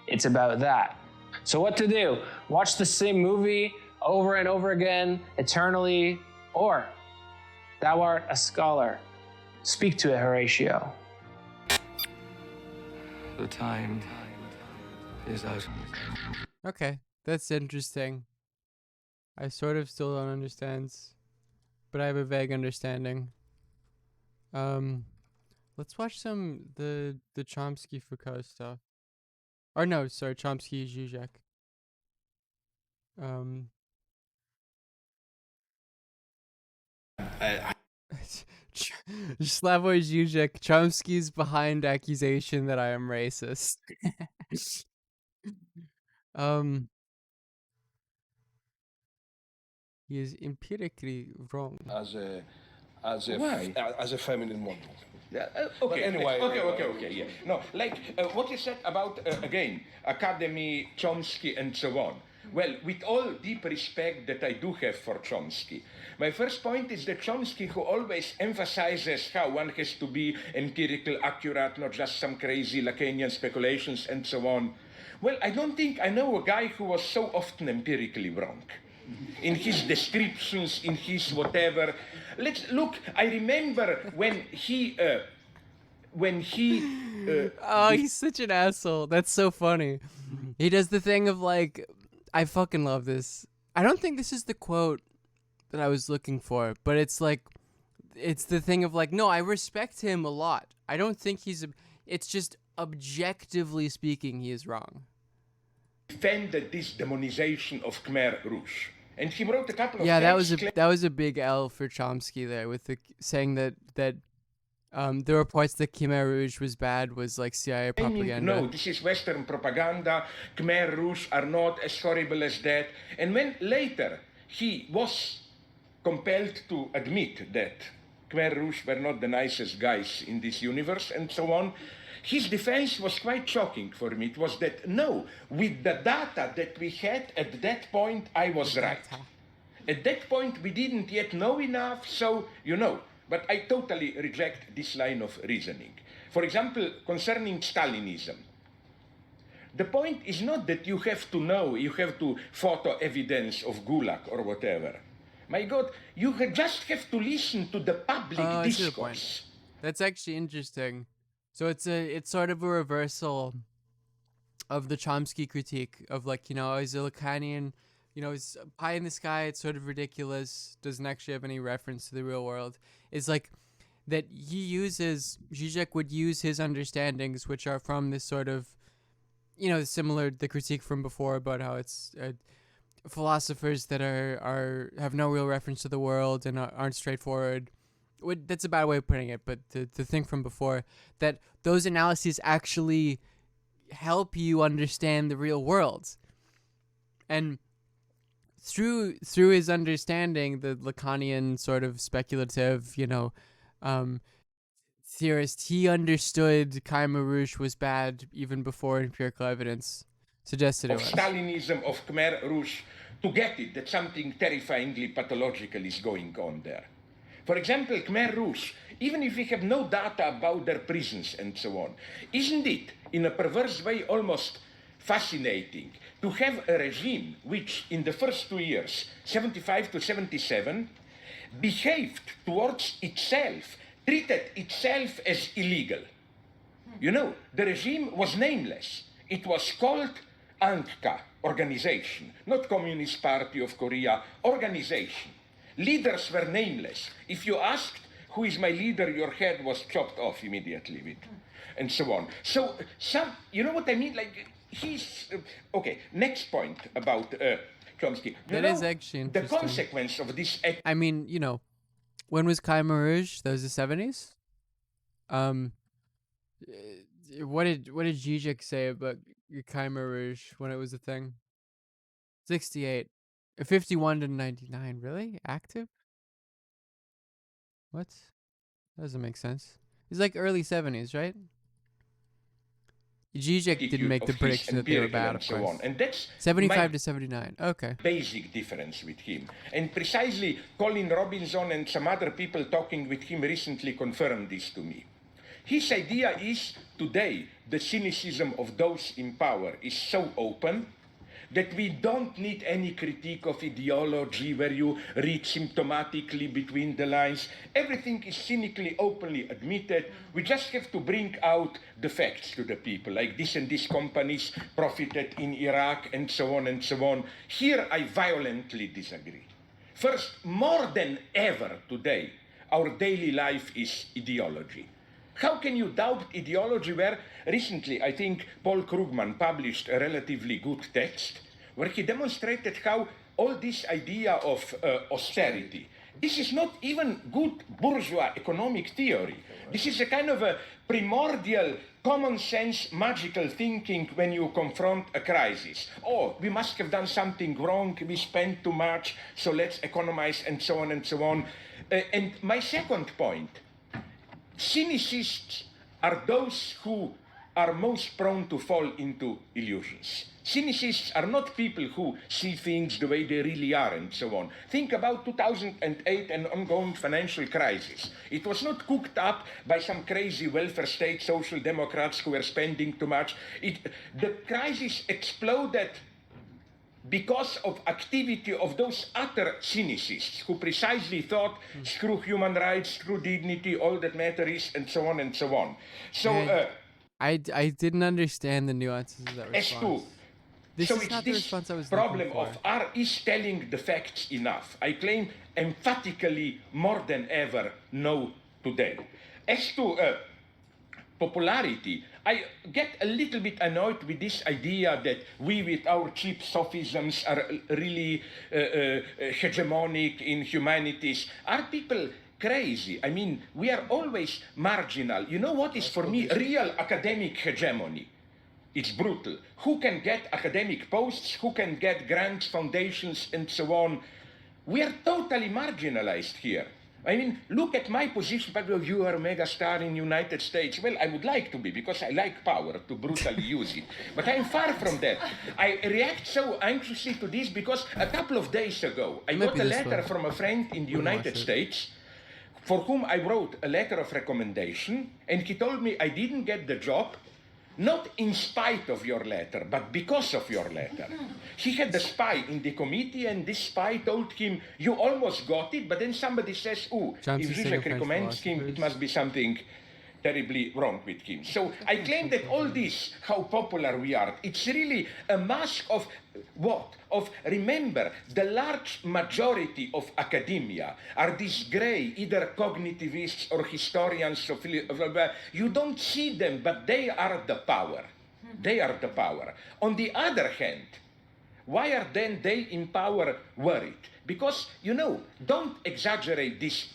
it's about that. So what to do? Watch the same movie over and over again, eternally, or thou art a scholar. Speak to it, Horatio. The time is out. Okay, that's interesting. I sort of still don't understand, but I have a vague understanding. Let's watch some the Chomsky Foucault stuff. Or no, sorry, Chomsky Zizek. Slavoj Žižek, Chomsky's behind accusation that I am racist. He is empirically wrong. As a feminine model. Okay, But anyway, okay, yeah. No, like what you said about, again, Academy, Chomsky, and so on. Well, with all deep respect that I do have for Chomsky, my first point is that Chomsky, who always emphasizes how one has to be empirical, accurate, not just some crazy Lacanian speculations and so on. Well, I don't think I know a guy who was so often empirically wrong. In his descriptions, in his whatever. Let's look, I remember when he oh, he's such an asshole. That's so funny. He does the thing of like, I fucking love this. I don't think this is the quote that I was looking for, but it's like, it's the thing of like, no, I respect him a lot. I don't think he's, it's just objectively speaking, he is wrong. defended this demonization of Khmer Rouge. And he wrote a couple of that was a big L for Chomsky there, with the saying that the reports that Khmer Rouge was bad was like CIA propaganda. No, this is Western propaganda. Khmer Rouge are not as horrible as that. And when later he was compelled to admit that Khmer Rouge were not the nicest guys in this universe and so on, his defense was quite shocking for me. It was that, no, with the data that we had at that point, I was right. At that point, we didn't yet know enough, so, But I totally reject this line of reasoning. For example, concerning Stalinism, the point is not that you have to know, you have to photo evidence of Gulag or whatever. My God, you just have to listen to the public discourse. That's actually interesting. So it's sort of a reversal of the Chomsky critique of, like, you know, he's a Lacanian, you know, he's pie in the sky, it's sort of ridiculous, doesn't actually have any reference to the real world. It's like that Zizek would use his understandings, which are from this sort of, you know, similar the critique from before about how it's philosophers that have no real reference to the world and aren't straightforward. That's a bad way of putting it, but the thing from before, that those analyses actually help you understand the real world. And through his understanding, the Lacanian sort of speculative, you know, theorist, he understood Khmer Rouge was bad even before empirical evidence suggested it was. Stalinism, of Khmer Rouge, to get it that something terrifyingly pathological is going on there. For example, Khmer Rouge, even if we have no data about their prisons and so on, isn't it, in a perverse way, almost fascinating to have a regime which, in the first 2 years, 75 to 77, behaved towards itself, treated itself as illegal. You know, the regime was nameless. It was called Angka, organization, not Communist Party of Korea, organization. Leaders were nameless. If you asked, who is my leader, your head was chopped off immediately with, and so on. So, you know what I mean? Like, okay, next point about Chomsky. That is actually interesting. The consequence of this... I mean, you know, when was Khmer Rouge? That was the 70s? What did Zizek say about Khmer Rouge when it was a thing? 68. 51 to 99, really? Active? What? That doesn't make sense. It's like early 70s, right? Zizek didn't make the prediction that they were bad, of course. And that's 75 to 79, okay. Basic difference with him. And precisely Colin Robinson and some other people talking with him recently confirmed this to me. His idea is, today, the cynicism of those in power is so open that we don't need any critique of ideology where you read symptomatically between the lines. Everything is cynically, openly admitted. We just have to bring out the facts to the people, like this and this companies profited in Iraq and so on and so on. Here I violently disagree. First, more than ever today, our daily life is ideology. How can you doubt ideology where recently, I think, Paul Krugman published a relatively good text where he demonstrated how all this idea of austerity, this is not even good bourgeois economic theory. This is a kind of a primordial, common sense, magical thinking when you confront a crisis. Oh, we must have done something wrong, we spent too much, so let's economize, and so on and so on. And my second point, cynicists are those who are most prone to fall into illusions. Cynicists are not people who see things the way they really are and so on. Think about 2008 and ongoing financial crisis. It was not cooked up by some crazy welfare state social democrats who were spending too much. The crisis exploded because of activity of those utter cynicists who precisely thought, screw human rights, screw dignity, all that matters, and so on and so on. So, I didn't understand the nuances of that response. This is not the response I was looking for. Problem of is telling the facts enough? I claim emphatically more than ever no today. As to popularity, I get a little bit annoyed with this idea that we with our cheap sophisms are really hegemonic in humanities. Are people crazy? I mean, we are always marginal. You know what is for me real academic hegemony? It's brutal. Who can get academic posts? Who can get grants, foundations, and so on? We are totally marginalized here. I mean, look at my position, but you are a megastar in the United States. Well, I would like to be, because I like power to brutally use it. But I'm far from that. I react so anxiously to this because a couple of days ago, I got a letter from a friend in the United States for whom I wrote a letter of recommendation, and he told me I didn't get the job, not in spite of your letter, but because of your letter. He had a spy in the committee, and this spy told him, you almost got it, but then somebody says, oh, if Zizek recommends him, it must be something terribly wrong with him. So I claim that all this, how popular we are, it's really a mask of what? Of, remember, the large majority of academia are these gray, either cognitivists or historians of, you don't see them, but they are the power. They are the power. On the other hand, why are then they in power worried? Because, don't exaggerate this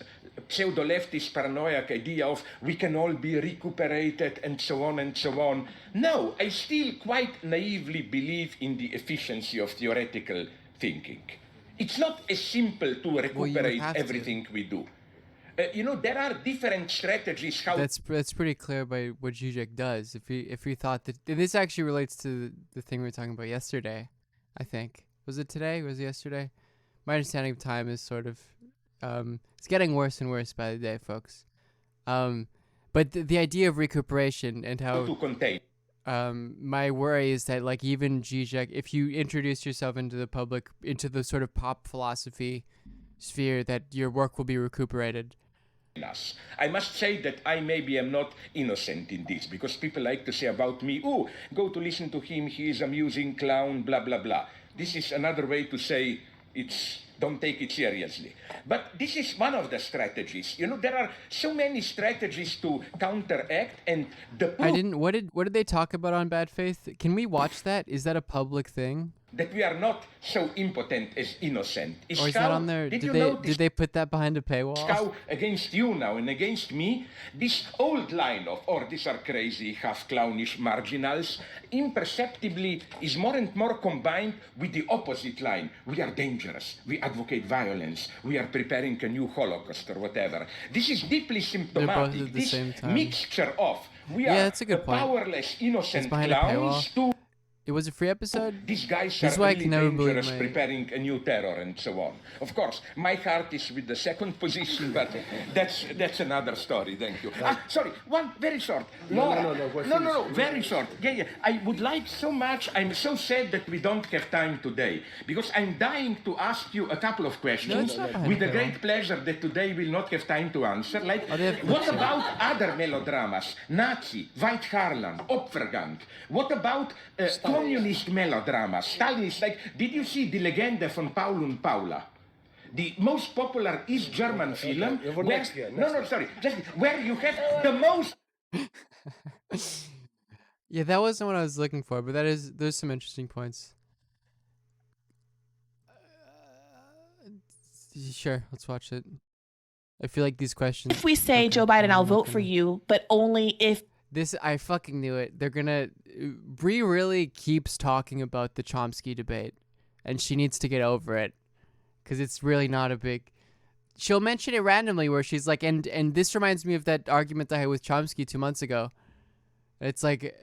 pseudo-leftist paranoiac idea of we can all be recuperated and so on and so on. No, I still quite naively believe in the efficiency of theoretical thinking. It's not as simple to recuperate everything we do. There are different strategies. How that's pretty clear by what Zizek does. If we thought that, and this actually relates to the thing we were talking about yesterday, I think. Was it today? Was it yesterday? My understanding of time is sort of, it's getting worse and worse by the day, folks. But the idea of recuperation and how to contain. My worry is that, like, even Zizek, if you introduce yourself into the public, into the sort of pop philosophy sphere, that your work will be recuperated. I must say that I maybe am not innocent in this, because people like to say about me, oh, go to listen to him, he is amusing clown, blah, blah, blah. This is another way to say don't take it seriously. But this is one of the strategies. There are so many strategies to counteract, and what did they talk about on Bad Faith? Can we watch that? Is that a public thing? That we are not so impotent as innocent. Or is that on there? Did they put that behind a paywall? Scow against you now and against me, this old line of, these are crazy, half-clownish marginals, imperceptibly is more and more combined with the opposite line. We are dangerous. We advocate violence. We are preparing a new Holocaust or whatever. This is deeply symptomatic. This mixture of we are that's a good point. Powerless, innocent clowns to... It was a free episode? These guys are really dangerous, preparing a new terror and so on. Of course, my heart is with the second position, but that's another story. Thank you. Sorry, one very short. Laura, no, very short. Yeah. I would like so much. I'm so sad that we don't have time today, because I'm dying to ask you a couple of questions with a great pleasure that today we'll not have time to answer. Like, what about other melodramas? Nazi, White Harlan, Opfergang. What about... communist melodrama, Stalinist, like, did you see Die Legende von Paul und Paula? The most popular East German film, where you have the most... Yeah, that wasn't what I was looking for, but there's some interesting points. Sure, let's watch it. I feel like these questions... If we say, Joe Biden, I'll vote for you, but only if... I fucking knew it. They're gonna... Bree really keeps talking about the Chomsky debate, and she needs to get over it, because it's really not a big... She'll mention it randomly where she's like, and this reminds me of that argument I had with Chomsky 2 months ago. It's like...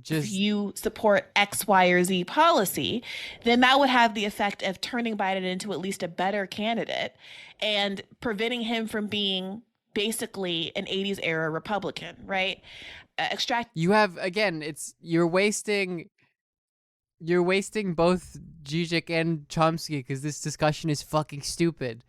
if you support X, Y, or Z policy, then that would have the effect of turning Biden into at least a better candidate and preventing him from being... basically an 80s era Republican, right? You have, again, you're wasting both Zizek and Chomsky because this discussion is fucking stupid.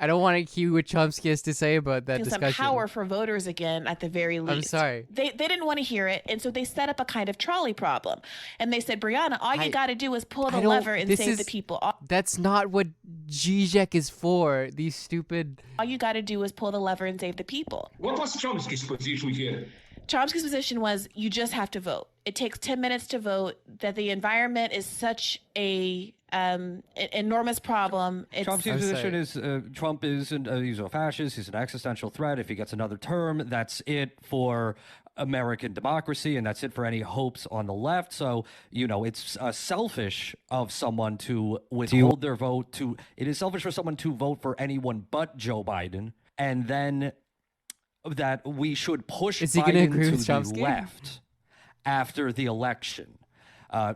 I don't want to hear what Chomsky has to say about that discussion. Some power for voters again, at the very least. I'm sorry. They didn't want to hear it, and so they set up a kind of trolley problem. And they said, Brianna, all you got to do is pull the lever and save the people. That's not what Zizek is for, these stupid... All you got to do is pull the lever and save the people. What was Chomsky's position here? Chomsky's position was you just have to vote. It takes 10 minutes to vote, that the environment is such a enormous problem. Chomsky's position is Trump he's a fascist, he's an existential threat. If he gets another term, that's it for American democracy, and that's it for any hopes on the left. So, it's selfish of someone to withhold their vote. It is selfish for someone to vote for anyone but Joe Biden, and then that we should push Biden to the Chomsky? left after the election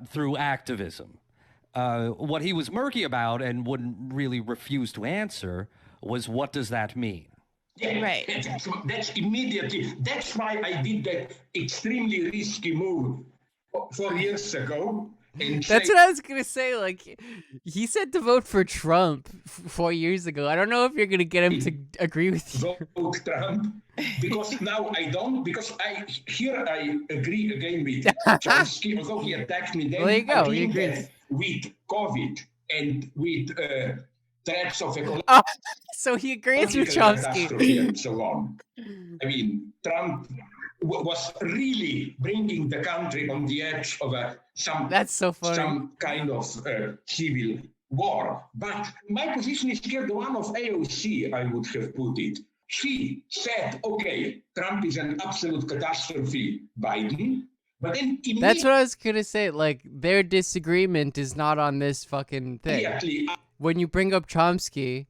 through activism. What he was murky about and wouldn't really refuse to answer was, what does that mean? Yeah, right. That's immediately. That's why I did that extremely risky move 4 years ago. That's what I was gonna say. Like, he said to vote for Trump 4 years ago. I don't know if you're gonna get him to agree with you. Vote Trump, because now I don't. Because I agree again with Chomsky, although he attacked me then. There you go. I He think agrees. that with COVID and with threats of ecological So he agrees with catastrophe Chomsky. and so on. I mean, Trump was really bringing the country on the edge of That's so funny. some kind of civil war. But my position is here the one of AOC, I would have put it. She said, okay, Trump is an absolute catastrophe, Biden. But then That's what I was gonna say. Like, their disagreement is not on this fucking thing. When you bring up Chomsky,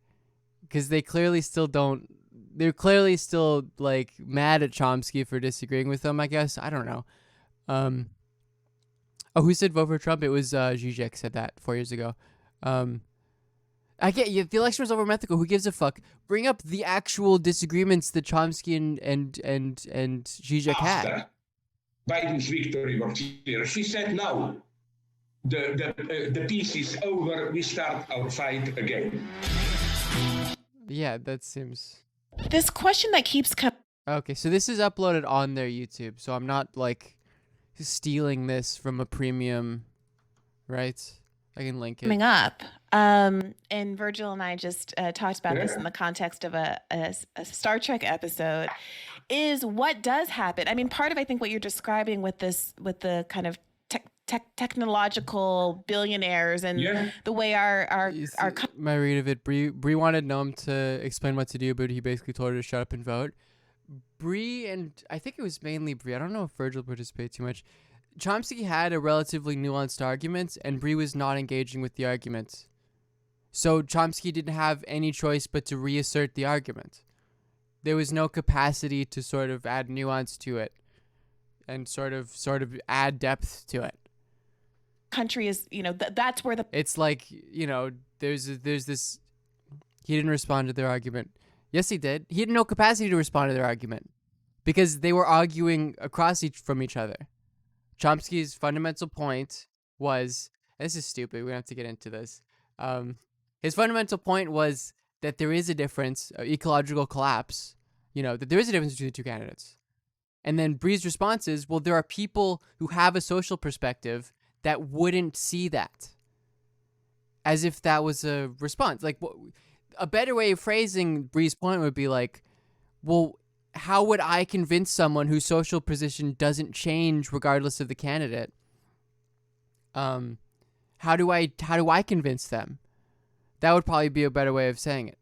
because they clearly still don't. They're clearly still like mad at Chomsky for disagreeing with them, I guess. I don't know. Who said vote for Trump? It was Zizek said that 4 years ago. I get you. The election was over a month ago. Who gives a fuck? Bring up the actual disagreements that Chomsky and Zizek had. Biden's victory was clear. She said, "Now, the peace is over. We start our fight again." Yeah, that seems. This question that keeps coming. Okay, so this is uploaded on their YouTube, so I'm not like stealing this from a premium, right? I can link it. Coming up, and Virgil and I just talked about this in the context of a Star Trek episode. Is what does happen? I mean, part of I think what you're describing with the kind of technological billionaires and the way our my read of it, Bree wanted Noam to explain what to do, but he basically told her to shut up and vote. Bree, and I think it was mainly Bree, I don't know if Virgil participated too much. Chomsky had a relatively nuanced argument, and Bree was not engaging with the argument. So Chomsky didn't have any choice but to reassert the argument. There was no capacity to sort of add nuance to it and sort of add depth to it. Country is, that's where the... It's like, there's this... He didn't respond to their argument. Yes, he did. He had no capacity to respond to their argument because they were arguing across from each other. Chomsky's fundamental point was... This is stupid. We don't have to get into this. His fundamental point was that there is a difference, ecological collapse, that there is a difference between the two candidates. And then Bree's response is, well, there are people who have a social perspective that wouldn't see that. As if that was a response. Like, a better way of phrasing Bree's point would be like, well, how would I convince someone whose social position doesn't change regardless of the candidate? How do I convince them? That would probably be a better way of saying it.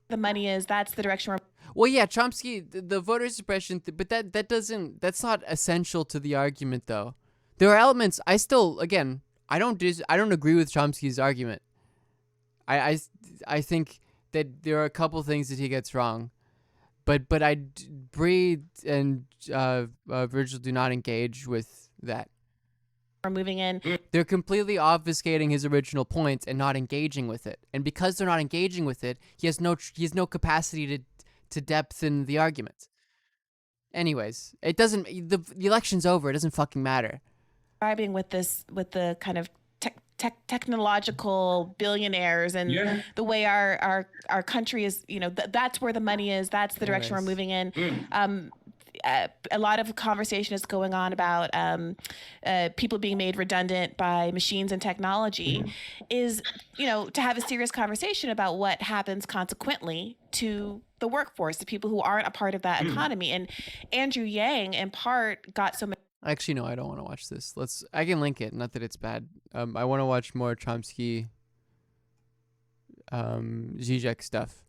The money is, that's the direction we're... Well, yeah, Chomsky, the voter suppression, but that's not essential to the argument, though. There are elements, I don't agree with Chomsky's argument. I think that there are a couple things that he gets wrong, but Bree and Virgil do not engage with that. We're moving in. They're completely obfuscating his original point and not engaging with it. And because they're not engaging with it, he has no capacity to depth in the argument. Anyways, it doesn't. The election's over. It doesn't fucking matter. Describing with the kind of technological billionaires and the way our country is, that's where the money is. That's the direction we're moving in. A lot of conversation is going on about people being made redundant by machines and technology is, to have a serious conversation about what happens consequently to the workforce, the people who aren't a part of that economy. And Andrew Yang, in part, got so many... Actually, no, I don't want to watch this. I can link it. Not that it's bad. I want to watch more Chomsky, Zizek stuff.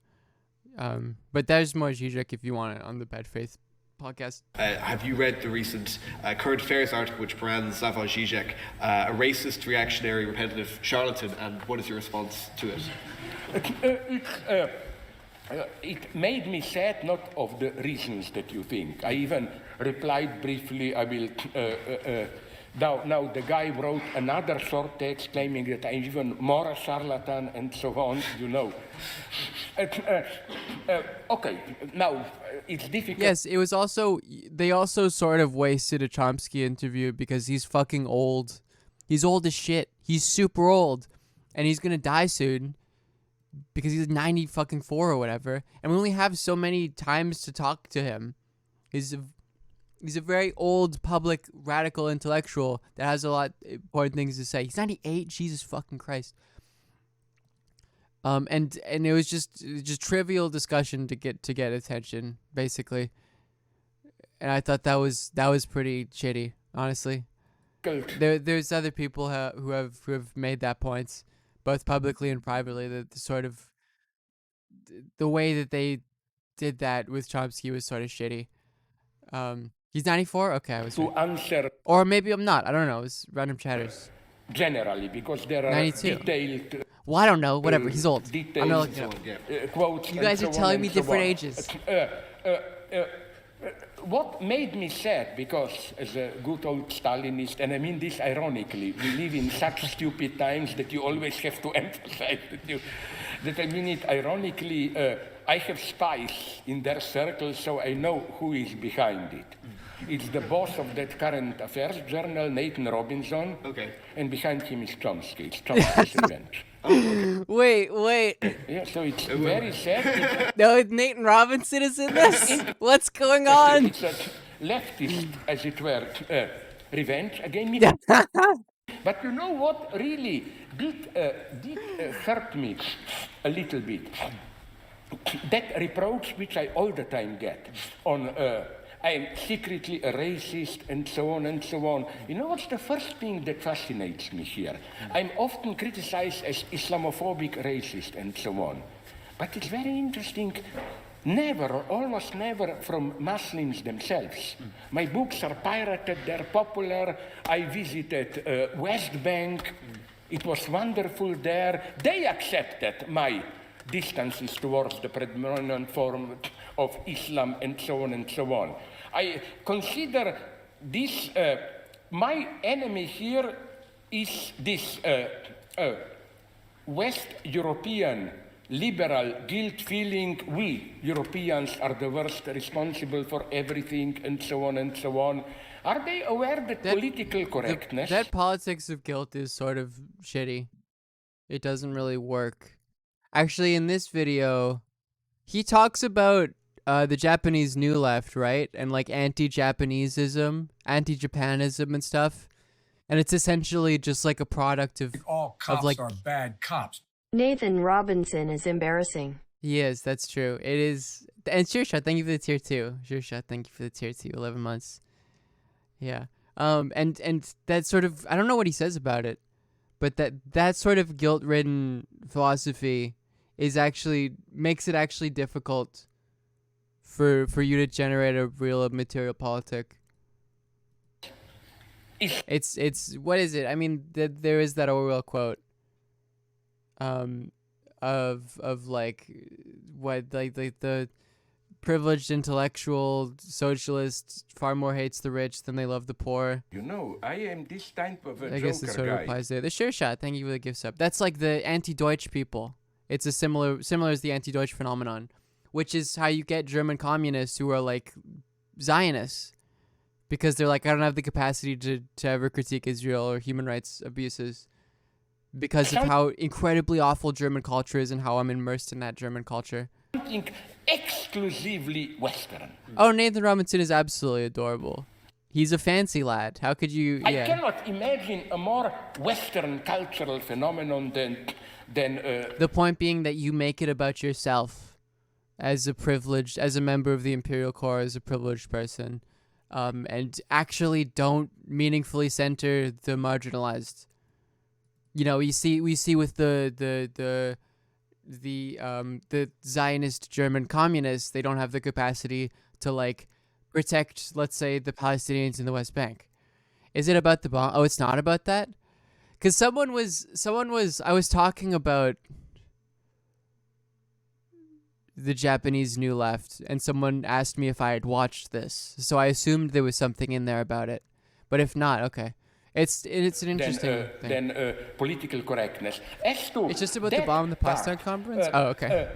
But there's more Zizek if you want it on the Bad Faith podcast. Have you read the recent Current Affairs article which brands Slavoj Žižek a racist, reactionary, repetitive charlatan, and what is your response to it? It made me sad, not of the reasons that you think. I even replied briefly, I will Now the guy wrote another short text claiming that I'm even more a charlatan and so on, you know. Okay, now it's difficult. Yes, it was also, they also sort of wasted a Chomsky interview because he's fucking old. He's old as shit. He's super old. And he's gonna die soon because he's 90 fucking 4 or whatever. And we only have so many times to talk to him. He's a very old, public, radical intellectual that has a lot of important things to say. He's 98. Jesus fucking Christ. And it was just trivial discussion to get attention, basically. And I thought that was pretty shitty, honestly. There's other people who have made that point, both publicly and privately. That sort of the way that they did that with Chomsky was sort of shitty. He's 94? Okay, I was to right. answer. Or maybe I'm not. I don't know. It's random chatters. Generally, because there are 92. detailed. Well, I don't know. Whatever. He's old. I'm not looking Details, it up. quotes You guys and are so telling on me and so different on. ages. What made me sad, because as a good old Stalinist, and I mean this ironically, we live in such stupid times that you always have to emphasize that I mean it ironically, I have spies in their circle, so I know who is behind it. It's the boss of that current affairs journal, Nathan Robinson. Okay. And behind him is Chomsky. It's Chomsky's revenge. Wait. Yeah, so it's very sad. No, Nathan Robinson is in this? What's going on? It's a leftist, as it were, revenge against me. But you know what really did hurt me a little bit? That reproach which I all the time get on I'm secretly a racist and so on and so on. You know what's the first thing that fascinates me here? I'm often criticized as Islamophobic racist and so on. But it's very interesting, never or almost never from Muslims themselves. My books are pirated, they're popular. I visited West Bank. It was wonderful there. They accepted my distances towards the predominant form of Islam and so on and so on. I consider this, my enemy here is this West European liberal guilt feeling we Europeans are the worst responsible for everything and so on and so on. Are they aware that political correctness... That politics of guilt is sort of shitty. It doesn't really work. Actually, in this video, he talks about the Japanese New Left, right? And like anti-Japanesism, anti-Japanism and stuff. And it's essentially just like a product of... All cops are bad cops. Nathan Robinson is embarrassing. He is, that's true. It is. And Sure Shot, thank you for the tier 2. Sure Shot, thank you for the tier 2. 11 months. Yeah. And that sort of... I don't know what he says about it. But that sort of guilt-ridden philosophy is actually... makes it actually difficult for you to generate a real material politic. It's what is it? I mean, there is that Orwell quote of like what like the privileged intellectual socialist far more hates the rich than they love the poor. You know, I am this type of a I guess it sort of applies there. The Sure Shot, thank you for the gift sub. That's like the anti-Deutsch people. It's a similar as the anti-Deutsch phenomenon, which is how you get German communists who are like Zionists, because they're like, I don't have the capacity to ever critique Israel or human rights abuses because of how incredibly awful German culture is and how I'm immersed in that German culture. Something exclusively Western. Oh, Nathan Robinson is absolutely adorable. He's a fancy lad. How could you... I cannot imagine a more Western cultural phenomenon than The point being that you make it about yourself as a member of the Imperial Corps, as a privileged person, and actually don't meaningfully center the marginalized. You know, we see with the Zionist German communists, they don't have the capacity to like protect, let's say, the Palestinians in the West Bank. Is it about the bomb? Oh, it's not about that? Because I was talking about the Japanese New Left, and someone asked me if I had watched this, so I assumed there was something in there about it. But if not, okay. It's an interesting thing. than political correctness. As to it's just about the bomb in the Potsdam conference? Oh, okay.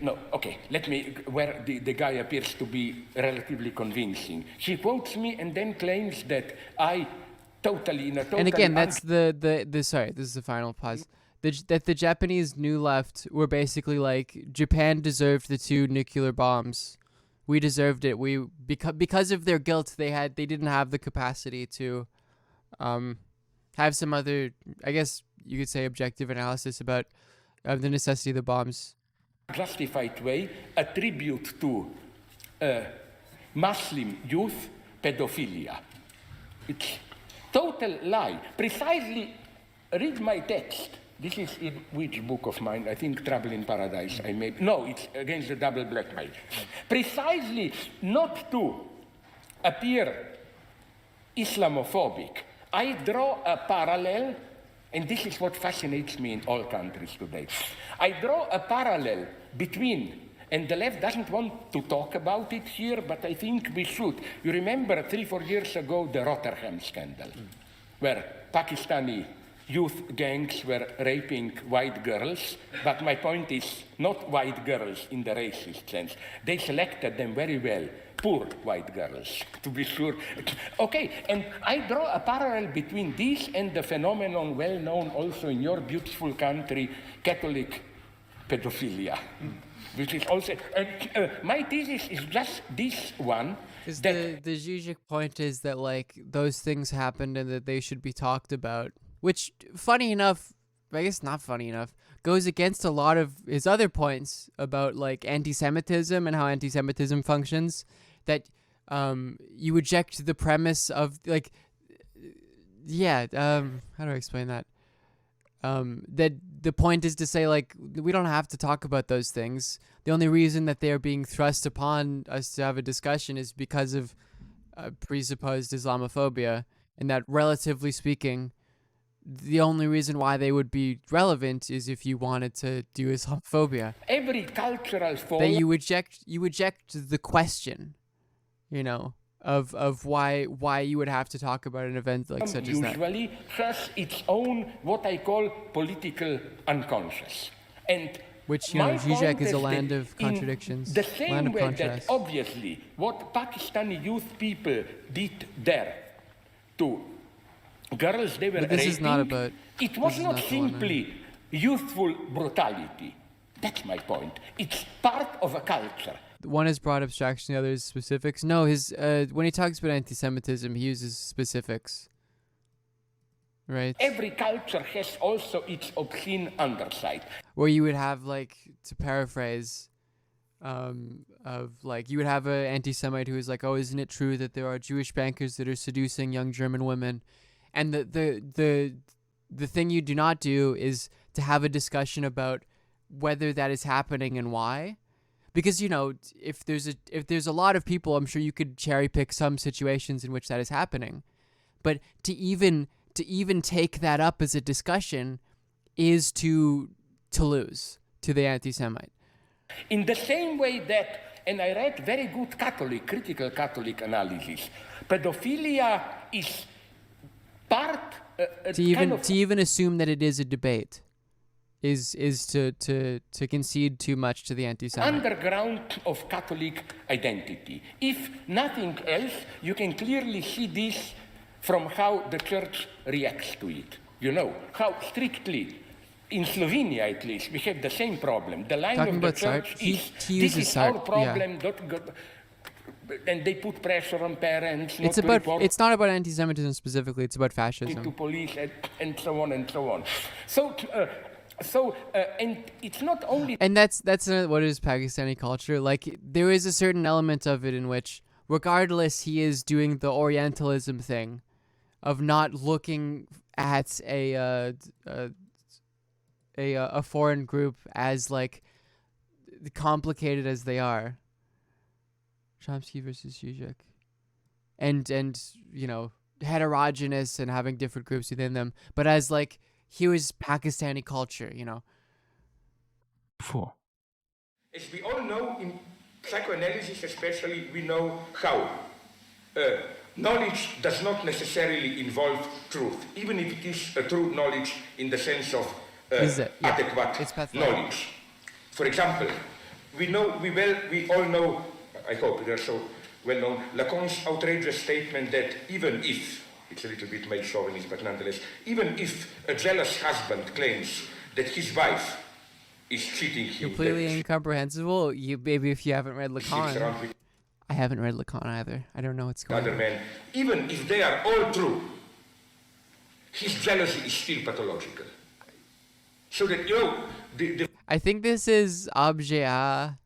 No, okay, let me, where the guy appears to be relatively convincing. He quotes me and then claims that I totally, in a totally... And again, that's sorry, this is the final pause. That the Japanese New Left were basically like, Japan deserved the 2 nuclear bombs. We deserved it. Because of their guilt, they didn't have the capacity to have some other, I guess you could say, objective analysis about the necessity of the bombs. Justified way attribute to Muslim youth pedophilia. It's total lie. Precisely, read my text. This is in which book of mine? I think Trouble in Paradise. No, it's Against the Double Blackmail. Precisely not to appear Islamophobic, I draw a parallel, and this is what fascinates me in all countries today. I draw a parallel between, and the left doesn't want to talk about it here, but I think we should. You remember 3-4 years ago the Rotterdam scandal, where Pakistani youth gangs were raping white girls, but my point is not white girls in the racist sense. They selected them very well, poor white girls, to be sure. Okay, and I draw a parallel between this and the phenomenon well known also in your beautiful country, Catholic pedophilia, which is also, my thesis is just this one. Because the Zizek point is that, like, those things happened and that they should be talked about, which, funny enough, I guess not funny enough, goes against a lot of his other points about, like, anti-Semitism and how anti-Semitism functions, that you reject the premise of, like, how do I explain that? That the point is to say, like, we don't have to talk about those things. The only reason that they are being thrust upon us to have a discussion is because of presupposed Islamophobia, and that, relatively speaking, the only reason why they would be relevant is if you wanted to do Islamophobia. Every cultural form... That you reject the question, you know, of why you would have to talk about an event like such as that. Usually has its own, what I call, political unconscious. And which, you know, Zizek is a land of contradictions, the same land of way contrast. that obviously what Pakistani youth people did there to girls they were this raping, is not about, it was not simply youthful brutality. That's my point. It's part of a culture. One is broad abstraction, the other is specifics. No, his when he talks about anti-Semitism, he uses specifics. Right. Every culture has also its obscene underside. Where you would have, like, to paraphrase, of, like, you would have an anti-Semite who is like, oh, isn't it true that there are Jewish bankers that are seducing young German women? And the thing you do not do is to have a discussion about whether that is happening and why. Because, you know, if there's a lot of people, I'm sure you could cherry pick some situations in which that is happening. But to even take that up as a discussion is to lose to the anti-Semite. In the same way that, and I read very good critical Catholic analysis, pedophilia is part... to even assume that it is a debate is to concede too much to the anti-Semite. Underground of Catholic identity. If nothing else, you can clearly see this from how the church reacts to it. You know, how strictly, in Slovenia at least, we have the same problem. The line Talking of the about church he is, uses this is our problem, and they put pressure on parents. It's not about anti-Semitism specifically, it's about fascism. To police and so on and so on. So, and it's not only... And that's what is Pakistani culture. Like, there is a certain element of it in which, regardless, he is doing the Orientalism thing of not looking at a foreign group as, like, complicated as they are. Chomsky versus Zizek. And you know, heterogeneous and having different groups within them, but as, like, here is Pakistani culture, you know. As we all know, in psychoanalysis especially, we know how knowledge does not necessarily involve truth, even if it is a true knowledge in the sense of adequate knowledge. For example, we all know, I hope they're so well known, Lacan's outrageous statement that even if, it's a little bit male chauvinist, but nonetheless, even if a jealous husband claims that his wife is cheating him, completely incomprehensible. Maybe if you haven't read Lacan. I haven't read Lacan either. I don't know what's going on. Men, even if they are all true, his jealousy is still pathological. So that, I think this is objet A,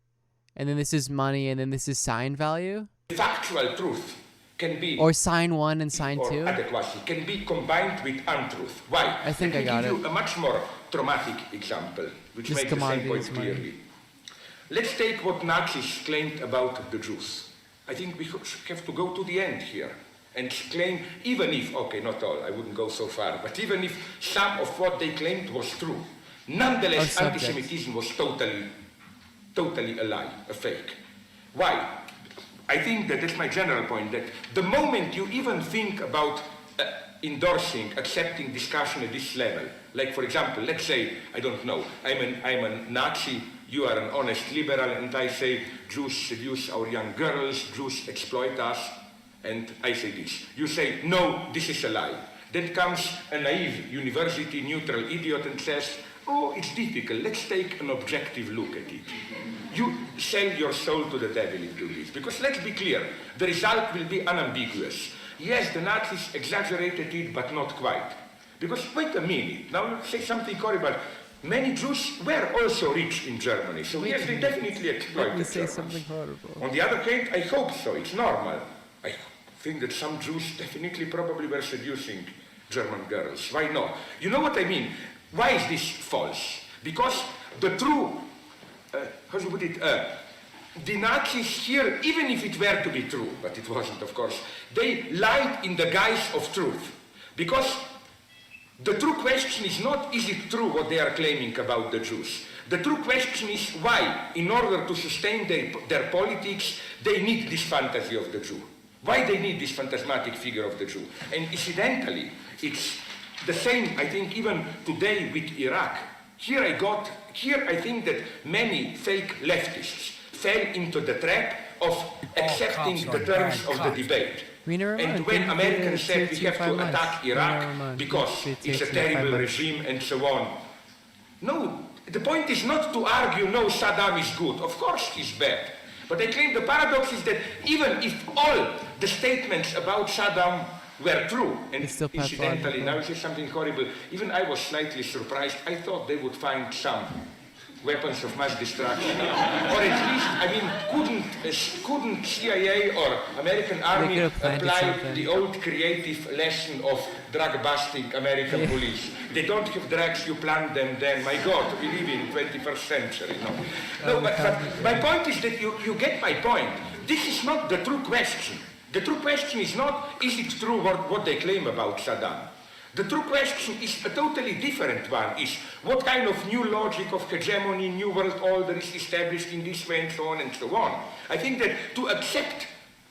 and then this is money, and then this is sign value. Factual truth can be, or sign 1 and sign 2, adequacy can be combined with untruth. Why? I think I got it. Give you a much more traumatic example, which makes the same point clearly. Let's take what Nazis claimed about the Jews. I think we have to go to the end here and claim, even if, okay, not all, I wouldn't go so far, but even if some of what they claimed was true, nonetheless, anti-Semitism was totally a lie, a fake. Why? I think that's my general point, that the moment you even think about endorsing, accepting discussion at this level, like for example, let's say, I don't know, I'm a Nazi, you are an honest liberal, and I say Jews seduce our young girls, Jews exploit us, and I say this. You say, no, this is a lie. Then comes a naive university neutral idiot and says, oh, it's difficult, let's take an objective look at it. You sell your soul to the devil if you do this. Because let's be clear, the result will be unambiguous. Yes, the Nazis exaggerated it, but not quite. Because wait a minute, now let's say something horrible. Many Jews were also rich in Germany, so yes, they definitely exploited the Germans. Something horrible. On the other hand, I hope so, it's normal. I think that some Jews definitely probably were seducing German girls. Why not? You know what I mean? Why is this false? Because the true, how do you put it, the Nazis here, even if it were to be true, but it wasn't, of course, they lied in the guise of truth. Because the true question is not, is it true what they are claiming about the Jews? The true question is why, in order to sustain their politics, they need this fantasy of the Jew. Why they need this phantasmatic figure of the Jew. And incidentally, it's the same, I think, even today with Iraq. Here I think that many fake leftists fell into the trap of accepting the terms of the debate. And when Americans said we have to attack Iraq because it's a terrible regime and so on. No, the point is not to argue, no, Saddam is good. Of course he's bad. But I claim the paradox is that even if all the statements about Saddam were true, and incidentally, now you say something horrible, even I was slightly surprised. I thought they would find some weapons of mass destruction. Or at least, I mean, couldn't CIA or American Army apply the old creative lesson of drug-busting American police? They don't have drugs, you plant them then. My God, we live in 21st century. No, but my point is that you get my point. This is not the true question. The true question is not, is it true what they claim about Saddam? The true question is a totally different one, is what kind of new logic of hegemony, new world order is established in this way and so on and so on. I think that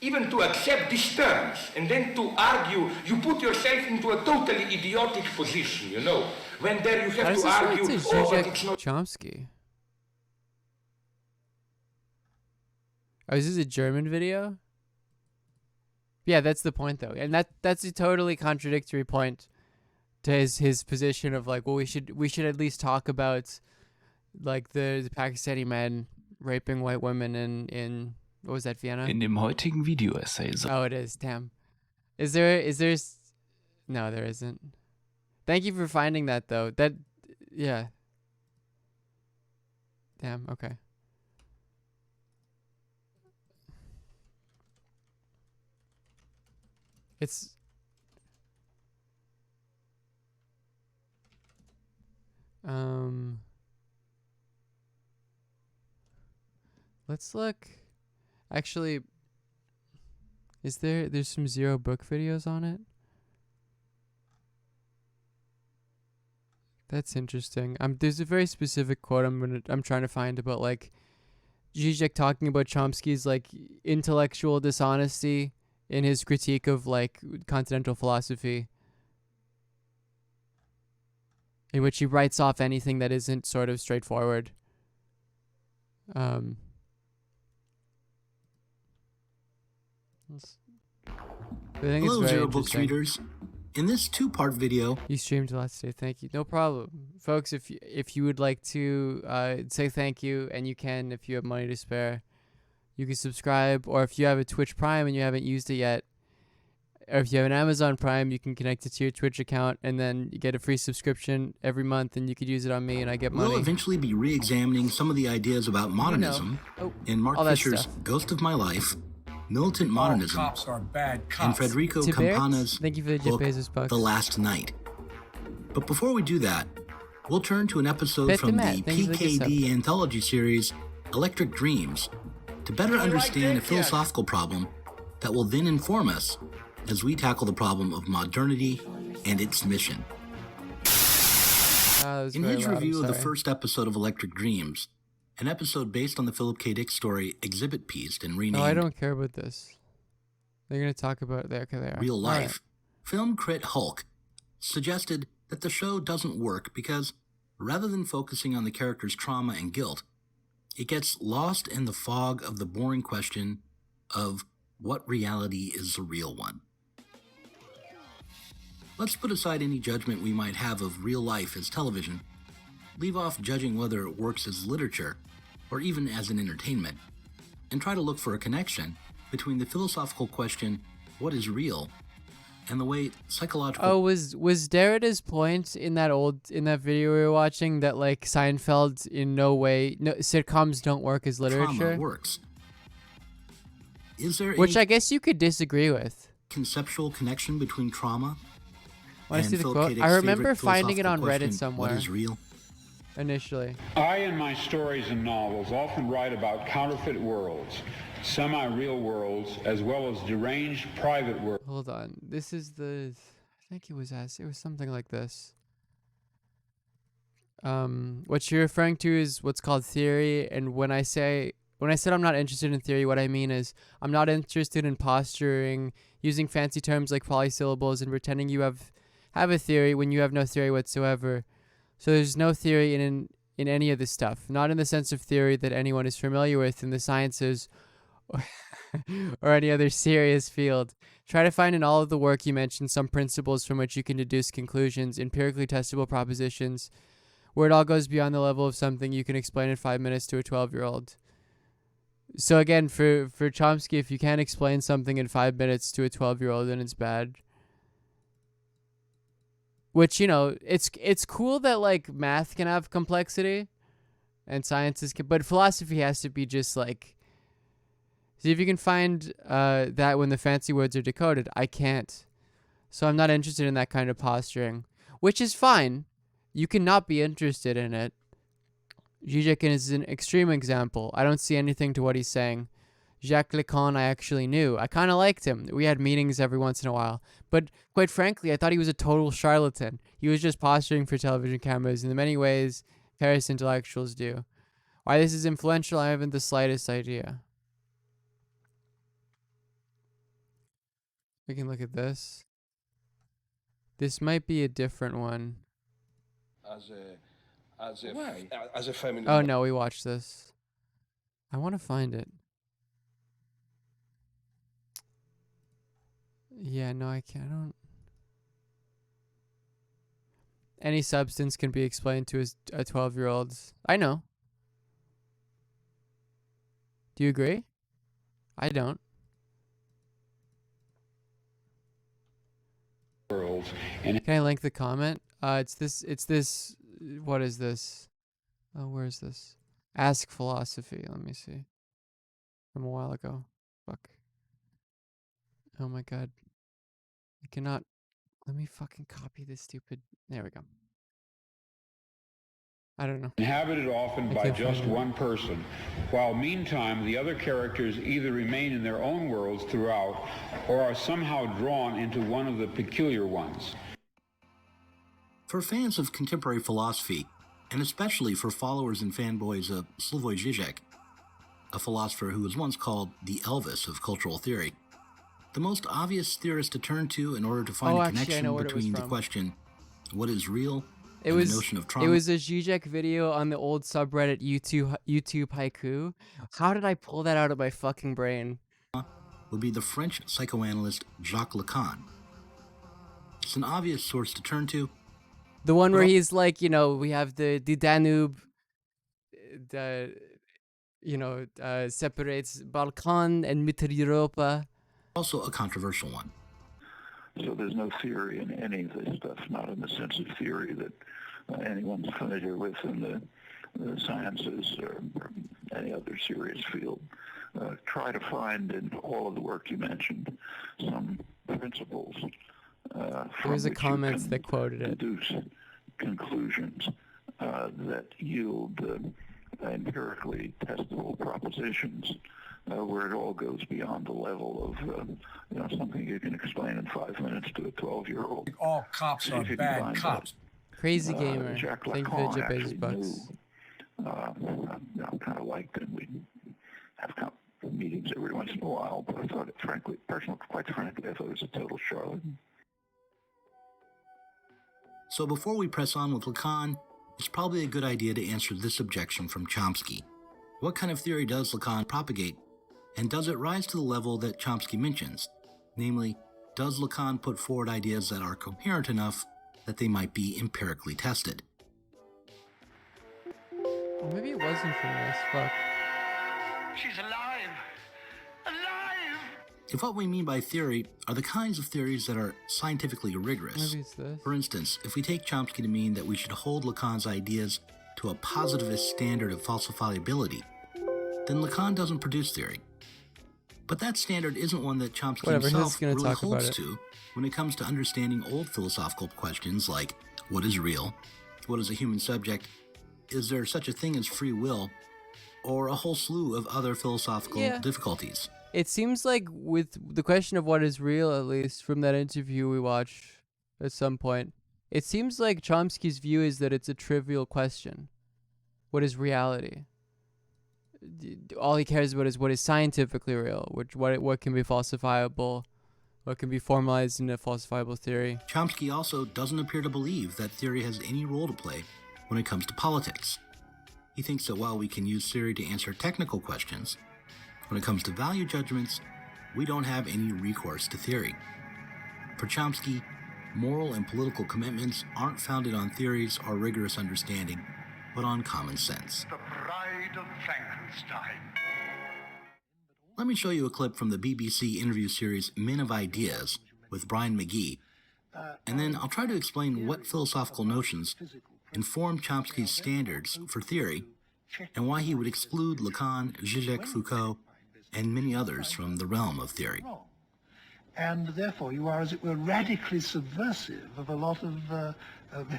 even to accept these terms and then to argue, you put yourself into a totally idiotic position, you know, when there you have to argue, oh, but it's not... Chomsky. Oh, is this a German video? Yeah, that's the point though. And that's a totally contradictory point to his position of like, well, we should at least talk about like the Pakistani men raping white women in what was that, Vienna? In dem heutigen Video-Essay. Oh, it is. Damn. Is there no, there isn't. Thank you for finding that though. Yeah. Damn, okay. It's let's look. Actually, there's some Zero book videos on it? That's interesting. There's a very specific quote I'm trying to find about like Zizek talking about Chomsky's like intellectual dishonesty in his critique of like continental philosophy, in which he writes off anything that isn't sort of straightforward. I think Hello, it's very Zero Books interesting. readers. In this two-part video, You streamed a lot today. Thank you. No problem, folks. If you would like to say thank you, and you can, if you have money to spare, you can subscribe. Or if you have a Twitch Prime and you haven't used it yet, or if you have an Amazon Prime, you can connect it to your Twitch account, and then you get a free subscription every month, and you could use it on me, and I get money. we'll eventually be re-examining some of the ideas about modernism in Mark all that Fisher's stuff. Ghost of My Life, Militant Modernism, All cops are bad cops. and Federico Tibert, Campana's thank you for the Jeff book, Bezos bucks. The Last Night. But before we do that, we'll turn to an episode Bet from Matt, the thank you for the gift PKD anthology series, Electric Dreams, to better understand a philosophical problem that will then inform us as we tackle the problem of modernity and its mission. In his review of the first episode of Electric Dreams, an episode based on the Philip K. Dick story Exhibit Pieced and renamed No, I don't care about this. They're gonna talk about there. Okay, they are. Real All Life, right. film crit Hulk suggested that the show doesn't work because, rather than focusing on the character's trauma and guilt, it gets lost in the fog of the boring question of what reality is the real one. Let's put aside any judgment we might have of real life as television, leave off judging whether it works as literature or even as an entertainment, and try to look for a connection between the philosophical question, what is real, and the way psychological... Oh, was Derrida's point in that video we were watching that like Seinfeld in no way sitcoms don't work as literature? Trauma works. Is there Which any I guess you could disagree with. conceptual connection between trauma Want to see and the Phil quote? K. Dick's I remember favorite finding it on philosophical Reddit question, somewhere. What is real? Initially. I, in my stories and novels, often write about counterfeit worlds, semi-real worlds, as well as deranged private worlds. Hold on. This is the... I think it was something like this. What you're referring to is what's called theory, and when I said I'm not interested in theory, what I mean is I'm not interested in posturing, using fancy terms like polysyllables, and pretending you have a theory when you have no theory whatsoever. So there's no theory in any of this stuff. Not in the sense of theory that anyone is familiar with in the sciences or any other serious field. Try to find in all of the work you mentioned some principles from which you can deduce conclusions, empirically testable propositions, where it all goes beyond the level of something you can explain in 5 minutes to a 12-year-old. So again, for Chomsky, if you can't explain something in 5 minutes to a 12-year-old, then it's bad. Which, you know, it's cool that like math can have complexity and sciences can, but philosophy has to be just like, see if you can find that when the fancy words are decoded. I can't. So I'm not interested in that kind of posturing, which is fine. You cannot be interested in it. Zizek is an extreme example. I don't see anything to what he's saying. Jacques Lacan I actually knew. I kind of liked him. We had meetings every once in a while. But quite frankly, I thought he was a total charlatan. He was just posturing for television cameras in the many ways Paris intellectuals do. Why this is influential, I haven't the slightest idea. We can look at this. This might be a different one. As a feminist. Oh no, we watched this. I want to find it. Yeah, no, I can't. I don't. Any substance can be explained to a 12-year-old. I know. Do you agree? I don't. Can I link the comment? It's this. What is this? Oh, where is this? Ask Philosophy. Let me see. From a while ago. Fuck. Oh my god. I cannot. Let me fucking copy this stupid. There we go. I don't know. Inhabited often I by can't just find it. one person, while meantime the other characters either remain in their own worlds throughout or are somehow drawn into one of the peculiar ones. For fans of contemporary philosophy, and especially for followers and fanboys of Slavoj Žižek, a philosopher who was once called the Elvis of cultural theory, The most obvious theorist to turn to in order to find a connection between the question, what is real, and the notion of trauma. It was a Zizek video on the old subreddit YouTube Haiku. How did I pull that out of my fucking brain? Would be the French psychoanalyst Jacques Lacan. It's an obvious source to turn to. The one where he's like, you know, we have the Danube, separates Balkan and Mittel Europa. Also a controversial one. So there's no theory in any of this stuff, not in the sense of theory that anyone's familiar with in the sciences or any other serious field. Try to find in all of the work you mentioned some principles There's a comment that quoted it. Deduce conclusions that yield empirically testable propositions where it all goes beyond the level of something you can explain in 5 minutes to a 12-year-old. All cops are bad cops. Crazy gamer. Jacques Thank you Lacan for the actually bucks. I kind of liked him. We'd have meetings every once in a while, but I thought it, quite frankly, I thought it was a total charlatan. So before we press on with Lacan, it's probably a good idea to answer this objection from Chomsky. What kind of theory does Lacan propagate, and does it rise to the level that Chomsky mentions? Namely, does Lacan put forward ideas that are coherent enough that they might be empirically tested? Well, maybe it wasn't from this. Fuck. She's alive! Alive! If what we mean by theory are the kinds of theories that are scientifically rigorous, Maybe it's this. for instance, if we take Chomsky to mean that we should hold Lacan's ideas to a positivist standard of falsifiability, then Lacan doesn't produce theory. But that standard isn't one that Chomsky himself really holds to when it comes to understanding old philosophical questions like, what is real? What is a human subject? Is there such a thing as free will? Or a whole slew of other philosophical difficulties. It seems like with the question of what is real, at least from that interview we watched at some point, it seems like Chomsky's view is that it's a trivial question. What is reality? All he cares about is what is scientifically real, what can be falsifiable, what can be formalized in a falsifiable theory. Chomsky also doesn't appear to believe that theory has any role to play when it comes to politics. He thinks that while we can use theory to answer technical questions, when it comes to value judgments, we don't have any recourse to theory. For Chomsky, moral and political commitments aren't founded on theories or rigorous understanding, but on common sense. The Bride of Frankenstein. Let me show you a clip from the BBC interview series Men of Ideas with Brian McGee, and then I'll try to explain what philosophical notions inform Chomsky's standards for theory, and why he would exclude Lacan, Zizek, Foucault, and many others from the realm of theory. And therefore you are, as it were, radically subversive of a lot of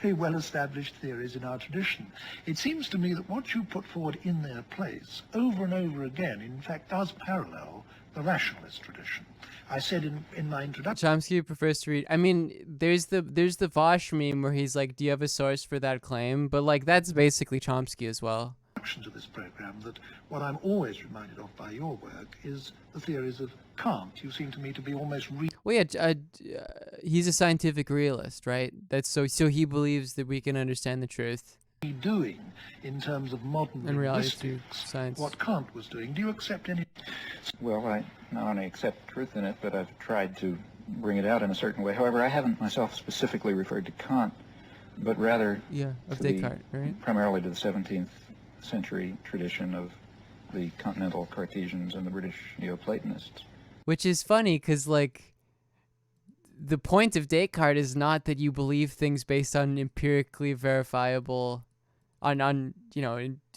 very well-established theories in our tradition. It seems to me that what you put forward in their place, over and over again, in fact, does parallel the rationalist tradition. I said in my introduction... Chomsky prefers to read... I mean, there's the Vosh meme where he's like, do you have a source for that claim? But, like, that's basically Chomsky as well. To this program, that what I'm always reminded of by your work is the theories of Kant. You seem to me to be almost well, yeah, he's a scientific realist, right? That's so he believes that we can understand the truth. Doing in terms of modern and reality linguistics, through science. What Kant was doing. Do you accept any? Well, I not only accept truth in it, but I've tried to bring it out in a certain way. However, I haven't myself specifically referred to Kant, but rather of Descartes, right? Primarily to the 17th century tradition of the continental Cartesians and the British Neoplatonists. Which is funny because, like, the point of Descartes is not that you believe things based on empirically verifiable, an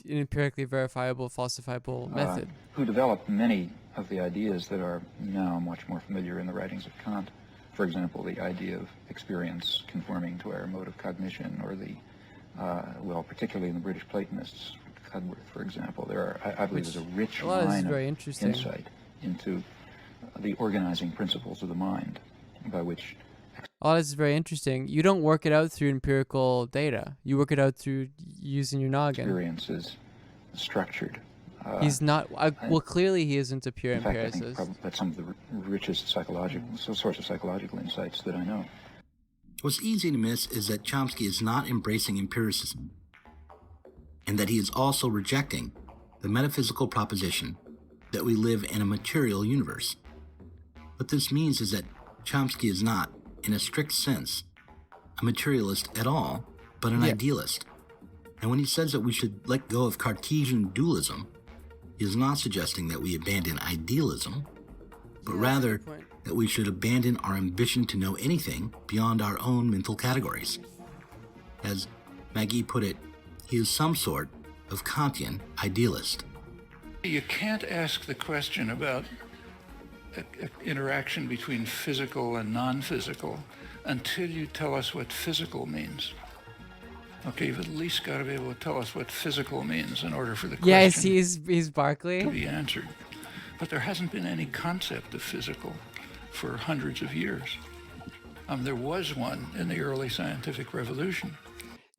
empirically verifiable, falsifiable method. Who developed many of the ideas that are now much more familiar in the writings of Kant. For example, the idea of experience conforming to our mode of cognition, or the, particularly in the British Platonists, Cudworth, for example, I believe there's a rich line of insight into the organizing principles of the mind by which... All this is very interesting. You don't work it out through empirical data. You work it out through using your noggin. Experience is structured He's not. Well, clearly he isn't a pure in fact, I empiricist. think probably that's some of the richest source of psychological insights that I know. What's easy to miss is that Chomsky is not embracing empiricism, and that he is also rejecting the metaphysical proposition that we live in a material universe. What this means is that Chomsky is not, in a strict sense, a materialist at all, but an idealist. And when he says that we should let go of Cartesian dualism, he is not suggesting that we abandon idealism, but rather that we should abandon our ambition to know anything beyond our own mental categories. As Maggie put it, he is some sort of Kantian idealist. You can't ask the question about interaction between physical and non-physical until you tell us what physical means. Okay, you've at least got to be able to tell us what physical means in order for the question he's Barclay to be answered. But there hasn't been any concept of physical for hundreds of years. There was one in the early scientific revolution.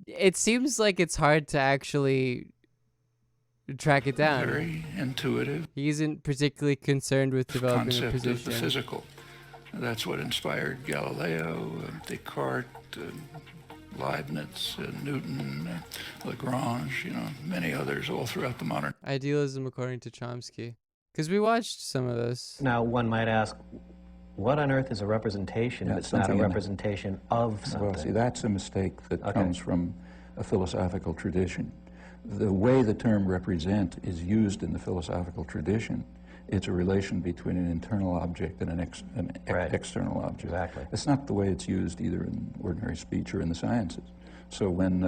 It seems like it's hard to actually track it down. Very intuitive. He isn't particularly concerned with developing a Concept position. of the physical. That's what inspired Galileo, Descartes, Leibniz, Newton, Lagrange, many others all throughout the modern. Idealism according to Chomsky. Because we watched some of this. Now, one might ask, what on earth is a representation if it's not a representation of something? Well, see, that's a mistake that comes from a philosophical tradition. The way the term represent is used in the philosophical tradition, it's a relation between an internal object and an external object. Exactly. It's not the way it's used either in ordinary speech or in the sciences. So when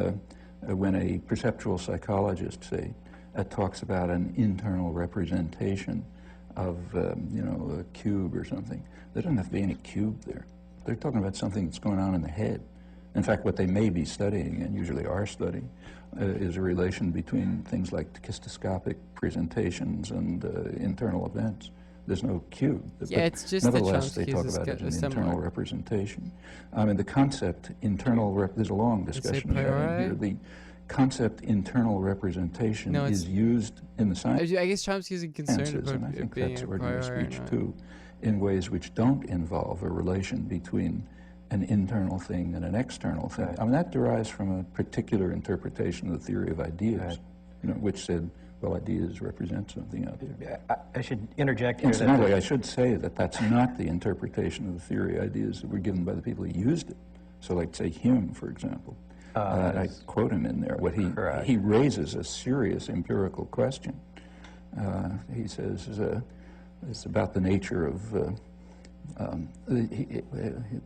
a perceptual psychologist, say, talks about an internal representation of, a cube or something, there doesn't have to be any cube there. They're talking about something that's going on in the head. In fact, what they may be studying, and usually are studying, is a relation between things like tachistoscopic presentations and internal events. There's no cube. Yeah, it's just that nevertheless, they Chomsky talk is about it as an internal similar. representation. The concept there's a long discussion about it here. The concept internal representation is used in the science. I guess Chomsky isn't concerned and I about think being that's a ordinary priori or speech not. too, in ways which don't involve a relation between an internal thing and an external thing. Right. That derives from a particular interpretation of the theory of ideas, which said, well, ideas represent something out there. I should interject here. Incidentally, I should say that that's not the interpretation of the theory of ideas that were given by the people who used it. So, like, say, Hume, for example. I quote him in there. He raises a serious empirical question. He says it's about the nature of the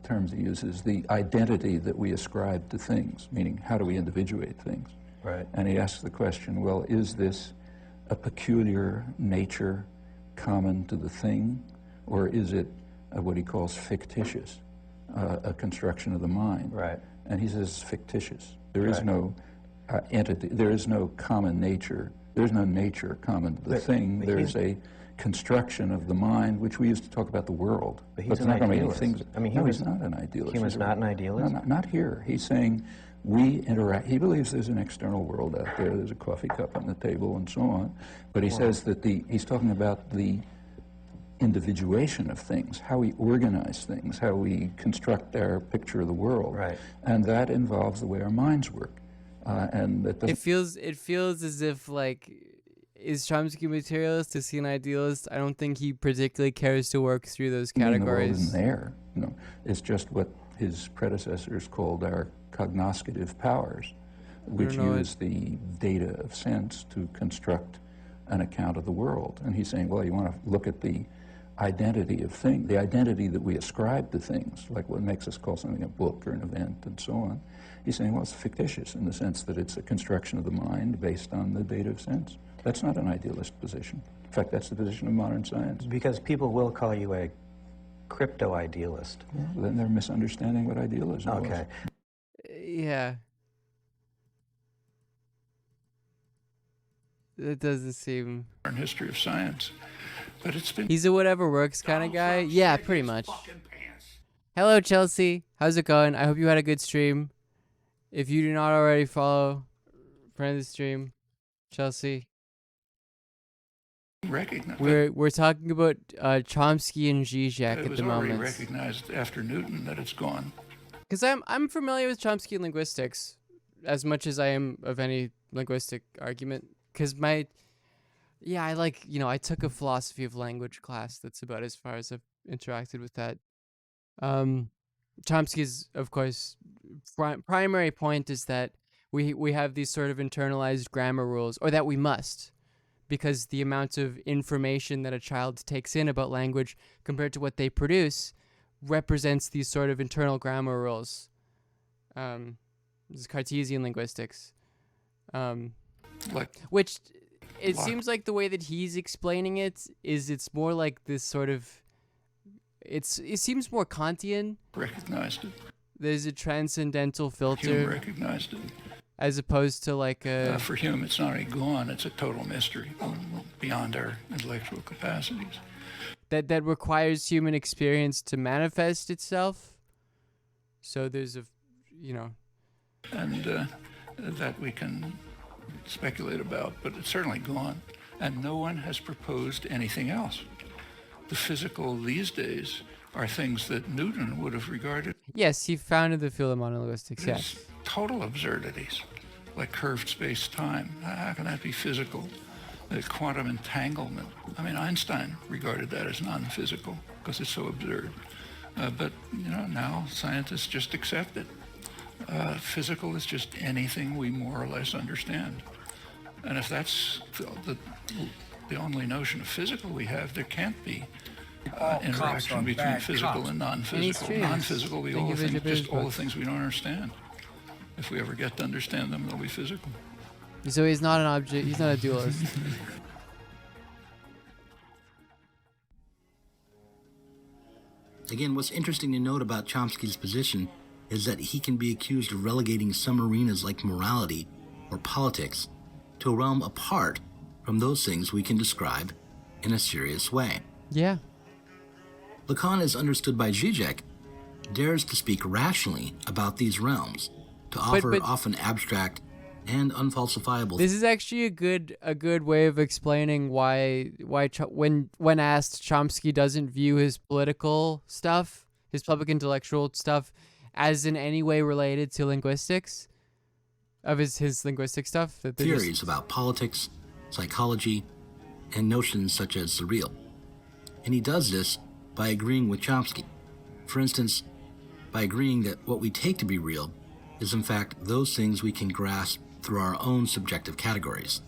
terms he uses, the identity that we ascribe to things, meaning how do we individuate things? Right. And he asks the question, well, is this a peculiar nature common to the thing, or is it what he calls fictitious, a construction of the mind? Right. And he says it's fictitious. There is no entity, there is no common nature, there's no nature common to the thing. There is a construction of the mind, which we used to talk about the world. But he's an idealist. He's not an idealist. Hume's not an idealist? No, not here. He's saying we interact. He believes there's an external world out there. There's a coffee cup on the table and so on. But he says that he's talking about the individuation of things, how we organize things, how we construct our picture of the world. Right. And that involves the way our minds work. And that doesn't... It feels as if, like, is Chomsky a materialist? Is he an idealist? I don't think he particularly cares to work through those categories. The world isn't there. It's just what his predecessors called our cognoscitive powers, which use the data of sense to construct an account of the world. And he's saying, well, you want to look at the identity of things, the identity that we ascribe to things, like what makes us call something a book or an event and so on. He's saying, well, it's fictitious in the sense that it's a construction of the mind based on the data of sense. That's not an idealist position. In fact, that's the position of modern science. Because people will call you a crypto-idealist. Well, then they're misunderstanding what idealism was. Okay. Yeah. It doesn't seem... In history of science. But it's been... He's a whatever works kind of guy? Yeah, pretty much. Hello, Chelsea. How's it going? I hope you had a good stream. If you do not already follow, friend of the stream, Chelsea. We're talking about Chomsky and Zizek at the moment. It was already recognized after Newton that it's gone. Because I'm familiar with Chomsky linguistics as much as I am of any linguistic argument. Because I took a philosophy of language class. That's about as far as I've interacted with that. Chomsky's, of course, primary point is that we have these sort of internalized grammar rules, or that we must, because the amount of information that a child takes in about language compared to what they produce represents these sort of internal grammar rules. This is Cartesian linguistics. Which it seems like the way that he's explaining it is it's more like this sort of... It seems more Kantian. Recognized it. There's a transcendental filter. Hume recognized it. As opposed to like a... for Hume, it's not already gone. It's a total mystery beyond our intellectual capacities. That requires human experience to manifest itself. So there's And that we can speculate about, but it's certainly gone. And no one has proposed anything else. The physical these days are things that Newton would have regarded. Yes, he founded the field of monolinguistics, yes. Total absurdities, like curved space-time. How can that be physical? Quantum entanglement. I mean, Einstein regarded that as non-physical because it's so absurd. But, now scientists just accept it. Physical is just anything we more or less understand. And if that's the only notion of physical we have, there can't be interaction between physical and non-physical. Non-physical will be all the things we don't understand. If we ever get to understand them, they'll be physical. So he's not an object, he's not a dualist. Again, what's interesting to note about Chomsky's position is that he can be accused of relegating some arenas like morality or politics to a realm apart from those things we can describe in a serious way. Yeah. Lacan, as understood by Zizek, dares to speak rationally about these realms, to offer often abstract and unfalsifiable. This is actually a good way of explaining why when asked, Chomsky doesn't view his political stuff, his public intellectual stuff, as in any way related to linguistics, of his linguistic stuff. That theories about politics, psychology, and notions such as the real. And he does this by agreeing with Chomsky. For instance, by agreeing that what we take to be real is in fact those things we can grasp through our own subjective categories,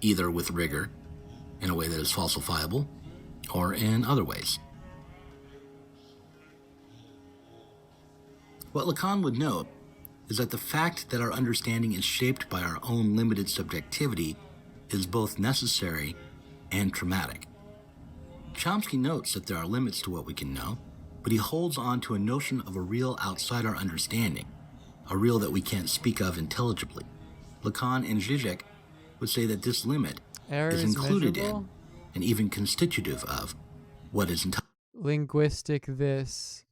either with rigor, in a way that is falsifiable, or in other ways. What Lacan would note is that the fact that our understanding is shaped by our own limited subjectivity is both necessary and traumatic. Chomsky notes that there are limits to what we can know, but he holds on to a notion of a real outside our understanding, a real that we can't speak of intelligibly. Lacan and Zizek would say that this limit is included in and even constitutive of what is linguistic this.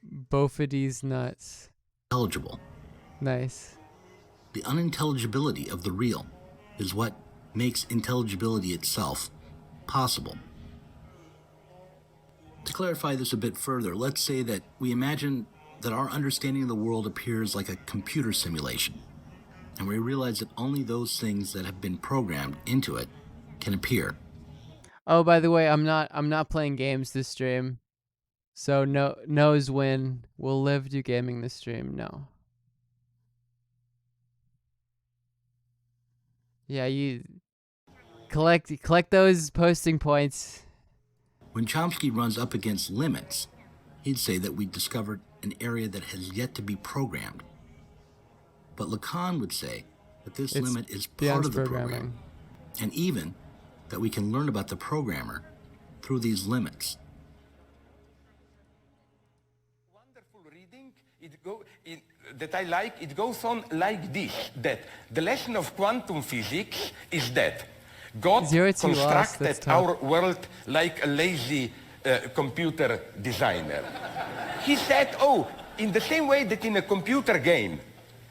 Both of these nuts. Intelligible. Nice. The unintelligibility of the real is what makes intelligibility itself possible. To clarify this a bit further, let's say that we imagine that our understanding of the world appears like a computer simulation, and we realize that only those things that have been programmed into it can appear. Oh, by the way, I'm not playing games this stream. So knows when will Liv do gaming this stream? No. Yeah, you collect those posting points. When Chomsky runs up against limits, he'd say that we discovered an area that has yet to be programmed. But Lacan would say that this limit is part of the program, and even that we can learn about the programmer through these limits. That I like, it goes on like this, that the lesson of quantum physics is that God constructed our world like a lazy computer designer. He said, in the same way that in a computer game,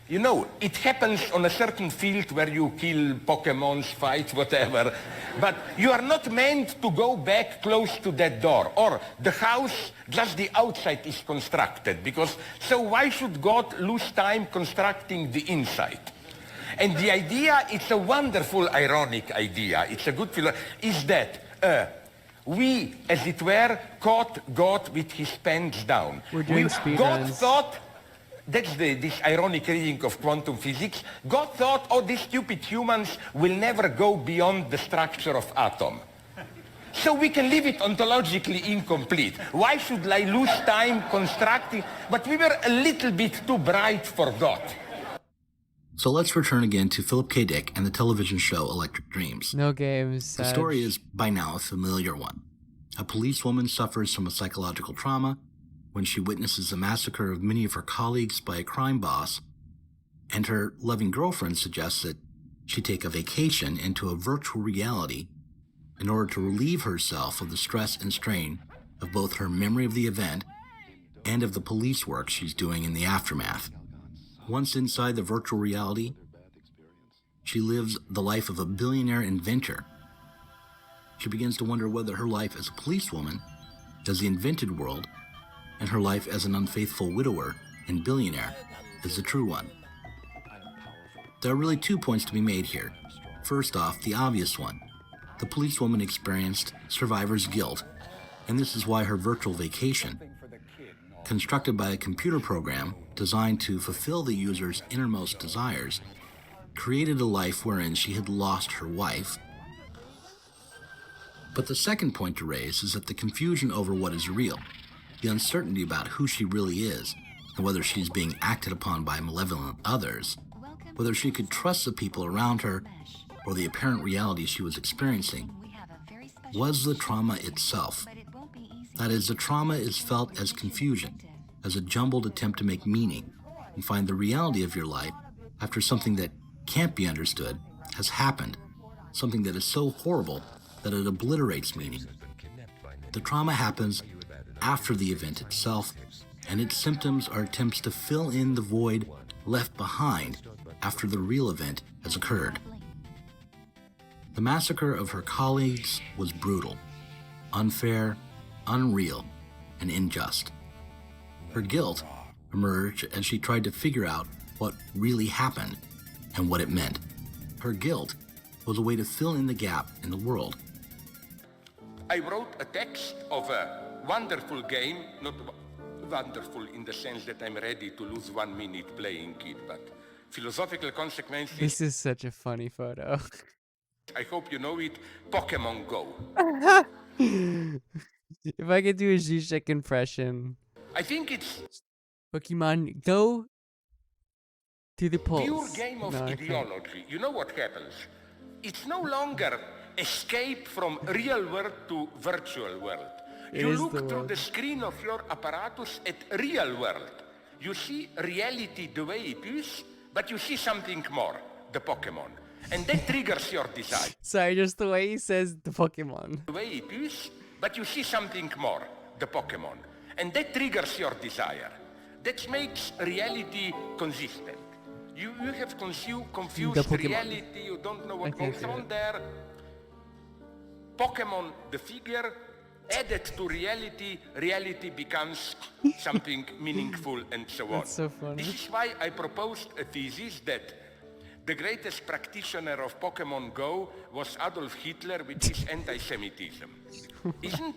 You know, it happens on a certain field where you kill Pokemons, fight, whatever, but you are not meant to go back close to that door, or the house, just the outside is constructed, because, so why should God lose time constructing the inside? And the idea, it's a wonderful, ironic idea, it's a good philosophy, is that we, as it were, caught God with his pants down. We're doing speed God runs. thought, that's this ironic reading of quantum physics, God thought, oh, these stupid humans will never go beyond the structure of atom. So we can leave it ontologically incomplete. Why should I lose time constructing? But we were a little bit too bright for God. So let's return again to Philip K. Dick and the television show Electric Dreams. No games. The story is, by now, a familiar one. A policewoman suffers from a psychological trauma when she witnesses the massacre of many of her colleagues by a crime boss, and her loving girlfriend suggests that she take a vacation into a virtual reality in order to relieve herself of the stress and strain of both her memory of the event and of the police work she's doing in the aftermath. Once inside the virtual reality, she lives the life of a billionaire inventor. She begins to wonder whether her life as a policewoman, as the invented world, and her life as an unfaithful widower and billionaire is the true one. There are really 2 points to be made here. First off, the obvious one. The policewoman experienced survivor's guilt, and this is why her virtual vacation, constructed by a computer program designed to fulfill the user's innermost desires, created a life wherein she had lost her wife. But the second point to raise is that the confusion over what is real, the uncertainty about who she really is, and whether she's being acted upon by malevolent others, whether she could trust the people around her or the apparent reality she was experiencing, was the trauma itself. That is, the trauma is felt as confusion, as a jumbled attempt to make meaning and find the reality of your life after something that can't be understood has happened, something that is so horrible that it obliterates meaning. The trauma happens after the event itself, and its symptoms are attempts to fill in the void left behind after the real event has occurred. The massacre of her colleagues was brutal, unfair, unreal, and unjust. Her guilt emerged as she tried to figure out what really happened and what it meant. Her guilt was a way to fill in the gap in the world. I wrote a text of a wonderful game, not wonderful in the sense that I'm ready to lose 1 minute playing it, but philosophical consequences. This is such a funny photo. I hope you know it, Pokemon Go. If I could do a Zizek impression. I think it's Pokemon Go to the polls. pure game of ideology. You know what happens? It's no longer escape from real world to virtual world. You look through the screen of your apparatus at real world. You see reality the way it is, but you see something more, the Pokemon. And that triggers your desire. Sorry, just the way he says the Pokemon. The way it is, but you see something more, the Pokemon. And that triggers your desire. That makes reality consistent. You have confused reality, you don't know what goes on there. Pokemon, the figure, added to reality, reality becomes something meaningful and so on. That's so funny. This is why I proposed a thesis that the greatest practitioner of Pokemon Go was Adolf Hitler with his anti-Semitism. Isn't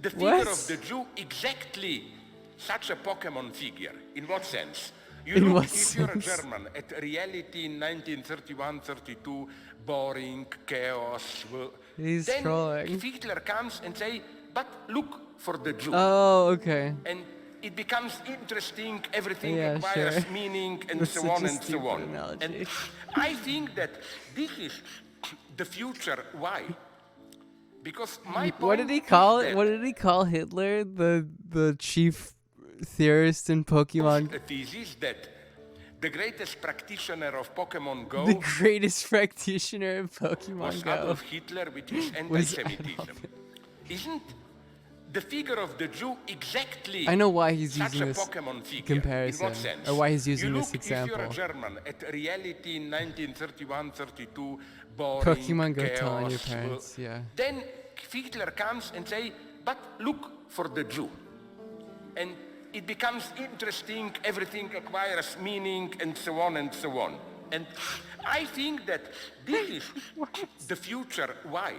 the figure of the Jew exactly such a Pokemon figure? In what sense? You look, if you're a German, at reality in 1931-32, boring, chaos. He's then trolling. Hitler comes and say, but look for the Jew. Oh, okay. And it becomes interesting, everything Yeah, requires sure. meaning and That's so such on a and so stupid on. analogy. And I think that this is the future. Why? Because my point What did he call is it? that What did he call Hitler? The chief theorist in Pokemon. a thesis that the greatest practitioner of Pokemon Go The greatest practitioner in Pokemon was Go Adolf Hitler with his was anti-Semitism. Isn't the figure of the Jew exactly I know why he's such using a this Pokemon figure. comparison, In what sense? or why he's using you this look, example. If you're a German, at reality in 1931-32, boring, Pokemon Go chaos, telling your parents, yeah. Then Hitler comes and say, but look for the Jew. And it becomes interesting, everything acquires meaning, and so on and so on. And I think that this is the future. Why?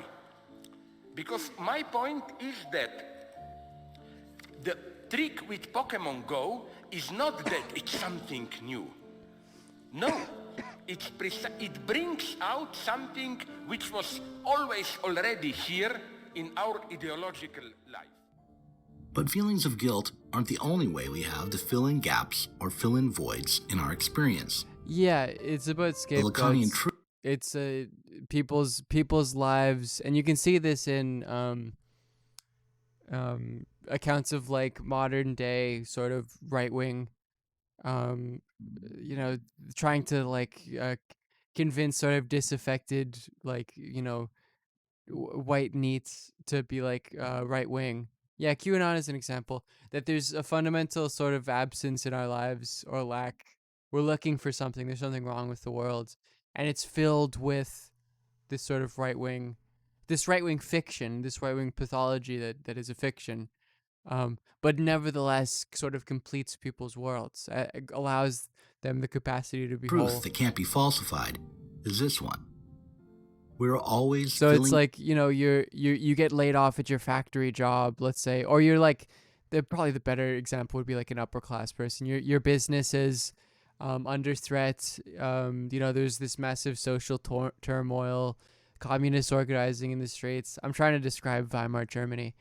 Because my point is that the trick with Pokemon Go is not that it's something new. No, it brings out something which was always already here in our ideological life. But feelings of guilt aren't the only way we have to fill in gaps or fill in voids in our experience. Yeah, it's about scapegoats. It's people's lives, and you can see this in accounts of like modern day sort of right wing, you know, trying to like convince sort of disaffected like white neets to be like right wing. Yeah, QAnon is an example that there's a fundamental sort of absence in our lives or lack. We're looking for something. There's something wrong with the world, and it's filled with this sort of right wing fiction, this right wing pathology that is a fiction, but nevertheless sort of completes people's worlds, allows them the capacity to be Truth whole. that can't be falsified is this one. We're always so it's like you get laid off at your factory job, let's say, or you're like probably the better example would be like an upper class person. Your business is under threat. There's this massive social turmoil, communist organizing in the streets. I'm trying to describe Weimar Germany,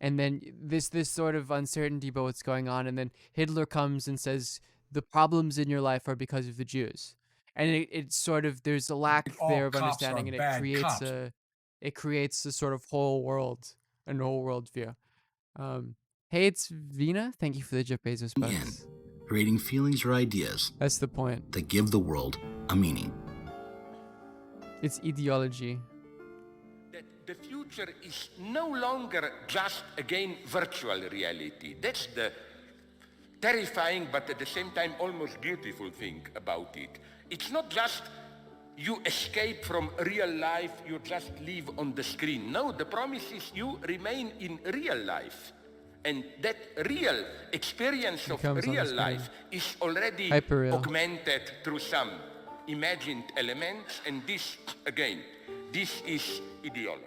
and then this sort of uncertainty about what's going on, and then Hitler comes and says the problems in your life are because of the Jews. And it's sort of, there's a lack there of understanding, and it creates a sort of whole world, and a whole world view. Hey, it's Vina. Thank you for the Jeff Bezos bucks. Creating feelings or ideas. That's the point. That give the world a meaning. It's ideology. That the future is no longer just, again, virtual reality. That's the terrifying, but at the same time almost beautiful thing about it. It's not just you escape from real life, you just live on the screen. No, the promise is you remain in real life. And that real experience of real life is already augmented through some imagined elements. And this, again, this is ideology.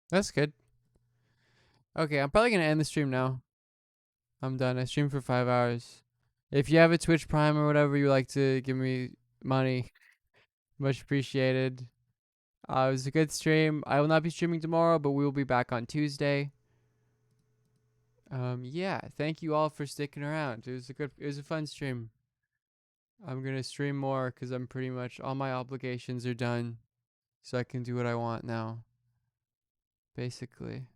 That's good. Okay, I'm probably going to end the stream now. I'm done. I streamed for 5 hours. If you have a Twitch Prime or whatever, you like to give me money, much appreciated. It was a good stream. I will not be streaming tomorrow, but we will be back on Tuesday. Yeah, thank you all for sticking around. It was a fun stream. I'm gonna stream more because I'm pretty much all my obligations are done, so I can do what I want now. Basically.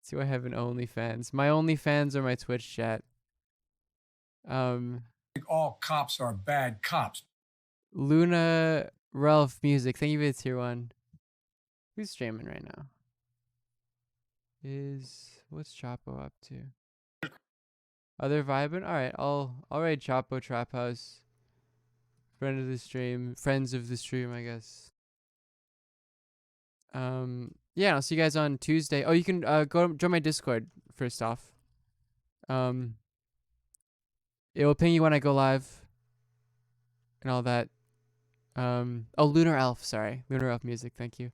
Do I have an OnlyFans? My OnlyFans are my Twitch chat. All cops are bad cops. Luna Ralph Music, thank you for the tier 1. Who's streaming right now? What's Chapo up to? Other vibing? Alright, I'll raid Chapo Trap House. Friends of the stream, I guess. Yeah, I'll see you guys on Tuesday. Oh, you can go join my Discord first off. It will ping you when I go live and all that. Oh, Lunar Elf, sorry. Lunar Elf Music, thank you.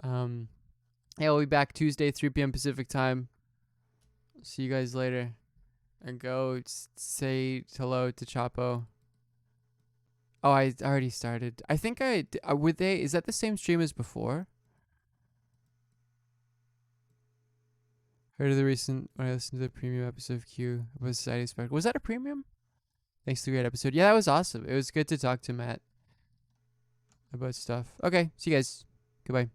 Yeah, we'll be back Tuesday, 3 p.m. Pacific time. See you guys later. And go say hello to Chapo. Oh, I already started. I think is that the same stream as before? Heard of the recent, when I listened to the premium episode of Q about Society Spectacle. Was that a premium? Thanks to the great episode. Yeah, that was awesome. It was good to talk to Matt about stuff. Okay, see you guys. Goodbye.